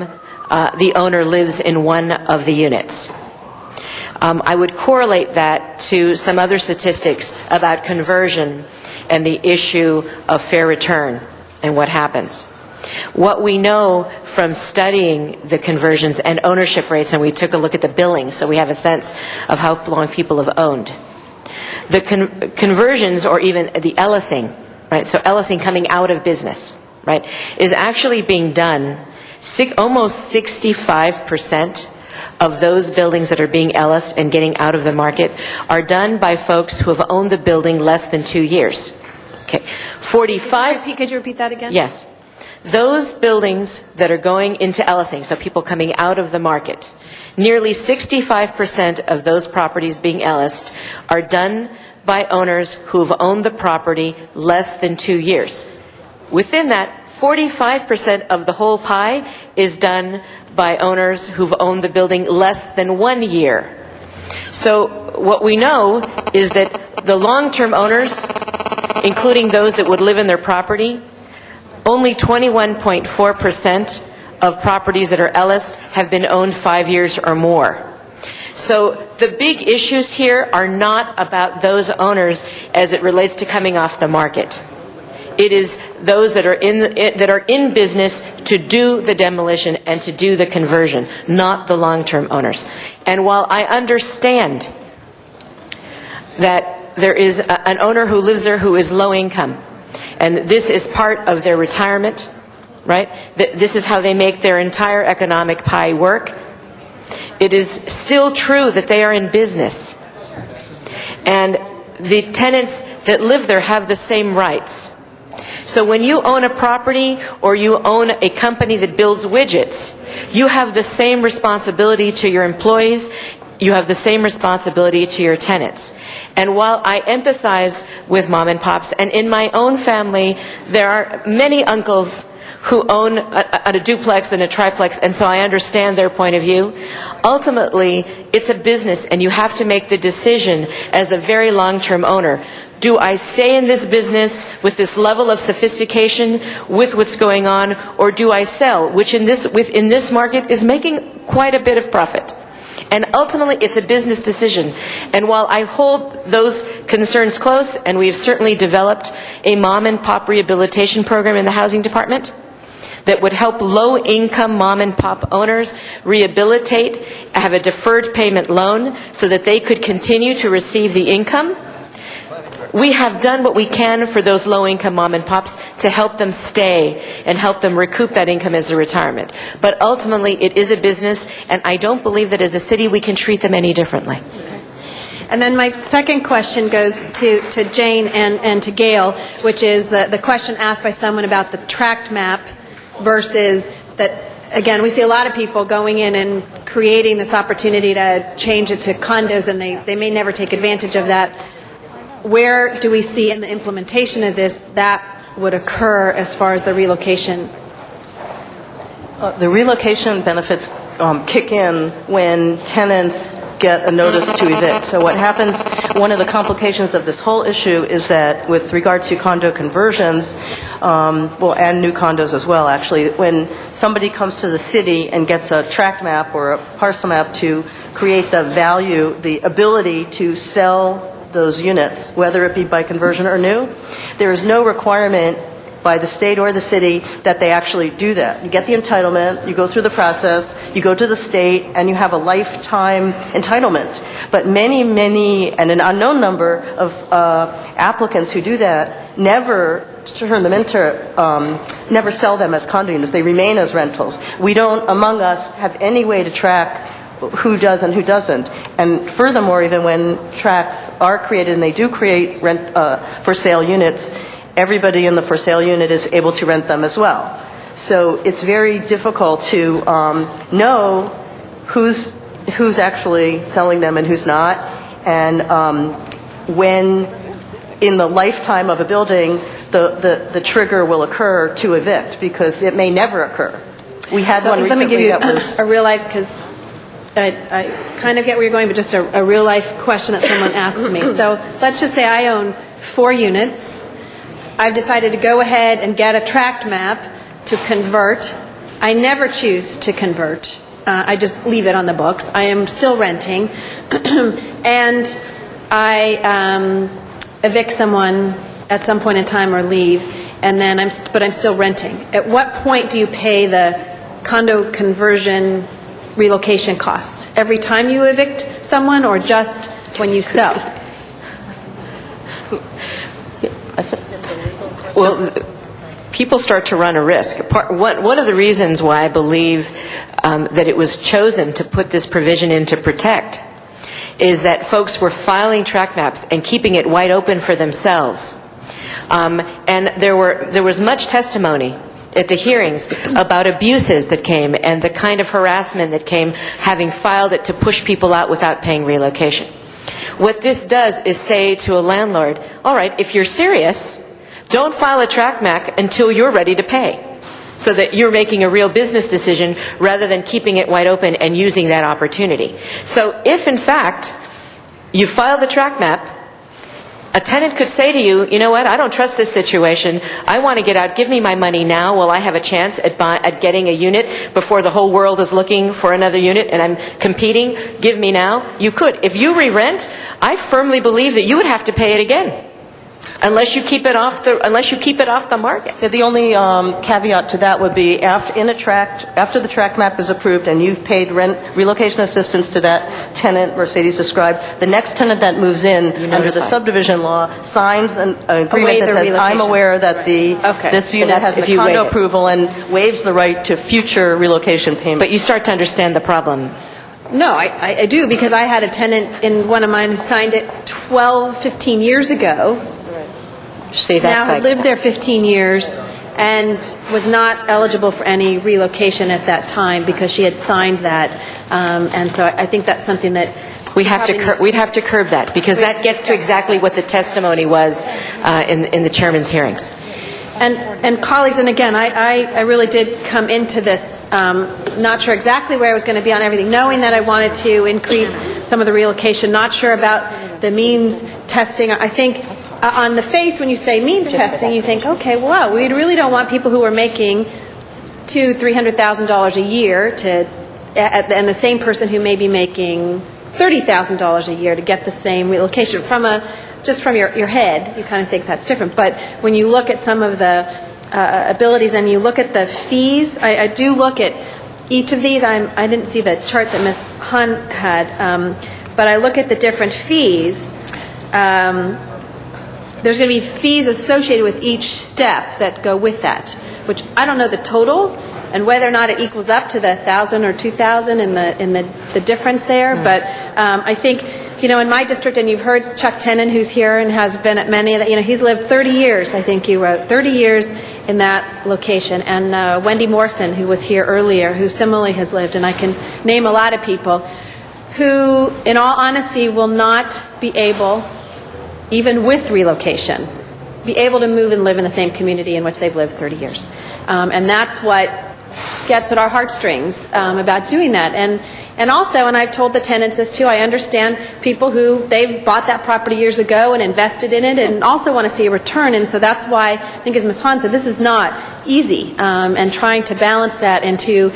the owner lives in one of the units. I would correlate that to some other statistics about conversion and the issue of fair return and what happens. What we know from studying the conversions and ownership rates, and we took a look at the billings, so we have a sense of how long people have owned. The conversions, or even the Ellising, right? So Ellising coming out of business, right, is actually being done. Almost 65% of those buildings that are being Ellised and getting out of the market are done by folks who have owned the building less than 2 years. Okay, 45. Could you repeat that again? Yes, those buildings that are going into Ellising, so people coming out of the market, nearly 65% of those properties being Ellised are done by owners who've owned the property less than 2 years. Within that, 45% of the whole pie is done by owners who've owned the building less than 1 year. So what we know is that the long-term owners, including those that would live in their property, only 21.4% of properties that are Ellis have been owned 5 years or more. So the big issues here are not about those owners as it relates to coming off the market. It is those that are in business to do the demolition and to do the conversion, not the long-term owners. And while I understand that there is an owner who lives there who is low income, and this is part of their retirement, right? This is how they make their entire economic pie work. It is still true that they are in business. And the tenants that live there have the same rights. So when you own a property or you own a company that builds widgets, you have the same responsibility to your employees. You have the same responsibility to your tenants. And while I empathize with mom and pops, and in my own family, there are many uncles who own a duplex and a triplex, and so I understand their point of view. Ultimately, it's a business, and you have to make the decision as a very long-term owner. Do I stay in this business with this level of sophistication with what's going on, or do I sell, which in this market is making quite a bit of profit? And ultimately, it's a business decision. And while I hold those concerns close, and we've certainly developed a mom-and-pop rehabilitation program in the housing department that would help low-income mom-and-pop owners rehabilitate, have a deferred payment loan so that they could continue to receive the income, we have done what we can for those low-income mom-and-pops to help them stay and help them recoup that income as their retirement. But ultimately, it is a business, and I don't believe that as a city we can treat them any differently. Okay. And then my second question goes to Jane and to Gail, which is the question asked by someone about the tract map versus that, again, we see a lot of people going in and creating this opportunity to change it to condos, and they may never take advantage of that. Where do we see in the implementation of this that would occur as far as the relocation? The relocation benefits kick in when tenants get a notice to evict. So what happens, one of the complications of this whole issue is that with regard to condo conversions, and new condos as well, actually, when somebody comes to the city and gets a tract map or a parcel map to create the value, the ability to sell those units, whether it be by conversion or new, there is no requirement by the state or the city that they actually do that. You get the entitlement, you go through the process, you go to the state, and you have a lifetime entitlement. But many, and an unknown number of applicants who do that never turn them into, never sell them as condo units. They remain as rentals. We don't, among us, have any way to track who does and who doesn't. And furthermore, even when tracts are created and they do create rent for sale units, everybody in the for sale unit is able to rent them as well. So it's very difficult to know who's actually selling them and who's not. And when in the lifetime of a building, the trigger will occur to evict, because it may never occur. We had one recently. Let me give you that was a real life, because I kind of get where you're going, but just a real life question that someone asked me. So let's just say I own 4 units. I've decided to go ahead and get a tract map to convert. I never choose to convert. I just leave it on the books. I am still renting. And I evict someone at some point in time or leave, and then but I'm still renting. At what point do you pay the condo conversion relocation cost? Every time you evict someone, or just when you sell? Well, people start to run a risk. One of the reasons why I believe that it was chosen to put this provision in to protect is that folks were filing tract maps and keeping it wide open for themselves. And there was much testimony at the hearings about abuses that came and the kind of harassment that came having filed it to push people out without paying relocation. What this does is say to a landlord, all right, if you're serious, don't file a tract map until you're ready to pay, so that you're making a real business decision rather than keeping it wide open and using that opportunity. So if, in fact, you file the tract map A tenant could say to you, you know what, I don't trust this situation. I want to get out. Give me my money now while I have a chance at getting a unit before the whole world is looking for another unit and I'm competing. Give me now. You could. If you re-rent, I firmly believe that you would have to pay it again. Unless you keep it off the market. Yeah, the only caveat to that would be after the tract map is approved and you've paid relocation assistance to that tenant Mercedes described, the next tenant that moves in under the subdivision law signs an agreement that says, I'm aware that this unit has the condo approval and waives the right to future relocation payments. But you start to understand the problem. No, I do, because I had a tenant in one of mine who signed it 12, 15 years ago. See, that's now had lived there 15 years and was not eligible for any relocation at that time because she had signed that. And so I think that's something that we'd have to curb that, because that gets to exactly what the testimony was in the chairman's hearings. And colleagues, and again, I really did come into this not sure exactly where I was going to be on everything, knowing that I wanted to increase some of the relocation, not sure about the means testing. I think on the face, when you say means testing, you think, okay, wow, we really don't want people who are making $200,000-$300,000 a year and the same person who may be making $30,000 a year to get the same relocation. Just from your head, you kind of think that's different. But when you look at some of the abilities and you look at the fees, I do look at each of these. I didn't see the chart that Ms. Hun had, but I look at the different fees. There's going to be fees associated with each step that go with that, which I don't know the total and whether or not it equals up to the 1,000 or 2,000 in the difference there. But I think, in my district, and you've heard Chuck Tenon, who's here and has been at many of that, he's lived 30 years, I think you wrote, 30 years in that location. And Wendy Morrison, who was here earlier, who similarly has lived, and I can name a lot of people who, in all honesty, will not be able, even with relocation, be able to move and live in the same community in which they've lived 30 years. And that's what gets at our heartstrings about doing that. And also, and I've told the tenants this too, I understand people who they've bought that property years ago and invested in it and also want to see a return. And so that's why, I think as Ms. Hahn said, this is not easy. And trying to balance that into,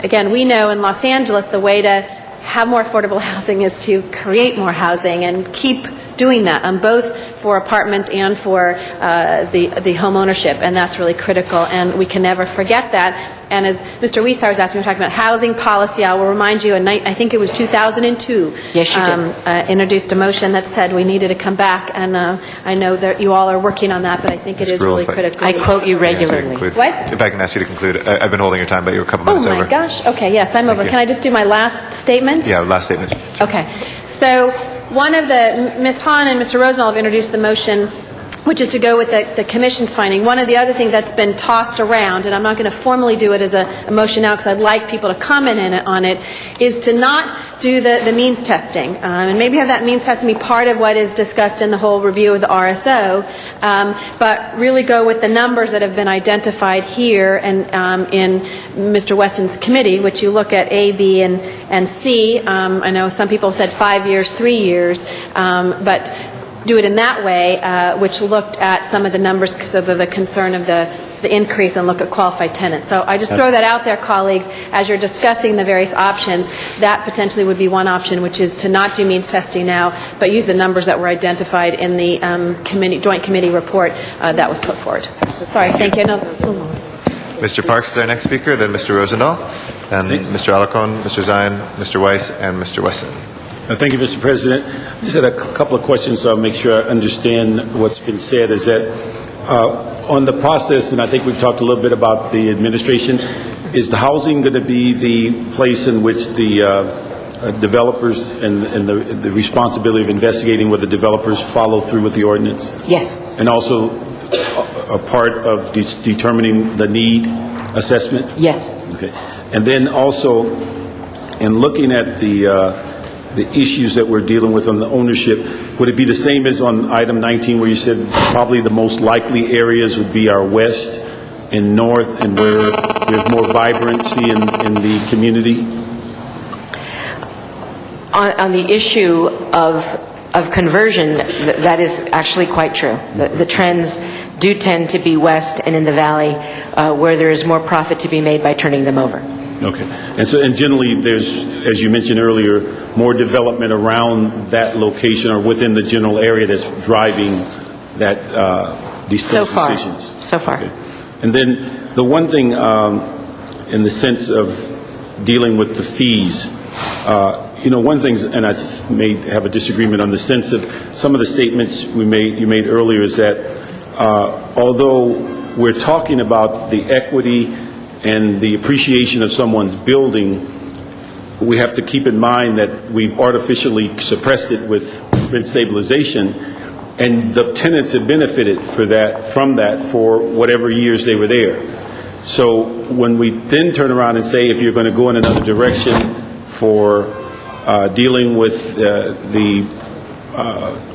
again, we know in Los Angeles the way to have more affordable housing is to create more housing and keep doing that, both for apartments and for the home ownership, and that's really critical, and we can never forget that. And as Mr. Wiesar was asking, we were talking about housing policy. I will remind you, I think it was 2002. Yes, you did. Introduced a motion that said we needed to come back, and I know that you all are working on that, but I think it is really critical. I quote you regularly. What? If I can ask you to conclude, I've been holding your time, but you're a couple minutes over. Oh my gosh. Okay, yes, I'm over. Can I just do my last statement? Yeah, last statement. Okay. So one of Ms. Hahn and Mr. Rosenthal have introduced the motion, which is to go with the Commission's finding. One of the other things that's been tossed around, and I'm not going to formally do it as a motion now because I'd like people to comment on it, is to not do the means testing. And maybe have that means testing be part of what is discussed in the whole review of the RSO, but really go with the numbers that have been identified here and in Mr. Wesson's committee, which you look at A, B, and C. I know some people said 5 years, 3 years, but do it in that way, which looked at some of the numbers because of the concern of the increase and look at qualified tenants. So I just throw that out there, colleagues, as you're discussing the various options. That potentially would be one option, which is to not do means testing now, but use the numbers that were identified in the joint committee report that was put forward. So, sorry, thank you. Mr. Parks is our next speaker, then Mr. Rosendahl, then Mr. Alarcon, Mr. Zion, Mr. Weiss, and Mr. Wesson. Thank you, Mr. President. I just had a couple of questions so I'll make sure I understand what's been said. Is that on the process, and I think we've talked a little bit about the administration, is the housing going to be the place in which the developers and the responsibility of investigating whether developers follow through with the ordinance? Yes. And also a part of determining the need assessment? Yes. Okay. And then also, in looking at the issues that we're dealing with on the ownership, would it be the same as on item 19 where you said probably the most likely areas would be our west and north and where there's more vibrancy in the community? On the issue of of conversion, that is actually quite true. The trends do tend to be west and in the valley, where there is more profit to be made by turning them over. Okay. And generally, there's, as you mentioned earlier, more development around that location or within the general area that's driving that these decisions. So far. Okay. And then the one thing, in the sense of dealing with the fees, one thing, and I may have a disagreement on the sense of some of the statements you made earlier, is that although we're talking about the equity and the appreciation of someone's building, we have to keep in mind that we've artificially suppressed it with rent stabilization, and the tenants have benefited from that for whatever years they were there. So when we then turn around and say, if you're going to go in another direction for dealing with the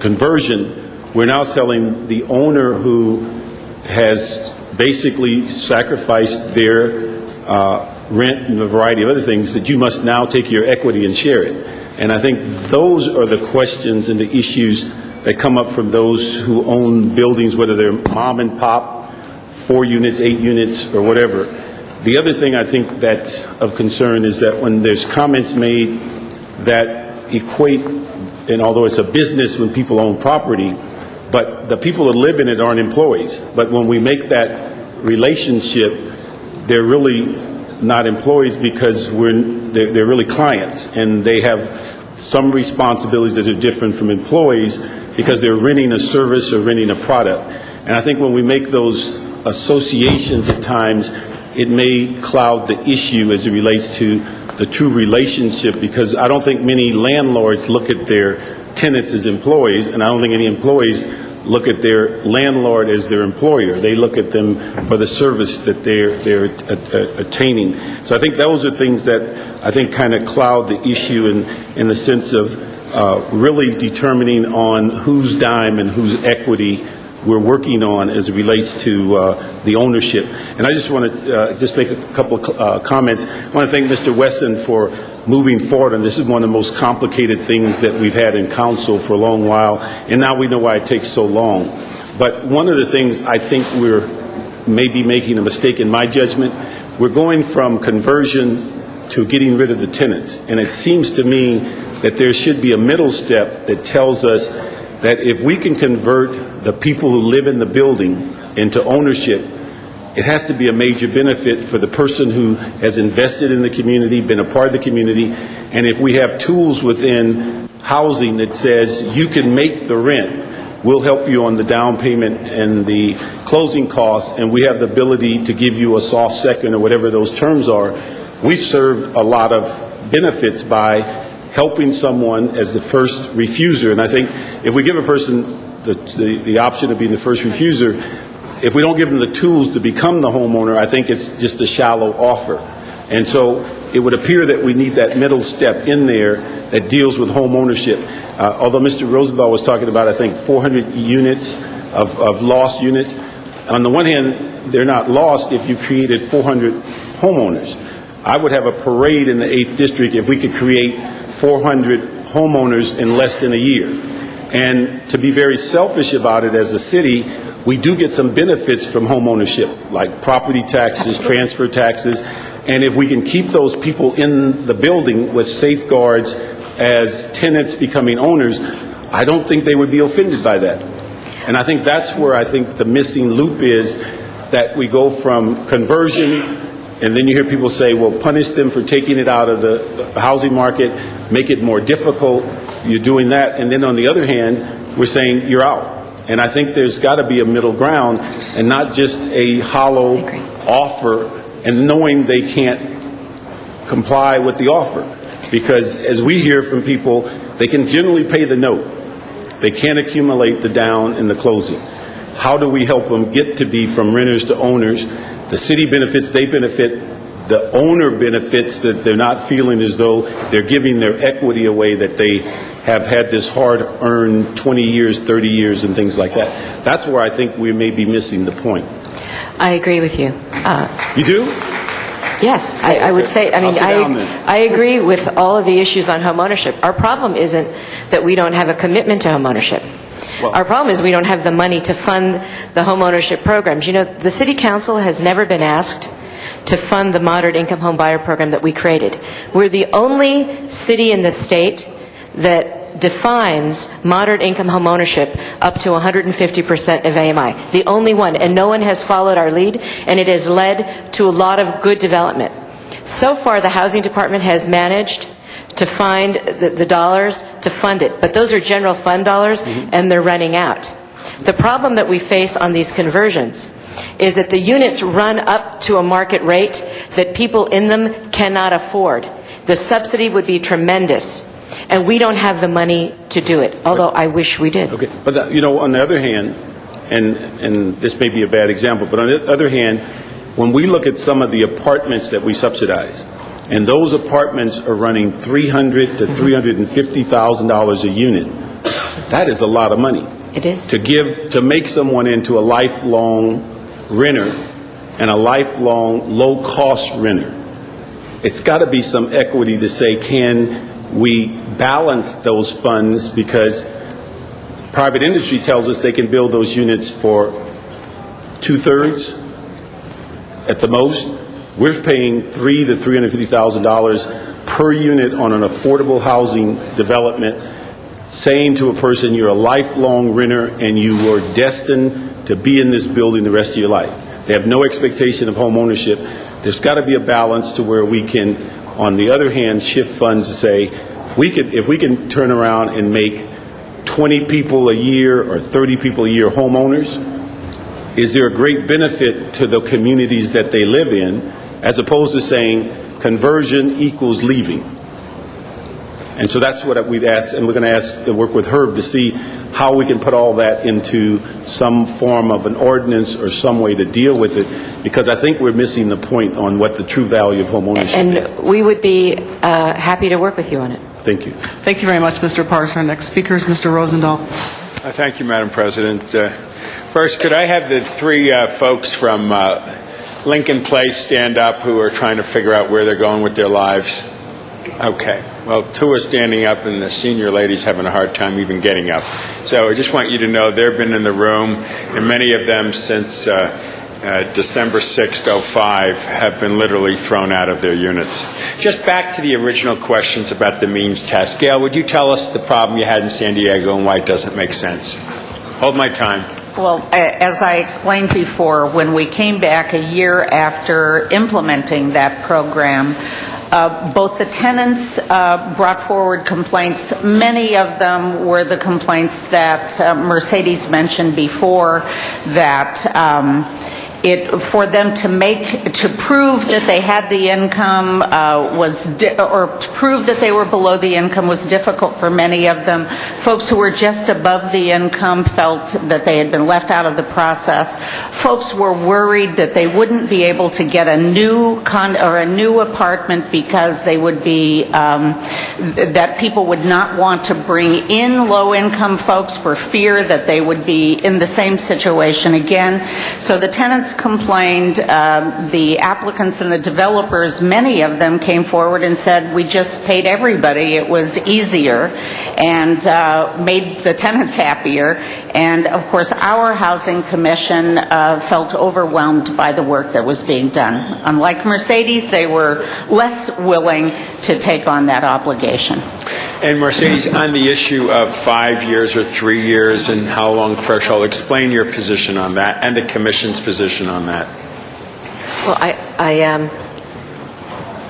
conversion, we're now telling the owner who has basically sacrificed their rent and a variety of other things that you must now take your equity and share it. And I think those are the questions and the issues that come up from those who own buildings, whether they're mom and pop, 4 units, 8 units, or whatever. The other thing I think that's of concern is that when there's comments made that equate, and although it's a business when people own property, but the people that live in it aren't employees. But when we make that relationship, they're really not employees because they're really clients, and they have some responsibilities that are different from employees because they're renting a service or renting a product. And I think when we make those associations at times, it may cloud the issue as it relates to the true relationship, because I don't think many landlords look at their tenants as employees, and I don't think any employees look at their landlord as their employer. They look at them for the service that they're attaining. So I think those are things that I think kind of cloud the issue in the sense of really determining on whose dime and whose equity we're working on as it relates to the ownership. And I just want to just make a couple of comments. I want to thank Mr. Wesson for moving forward, and this is one of the most complicated things that we've had in council for a long while, and now we know why it takes so long. But one of the things I think we're maybe making a mistake in my judgment, we're going from conversion to getting rid of the tenants. And it seems to me that there should be a middle step that tells us that if we can convert the people who live in the building into ownership, it has to be a major benefit for the person who has invested in the community, been a part of the community. And if we have tools within housing that says you can make the rent, we'll help you on the down payment and the closing costs, and we have the ability to give you a soft second or whatever those terms are, we've served a lot of benefits by helping someone as the first refuser. And I think if we give a person the option of being the first refuser, if we don't give them the tools to become the homeowner, I think it's just a shallow offer. And so it would appear that we need that middle step in there that deals with home ownership. Although Mr. Rosenthal was talking about, I think, 400 units of lost units. On the one hand, they're not lost if you created 400 homeowners. I would have a parade in the 8th District if we could create 400 homeowners in less than a year. And to be very selfish about it as a city, we do get some benefits from home ownership, like property taxes, transfer taxes, and if we can keep those people in the building with safeguards as tenants becoming owners, I don't think they would be offended by that. And I think that's where I think the missing loop is, that we go from conversion, and then you hear people say, well, punish them for taking it out of the housing market, make it more difficult, you're doing that, and then on the other hand, we're saying you're out. And I think there's got to be a middle ground, and not just a hollow offer and knowing they can't comply with the offer. Because as we hear from people, they can generally pay the note. They can't accumulate the down and the closing. How do we help them get to be from renters to owners? The city benefits, they benefit. The owner benefits, that they're not feeling as though they're giving their equity away, that they have had this hard-earned 20 years, 30 years, and things like that. That's where I think we may be missing the point. I agree with you. You do? Yes, I would say, I mean, sit down then. I agree with all of the issues on homeownership. Our problem isn't that we don't have a commitment to homeownership. Our problem is we don't have the money to fund the homeownership programs. You know, the City Council has never been asked to fund the moderate income home buyer program that we created. We're the only city in the state that defines moderate income home ownership up to 150% of AMI. The only one, and no one has followed our lead, and it has led to a lot of good development. So far, the Housing Department has managed to find the dollars to fund it, but those are general fund dollars, and they're running out. The problem that we face on these conversions is that the units run up to a market rate that people in them cannot afford. The subsidy would be tremendous, and we don't have the money to do it, although I wish we did. Okay, but you know, on the other hand, and this may be a bad example, but on the other hand, when we look at some of the apartments that we subsidize, and those apartments are running $300,000 to $350,000 a unit, that is a lot of money. It is. To make someone into a lifelong renter and a lifelong low-cost renter, it's got to be some equity to say, can we balance those funds? Because private industry tells us they can build those units for 2/3 at the most. We're paying $300,000 to $350,000 per unit on an affordable housing development, saying to a person, you're a lifelong renter and you are destined to be in this building the rest of your life. They have no expectation of home ownership. There's got to be a balance to where we can, on the other hand, shift funds to say, if we can turn around and make 20 people a year or 30 people a year homeowners, is there a great benefit to the communities that they live in, as opposed to saying conversion equals leaving? And so that's what we'd ask, and we're going to work with Herb to see how we can put all that into some form of an ordinance or some way to deal with it, because I think we're missing the point on what the true value of home ownership is. And we would be happy to work with you on it. Thank you. Thank you very much, Mr. Parks. Our next speaker is Mr. Rosendahl. Thank you, Madam President. First, could I have the three folks from Lincoln Place stand up who are trying to figure out where they're going with their lives? Okay. Well, two are standing up, and the senior lady's having a hard time even getting up. So I just want you to know they've been in the room, and many of them since December 6th, 2005, have been literally thrown out of their units. Just back to the original questions about the means test. Gail, would you tell us the problem you had in San Diego and why it doesn't make sense? Hold my time. Well, as I explained before, when we came back a year after implementing that program, both the tenants brought forward complaints. Many of them were the complaints that Mercedes mentioned before, that for them to prove that they had the income or to prove that they were below the income was difficult for many of them. Folks who were just above the income felt that they had been left out of the process. Folks were worried that they wouldn't be able to get a new apartment because they would be that people would not want to bring in low-income folks for fear that they would be in the same situation again. So the tenants complained. The applicants and the developers, many of them came forward and said, we just paid everybody. It was easier and made the tenants happier. And of course, our housing commission felt overwhelmed by the work that was being done. Unlike Mercedes, they were less willing to take on that obligation. And Mercedes, on the issue of 5 years or 3 years and how long threshold, explain your position on that and the Commission's position on that. Well,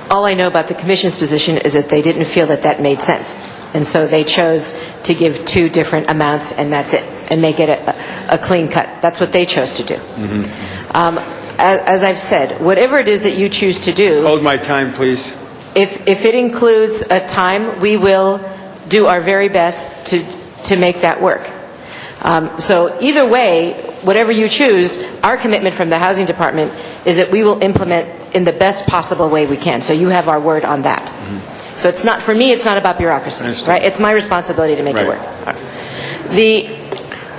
all I know about the Commission's position is that they didn't feel that that made sense. And so they chose to give two different amounts, and that's it, and make it a clean cut. That's what they chose to do. Mm-hmm. As I've said, whatever it is that you choose to do... Hold my time, please. If it includes a time, we will do our very best to make that work. So either way, whatever you choose, our commitment from the Housing Department is that we will implement in the best possible way we can. So you have our word on that. Mm-hmm. So it's not, for me, it's not about bureaucracy, right? It's my responsibility to make it work.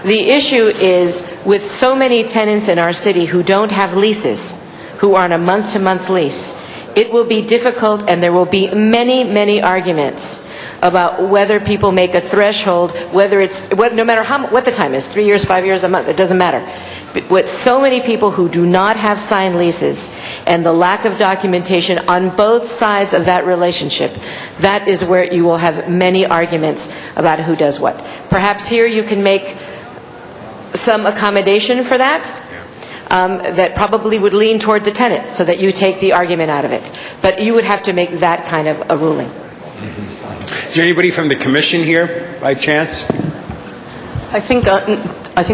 The issue is with so many tenants in our city who don't have leases, who are on a month-to-month lease, it will be difficult, and there will be many, many arguments about whether people make a threshold, no matter what the time is, 3 years, 5 years, a month, it doesn't matter. But with so many people who do not have signed leases and the lack of documentation on both sides of that relationship, that is where you will have many arguments about who does what. Perhaps here you can make some accommodation for that. That probably would lean toward the tenant so that you take the argument out of it. But you would have to make that kind of a ruling. Is there anybody from the commission here, by chance? I think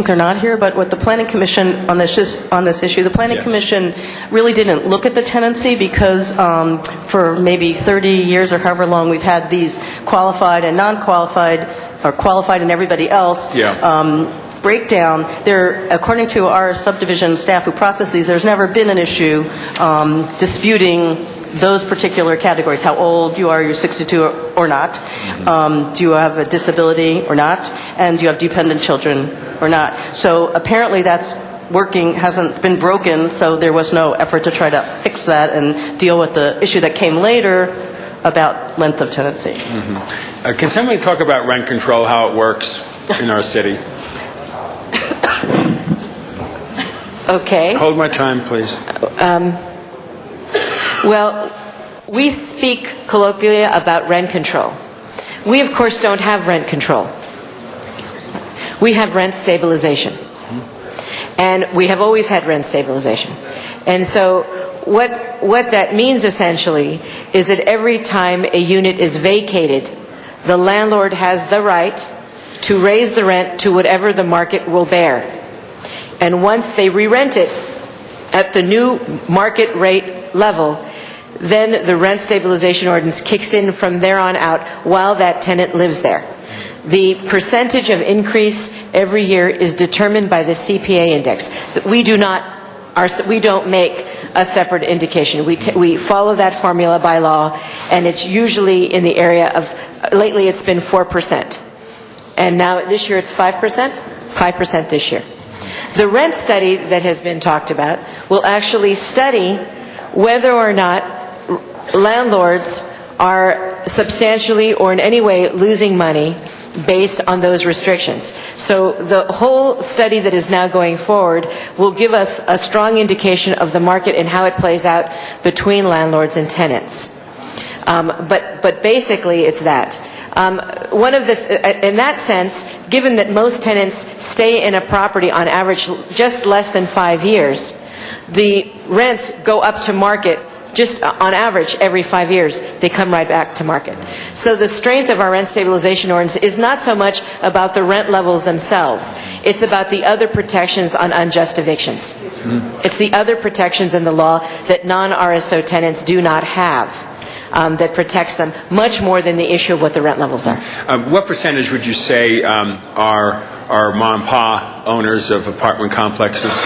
they're not here, but with the Planning Commission on this issue, the Planning Commission really didn't look at the tenancy because for maybe 30 years or however long we've had these qualified and non-qualified, or qualified and everybody else. Breakdown. According to our subdivision staff who process these, there's never been an issue disputing those particular categories, how old you are, you're 62 or not, do you have a disability or not, and do you have dependent children or not. So apparently that's working, hasn't been broken, so there was no effort to try to fix that and deal with the issue that came later about length of tenancy. Can somebody talk about rent control, how it works in our city? Okay. Hold my time, please. Well, we speak colloquially about rent control. We, of course, don't have rent control. We have rent stabilization. And we have always had rent stabilization. And so what that means essentially is that every time a unit is vacated, the landlord has the right to raise the rent to whatever the market will bear. And once they re-rent it at the new market rate level, then the rent stabilization ordinance kicks in from there on out while that tenant lives there. The percentage of increase every year is determined by the CPA index. We don't make a separate indication. We follow that formula by law, and it's usually in the area of, lately it's been 4%. And now this year it's 5%? 5% this year. The rent study that has been talked about will actually study whether or not landlords are substantially or in any way losing money based on those restrictions. So the whole study that is now going forward will give us a strong indication of the market and how it plays out between landlords and tenants. But basically it's that. In that sense, given that most tenants stay in a property on average just less than 5 years, the rents go up to market just on average every 5 years. They come right back to market. So the strength of our rent stabilization ordinance is not so much about the rent levels themselves. It's about the other protections on unjust evictions. It's the other protections in the law that non-RSO tenants do not have. That protects them much more than the issue of what the rent levels are. What percentage would you say are mom and pop owners of apartment complexes?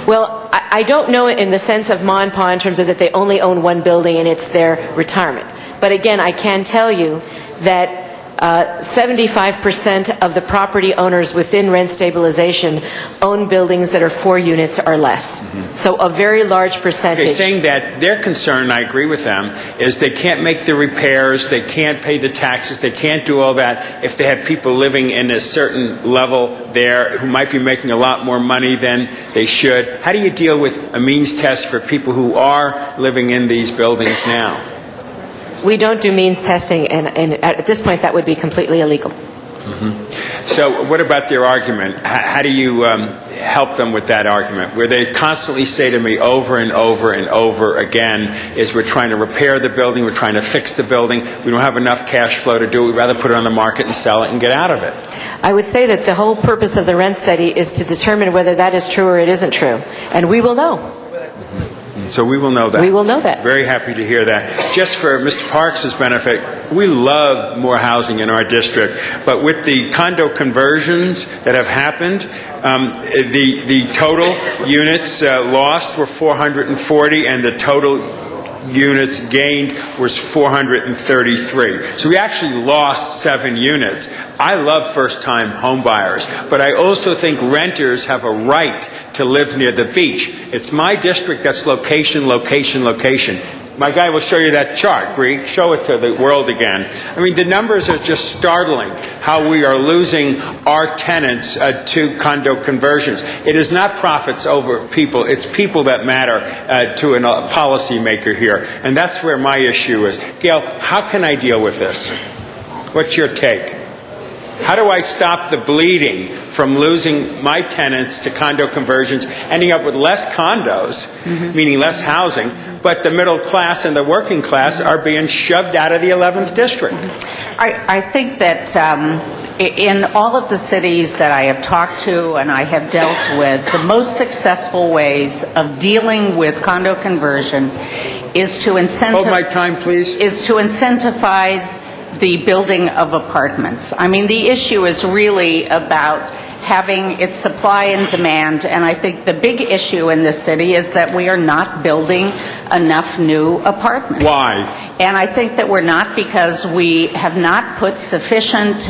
Well, I don't know in the sense of ma and pa in terms of that they only own one building and it's their retirement. But again, I can tell you that 75% of the property owners within rent stabilization own buildings that are 4 units or less. So a very large percentage. Okay, saying that their concern, I agree with them, is they can't make the repairs, they can't pay the taxes, they can't do all that if they have people living in a certain level there who might be making a lot more money than they should. How do you deal with a means test for people who are living in these buildings now? We don't do means testing, and at this point that would be completely illegal. So what about their argument? How do you help them with that argument? Where they constantly say to me over and over and over again is we're trying to repair the building, we're trying to fix the building, we don't have enough cash flow to do it, we'd rather put it on the market and sell it and get out of it. I would say that the whole purpose of the rent study is to determine whether that is true or it isn't true, and we will know. So we will know that. We will know that. Very happy to hear that. Just for Mr. Parks' benefit, we love more housing in our district, but with the condo conversions that have happened, the total units lost were 440, and the total units gained was 433. So we actually lost 7 units. I love first-time home buyers, but I also think renters have a right to live near the beach. It's my district that's location, location, location. My guy will show you that chart. Greek, show it to the world again. I mean, the numbers are just startling, how we are losing our tenants to condo conversions. It is not profits over people. It's people that matter to a policymaker here. And that's where my issue is. Gail, how can I deal with this? What's your take? How do I stop the bleeding from losing my tenants to condo conversions, ending up with less condos, meaning less housing, but the middle class and the working class are being shoved out of the 11th district? I think that in all of the cities that I have talked to and I have dealt with, the most successful ways of dealing with condo conversion is to Hold my time, please. Is to incentivize the building of apartments. I mean, the issue is really about having its supply and demand, and I think the big issue in this city is that we are not building enough new apartments. Why? And I think that we're not because we have not put sufficient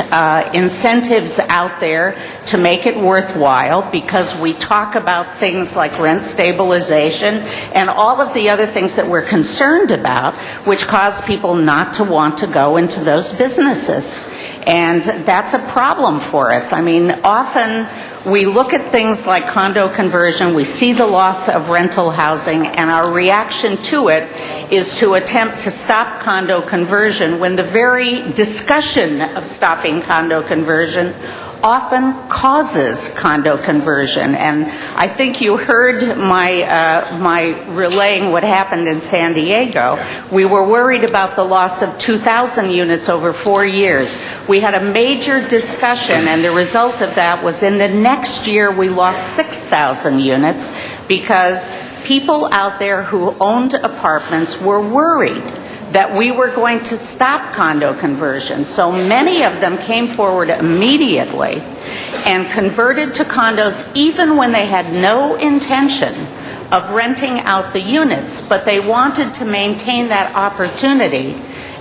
incentives out there to make it worthwhile, because we talk about things like rent stabilization and all of the other things that we're concerned about, which cause people not to want to go into those businesses. And that's a problem for us. I mean, often we look at things like condo conversion, we see the loss of rental housing, and our reaction to it is to attempt to stop condo conversion when the very discussion of stopping condo conversion often causes condo conversion. And I think you heard my relaying what happened in San Diego. We were worried about the loss of 2,000 units over 4 years. We had a major discussion, and the result of that was in the next year we lost 6,000 units because people out there who owned apartments were worried that we were going to stop condo conversion. So many of them came forward immediately and converted to condos even when they had no intention of renting out the units, but they wanted to maintain that opportunity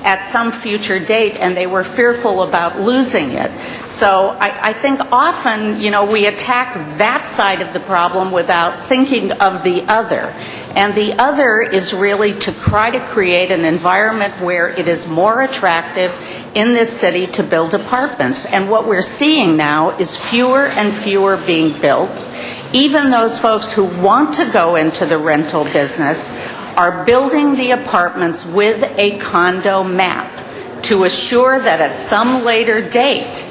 at some future date, and they were fearful about losing it. So I think often, we attack that side of the problem without thinking of the other. And the other is really to try to create an environment where it is more attractive in this city to build apartments. And what we're seeing now is fewer and fewer being built. Even those folks who want to go into the rental business are building the apartments with a condo map to assure that at some later date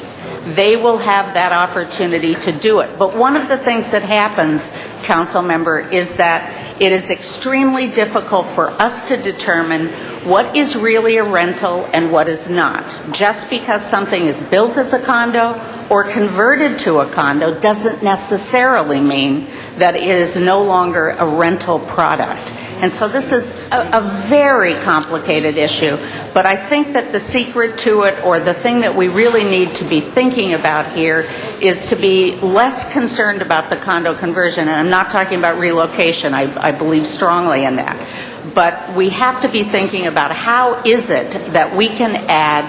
they will have that opportunity to do it. But one of the things that happens, Council Member, is that it is extremely difficult for us to determine what is really a rental and what is not. Just because something is built as a condo or converted to a condo doesn't necessarily mean that it is no longer a rental product. And so this is a very complicated issue, but I think that the secret to it, or the thing that we really need to be thinking about here, is to be less concerned about the condo conversion. And I'm not talking about relocation. I believe strongly in that. But we have to be thinking about how is it that we can add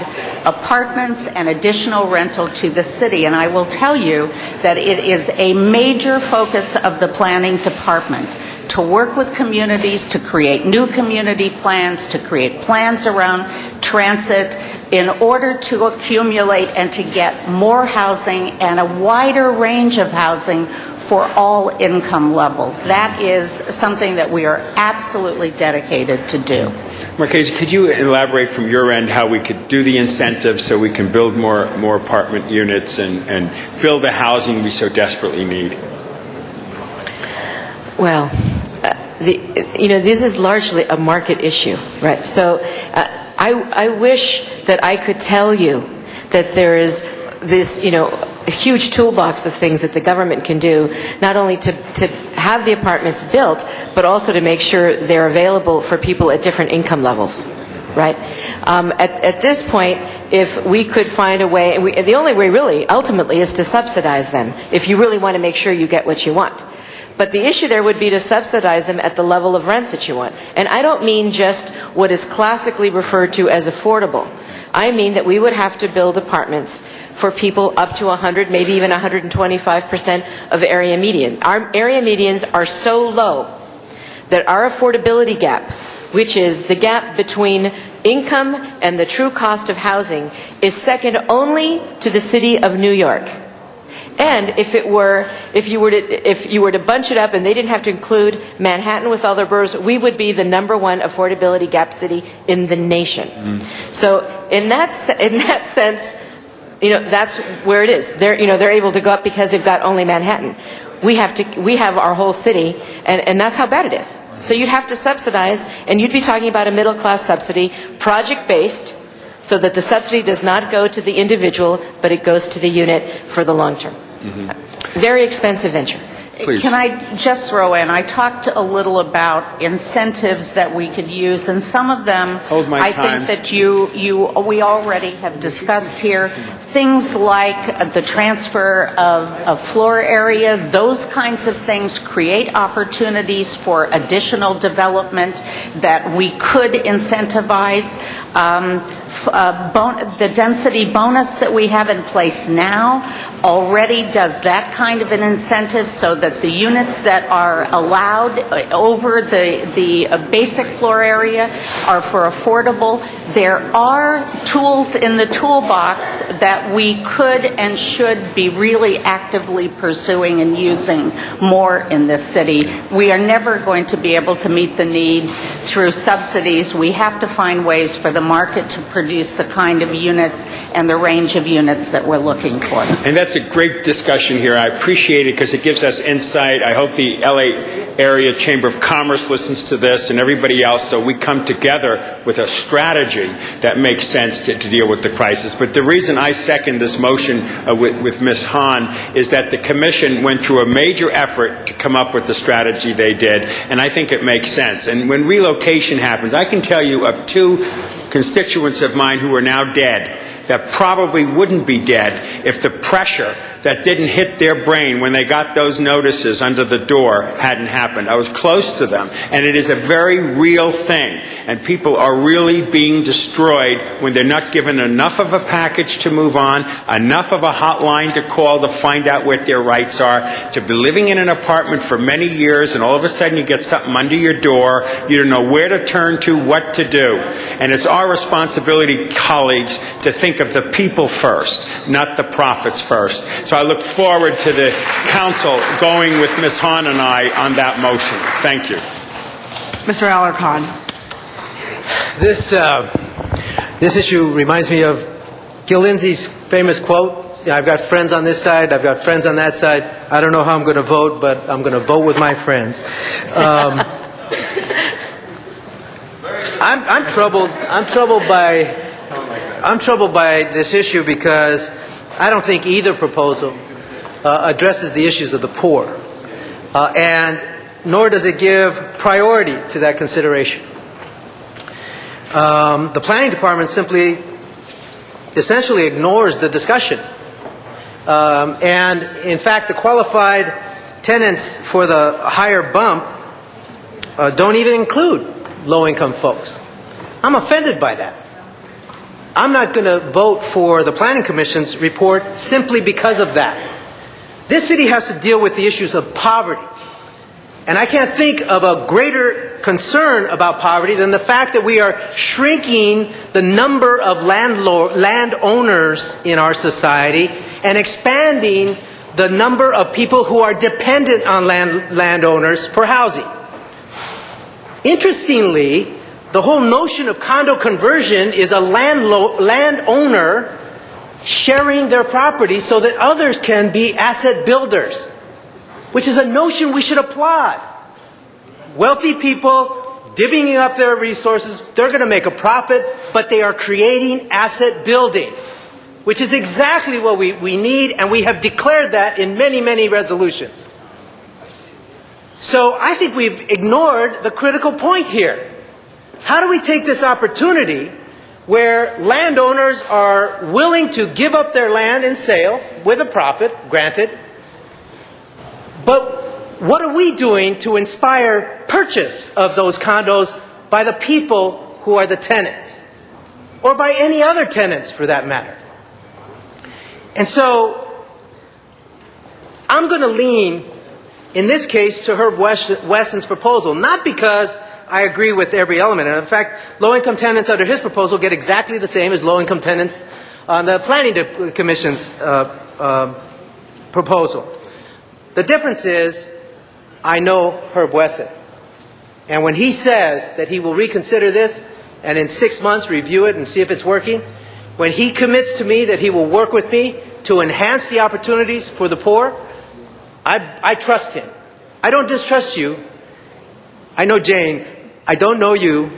apartments and additional rental to the city. And I will tell you that it is a major focus of the planning department to work with communities, to create new community plans, to create plans around transit in order to accumulate and to get more housing and a wider range of housing for all income levels. That is something that we are absolutely dedicated to do. Marchese, could you elaborate from your end how we could do the incentives so we can build more apartment units and build the housing we so desperately need? Well, this is largely a market issue, right? So I wish that I could tell you that there is this, a huge toolbox of things that the government can do, not only to have the apartments built, but also to make sure they're available for people at different income levels, right? At this point, if we could find a way, and the only way really, ultimately, is to subsidize them, if you really want to make sure you get what you want. But the issue there would be to subsidize them at the level of rents that you want. And I don't mean just what is classically referred to as affordable. I mean that we would have to build apartments for people up to 100, maybe even 125% of area median. Our area medians are so low that our affordability gap which is the gap between income and the true cost of housing, is second only to the city of New York. And if you were to bunch it up and they didn't have to include Manhattan with all their boroughs, we would be the #1 affordability gap city in the nation. So in that sense, that's where it is. They're able to go up because they've got only Manhattan. We have our whole city, and that's how bad it is. So you'd have to subsidize, and you'd be talking about a middle class subsidy, project based, so that the subsidy does not go to the individual, but it goes to the unit for the long term. Very expensive venture. Please. Can I just throw in, I talked a little about incentives that we could use, and some of them I think that we already have discussed here. Things like the transfer of floor area, those kinds of things create opportunities for additional development that we could incentivize. The density bonus that we have in place now already does that kind of an incentive, so that the units that are allowed over the basic floor area are for affordable. There are tools in the toolbox that we could and should be really actively pursuing and using more in this city. We are never going to be able to meet the need through subsidies. We have to find ways for the market to produce the kind of units and the range of units that we're looking for. And that's a great discussion here. I appreciate it because it gives us insight. I hope the LA Area Chamber of Commerce listens to this and everybody else, so we come together with a strategy that makes sense to deal with the crisis. But the reason I second this motion with Ms. Hahn is that the Commission went through a major effort to come up with the strategy they did, and I think it makes sense. And when relocation happens, I can tell you of two constituents of mine who are now dead that probably wouldn't be dead if the pressure that didn't hit their brain when they got those notices under the door hadn't happened. I was close to them, and it is a very real thing. And people are really being destroyed when they're not given enough of a package to move on, enough of a hotline to call to find out what their rights are, to be living in an apartment for many years, and all of a sudden you get something under your door, you don't know where to turn to, what to do. And it's our responsibility, colleagues, to think of the people first, not the profits first. So I look forward to the Council going with Ms. Hahn and I on that motion. Thank you. Mr. Alarcon. This issue reminds me of Gil Lindsay's famous quote, I've got friends on this side, I've got friends on that side. I don't know how I'm going to vote, but I'm going to vote with my friends. I'm troubled by this issue because I don't think either proposal addresses the issues of the poor, and nor does it give priority to that consideration. The Planning Department simply, essentially ignores the discussion. And in fact, the qualified tenants for the higher bump don't even include low-income folks. I'm offended by that. I'm not going to vote for the Planning Commission's report simply because of that. This city has to deal with the issues of poverty. And I can't think of a greater concern about poverty than the fact that we are shrinking the number of landowners in our society and expanding the number of people who are dependent on landowners for housing. Interestingly, the whole notion of condo conversion is a landowner sharing their property so that others can be asset builders, which is a notion we should applaud. Wealthy people divvying up their resources, they're going to make a profit, but they are creating asset building, which is exactly what we need, and we have declared that in many, many resolutions. So I think we've ignored the critical point here. How do we take this opportunity where landowners are willing to give up their land in sale with a profit, granted, but what are we doing to inspire purchase of those condos by the people who are the tenants, or by any other tenants for that matter? And so I'm going to lean, in this case, to Herb Wesson's proposal, not because I agree with every element. And in fact, low-income tenants under his proposal get exactly the same as low-income tenants on the Planning Commission's proposal. The difference is, I know Herb Wesson. And when he says that he will reconsider this and in 6 months review it and see if it's working, when he commits to me that he will work with me to enhance the opportunities for the poor, I trust him. I don't distrust you. I know Jane. I don't know you.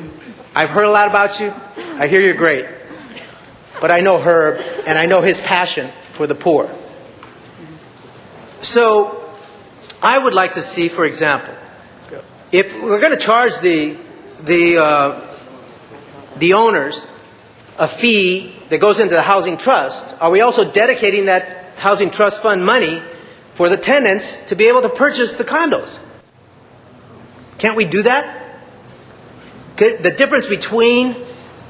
I've heard a lot about you. I hear you're great. But I know Herb, and I know his passion for the poor. So I would like to see, for example, if we're going to charge the owners a fee that goes into the housing trust, are we also dedicating that housing trust fund money for the tenants to be able to purchase the condos? Can't we do that? The difference between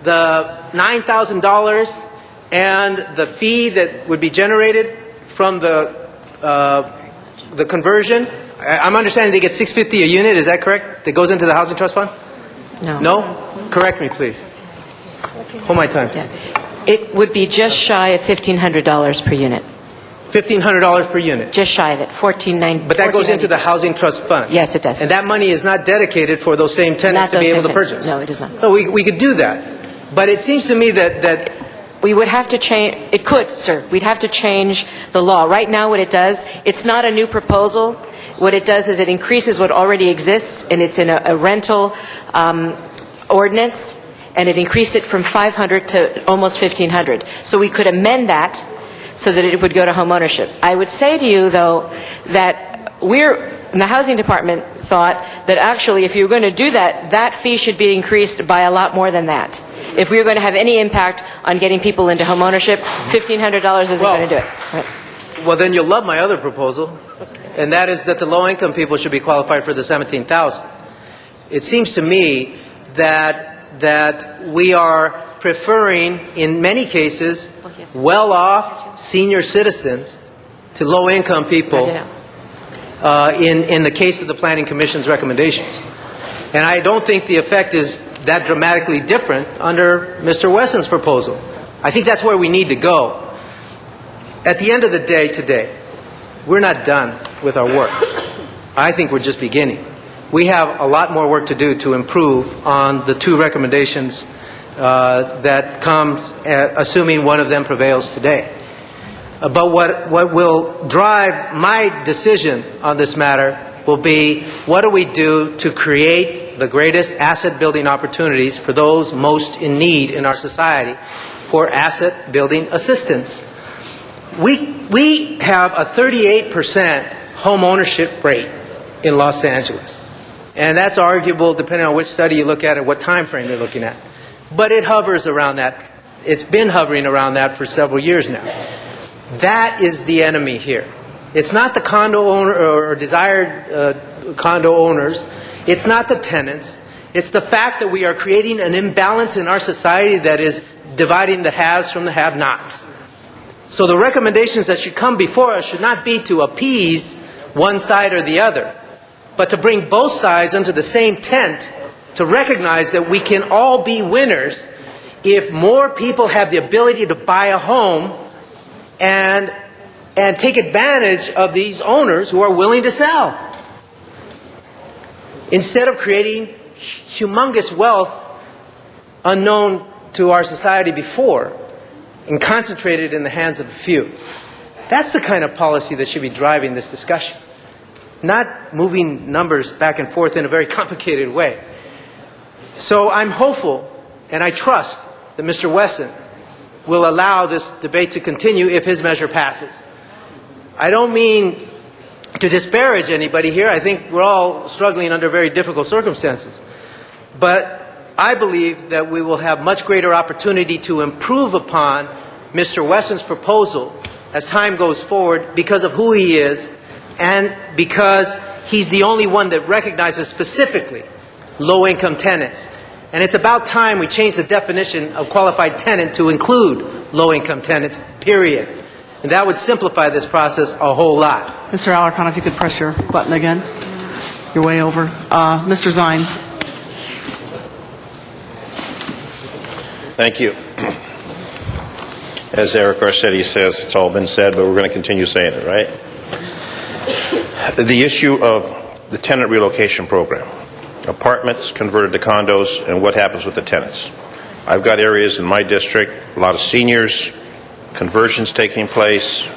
the $9,000 and the fee that would be generated from the conversion, I'm understanding they get $650 a unit, is that correct? That goes into the housing trust fund? No. No? Correct me, please. Hold my time. Yeah. It would be just shy of $1,500 per unit. $1,500 per unit? Just shy of it, $1,490. But that goes into the housing trust fund? Yes, it does. And that money is not dedicated for those same tenants to be able to purchase? No, it is not. No, we could do that. But it seems to me that we would have to change, it could, sir. We'd have to change the law. Right now what it does, it's not a new proposal. What it does is it increases what already exists, and it's in a rental ordinance, and it increased it from $500 to almost $1,500. So we could amend that so that it would go to home ownership. I would say to you, though, that the housing department thought that actually if you were going to do that, that fee should be increased by a lot more than that. If we were going to have any impact on getting people into home ownership, $1,500 isn't going to do it. Right. Well, then you'll love my other proposal, and that is that the low-income people should be qualified for the $17,000. It seems to me that we are preferring, in many cases, well-off senior citizens to low-income people in the case of the Planning Commission's recommendations. And I don't think the effect is that dramatically different under Mr. Wesson's proposal. I think that's where we need to go. At the end of the day today, we're not done with our work. I think we're just beginning. We have a lot more work to do to improve on the two recommendations that comes, assuming one of them prevails today. But what will drive my decision on this matter will be, what do we do to create the greatest asset building opportunities for those most in need in our society for asset building assistance? We have a 38% home ownership rate in Los Angeles. And that's arguable depending on which study you look at and what time frame you're looking at. But it hovers around that. It's been hovering around that for several years now. That is the enemy here. It's not the condo owner or desired condo owners. It's not the tenants. It's the fact that we are creating an imbalance in our society that is dividing the haves from the have-nots. So the recommendations that should come before us should not be to appease one side or the other, but to bring both sides under the same tent to recognize that we can all be winners if more people have the ability to buy a home and take advantage of these owners who are willing to sell. Instead of creating humongous wealth unknown to our society before and concentrated in the hands of a few. That's the kind of policy that should be driving this discussion, not moving numbers back and forth in a very complicated way. So I'm hopeful and I trust that Mr. Wesson will allow this debate to continue if his measure passes. I don't mean to disparage anybody here. I think we're all struggling under very difficult circumstances. But I believe that we will have much greater opportunity to improve upon Mr. Wesson's proposal as time goes forward because of who he is and because he's the only one that recognizes specifically low-income tenants. And it's about time we change the definition of qualified tenant to include low-income tenants, period. And that would simplify this process a whole lot. Mr. Alarcon, if you could press your button again. You're way over. Mr. Zine. Thank you. As Eric Garcetti says, it's all been said, but we're going to continue saying it, right? The issue of the tenant relocation program. Apartments converted to condos, and what happens with the tenants. I've got areas in my district, a lot of seniors, conversions taking place,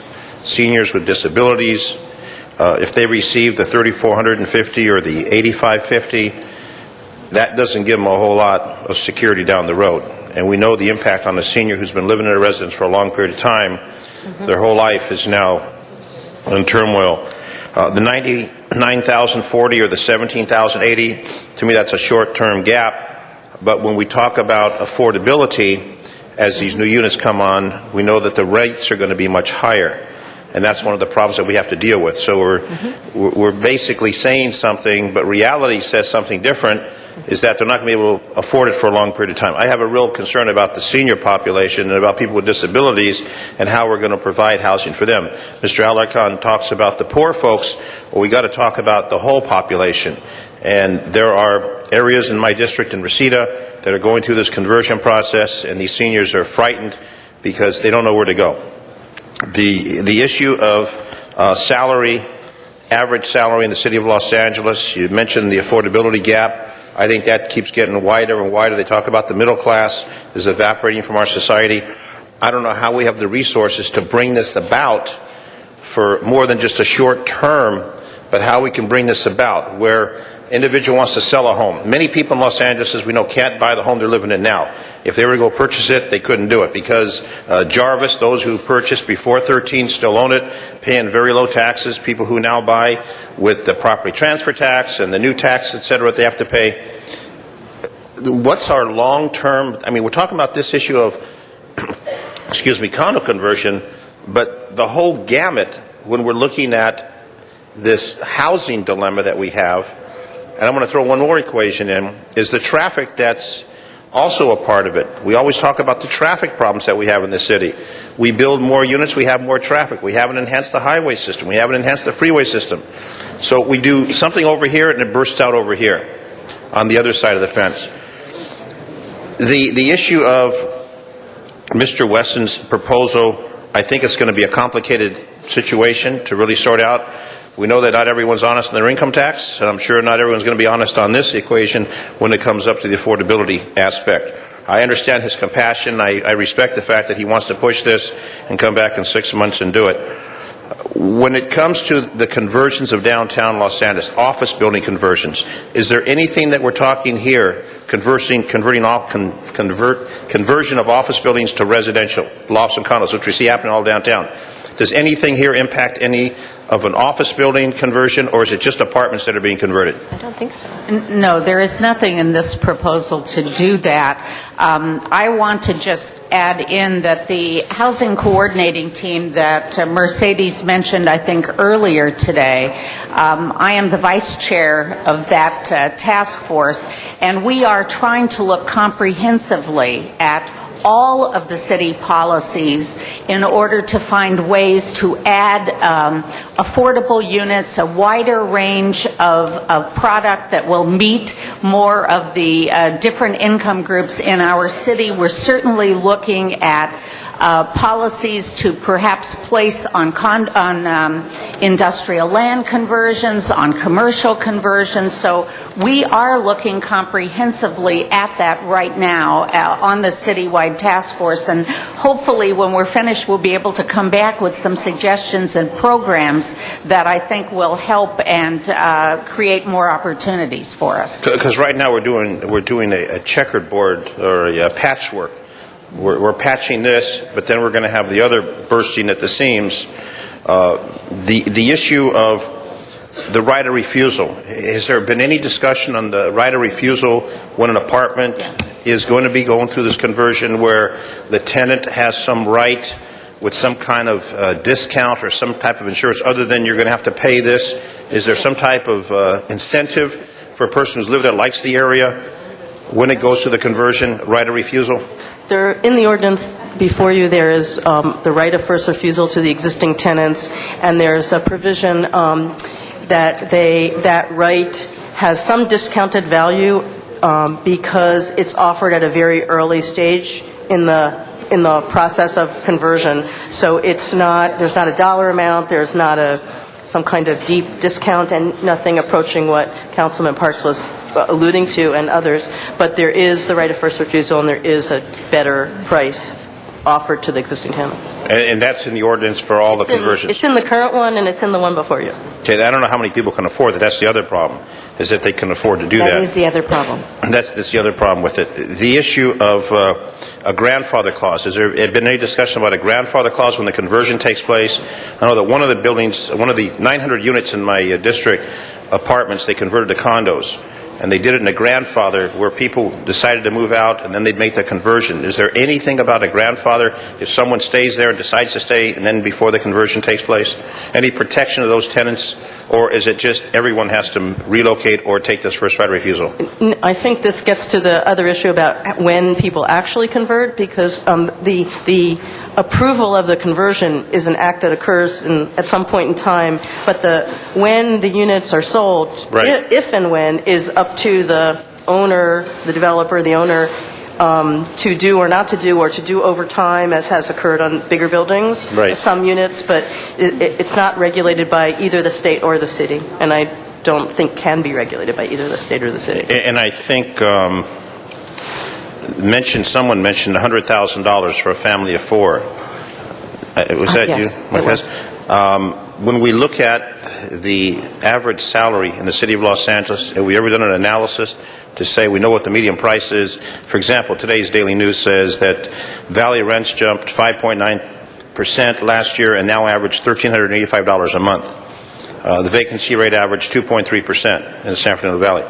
seniors with disabilities. If they receive the $3,450 or the $8,550, that doesn't give them a whole lot of security down the road. And we know the impact on a senior who's been living in a residence for a long period of time. Their whole life is now in turmoil. The $99,040 or the $17,080, to me that's a short-term gap. But when we talk about affordability, as these new units come on, we know that the rates are going to be much higher. And that's one of the problems that we have to deal with. So we're basically saying something, but reality says something different, is that they're not going to be able to afford it for a long period of time. I have a real concern about the senior population and about people with disabilities and how we're going to provide housing for them. Mr. Alarcon talks about the poor folks. Well, we got to talk about the whole population. And there are areas in my district in Reseda that are going through this conversion process, and these seniors are frightened because they don't know where to go. The issue of salary, average salary in the city of Los Angeles, you mentioned the affordability gap. I think that keeps getting wider and wider. They talk about the middle class is evaporating from our society. I don't know how we have the resources to bring this about for more than just a short term, but how we can bring this about where individual wants to sell a home. Many people in Los Angeles, as we know, can't buy the home they're living in now. If they were to go purchase it, they couldn't do it because Jarvis, those who purchased before 13 still own it, paying very low taxes. People who now buy with the property transfer tax and the new tax, et cetera, they have to pay. What's our long-term, I mean, we're talking about this issue of, condo conversion, but the whole gamut when we're looking at this housing dilemma that we have. And I'm going to throw one more equation in, is the traffic that's also a part of it. We always talk about the traffic problems that we have in the city. We build more units, we have more traffic. We haven't enhanced the highway system. We haven't enhanced the freeway system. So we do something over here and it bursts out over here on the other side of the fence. The issue of Mr. Wesson's proposal, I think it's going to be a complicated situation to really sort out. We know that not everyone's honest on their income tax, and I'm sure not everyone's going to be honest on this equation when it comes up to the affordability aspect. I understand his compassion. I respect the fact that he wants to push this and come back in 6 months and do it. When it comes to the conversions of downtown Los Angeles, office building conversions, is there anything that we're talking here, conversion of office buildings to residential, lofts and condos, which we see happening all downtown? Does anything here impact any of an office building conversion, or is it just apartments that are being converted? I don't think so. No, there is nothing in this proposal to do that. I want to just add in that the housing coordinating team that Mercedes mentioned, I think, earlier today, I am the vice chair of that task force, and we are trying to look comprehensively at all of the city policies in order to find ways to add affordable units, a wider range of product that will meet more of the different income groups in our city. We're certainly looking at policies to perhaps place on industrial land conversions, on commercial conversions. So we are looking comprehensively at that right now on the citywide task force. And hopefully when we're finished, we'll be able to come back with some suggestions and programs that I think will help and create more opportunities for us. Because right now we're doing a checkerboard or a patchwork. We're patching this, but then we're going to have the other bursting at the seams. The issue of the right of refusal. Has there been any discussion on the right of refusal when an apartment is going to be going through this conversion where the tenant has some right with some kind of discount or some type of insurance other than you're going to have to pay this? Is there some type of incentive for a person who's lived there, likes the area, when it goes to the conversion, right of refusal? There, in the ordinance before you, there is the right of first refusal to the existing tenants, and there's a provision that right has some discounted value because it's offered at a very early stage in the process of conversion. So there's not a dollar amount, there's not some kind of deep discount, and nothing approaching what Councilman Parks was alluding to and others, but there is the right of first refusal and there is a better price offered to the existing tenants. And that's in the ordinance for all the conversions? It's in the current one and it's in the one before you. Okay, I don't know how many people can afford that. That's the other problem, is if they can afford to do that. That is the other problem. That's the other problem with it. The issue of a grandfather clause. Has there been any discussion about a grandfather clause when the conversion takes place? I know that one of the buildings, one of the 900 units in my district, apartments, they converted to condos. And they did it in a grandfather where people decided to move out and then they'd make the conversion. Is there anything about a grandfather if someone stays there and decides to stay and then before the conversion takes place? Any protection of those tenants? Or is it just everyone has to relocate or take this first right of refusal? I think this gets to the other issue about when people actually convert, because the approval of the conversion is an act that occurs at some point in time, but when the units are sold, right, if and when, is up to the owner, the developer, the owner, to do or not to do, or to do over time, as has occurred on bigger buildings, right, some units, but it's not regulated by either the state or the city, and I don't think can be regulated by either the state or the city. And I think someone mentioned $100,000 for a family of four. Was that yes, you? It was. When we look at the average salary in the city of Los Angeles, have we ever done an analysis to say we know what the median price is? For example, today's Daily News says that Valley rents jumped 5.9% last year and now average $1,385 a month. The vacancy rate averaged 2.3% in the San Fernando Valley.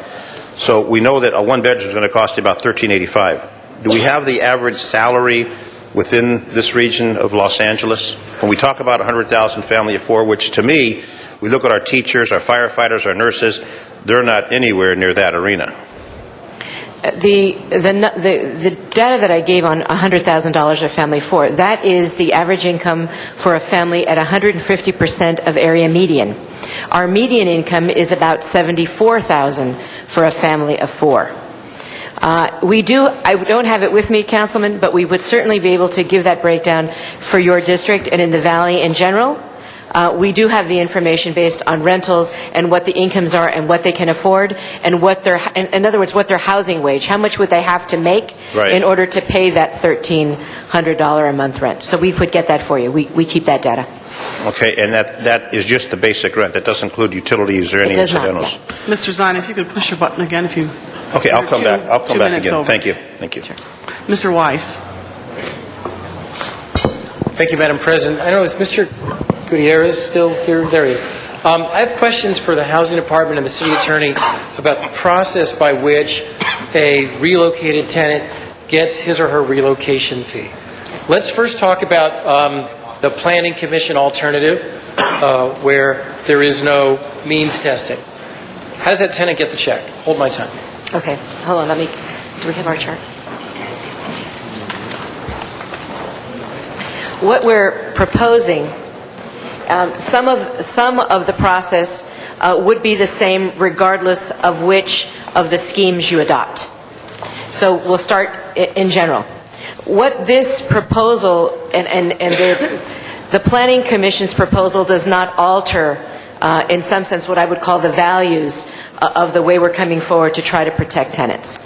So we know that a one-bedroom is going to cost you about $1,385. Do we have the average salary within this region of Los Angeles? When we talk about 100,000 family of four, which to me, we look at our teachers, our firefighters, our nurses, they're not anywhere near that arena. The data that I gave on $100,000 a family of four, that is the average income for a family at 150% of area median. Our median income is about $74,000 for a family of four. I don't have it with me, Councilman, but we would certainly be able to give that breakdown for your district and in the Valley in general. We do have the information based on rentals and what the incomes are and what they can afford and in other words, what their housing wage, how much would they have to make in order to pay that $1,300 a month rent. So we could get that for you. We keep that data. Okay, and that is just the basic rent. That doesn't include utilities or any incidentals. Mr. Zine, if you could push your button again, if you... Okay, I'll come back. I'll come back again. Over. Thank you. Thank you. Sure. Mr. Weiss. Thank you, Madam President. I know, is Mr. Gutierrez still here? There he is. I have questions for the Housing Department and the City Attorney about the process by which a relocated tenant gets his or her relocation fee. Let's first talk about the Planning Commission alternative, where there is no means testing. How does that tenant get the check? Hold my time. Okay, hold on. Do we have our chart? What we're proposing, some of the process would be the same regardless of which of the schemes you adopt. So we'll start in general. What this proposal and the Planning Commission's proposal does not alter, in some sense, what I would call the values of the way we're coming forward to try to protect tenants.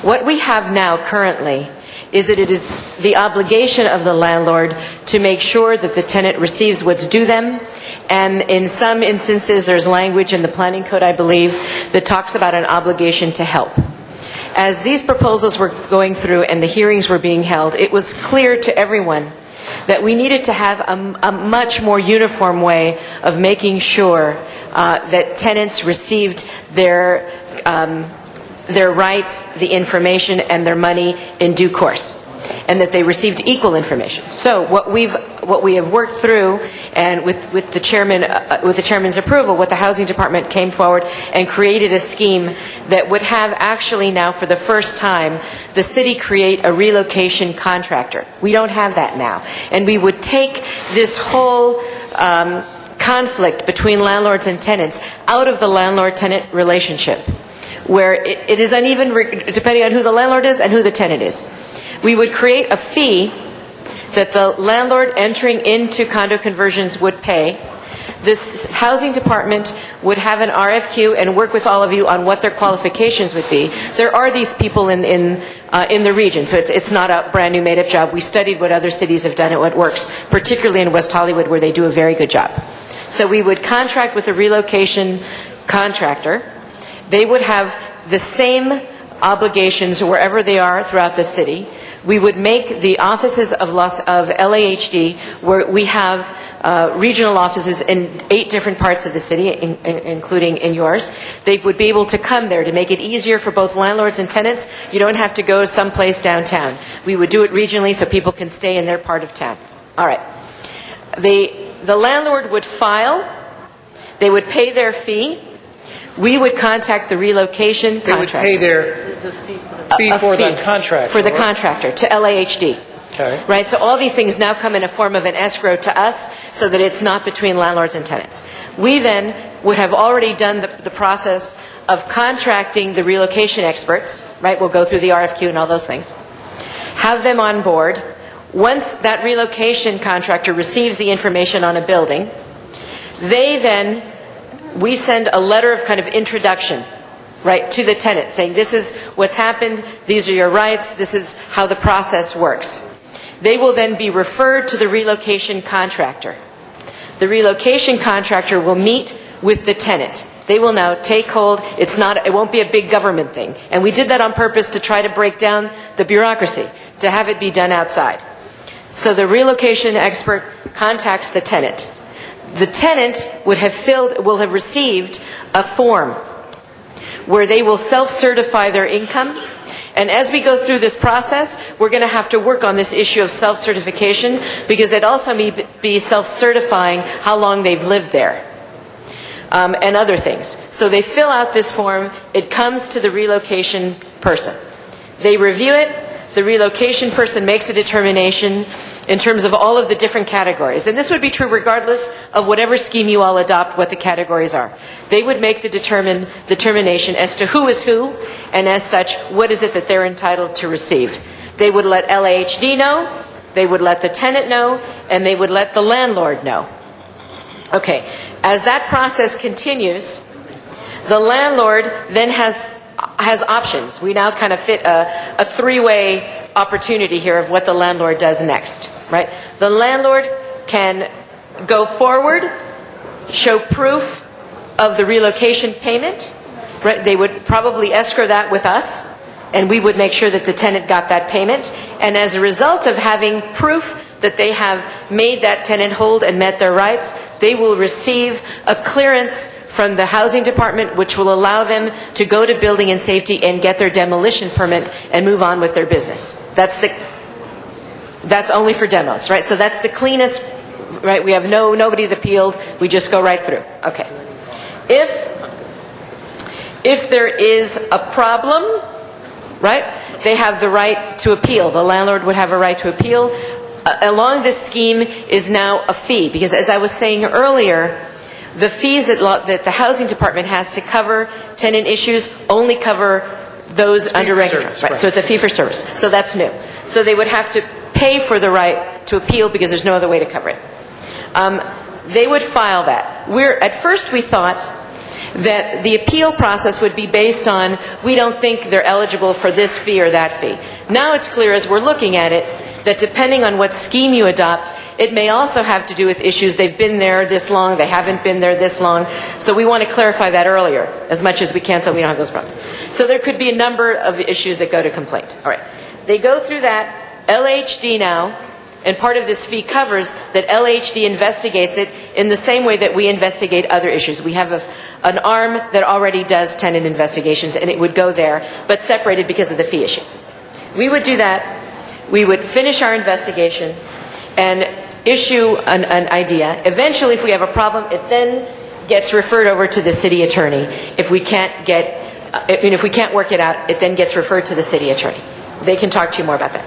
What we have now currently is that it is the obligation of the landlord to make sure that the tenant receives what's due them, and in some instances there's language in the planning code, I believe, that talks about an obligation to help. As these proposals were going through and the hearings were being held, it was clear to everyone that we needed to have a much more uniform way of making sure that tenants received their rights, the information, and their money in due course, and that they received equal information. So what we have worked through, and with the chairman's approval, what the Housing Department came forward and created a scheme that would have actually now, for the first time, the city create a relocation contractor. We don't have that now, and we would take this whole conflict between landlords and tenants out of the landlord-tenant relationship, where it is uneven depending on who the landlord is and who the tenant is. We would create a fee that the landlord entering into condo conversions would pay. This housing department would have an RFQ and work with all of you on what their qualifications would be. There are these people in the region, so it's not a brand new made-up job. We studied what other cities have done and what works, particularly in West Hollywood, where they do a very good job. So we would contract with a relocation contractor. They would have the same obligations wherever they are throughout the city. We would make the offices of LAHD, where we have regional offices in 8 different parts of the city, including in yours. They would be able to come there to make it easier for both landlords and tenants. You don't have to go someplace downtown. We would do it regionally so people can stay in their part of town. All right. The landlord would file. They would pay their fee. We would contact the relocation contractor. They would pay their fee for the contractor. For the contractor, to LAHD. Okay. Right, so all these things now come in a form of an escrow to us so that it's not between landlords and tenants. We then would have already done the process of contracting the relocation experts, right? We'll go through the RFQ and all those things. Have them on board. Once that relocation contractor receives the information on a building, we send a letter of kind of introduction, right, to the tenant saying this is what's happened, these are your rights, this is how the process works. They will then be referred to the relocation contractor. The relocation contractor will meet with the tenant. They will now take hold. It won't be a big government thing. And we did that on purpose to try to break down the bureaucracy, to have it be done outside. So the relocation expert contacts the tenant. The tenant will have received a form where they will self-certify their income. And as we go through this process, we're going to have to work on this issue of self-certification, because it also may be self-certifying how long they've lived there, and other things. So they fill out this form. It comes to the relocation person. They review it. The relocation person makes a determination in terms of all of the different categories. And this would be true regardless of whatever scheme you all adopt, what the categories are. They would make the determination as to who is who, and as such, what is it that they're entitled to receive. They would let LAHD know, they would let the tenant know, and they would let the landlord know. Okay, as that process continues, the landlord then has options. We now kind of fit a three-way opportunity here of what the landlord does next, right? The landlord can go forward, show proof of the relocation payment, right? They would probably escrow that with us, and we would make sure that the tenant got that payment. And as a result of having proof that they have made that tenant hold and met their rights, they will receive a clearance from the housing department, which will allow them to go to building and safety and get their demolition permit and move on with their business. That's only for demos, right? So that's the cleanest, right? We have nobody's appealed. We just go right through. Okay. If there is a problem, right, they have the right to appeal. The landlord would have a right to appeal. Along this scheme is now a fee, because as I was saying earlier, the fees that the housing department has to cover tenant issues only cover those under regular. Right. So it's a fee for service. So that's new. So they would have to pay for the right to appeal because there's no other way to cover it. They would file that. At first we thought that the appeal process would be based on, we don't think they're eligible for this fee or that fee. Now it's clear as we're looking at it that depending on what scheme you adopt, it may also have to do with issues. They've been there this long, they haven't been there this long. So we want to clarify that earlier as much as we can so we don't have those problems. So there could be a number of issues that go to complaint. All right. They go through that. LAHD now, and part of this fee covers that LAHD investigates it in the same way that we investigate other issues. We have an arm that already does tenant investigations, and it would go there, but separated because of the fee issues. We would do that. We would finish our investigation and issue an idea. Eventually, if we have a problem, it then gets referred over to the city attorney. If we can't work it out, it then gets referred to the city attorney. They can talk to you more about that.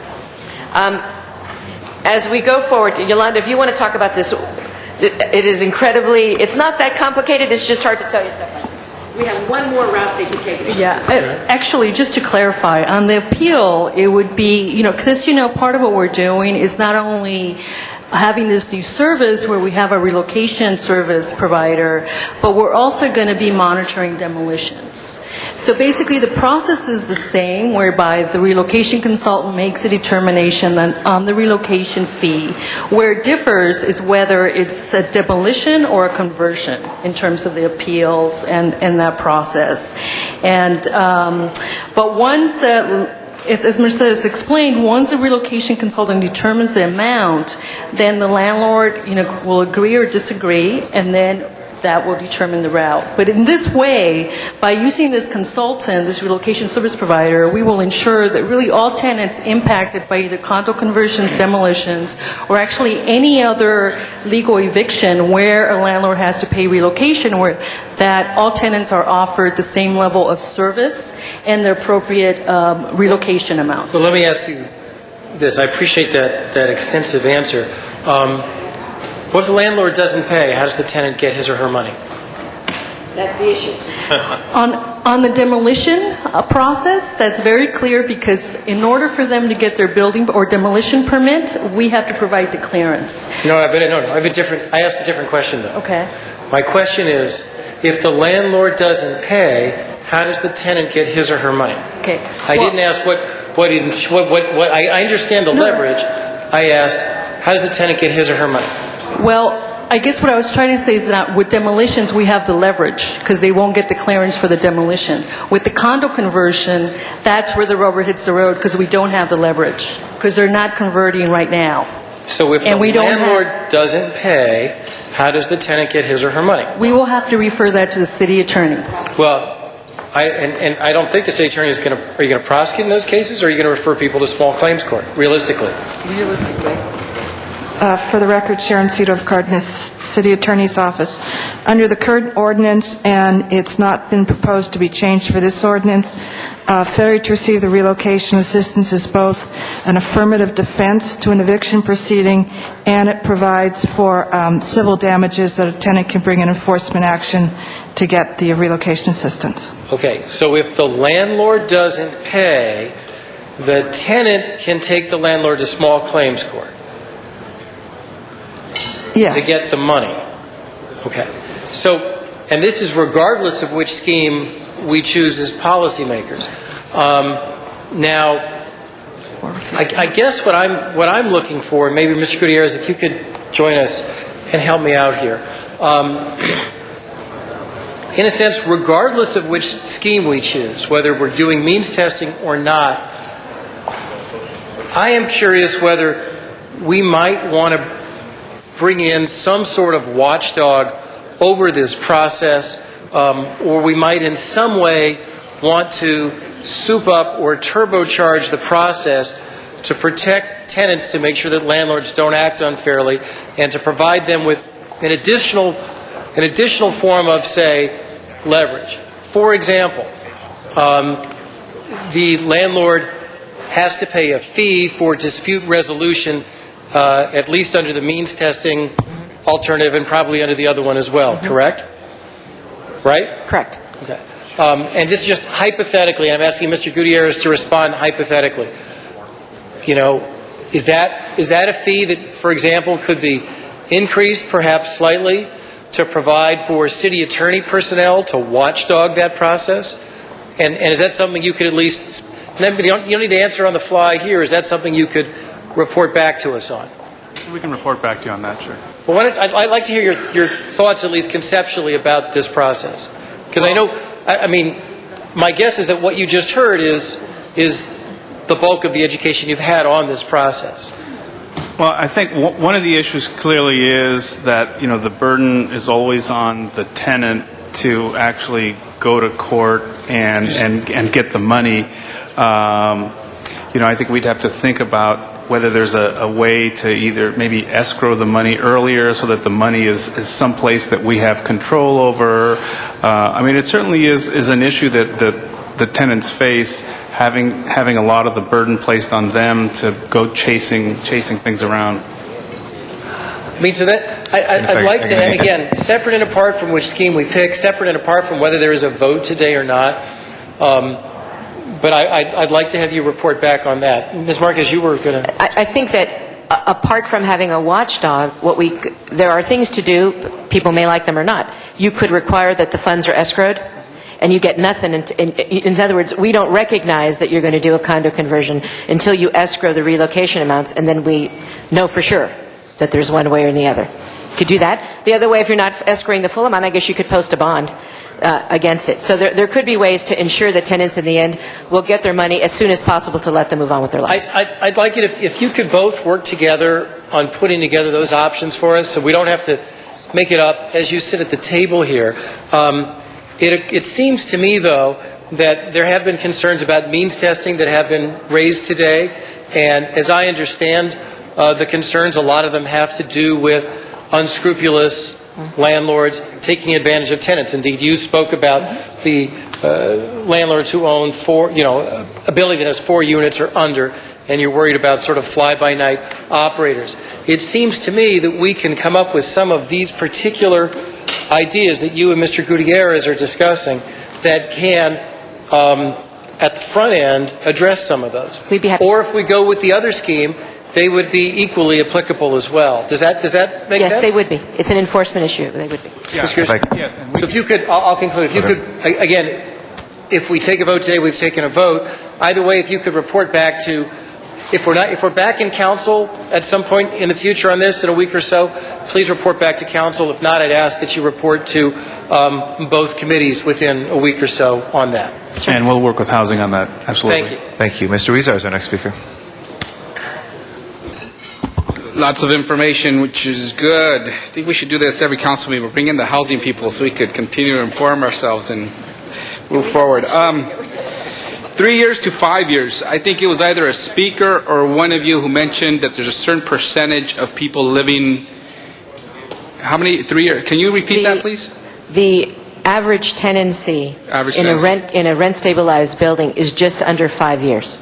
As we go forward, Yolanda, if you want to talk about this, it is it's not that complicated, it's just hard to tell you stuff. we have one more route they can take. Yeah, actually, just to clarify, on the appeal, it would be, because part of what we're doing is not only having this new service where we have a relocation service provider, but we're also going to be monitoring demolitions. So basically the process is the same, whereby the relocation consultant makes a determination on the relocation fee. Where it differs is whether it's a demolition or a conversion in terms of the appeals and that process. And but once as Mercedes explained, once a relocation consultant determines the amount, then the landlord, will agree or disagree, and then that will determine the route. But in this way, by using this consultant, this relocation service provider, we will ensure that really all tenants impacted by either condo conversions, demolitions, or actually any other legal eviction where a landlord has to pay relocation, where that all tenants are offered the same level of service and the appropriate relocation amount. Well, let me ask you this. I appreciate that extensive answer. What if the landlord doesn't pay? How does the tenant get his or her money? That's the issue. On the demolition process, that's very clear, because in order for them to get their building or demolition permit, we have to provide the clearance. No, I asked a different question, though. Okay. My question is, if the landlord doesn't pay, how does the tenant get his or her money? Okay. I didn't ask I understand the leverage. I asked, how does the tenant get his or her money? Well, I guess what I was trying to say is that with demolitions, we have the leverage because they won't get the clearance for the demolition. With the condo conversion, that's where the rubber hits the road, because we don't have the leverage, because they're not converting right now. So if the landlord doesn't pay, how does the tenant get his or her money? We will have to refer that to the city attorney. Well, I don't think the city attorney is going to... Are you going to prosecute in those cases, or are you going to refer people to small claims court, realistically? Realistically. For the record, Sharon Cito of Cardenas, City Attorney's Office. Under the current ordinance, and it's not been proposed to be changed for this ordinance, failure to receive the relocation assistance is both an affirmative defense to an eviction proceeding, and it provides for civil damages that a tenant can bring an enforcement action to get the relocation assistance. Okay, so if the landlord doesn't pay, the tenant can take the landlord to small claims court. Yes. To get the money. Okay. So, and this is regardless of which scheme we choose as policymakers. Now, I guess what I'm looking for, and maybe Mr. Gutierrez, if you could join us and help me out here. In a sense, regardless of which scheme we choose, whether we're doing means testing or not, I am curious whether we might want to bring in some sort of watchdog over this process, or we might in some way want to soup up or turbocharge the process to protect tenants, to make sure that landlords don't act unfairly, and to provide them with an additional form of, say, leverage. For example, the landlord has to pay a fee for dispute resolution, at least under the means testing alternative, and probably under the other one as well, correct? Right? Correct. Okay. And this is just hypothetically, and I'm asking Mr. Gutierrez to respond hypothetically. Is that a fee that, for example, could be increased perhaps slightly to provide for city attorney personnel to watchdog that process? And is that something you could at least, you don't need to answer on the fly here, is that something you could report back to us on? We can report back to you on that, sure. Well, I'd like to hear your thoughts, at least conceptually, about this process. Because I mean, my guess is that what you just heard is the bulk of the education you've had on this process. Well, I think one of the issues clearly is that, the burden is always on the tenant to actually go to court and get the money. I think we'd have to think about whether there's a way to either maybe escrow the money earlier so that the money is someplace that we have control over. It certainly is an issue that the tenants face, having a lot of the burden placed on them to go chasing things around. I mean, so that I'd like to, again, separate and apart from which scheme we pick, separate and apart from whether there is a vote today or not. But I'd like to have you report back on that. Ms. Marquez, you were going to... I think that apart from having a watchdog, there are things to do. People may like them or not. You could require that the funds are escrowed, and you get nothing. In other words, we don't recognize that you're going to do a condo conversion until you escrow the relocation amounts, and then we know for sure that there's one way or the other. You could do that. The other way, if you're not escrowing the full amount, I guess you could post a bond against it. So there could be ways to ensure that tenants in the end will get their money as soon as possible to let them move on with their lives. I'd like it if you could both work together on putting together those options for us so we don't have to make it up as you sit at the table here. It seems to me, though, that there have been concerns about means testing that have been raised today. And as I understand the concerns, a lot of them have to do with unscrupulous landlords taking advantage of tenants. Indeed, you spoke about the landlords who own a building that has 4 units or under, and you're worried about sort of fly-by-night operators. It seems to me that we can come up with some of these particular ideas that you and Mr. Gutierrez are discussing that can, at the front end, address some of those. We'd be happy. Or if we go with the other scheme, they would be equally applicable as well. Does that make sense? Yes, they would be. It's an enforcement issue. They would be. So if you could, I'll conclude. If you could, again, if we take a vote today, we've taken a vote. Either way, if you could report back to, if we're back in council at some point in the future on this in a week or so, please report back to council. If not, I'd ask that you report to both committees within a week or so on that. And we'll work with housing on that. Absolutely. Thank you. Thank you. Mr. Huizar is our next speaker. Lots of information, which is good. I think we should do this every council meeting. We'll bring in the housing people so we could continue to inform ourselves and move forward. 3 years to 5 years. I think it was either a speaker or one of you who mentioned that there's a certain percentage of people living. How many? 3 years? Can you repeat that, please? The average tenancy in a rent stabilized building is just under 5 years.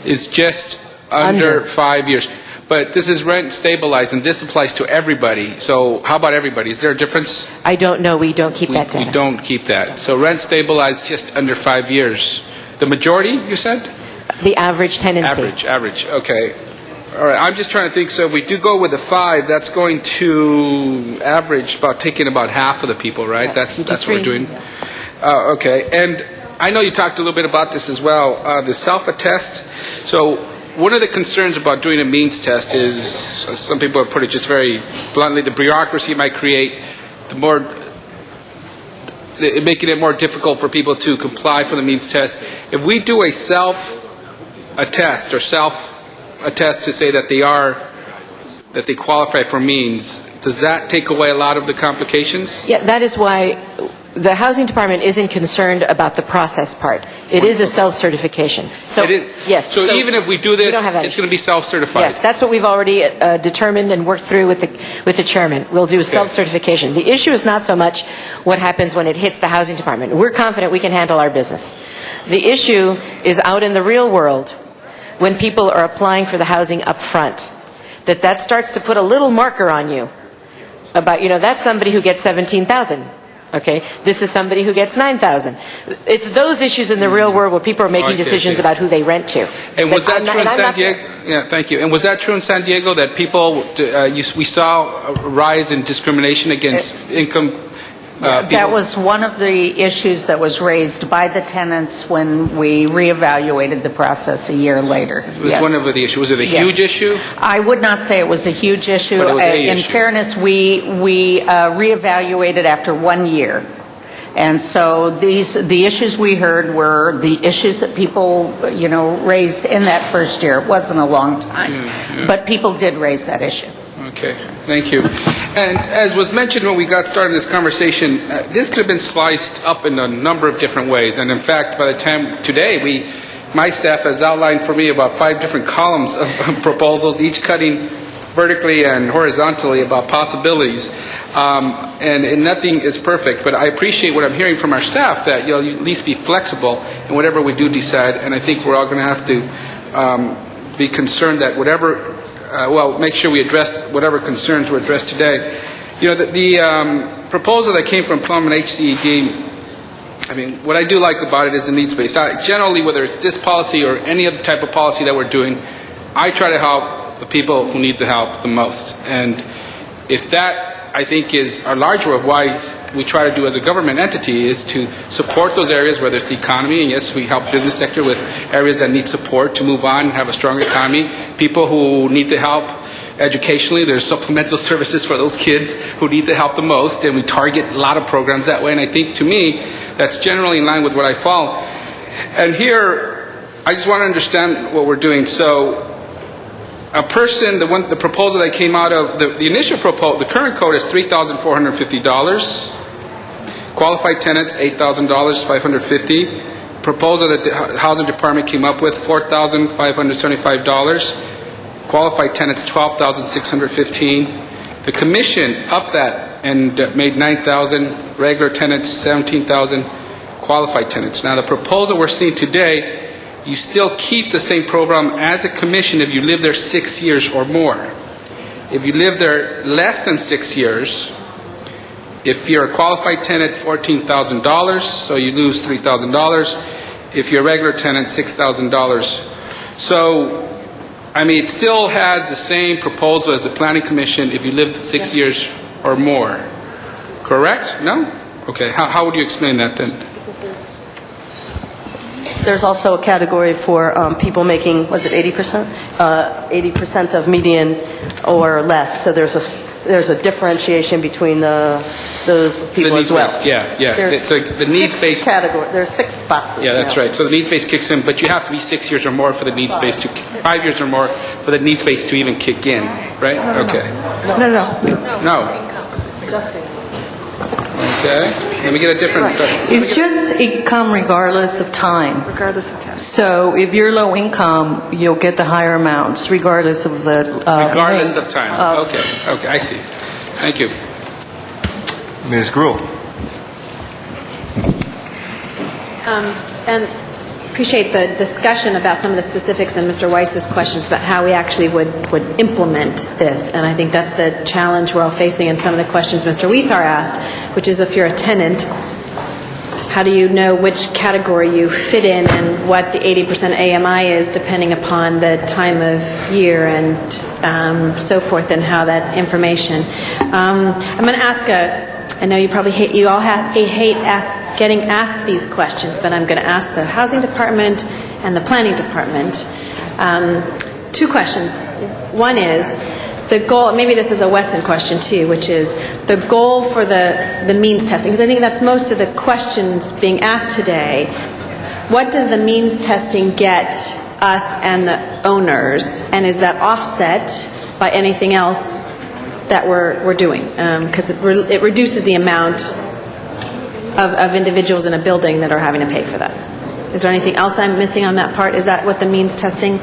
Is just under 5 years. But this is rent stabilized, and this applies to everybody. So how about everybody? Is there a difference? I don't know. We don't keep that data. We don't keep that. So rent stabilized just under 5 years. The majority, you said? The average tenancy. Average. Okay. All right. I'm just trying to think. So if we do go with a 5, that's going to average taking about half of the people, right? That's what we're doing. Okay. And I know you talked a little bit about this as well. The self-attest. So one of the concerns about doing a means test is, some people have put it just very bluntly, the bureaucracy might create making it more difficult for people to comply for the means test. If we do a self-attest to say that they qualify for means, does that take away a lot of the complications? Yeah, that is why the housing department isn't concerned about the process part. It is a self-certification. So, yes. So even if we do this, it's going to be self-certified? Yes, that's what we've already determined and worked through with the chairman. We'll do self-certification. The issue is not so much what happens when it hits the housing department. We're confident we can handle our business. The issue is out in the real world when people are applying for the housing up front, that starts to put a little marker on you about, that's somebody who gets $17,000. Okay, this is somebody who gets $9,000. It's those issues in the real world where people are making decisions about who they rent to. And was that true in San Diego? Yeah, thank you. And was that true in San Diego that people, we saw a rise in discrimination against income? That was one of the issues that was raised by the tenants when we reevaluated the process a year later. It was one of the issues. Was it a huge issue? I would not say it was a huge issue. But it was In fairness, we reevaluated after 1 year. And so the issues we heard were the issues that people, raised in that first year. It wasn't a long time, but people did raise that issue. Okay, thank you. And as was mentioned when we got started this conversation, this could have been sliced up in a number of different ways. And in fact, by the time today, my staff has outlined for me about 5 different columns of proposals, each cutting vertically and horizontally about possibilities. And nothing is perfect, but I appreciate what I'm hearing from our staff, that you'll at least be flexible in whatever we do decide. And I think we're all going to have to be concerned that whatever make sure we address whatever concerns were addressed today. The proposal that came from Plum and HCED, what I do like about it is the needs-based. Generally, whether it's this policy or any other type of policy that we're doing, I try to help the people who need the help the most. And if that, I think, is a large role of why we try to do as a government entity is to support those areas, whether it's the economy, and yes, we help business sector with areas that need support to move on and have a stronger economy. People who need the help educationally, there's supplemental services for those kids who need the help the most, and we target a lot of programs that way. And I think, to me, that's generally in line with what I follow. And here, I just want to understand what we're doing. So, a person, the proposal that came out of the initial proposal, the current code is $3,450. Qualified tenants, $8,000, $550. Proposal that the Housing Department came up with, $4,575. Qualified tenants, $12,615. The Commission upped that and made $9,000. Regular tenants, $17,000. Qualified tenants. Now, the proposal we're seeing today, you still keep the same program as a Commission if you live there 6 years or more. If you live there less than 6 years, if you're a qualified tenant, $14,000, so you lose $3,000. If you're a regular tenant, $6,000. So, it still has the same proposal as the Planning Commission if you live 6 years or more. Correct? No? Okay. How would you explain that then? There's also a category for people making, was it 80%? 80% of median or less. So there's a differentiation between those people as well. Yeah. There's so the needs-based category. There's 6 boxes. Yeah, that's right. So the needs-based kicks in, but you have to be 6 years or more for the needs-based to 5 years or more for the needs-based to even kick in, right? Okay. No. Okay. Let me get a different. It's just income regardless of time. Regardless of time. So if you're low income, you'll get the higher amounts regardless of the regardless of time. Okay, I see. Thank you. Ms. Gruhl. And appreciate the discussion about some of the specifics and Mr. Weiss's questions about how we actually would implement this. And I think that's the challenge we're all facing in some of the questions Mr. Weissar asked, which is if you're a tenant, how do you know which category you fit in and what the 80% AMI is depending upon the time of year and so forth, and how that information. I'm going to ask I know you probably hate getting asked these questions, but I'm going to ask the Housing Department and the Planning Department 2 questions. One is the goal, maybe this is a Wesson question too, which is the goal for the means testing, because I think that's most of the questions being asked today. What does the means testing get us and the owners, and is that offset by anything else that we're doing? Because it reduces the amount of individuals in a building that are having to pay for that. Is there anything else I'm missing on that part? Is that what the means testing?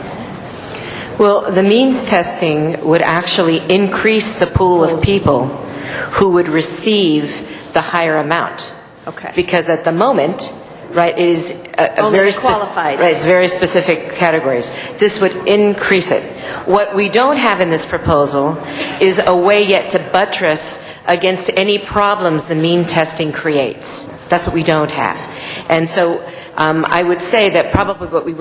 Well, the means testing would actually increase the pool of people who would receive the higher amount. Okay. Because at the moment, right, it is a Only very qualified. Right, it's very specific categories. This would increase it. What we don't have in this proposal is a way yet to buttress against any problems the mean testing creates. That's what we don't have. And so I would say that probably what we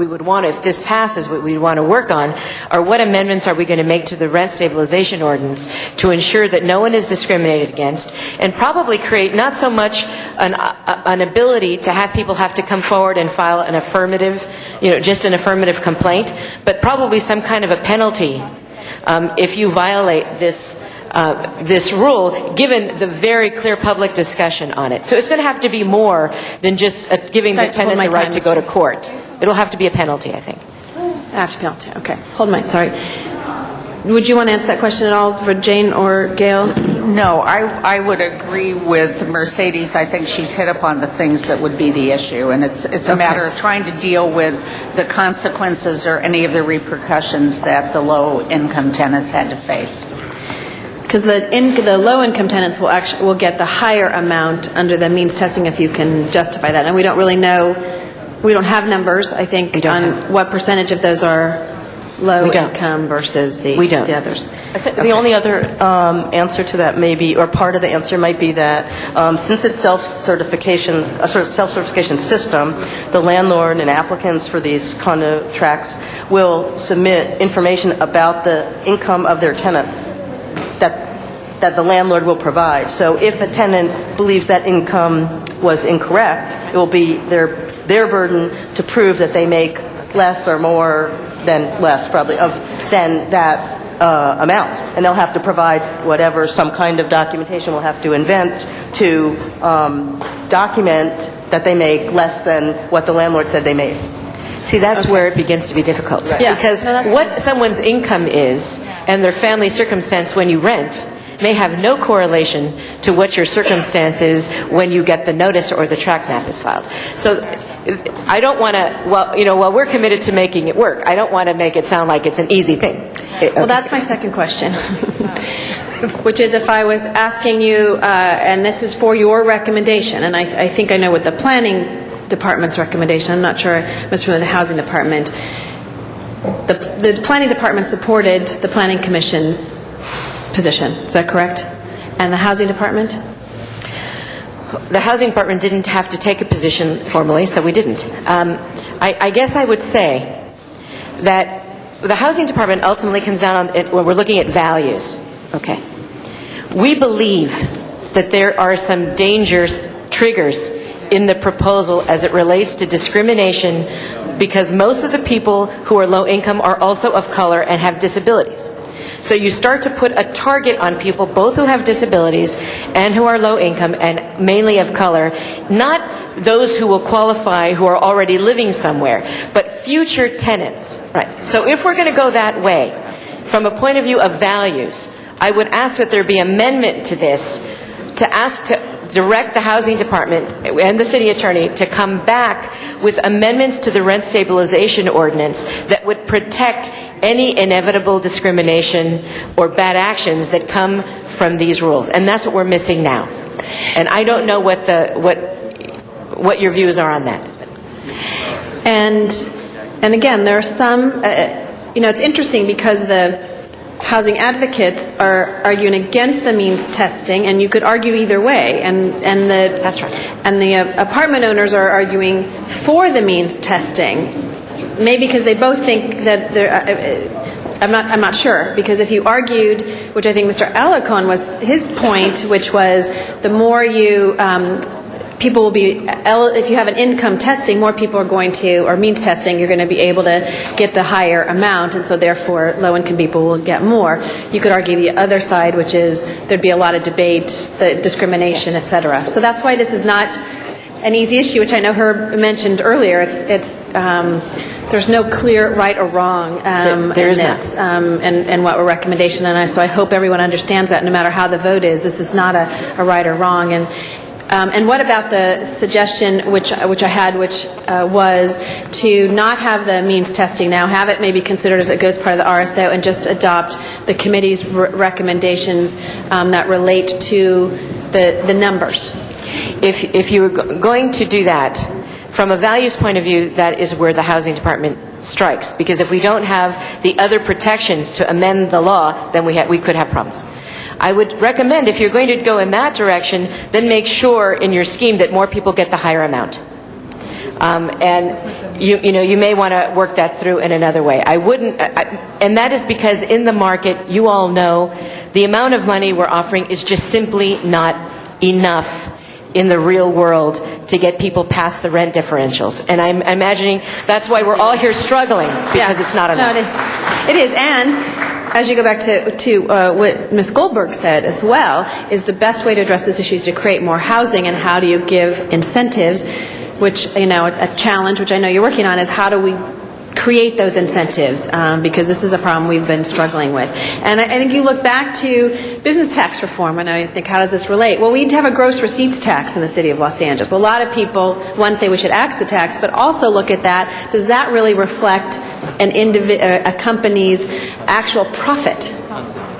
would want, if this passes, what we want to work on are what amendments are we going to make to the rent stabilization ordinance to ensure that no one is discriminated against, and probably create not so much an ability to have people have to come forward and file an affirmative, just an affirmative complaint, but probably some kind of a penalty if you violate this rule, given the very clear public discussion on it. So it's going to have to be more than just giving the tenant the right to go to court. It'll have to be a penalty, I think. After penalty, okay. Hold my, sorry. Would you want to answer that question at all for Jane or Gail? No, I would agree with Mercedes. I think she's hit upon the things that would be the issue, and it's a matter of trying to deal with the consequences or any of the repercussions that the low-income tenants had to face. Because the low-income tenants will get the higher amount under the means testing if you can justify that. And we don't really know, we don't have numbers, I think, on what percentage of those are low We don't. income versus the We don't. the others. I think the only other answer to that may be, or part of the answer might be that since it's self-certification, a sort of self-certification system, the landlord and applicants for these condo tracts will submit information about the income of their tenants that the landlord will provide. So if a tenant believes that income was incorrect, it will be their burden to prove that they make less or more than less, probably, than that amount. And they'll have to provide whatever, some kind of documentation we'll have to invent to document that they make less than what the landlord said they made. See, that's where it begins to be difficult. Right. Yeah. Because what someone's income is and their family circumstance when you rent may have no correlation to what your circumstance is when you get the notice or the tract map is filed. So I don't want to, while we're committed to making it work, I don't want to make it sound like it's an easy thing. Well, that's my second question, which is if I was asking you, and this is for your recommendation, and I think I know what the planning department's recommendation, I'm not sure, Mr. From the housing department. The planning department supported the planning commission's position, is that correct? And the housing department? The housing department didn't have to take a position formally, so we didn't. I guess I would say that the housing department ultimately comes down on it when we're looking at values. Okay. We believe that there are some dangerous triggers in the proposal as it relates to discrimination because most of the people who are low income are also of color and have disabilities. So you start to put a target on people, both who have disabilities and who are low income and mainly of color, not those who will qualify who are already living somewhere, but future tenants. Right. So if we're going to go that way, from a point of view of values, I would ask that there be amendment to this to ask to direct the housing department and the city attorney to come back with amendments to the rent stabilization ordinance that would protect any inevitable discrimination or bad actions that come from these rules. And that's what we're missing now. And I don't know what your views are on that. And again, there are some, it's interesting because the housing advocates are arguing against the means testing, and you could argue either way. That's right. And the apartment owners are arguing for the means testing, maybe because they both think that I'm not sure, because if you argued, which I think Mr. Alarcon was his point, which was the more you people will be, if you have an income testing, more people are going to, or means testing, you're going to be able to get the higher amount, and so therefore low-income people will get more. You could argue the other side, which is there'd be a lot of debate, the discrimination, et cetera. So that's why this is not an easy issue, which I know Herb mentioned earlier. There's no clear right or wrong in this, and what we're recommendation, so I hope everyone understands that no matter how the vote is, this is not a right or wrong. And what about the suggestion, which I had, which was to not have the means testing now, have it maybe considered as it goes part of the RSO, and just adopt the committee's recommendations that relate to the numbers? If you were going to do that, from a values point of view, that is where the housing department strikes. Because if we don't have the other protections to amend the law, then we could have problems. I would recommend, if you're going to go in that direction, then make sure in your scheme that more people get the higher amount. And you may want to work that through in another way. I wouldn't, and that is because in the market, you all know, the amount of money we're offering is just simply not enough in the real world to get people past the rent differentials. And I'm imagining that's why we're all here struggling, because it's not enough. No, it is. And as you go back to what Ms. Goldberg said as well, is the best way to address this issue is to create more housing, and how do you give incentives, which, a challenge, which I know you're working on, is how do we create those incentives, because this is a problem we've been struggling with. And I think you look back to business tax reform, and I think, how does this relate? Well, we have a gross receipts tax in the city of Los Angeles. A lot of people, one, say we should axe the tax, but also look at that. Does that really reflect a company's actual profit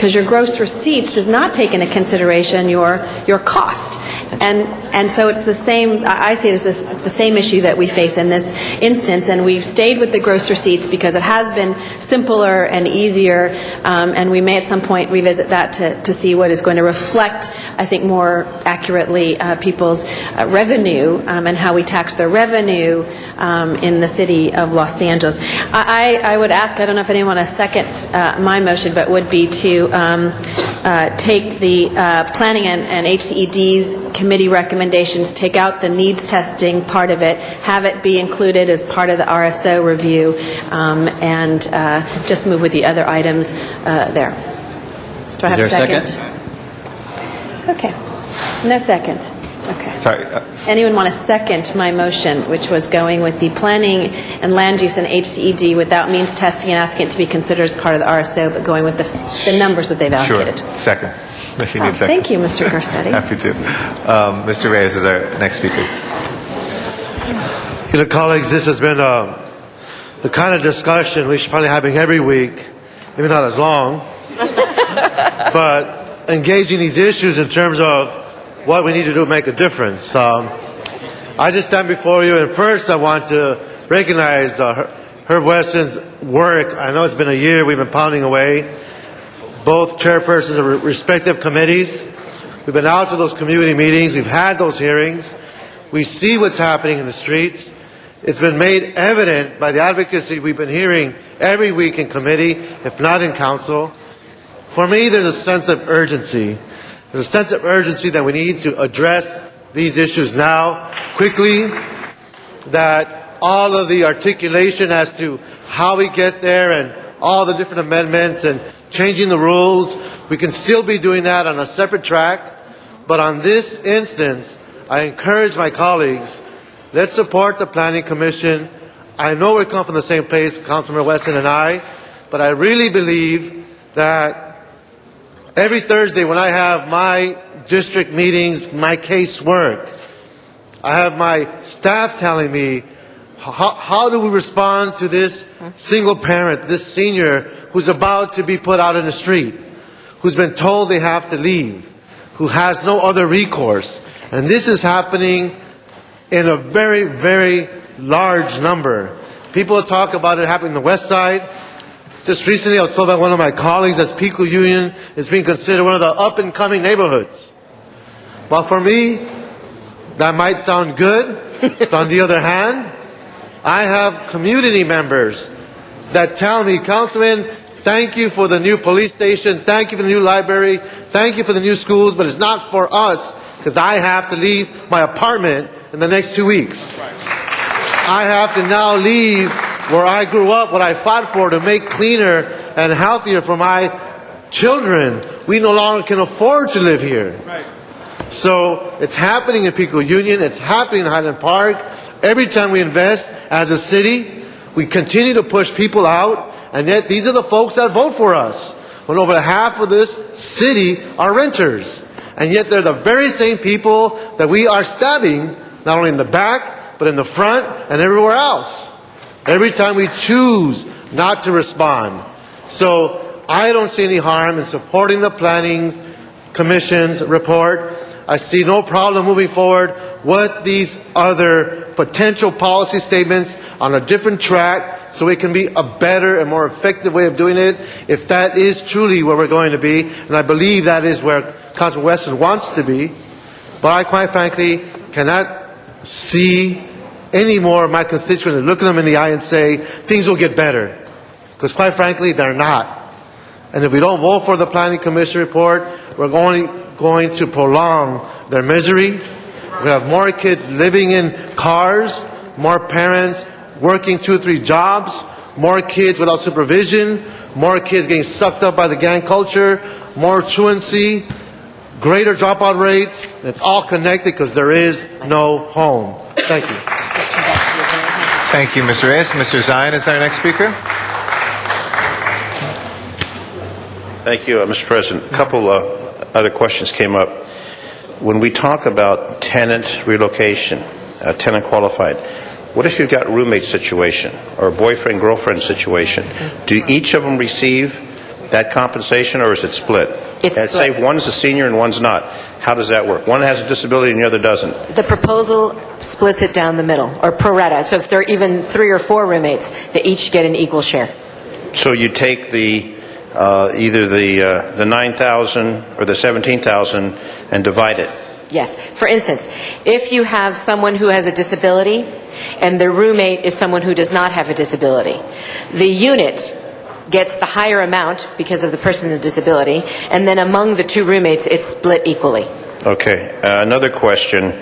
because your gross receipts does not take into consideration your cost. And so it's the same, I see it as the same issue that we face in this instance, and we've stayed with the gross receipts because it has been simpler and easier, and we may at some point revisit that to see what is going to reflect, I think, more accurately people's revenue and how we tax their revenue in the city of Los Angeles. I would ask, I don't know if anyone wants to second my motion, but would be to take the Planning and HCED's committee recommendations, take out the needs testing part of it, have it be included as part of the RSO review, and just move with the other items there. Do I have a second? Okay. No second. Okay. Sorry. Anyone want to second my motion, which was going with the planning and land use and HCED without means testing and asking it to be considered as part of the RSO, but going with the numbers that they've allocated? Sure. Second. If you need second. Thank you, Mr. Garcetti. Happy to. Mr. Reyes is our next speaker. You know, colleagues, this has been the kind of discussion we should probably be having every week, maybe not as long, but engaging these issues in terms of what we need to do to make a difference. I just stand before you, and first I want to recognize Herb Wesson's work. I know it's been a year we've been pounding away. Both chairpersons of respective committees. We've been out to those community meetings. We've had those hearings. We see what's happening in the streets. It's been made evident by the advocacy we've been hearing every week in committee, if not in council. For me, there's a sense of urgency. There's a sense of urgency that we need to address these issues now, quickly, that all of the articulation as to how we get there and all the different amendments and changing the rules, we can still be doing that on a separate track. But on this instance, I encourage my colleagues, let's support the Planning Commission. I know we come from the same place, Councilman Wesson and I, but I really believe that every Thursday when I have my district meetings, my casework, I have my staff telling me, how do we respond to this single parent, this senior who's about to be put out in the street, who's been told they have to leave, who has no other recourse? And this is happening in a very, very large number. People talk about it happening on the west side. Just recently I was told by one of my colleagues that Pico Union is being considered one of the up-and-coming neighborhoods. Well, for me, that might sound good, but on the other hand, I have community members that tell me, Councilman, thank you for the new police station, thank you for the new library, thank you for the new schools, but it's not for us because I have to leave my apartment in the next 2 weeks. I have to now leave where I grew up, what I fought for to make cleaner and healthier for my children. We no longer can afford to live here. So it's happening in Pico Union, it's happening in Highland Park. Every time we invest as a city, we continue to push people out, and yet these are the folks that vote for us. When over half of this city are renters. And yet they're the very same people that we are stabbing, not only in the back, but in the front and everywhere else. Every time we choose not to respond. So I don't see any harm in supporting the Planning Commission's report. I see no problem moving forward with these other potential policy statements on a different track so it can be a better and more effective way of doing it if that is truly where we're going to be. And I believe that is where Councilman Wesson wants to be. But I quite frankly cannot see any more of my constituents look them in the eye and say things will get better. Because quite frankly, they're not. And if we don't vote for the Planning Commission report, we're going to prolong their misery. We have more kids living in cars, more parents working 2 or 3 jobs, more kids without supervision, more kids getting sucked up by the gang culture, more truancy, greater dropout rates. And it's all connected because there is no home. Thank you. Thank you, Mr. Reyes. Mr. Zion is our next speaker. Thank you, Mr. President. A couple other questions came up. When we talk about tenant relocation, tenant qualified, what if you've got a roommate situation or a boyfriend-girlfriend situation? Do each of them receive that compensation, or is it split? It's and split. say one's a senior and one's not. How does that work? One has a disability and the other doesn't. The proposal splits it down the middle, or pro rata. So if there are even 3 or 4 roommates, they each get an equal share. So you take the either the 9,000 or the 17,000 and divide it. Yes. For instance, if you have someone who has a disability and their roommate is someone who does not have a disability, the unit gets the higher amount because of the person with the disability, and then among the 2 roommates, it's split equally. Okay. Another question.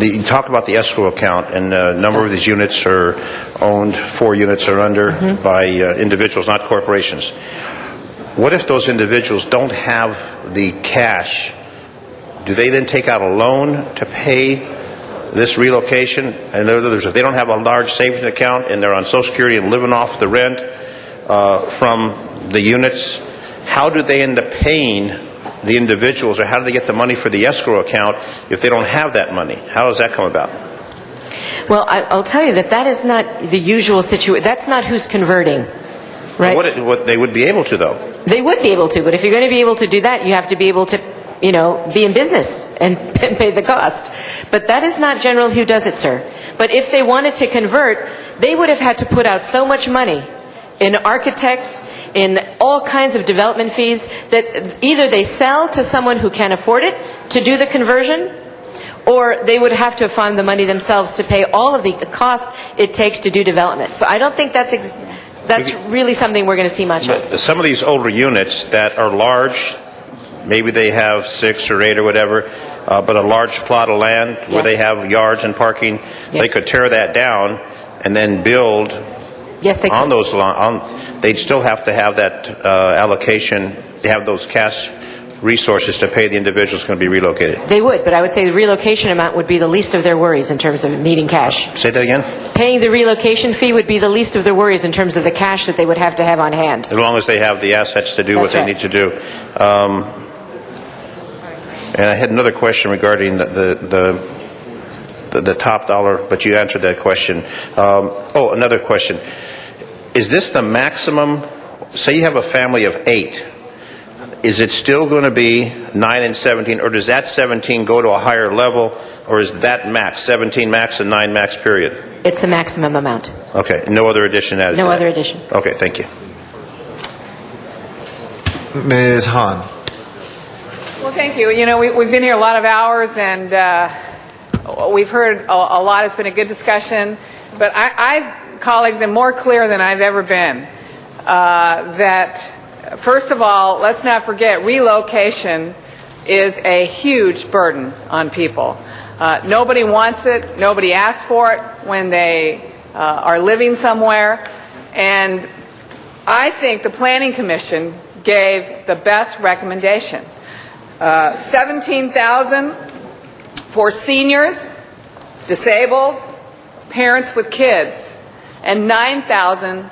You talk about the escrow account, and a number of these units are owned, 4 units are under by individuals, not corporations. What if those individuals don't have the cash? Do they then take out a loan to pay this relocation? In other words, if they don't have a large savings account and they're on Social Security and living off the rent from the units, how do they end up paying the individuals, or how do they get the money for the escrow account if they don't have that money? How does that come about? Well, I'll tell you that is not the usual situation. That's not who's converting, right? What they would be able to, though. They would be able to, but if you're going to be able to do that, you have to be able to, be in business and pay the cost. But that is not generally who does it, sir. But if they wanted to convert, they would have had to put out so much money in architects, in all kinds of development fees, that either they sell to someone who can afford it to do the conversion, or they would have to fund the money themselves to pay all of the cost it takes to do development. So I don't think that's really something we're going to see much of. Some of these older units that are large, maybe they have 6 or 8 or whatever, but a large plot of land where they have yards and parking, they could tear that down and then build. Yes, they on could. those. They'd still have to have that allocation, have those cash resources to pay the individuals going to be relocated. They would, but I would say the relocation amount would be the least of their worries in terms of needing cash. Say that again? Paying the relocation fee would be the least of their worries in terms of the cash that they would have to have on hand. As long as they have the assets to do what they need to do. And I had another question regarding the top dollar, but you answered that question. Another question. Is this the maximum? Say you have a family of 8. Is it still going to be 9 and 17, or does that 17 go to a higher level, or is that max, 17 max and 9 max period? It's the maximum amount. Okay, no other addition added? No other addition. Okay, thank you. Ms. Hahn. Well, thank you. We've been here a lot of hours, and we've heard a lot. It's been a good discussion. But colleagues, am more clear than I've ever been that, first of all, let's not forget, relocation is a huge burden on people. Nobody wants it. Nobody asks for it when they are living somewhere. And I think the Planning Commission gave the best recommendation. $17,000 for seniors, disabled, parents with kids, and $9,000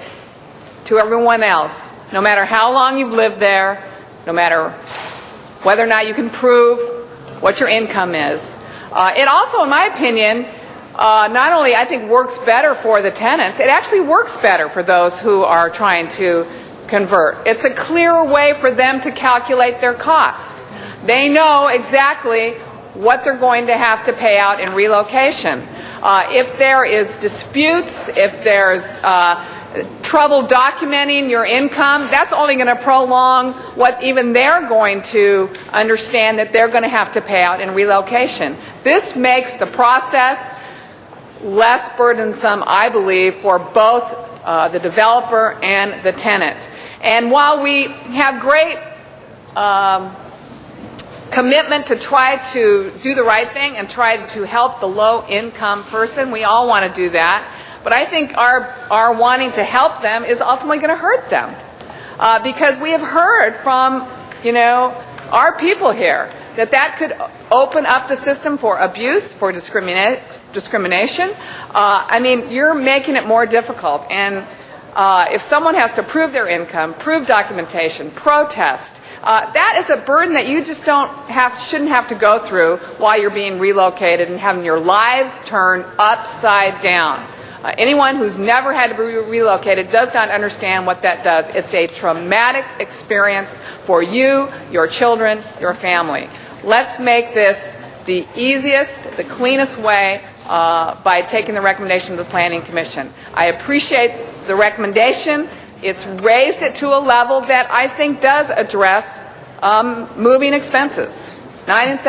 to everyone else, no matter how long you've lived there, no matter whether or not you can prove what your income is. It also, in my opinion, not only I think works better for the tenants, it actually works better for those who are trying to convert. It's a clearer way for them to calculate their costs. They know exactly what they're going to have to pay out in relocation. If there is disputes, if there's trouble documenting your income, that's only going to prolong what even they're going to understand that they're going to have to pay out in relocation. This makes the process less burdensome, I believe, for both the developer and the tenant. And while we have great commitment to try to do the right thing and try to help the low-income person, we all want to do that. But I think our wanting to help them is ultimately going to hurt them. Because we have heard from, our people here that could open up the system for abuse, for discrimination. You're making it more difficult. And if someone has to prove their income, prove documentation, protest, that is a burden that you just shouldn't have to go through while you're being relocated and having your lives turned upside down. Anyone who's never had to be relocated does not understand what that does. It's a traumatic experience for you, your children, your family. Let's make this the easiest, the cleanest way by taking the recommendation of the Planning Commission. I appreciate the recommendation. It's raised it to a level that I think does address moving expenses. $9,000 and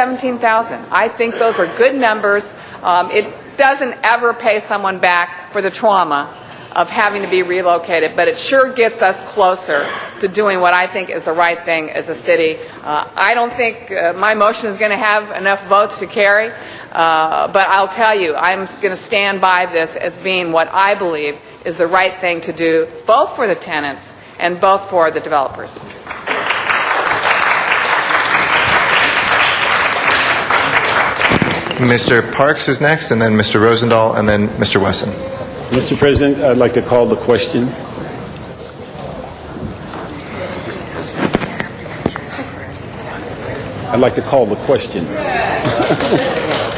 $17,000. I think those are good numbers. It doesn't ever pay someone back for the trauma of having to be relocated, but it sure gets us closer to doing what I think is the right thing as a city. I don't think my motion is going to have enough votes to carry, but I'll tell you, I'm going to stand by this as being what I believe is the right thing to do, both for the tenants and both for the developers. Mr. Parks is next, and then Mr. Rosendahl, and then Mr. Wesson. Mr. President, I'd like to call the question. I'd like to call the question.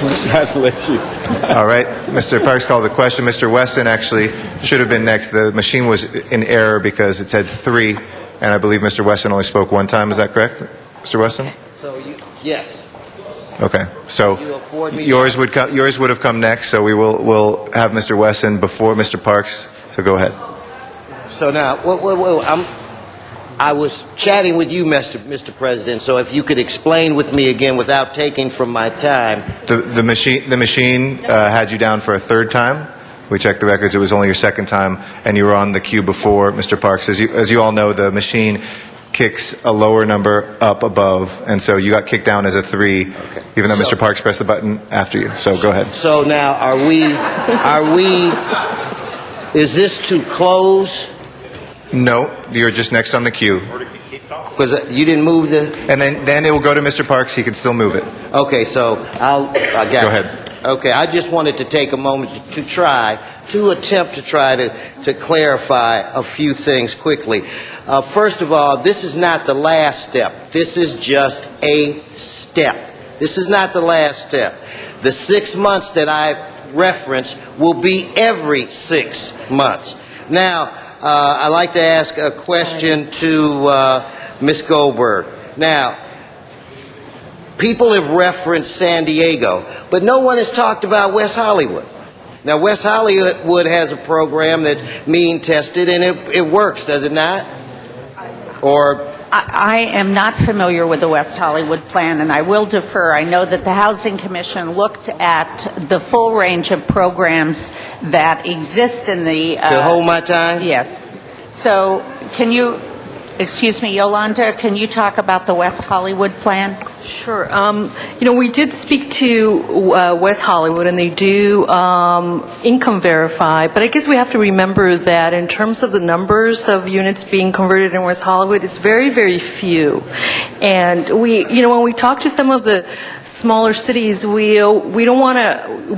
Congratulations. All right. Mr. Parks called the question. Mr. Wesson actually should have been next. The machine was in error because it said 3, and I believe Mr. Wesson only spoke one time. Is that correct, Mr. Wesson? Yes. Okay. So yours would have come next. So we'll have Mr. Wesson before Mr. Parks. So go ahead. So now, I was chatting with you, Mr. President. So if you could explain with me again, without taking from my time. The machine had you down for a third time. We checked the records. It was only your second time, and you were on the queue before Mr. Parks. As you all know, the machine kicks a lower number up above, and so you got kicked down as a 3, even though Mr. Parks pressed the button after you. So go ahead. So now, is this to close? No, you're just next on the queue. Because you didn't move the... And then it will go to Mr. Parks. He can still move it. Okay, so I got Go you. ahead. Okay, I just wanted to take a moment to attempt to try to clarify a few things quickly. First of all, this is not the last step. This is just a step. This is not the last step. The 6 months that I referenced will be every 6 months. Now, I'd like to ask a question to Ms. Goldberg. Now, people have referenced San Diego, but no one has talked about West Hollywood. Now, West Hollywood has a program that's mean tested, and it works, does it not? Or I am not familiar with the West Hollywood plan, and I will defer. I know that the Housing Commission looked at the full range of programs that exist in the... to hold my time? Yes. So can you, excuse me, Yolanda, can you talk about the West Hollywood plan? Sure. We did speak to West Hollywood, and they do income verify. But I guess we have to remember that in terms of the numbers of units being converted in West Hollywood, it's very, very few. And when we talk to some of the smaller cities, we don't want to.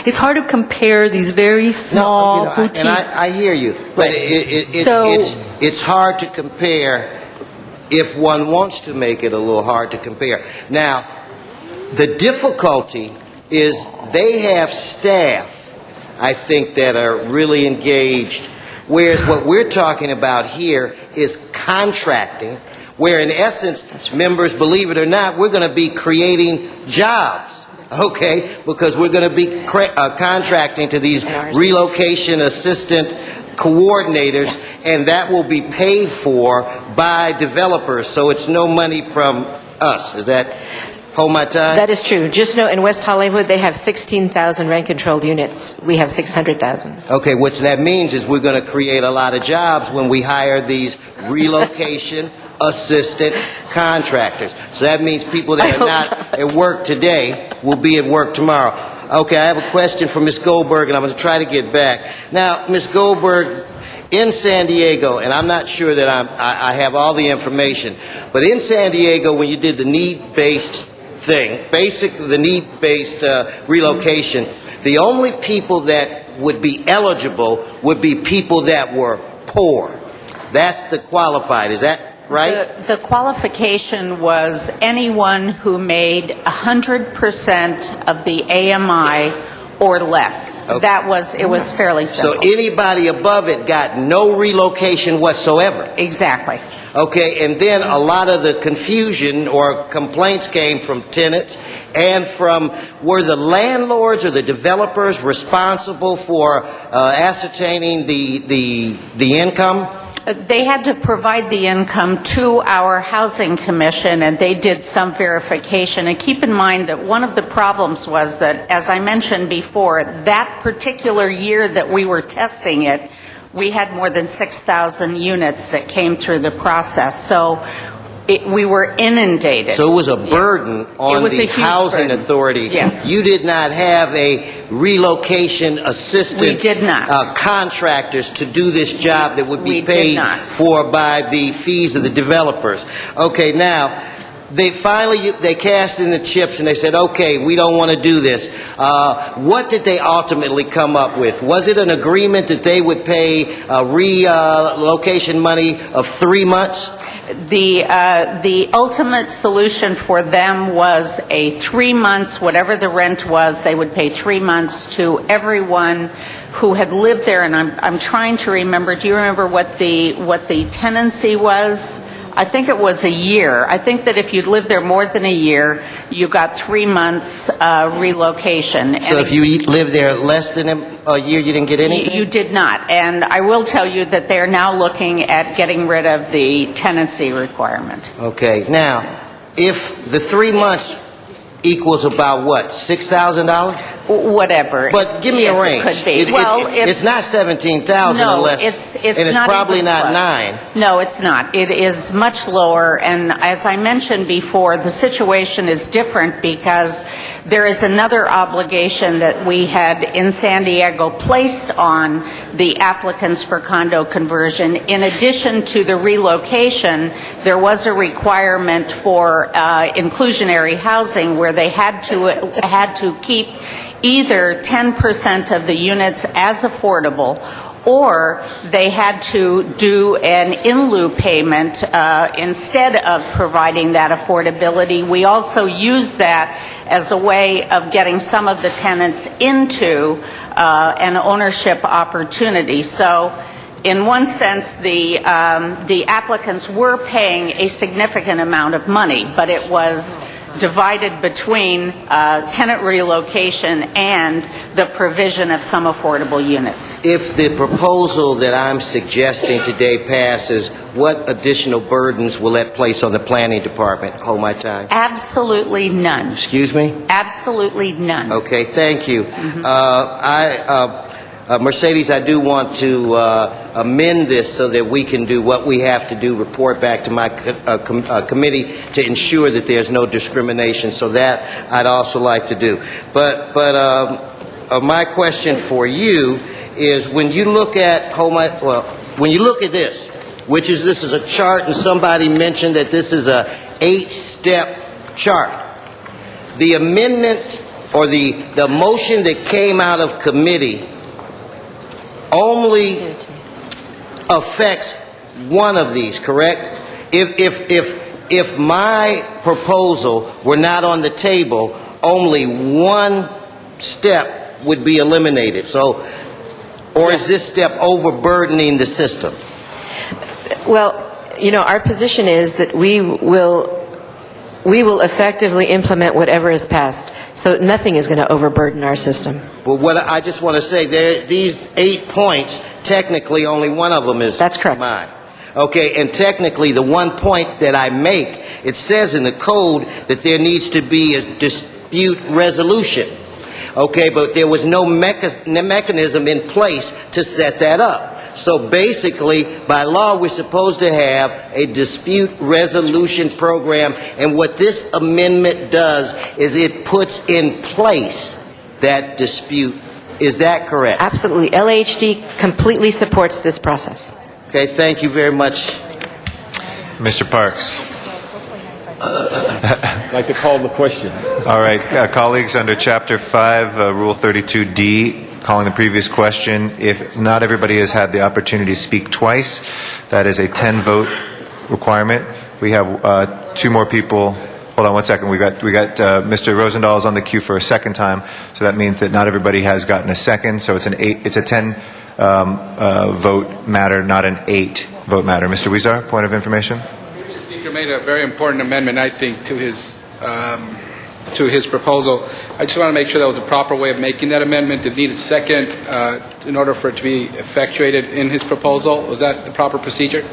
It's hard to compare these very small boutiques. And I hear you, but it's hard to compare. If one wants to make it a little hard to compare. Now, the difficulty is they have staff, I think, that are really engaged, whereas what we're talking about here is contracting, where in essence, members, believe it or not, we're going to be creating jobs, okay, because we're going to be contracting to these relocation assistant coordinators, and that will be paid for by developers, so it's no money from us. Is that hold my time? That is true. Just know in West Hollywood they have 16,000 rent-controlled units. We have 600,000. Okay, what that means is we're going to create a lot of jobs when we hire these relocation assistant contractors. So that means people that are not at work today will be at work tomorrow. Okay, I have a question for Ms. Goldberg, and I'm going to try to get back. Now, Ms. Goldberg, in San Diego, and I'm not sure that I have all the information, but in San Diego, when you did the need-based thing, basically the need-based relocation, the only people that would be eligible would be people that were poor. That's the qualified. Is that right? The qualification was anyone who made 100% of the AMI or less. It was fairly So simple. anybody above it got no relocation whatsoever? Exactly. Okay, and then a lot of the confusion or complaints came from tenants and were the landlords or the developers responsible for ascertaining the income? They had to provide the income to our housing commission, and they did some verification. And keep in mind that one of the problems was that, as I mentioned before, that particular year that we were testing it, we had more than 6,000 units that came through the process. So we were inundated. So it was a burden on was a the huge housing burden. authority. Yes. You did not have a relocation assistant. We did not. Contractors to do this job that would be We did paid not. for by the fees of the developers. Okay, now, they finally cast in the chips and they said, okay, we don't want to do this. What did they ultimately come up with? Was it an agreement that they would pay relocation money of 3 months? The ultimate solution for them was a 3 months, whatever the rent was, they would pay 3 months to everyone who had lived there. And I'm trying to remember, do you remember what the tenancy was? I think it was a year. I think that if you'd lived there more than a year, you got 3 months relocation. So if you lived there less than a year, you didn't get anything? You did not. And I will tell you that they are now looking at getting rid of the tenancy requirement. Okay, now, if the 3 months equals about what, $6,000? Whatever. But give me Yes, a range. It could be. It's not 17,000 no, unless, it's and it's not probably even not close. 9. No, it's not. It is much lower, and as I mentioned before, the situation is different because there is another obligation that we had in San Diego placed on the applicants for condo conversion. In addition to the relocation, there was a requirement for inclusionary housing where they had to keep either 10% of the units as affordable, or they had to do an in lieu payment instead of providing that affordability. We also used that as a way of getting some of the tenants into an ownership opportunity. So in one sense, the applicants were paying a significant amount of money, but it was divided between tenant relocation and the provision of some affordable units. If the proposal that I'm suggesting today passes, what additional burdens will that place on the planning department? Hold my time. Absolutely none. Excuse me? Absolutely none. Okay, thank you. Mercedes, I do want to amend this so that we can do what we have to do, report back to my committee to ensure that there's no discrimination. So that I'd also like to do. But my question for you is, when you look at when you look at this, this is a chart, and somebody mentioned that this is a 8-step chart. The amendments or the motion that came out of committee only affects one of these, correct? If my proposal were not on the table, only one step would be eliminated. So, or is this step overburdening the system? Well, our position is that we will effectively implement whatever is passed. So nothing is going to overburden our system. Well, what I just want to say, these 8 points, technically only one of them is That's correct. mine. Okay, and technically the one point that I make, it says in the code that there needs to be a dispute resolution. Okay, but there was no mechanism in place to set that up. So basically, by law, we're supposed to have a dispute resolution program, and what this amendment does is it puts in place that dispute. Is that correct? Absolutely. LAHD completely supports this process. Okay, thank you very much. Mr. Parks. I'd like to call the question. All right, colleagues, under Chapter 5, Rule 32D, calling the previous question, if not everybody has had the opportunity to speak twice, that is a 10-vote requirement. We have 2 more people Hold on one second. We got Mr. Rosendahl is on the queue for a second time, so that means that not everybody has gotten a second. So it's a 10 vote matter, not an 8 vote matter. Mr. Weezer, point of information. The Speaker made a very important amendment, I think, to his proposal. I just want to make sure that was a proper way of making that amendment. It needed a second in order for it to be effectuated in his proposal. Was that the proper procedure?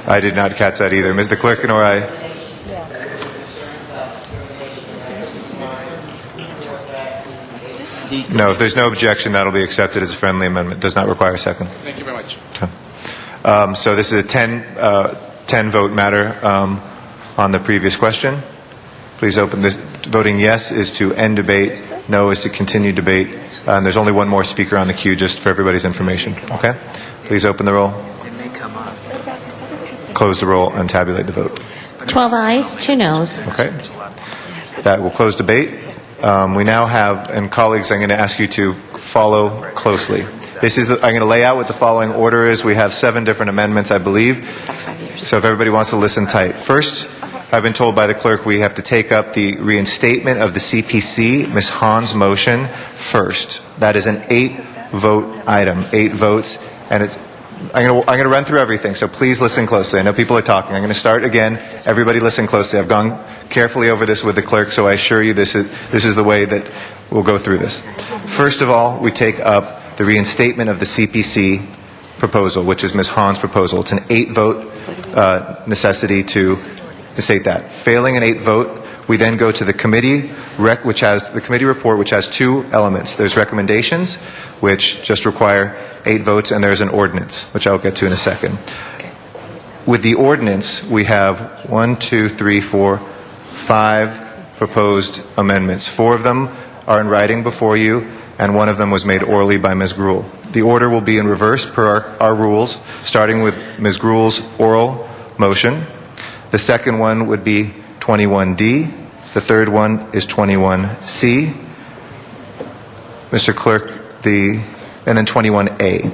I did not catch that either. Mr. Clerk, nor I. No, if there's no objection, that'll be accepted as a friendly amendment. Does not require a second. Thank you very much. Okay. So this is a 10 vote matter on the previous question. Please open this. Voting yes is to end debate. No is to continue debate. And there's only one more speaker on the queue, just for everybody's information. Okay? Please open the roll. Close the roll and tabulate the vote. 12 ayes, 2 noes. Okay. That will close debate. We now have, and colleagues, I'm going to ask you to follow closely. I'm going to lay out what the following order is. We have 7 different amendments, I believe. So if everybody wants to listen tight. First, I've been told by the clerk we have to take up the reinstatement of the CPC, Ms. Hahn's motion, first. That is an 8-vote item, 8 votes, and I'm going to run through everything, so please listen closely. I know people are talking. I'm going to start again. Everybody listen closely. I've gone carefully over this with the clerk, so I assure you this is the way that we'll go through this. First of all, we take up the reinstatement of the CPC proposal, which is Ms. Hahn's proposal. It's an 8-vote necessity to state that. Failing an 8 vote, we then go to the committee, which has the committee report, which has 2 elements. There's recommendations, which just require 8 votes, and there's an ordinance, which I'll get to in a second. With the ordinance, we have 5 proposed amendments. 4 of them are in writing before you, and 1 of them was made orally by Ms. Gruhl. The order will be in reverse per our rules, starting with Ms. Gruhl's oral motion. The second one would be 21D. The third one is 21C. Mr. Clerk, and then 21A.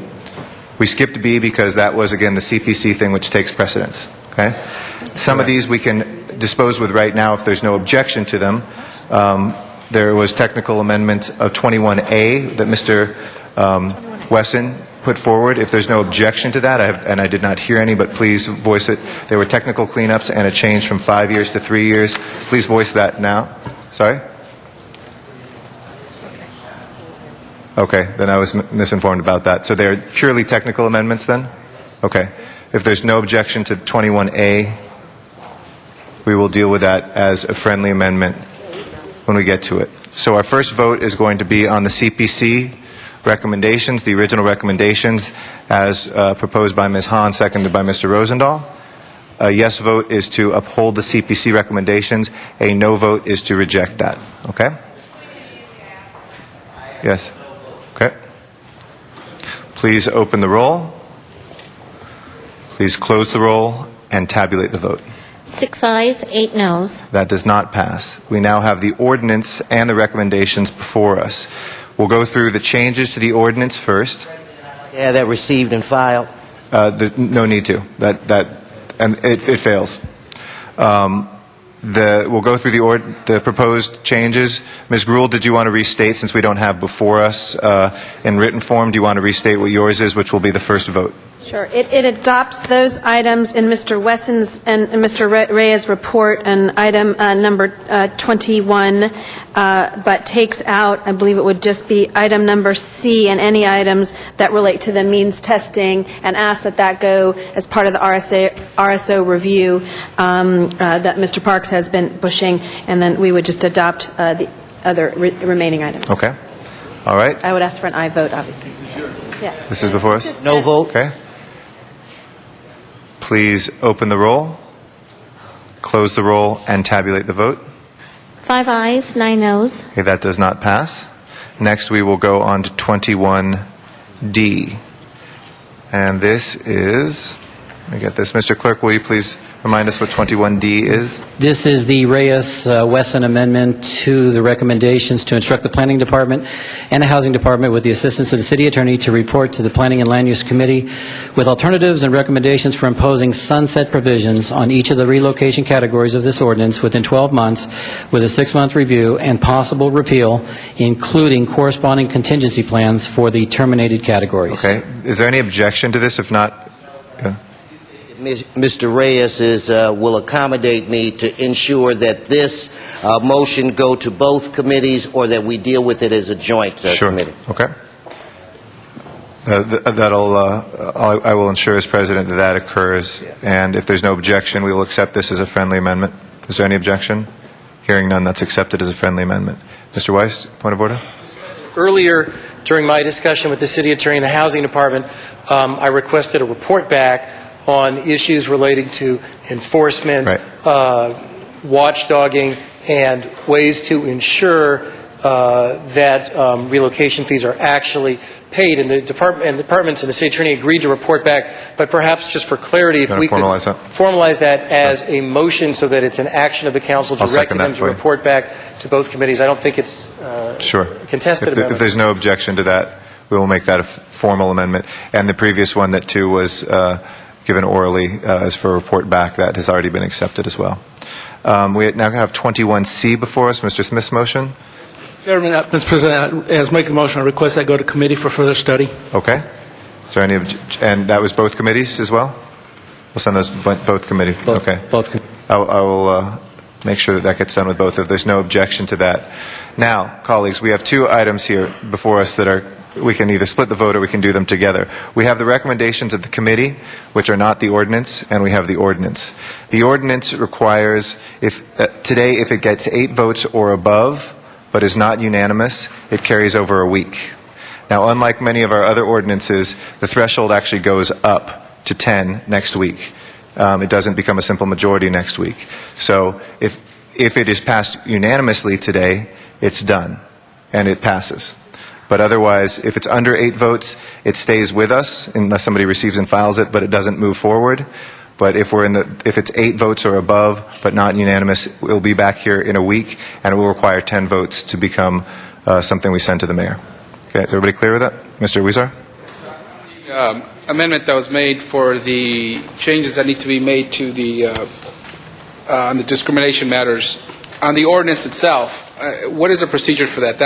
We skipped B because that was, again, the CPC thing which takes precedence. Okay? Some of these we can dispose with right now if there's no objection to them. There was technical amendment of 21A that Mr. Wesson put forward. If there's no objection to that, and I did not hear any, but please voice it. There were technical cleanups and a change from 5 years to 3 years. Please voice that now. Sorry? Okay, then I was misinformed about that. So they're purely technical amendments then? Okay. If there's no objection to 21A, we will deal with that as a friendly amendment when we get to it. So our first vote is going to be on the CPC recommendations, the original recommendations as proposed by Ms. Hahn, seconded by Mr. Rosendahl. A yes vote is to uphold the CPC recommendations. A no vote is to reject that. Okay? Yes. Okay. Please open the roll. Please close the roll and tabulate the vote. 6 ayes, 8 noes. That does not pass. We now have the ordinance and the recommendations before us. We'll go through the changes to the ordinance first. Yeah, that received and filed. No need to. And it fails. We'll go through the proposed changes. Ms. Gruhl, did you want to restate, since we don't have before us in written form, do you want to restate what yours is, which will be the first vote? Sure. It adopts those items in Mr. Wesson's and Mr. Reyes' report, and item number 21, but takes out, I believe it would just be item number C, and any items that relate to the means testing, and asks that go as part of the RSO review that Mr. Parks has been pushing, and then we would just adopt the other remaining items. Okay. All right. I would ask for an aye vote, obviously. Yes. This is before us? No vote. Okay. Please open the roll, close the roll, and tabulate the vote. 5 ayes, 9 noes. Okay, that does not pass. Next, we will go on to 21D. And this is, let me get this. Mr. Clerk, will you please remind us what 21D is? This is the Reyes-Wesson amendment to the recommendations to instruct the Planning Department and the Housing Department with the assistance of the City Attorney to report to the Planning and Land Use Committee with alternatives and recommendations for imposing sunset provisions on each of the relocation categories of this ordinance within 12 months with a 6-month review and possible repeal, including corresponding contingency plans for the terminated categories. Okay. Is there any objection to this? If not, yeah. Mr. Reyes will accommodate me to ensure that this motion go to both committees or that we deal with it as a joint committee. Okay. I will ensure as president that that occurs, and if there's no objection, we will accept this as a friendly amendment. Is there any objection? Hearing none, that's accepted as a friendly amendment. Mr. Weiss, point of order? Earlier, during my discussion with the City Attorney and the Housing Department, I requested a report back on issues relating to enforcement, watchdogging, and ways to ensure that relocation fees are actually paid. And the departments and the City Attorney agreed to report back, but perhaps just for clarity, if we could formalize that as a motion so that it's an action of the council directing them to report back to both committees. I don't think it's contested amendment. If there's no objection to that, we will make that a formal amendment. And the previous one that too was given orally as for a report back, that has already been accepted as well. We now have 21C before us. Mr. Smith's motion. Chairman, Mr. President, as make a motion, I request that go to committee for further study. Okay. Is there any and that was both committees as well? We'll send those both committees. Okay. Both. I will make sure that that gets done with both if there's no objection to that. Now, colleagues, we have two items here before us that are, we can either split the vote or we can do them together. We have the recommendations of the committee, which are not the ordinance, and we have the ordinance. The ordinance requires, today, if it gets 8 votes or above, but is not unanimous, it carries over a week. Now, unlike many of our other ordinances, the threshold actually goes up to 10 next week. It doesn't become a simple majority next week. So if it is passed unanimously today, it's done, and it passes. But otherwise, if it's under 8 votes, it stays with us unless somebody receives and files it, but it doesn't move forward. But if it's 8 votes or above, but not unanimous, we'll be back here in a week, and it will require 10 votes to become something we send to the mayor. Okay, is everybody clear with that? Mr. Huizar? Amendment that was made for the changes that need to be made to the on the discrimination matters on the ordinance itself. What is the procedure for that?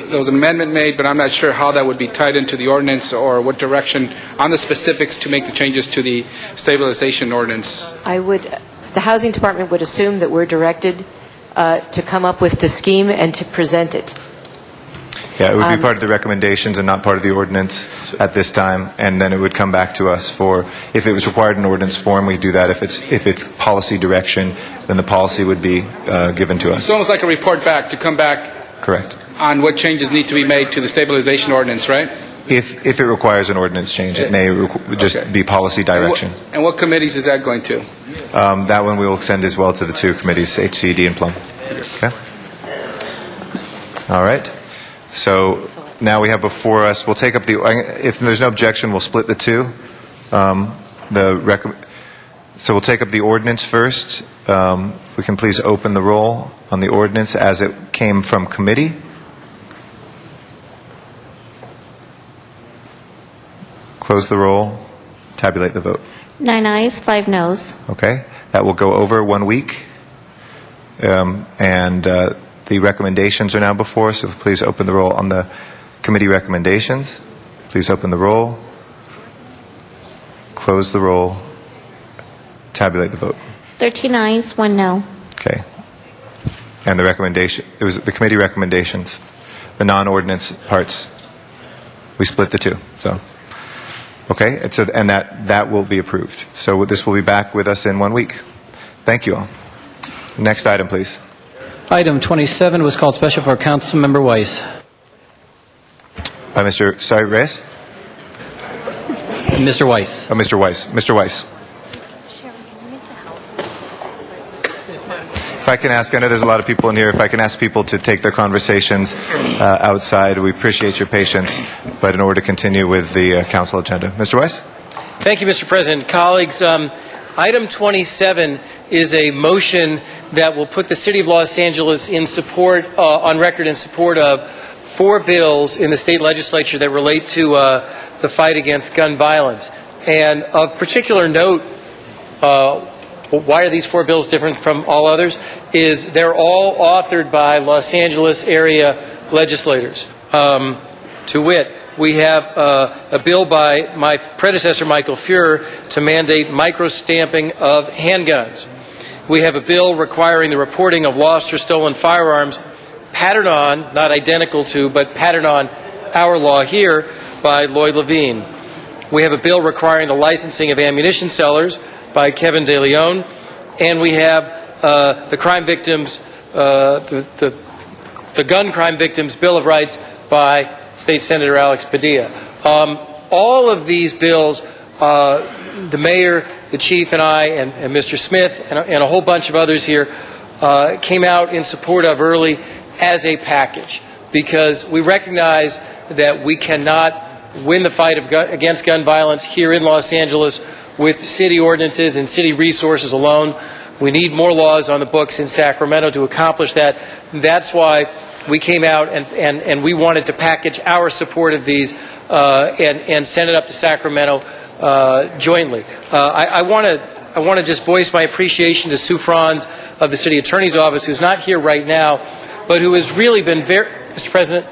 There was an amendment made, but I'm not sure how that would be tied into the ordinance or what direction on the specifics to make the changes to the stabilization ordinance. The Housing Department would assume that we're directed to come up with the scheme and to present it. Yeah, it would be part of the recommendations and not part of the ordinance at this time, and then it would come back to us for, if it was required in ordinance form, we do that. If it's policy direction, then the policy would be given to us. It's almost like a report back to come back. Correct. On what changes need to be made to the stabilization ordinance, right? If it requires an ordinance change, it may just be policy direction. And what committees is that going to? That one we will send as well to the 2 committees, HCD and Plum. Okay. All right. So now we have before us, we'll take up if there's no objection, we'll split the 2. So we'll take up the ordinance first. If we can please open the roll on the ordinance as it came from committee. Close the roll. Tabulate the vote. 9 ayes, 5 noes. Okay. That will go over 1 week. The recommendations are now before us, so please open the roll on the committee recommendations. Please open the roll. Close the roll. Tabulate the vote. 13 ayes, 1 no. Okay. And the recommendation, it was the committee recommendations. The non-ordinance parts, we split the 2. So, okay, and that will be approved. So this will be back with us in 1 week. Thank you all. Next item, please. Item 27 was called special for Councilmember Weiss. By Mr. Reyes? Mr. Weiss. Oh, Mr. Weiss. Mr. Weiss. If I can ask, I know there's a lot of people in here, if I can ask people to take their conversations outside, we appreciate your patience, but in order to continue with the council agenda. Mr. Weiss? Thank you, Mr. President. Colleagues, Item 27 is a motion that will put the City of Los Angeles in support, on record in support of 4 bills in the state legislature that relate to the fight against gun violence. And of particular note, why are these 4 bills different from all others? Is they're all authored by Los Angeles area legislators. To wit, we have a bill by my predecessor, Michael Fuhrer, to mandate micro-stamping of handguns. We have a bill requiring the reporting of lost or stolen firearms, patterned on, not identical to, but patterned on our law here by Lloyd Levine. We have a bill requiring the licensing of ammunition sellers by Kevin De Leon, and we have the crime victims, the Gun Crime Victims Bill of Rights by State Senator Alex Padilla. All of these bills, the mayor, the chief, and I, and Mr. Smith, and a whole bunch of others here, came out in support of early as a package, because we recognize that we cannot win the fight against gun violence here in Los Angeles with city ordinances and city resources alone. We need more laws on the books in Sacramento to accomplish that. That's why we came out and we wanted to package our support of these and send it up to Sacramento jointly. I want to just voice my appreciation to Sue Franz of the City Attorney's Office, who's not here right now, but who has really been very... Mr. President,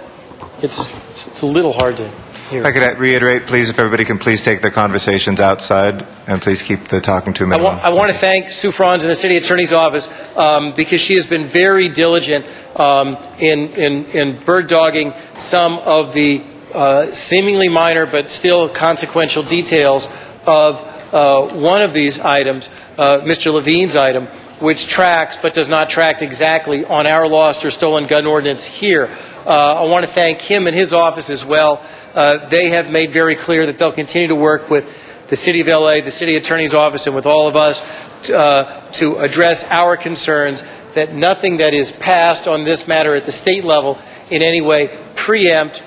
it's a little hard to hear. If I could reiterate, please, if everybody can please take their conversations outside and please keep the talking to a minimum. I want to thank Sue Franz in the City Attorney's Office because she has been very diligent in bird dogging some of the seemingly minor but still consequential details of one of these items, Mr. Levine's item, which tracks but does not track exactly on our lost or stolen gun ordinance here. I want to thank him and his office as well. They have made very clear that they'll continue to work with the City of LA, the City Attorney's Office, and with all of us to address our concerns that nothing that is passed on this matter at the state level in any way preempt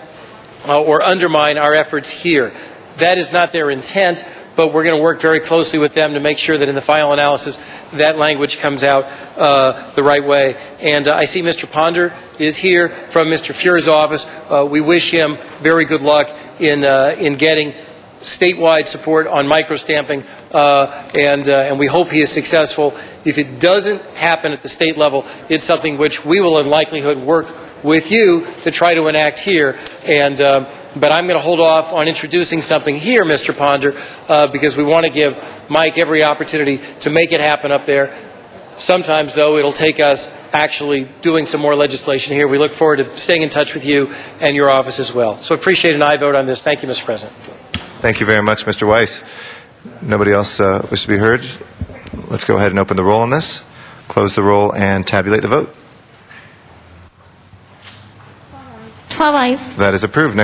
or undermine our efforts here. That is not their intent, but we're going to work very closely with them to make sure that in the final analysis that language comes out the right way. And I see Mr. Ponder is here from Mr. Fuhrer's office. We wish him very good luck in getting statewide support on microstamping, and we hope he is successful. If it doesn't happen at the state level, it's something which we will in likelihood work with you to try to enact here. And but I'm going to hold off on introducing something here, Mr. Ponder, because we want to give Mike every opportunity to make it happen up there. Sometimes, though, it'll take us actually doing some more legislation here. We look forward to staying in touch with you and your office as well. So appreciate an aye vote on this. Thank you, Mr. President. Thank you very much, Mr. Weiss. Nobody else wishes to be heard? Let's go ahead and open the roll on this, close the roll, and tabulate the vote. 12 ayes. That is approved.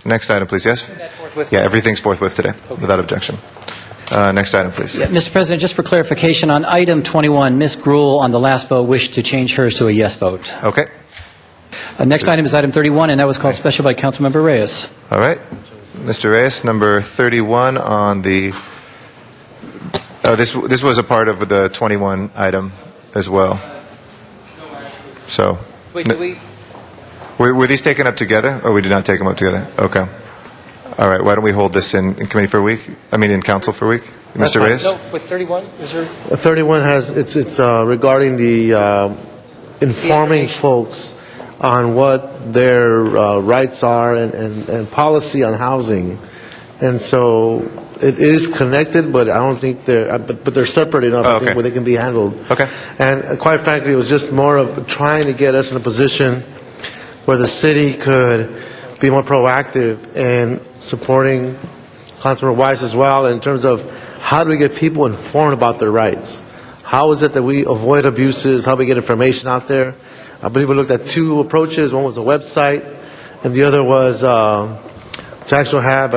Next item, please. Yes? Yeah, everything's forthwith today, without objection. Next item, please. Yeah, Mr. President, just for clarification, on item 21, Ms. Gruhl on the last vote wished to change hers to a yes vote. Okay. Next item is item 31, and that was called special by Councilmember Reyes. All right. Mr. Reyes, number 31 on the... Oh, this was a part of the 21 item as well. So... Wait, did we... Were these taken up together, or we did not take them up together? Okay. All right. Why don't we hold this in committee for a week? I mean, in council for a week? Mr. Reyes? No, with 31, is there... 31 has, it's regarding the informing folks on what their rights are and policy on housing. And so it is connected, but I don't think but they're separate enough, I think, where they can be handled. Okay. And quite frankly, it was just more of trying to get us in a position where the city could be more proactive in supporting Councilmember Weiss as well in terms of how do we get people informed about their rights? How is it that we avoid abuses? How do we get information out there? I believe we looked at 2 approaches. One was a website, and the other was to actually have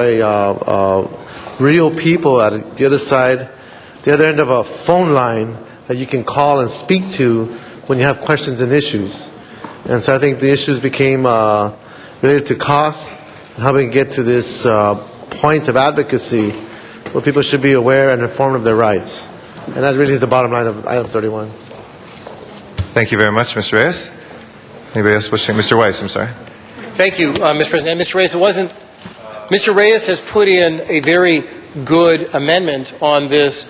real people at the other side, the other end of a phone line that you can call and speak to when you have questions and issues. And so I think the issues became related to costs and how we can get to this points of advocacy where people should be aware and informed of their rights. And that really is the bottom line of item 31. Thank you very much, Mr. Reyes. Anybody else wishing? Mr. Weiss, I'm sorry. Thank you, Mr. President. Mr. Reyes, Mr. Reyes has put in a very good amendment on this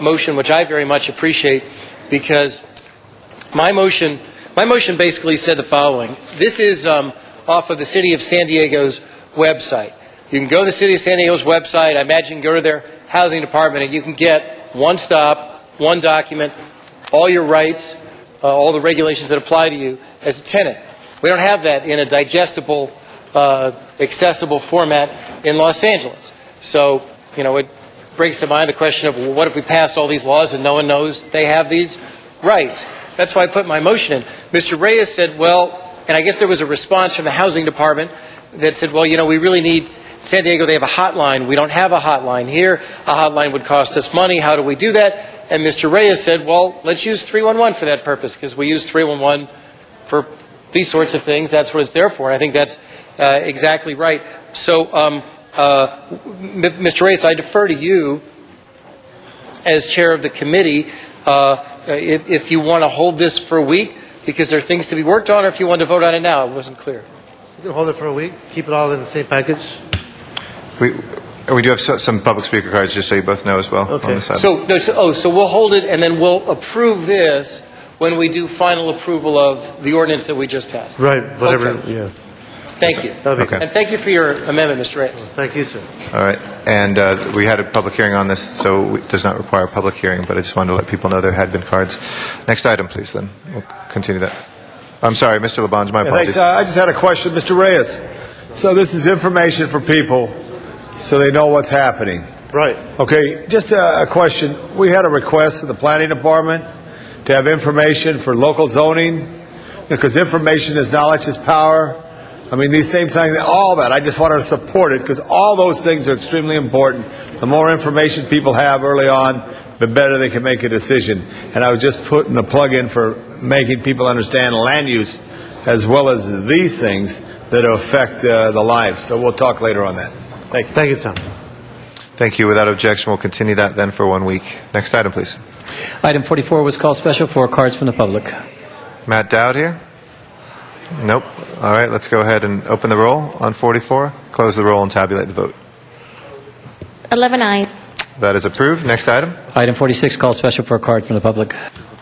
motion, which I very much appreciate, because my motion basically said the following. This is off of the City of San Diego's website. You can go to the City of San Diego's website. I imagine you can go to their housing department, and you can get one stop, one document, all your rights, all the regulations that apply to you as a tenant. We don't have that in a digestible, accessible format in Los Angeles. So, it brings to mind the question of, well, what if we pass all these laws and no one knows they have these rights? That's why I put my motion in. Mr. Reyes said, well, and I guess there was a response from the housing department that said, well, we really need, San Diego, they have a hotline. We don't have a hotline here. A hotline would cost us money. How do we do that? And Mr. Reyes said, well, let's use 311 for that purpose, because we use 311 for these sorts of things. That's what it's there for. And I think that's exactly right. So, Mr. Reyes, I defer to you as chair of the committee if you want to hold this for a week, because there are things to be worked on, or if you want to vote on it now. It wasn't clear. You can hold it for a week, keep it all in the same package. We do have some public speaker cards, just so you both know as well. Okay. On this item. So we'll hold it, and then we'll approve this when we do final approval of the ordinance that we just passed. Right, whatever, Okay. yeah. Thank you. Okay. And thank you for your amendment, Mr. Reyes. Thank you, sir. All right. And we had a public hearing on this, so it does not require a public hearing, but I just wanted to let people know there had been cards. Next item, please, then. We'll continue that. I'm sorry, Mr. Labange, my apologies. Thanks. I just had a question, Mr. Reyes. So this is information for people so they know what's happening. Right. Okay, just a question. We had a request of the planning department to have information for local zoning, because information is knowledge is power. I mean, these same things, all that. I just wanted to support it, because all those things are extremely important. The more information people have early on, the better they can make a decision. And I was just putting the plug in for making people understand land use as well as these things that affect the lives. So we'll talk later on that. Thank you. Thank you, Tom. Thank you. Without objection, we'll continue that then for 1 week. Next item, please. Item 44 was called special for cards from the public. Matt Dowd here? Nope. All right, let's go ahead and open the roll on 44, close the roll, and tabulate the vote. 11 ayes. That is approved. Next item. Item 46 called special for a card from the public.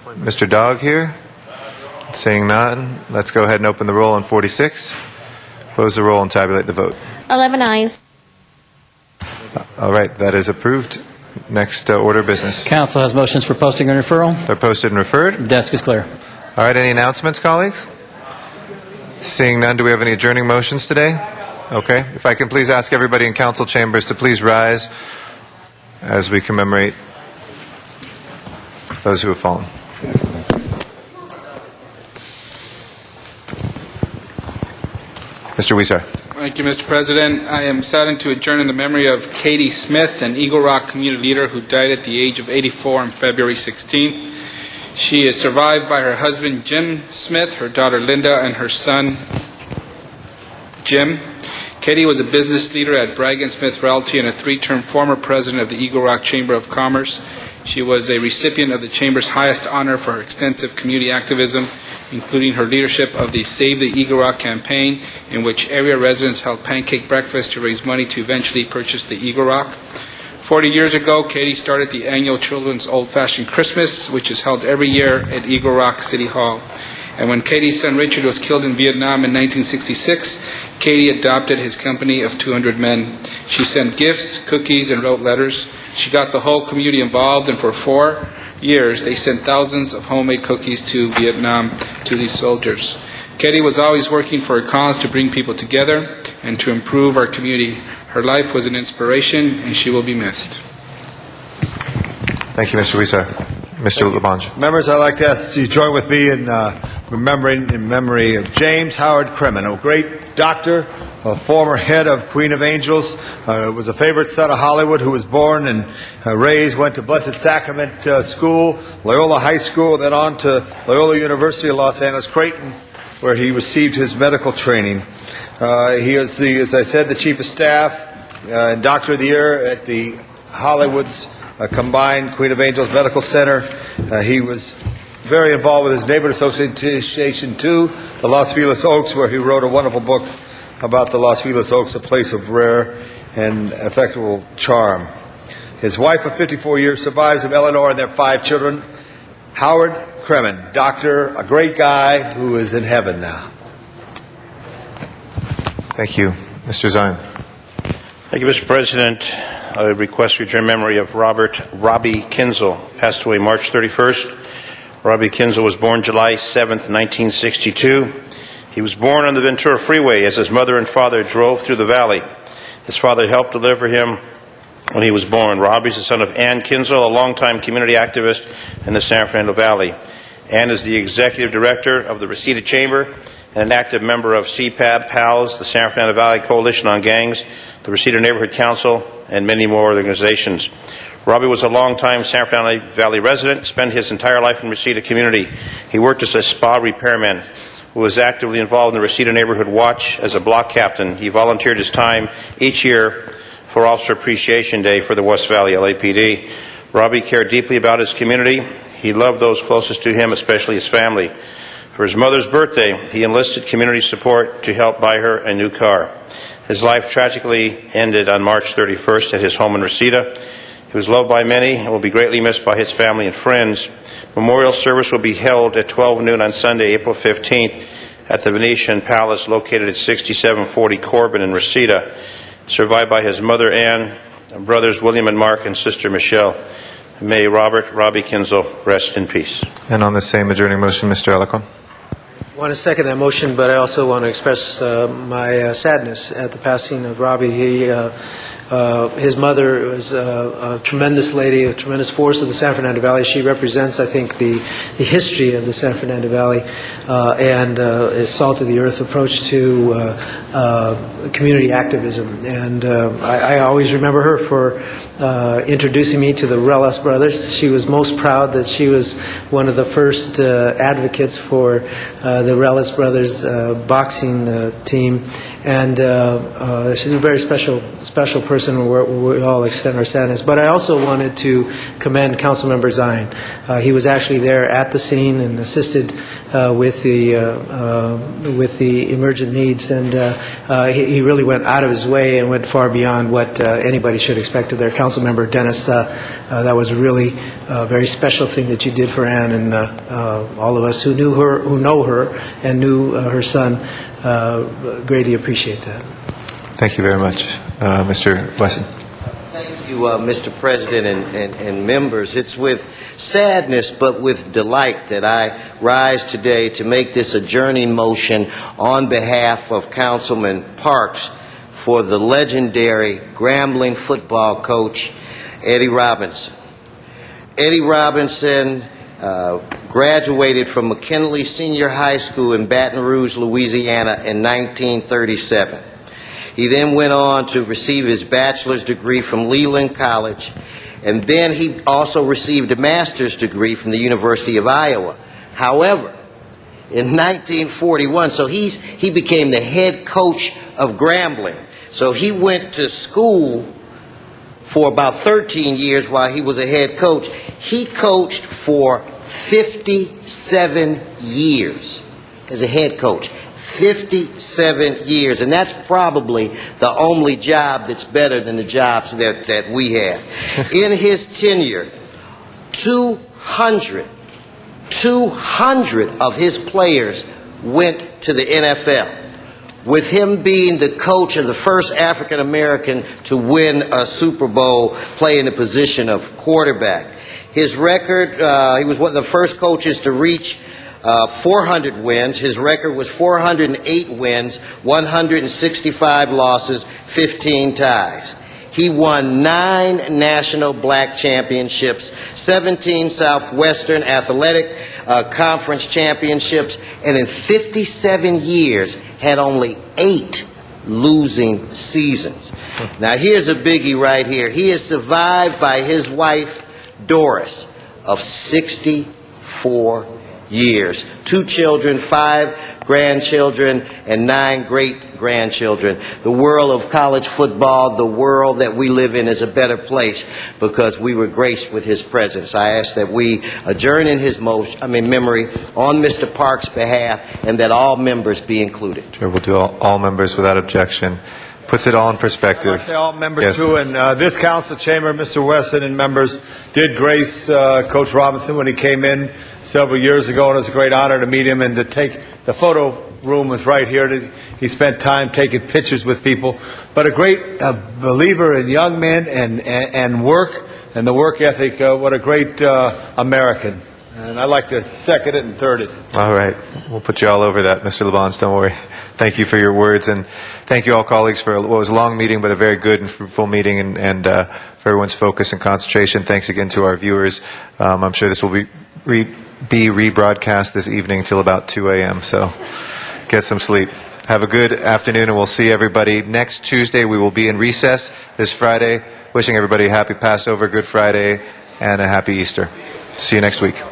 Mr. Dogg here? Seeing none, let's go ahead and open the roll on 46, close the roll, and tabulate the vote. 11 ayes. All right, that is approved. Next order of business. Council has motions for posting and referral. They're posted and referred. Desk is clear. All right, any announcements, colleagues? Seeing none, do we have any adjourning motions today? Okay. If I can please ask everybody in council chambers to please rise as we commemorate those who have fallen. Mr. Weeser. Thank you, Mr. President. I am saddened to adjourn in the memory of Katie Smith, an Eagle Rock community leader who died at the age of 84 on February 16th. She is survived by her husband, Jim Smith, her daughter, Linda, and her son, Jim. Katie was a business leader at Bragg & Smith Realty and a 3-term former president of the Eagle Rock Chamber of Commerce. She was a recipient of the Chamber's highest honor for her extensive community activism, including her leadership of the Save the Eagle Rock campaign, in which area residents held pancake breakfast to raise money to eventually purchase the Eagle Rock. 40 years ago, Katie started the annual Children's Old-Fashioned Christmas, which is held every year at Eagle Rock City Hall. And when Katie's son Richard was killed in Vietnam in 1966, Katie adopted his company of 200 men. She sent gifts, cookies, and wrote letters. She got the whole community involved, and for 4 years, they sent thousands of homemade cookies to Vietnam to these soldiers. Katie was always working for a cause to bring people together and to improve our community. Her life was an inspiration, and she will be missed. Thank you, Mr. Weeser. Mr. Labange. Members, I'd like to ask you to join with me in remembering in memory of James Howard Kremen, a great doctor, a former head of Queen of Angels, was a favorite son of Hollywood, who was born and raised, went to Blessed Sacrament School, Loyola High School, then on to Loyola University of Los Angeles, Creighton, where he received his medical training. He is, as I said, the Chief of Staff and Doctor of the Year at the Hollywood's combined Queen of Angels Medical Center. He was very involved with his neighborhood association too, the Los Feliz Oaks, where he wrote a wonderful book about the Los Feliz Oaks, a place of rare and effectual charm. His wife of 54 years survives him, Eleanor, and their 5 children. Howard Kremen, doctor, a great guy who is in heaven now. Thank you. Mr. Zion. Thank you, Mr. President. I request we return memory of Robbie Kinzel, passed away March 31st. Robbie Kinzel was born July 7th, 1962. He was born on the Ventura Freeway as his mother and father drove through the valley. His father helped deliver him when he was born. Robbie is the son of Ann Kinzel, a longtime community activist in the San Fernando Valley. Ann is the executive director of the Reseda Chamber and an active member of CPAB, PALS, the San Fernando Valley Coalition on Gangs, the Reseda Neighborhood Council, and many more organizations. Robbie was a longtime San Fernando Valley resident, spent his entire life in Reseda community. He worked as a spa repairman who was actively involved in the Reseda Neighborhood Watch as a block captain. He volunteered his time each year for Officer Appreciation Day for the West Valley LAPD. Robbie cared deeply about his community. He loved those closest to him, especially his family. For his mother's birthday, he enlisted community support to help buy her a new car. His life tragically ended on March 31st at his home in Reseda. He was loved by many and will be greatly missed by his family and friends. Memorial service will be held at 12 noon on Sunday, April 15th at the Venetian Palace located at 6740 Corbin in Reseda. Survived by his mother Ann, brothers William and Mark, and sister Michelle. May Robbie Kinzel rest in peace. And on the same adjourning motion, Mr. Alarcon. I want to second that motion, but I also want to express my sadness at the passing of Robbie. His mother was a tremendous lady, a tremendous force of the San Fernando Valley. She represents, I think, the history of the San Fernando Valley and a salt of the earth approach to community activism. And I always remember her for introducing me to the Reles brothers. She was most proud that she was one of the first advocates for the Reles brothers boxing team. And she's a very special person. We all extend our sadness. But I also wanted to commend Councilmember Zion. He was actually there at the scene and assisted with the emergent needs, and he really went out of his way and went far beyond what anybody should expect of their Councilmember Dennis. That was really a very special thing that you did for Ann, and all of us who knew her, who know her, and knew her son greatly appreciate that. Thank you very much. Mr. Wesson. Thank you, Mr. President and members. It's with sadness but with delight that I rise today to make this adjourning motion on behalf of Councilman Parks for the legendary Grambling football coach, Eddie Robinson. Eddie Robinson graduated from McKinley Senior High School in Baton Rouge, Louisiana in 1937. He then went on to receive his bachelor's degree from Leland College, and then he also received a master's degree from the University of Iowa. However, in 1941, so he became the head coach of Grambling. So he went to school for about 13 years while he was a head coach. He coached for 57 years as a head coach. 57 years, and that's probably the only job that's better than the jobs that we have. In his tenure, 200 of his players went to the NFL, with him being the coach of the first African American to win a Super Bowl playing the position of quarterback. His record, he was one of the first coaches to reach 400 wins. His record was 408 wins, 165 losses, 15 ties. He won 9 national black championships, 17 Southwestern Athletic Conference championships, and in 57 years had only 8 losing seasons. Now here's a biggie right here. He is survived by his wife, Doris, of 64 years. 2 children, 5 grandchildren, and 9 great-grandchildren. The world of college football, the world that we live in, is a better place because we were graced with his presence. I ask that we adjourn in his memory on Mr. Parks' behalf, and that all members be included. Sure, we'll do all members without objection. Puts it all in perspective. I'd like to say all members, Yes. too, and this council chamber, Mr. Wesson and members did grace Coach Robinson when he came in several years ago, and it was a great honor to meet him and to take the photo room was right here. He spent time taking pictures with people, but a great believer in young men and work and the work ethic. What a great American. And I'd like to second it and third it. All right. We'll put you all over that, Mr. Labonge. Don't worry. Thank you for your words, and thank you all, colleagues, for what was a long meeting, but a very good and fruitful meeting, and for everyone's focus and concentration. Thanks again to our viewers. I'm sure this will be rebroadcast this evening till about 2 a.m., so get some sleep. Have a good afternoon, and we'll see everybody next Tuesday. We will be in recess this Friday. Wishing everybody a happy Passover, Good Friday, and a happy Easter. See you next week.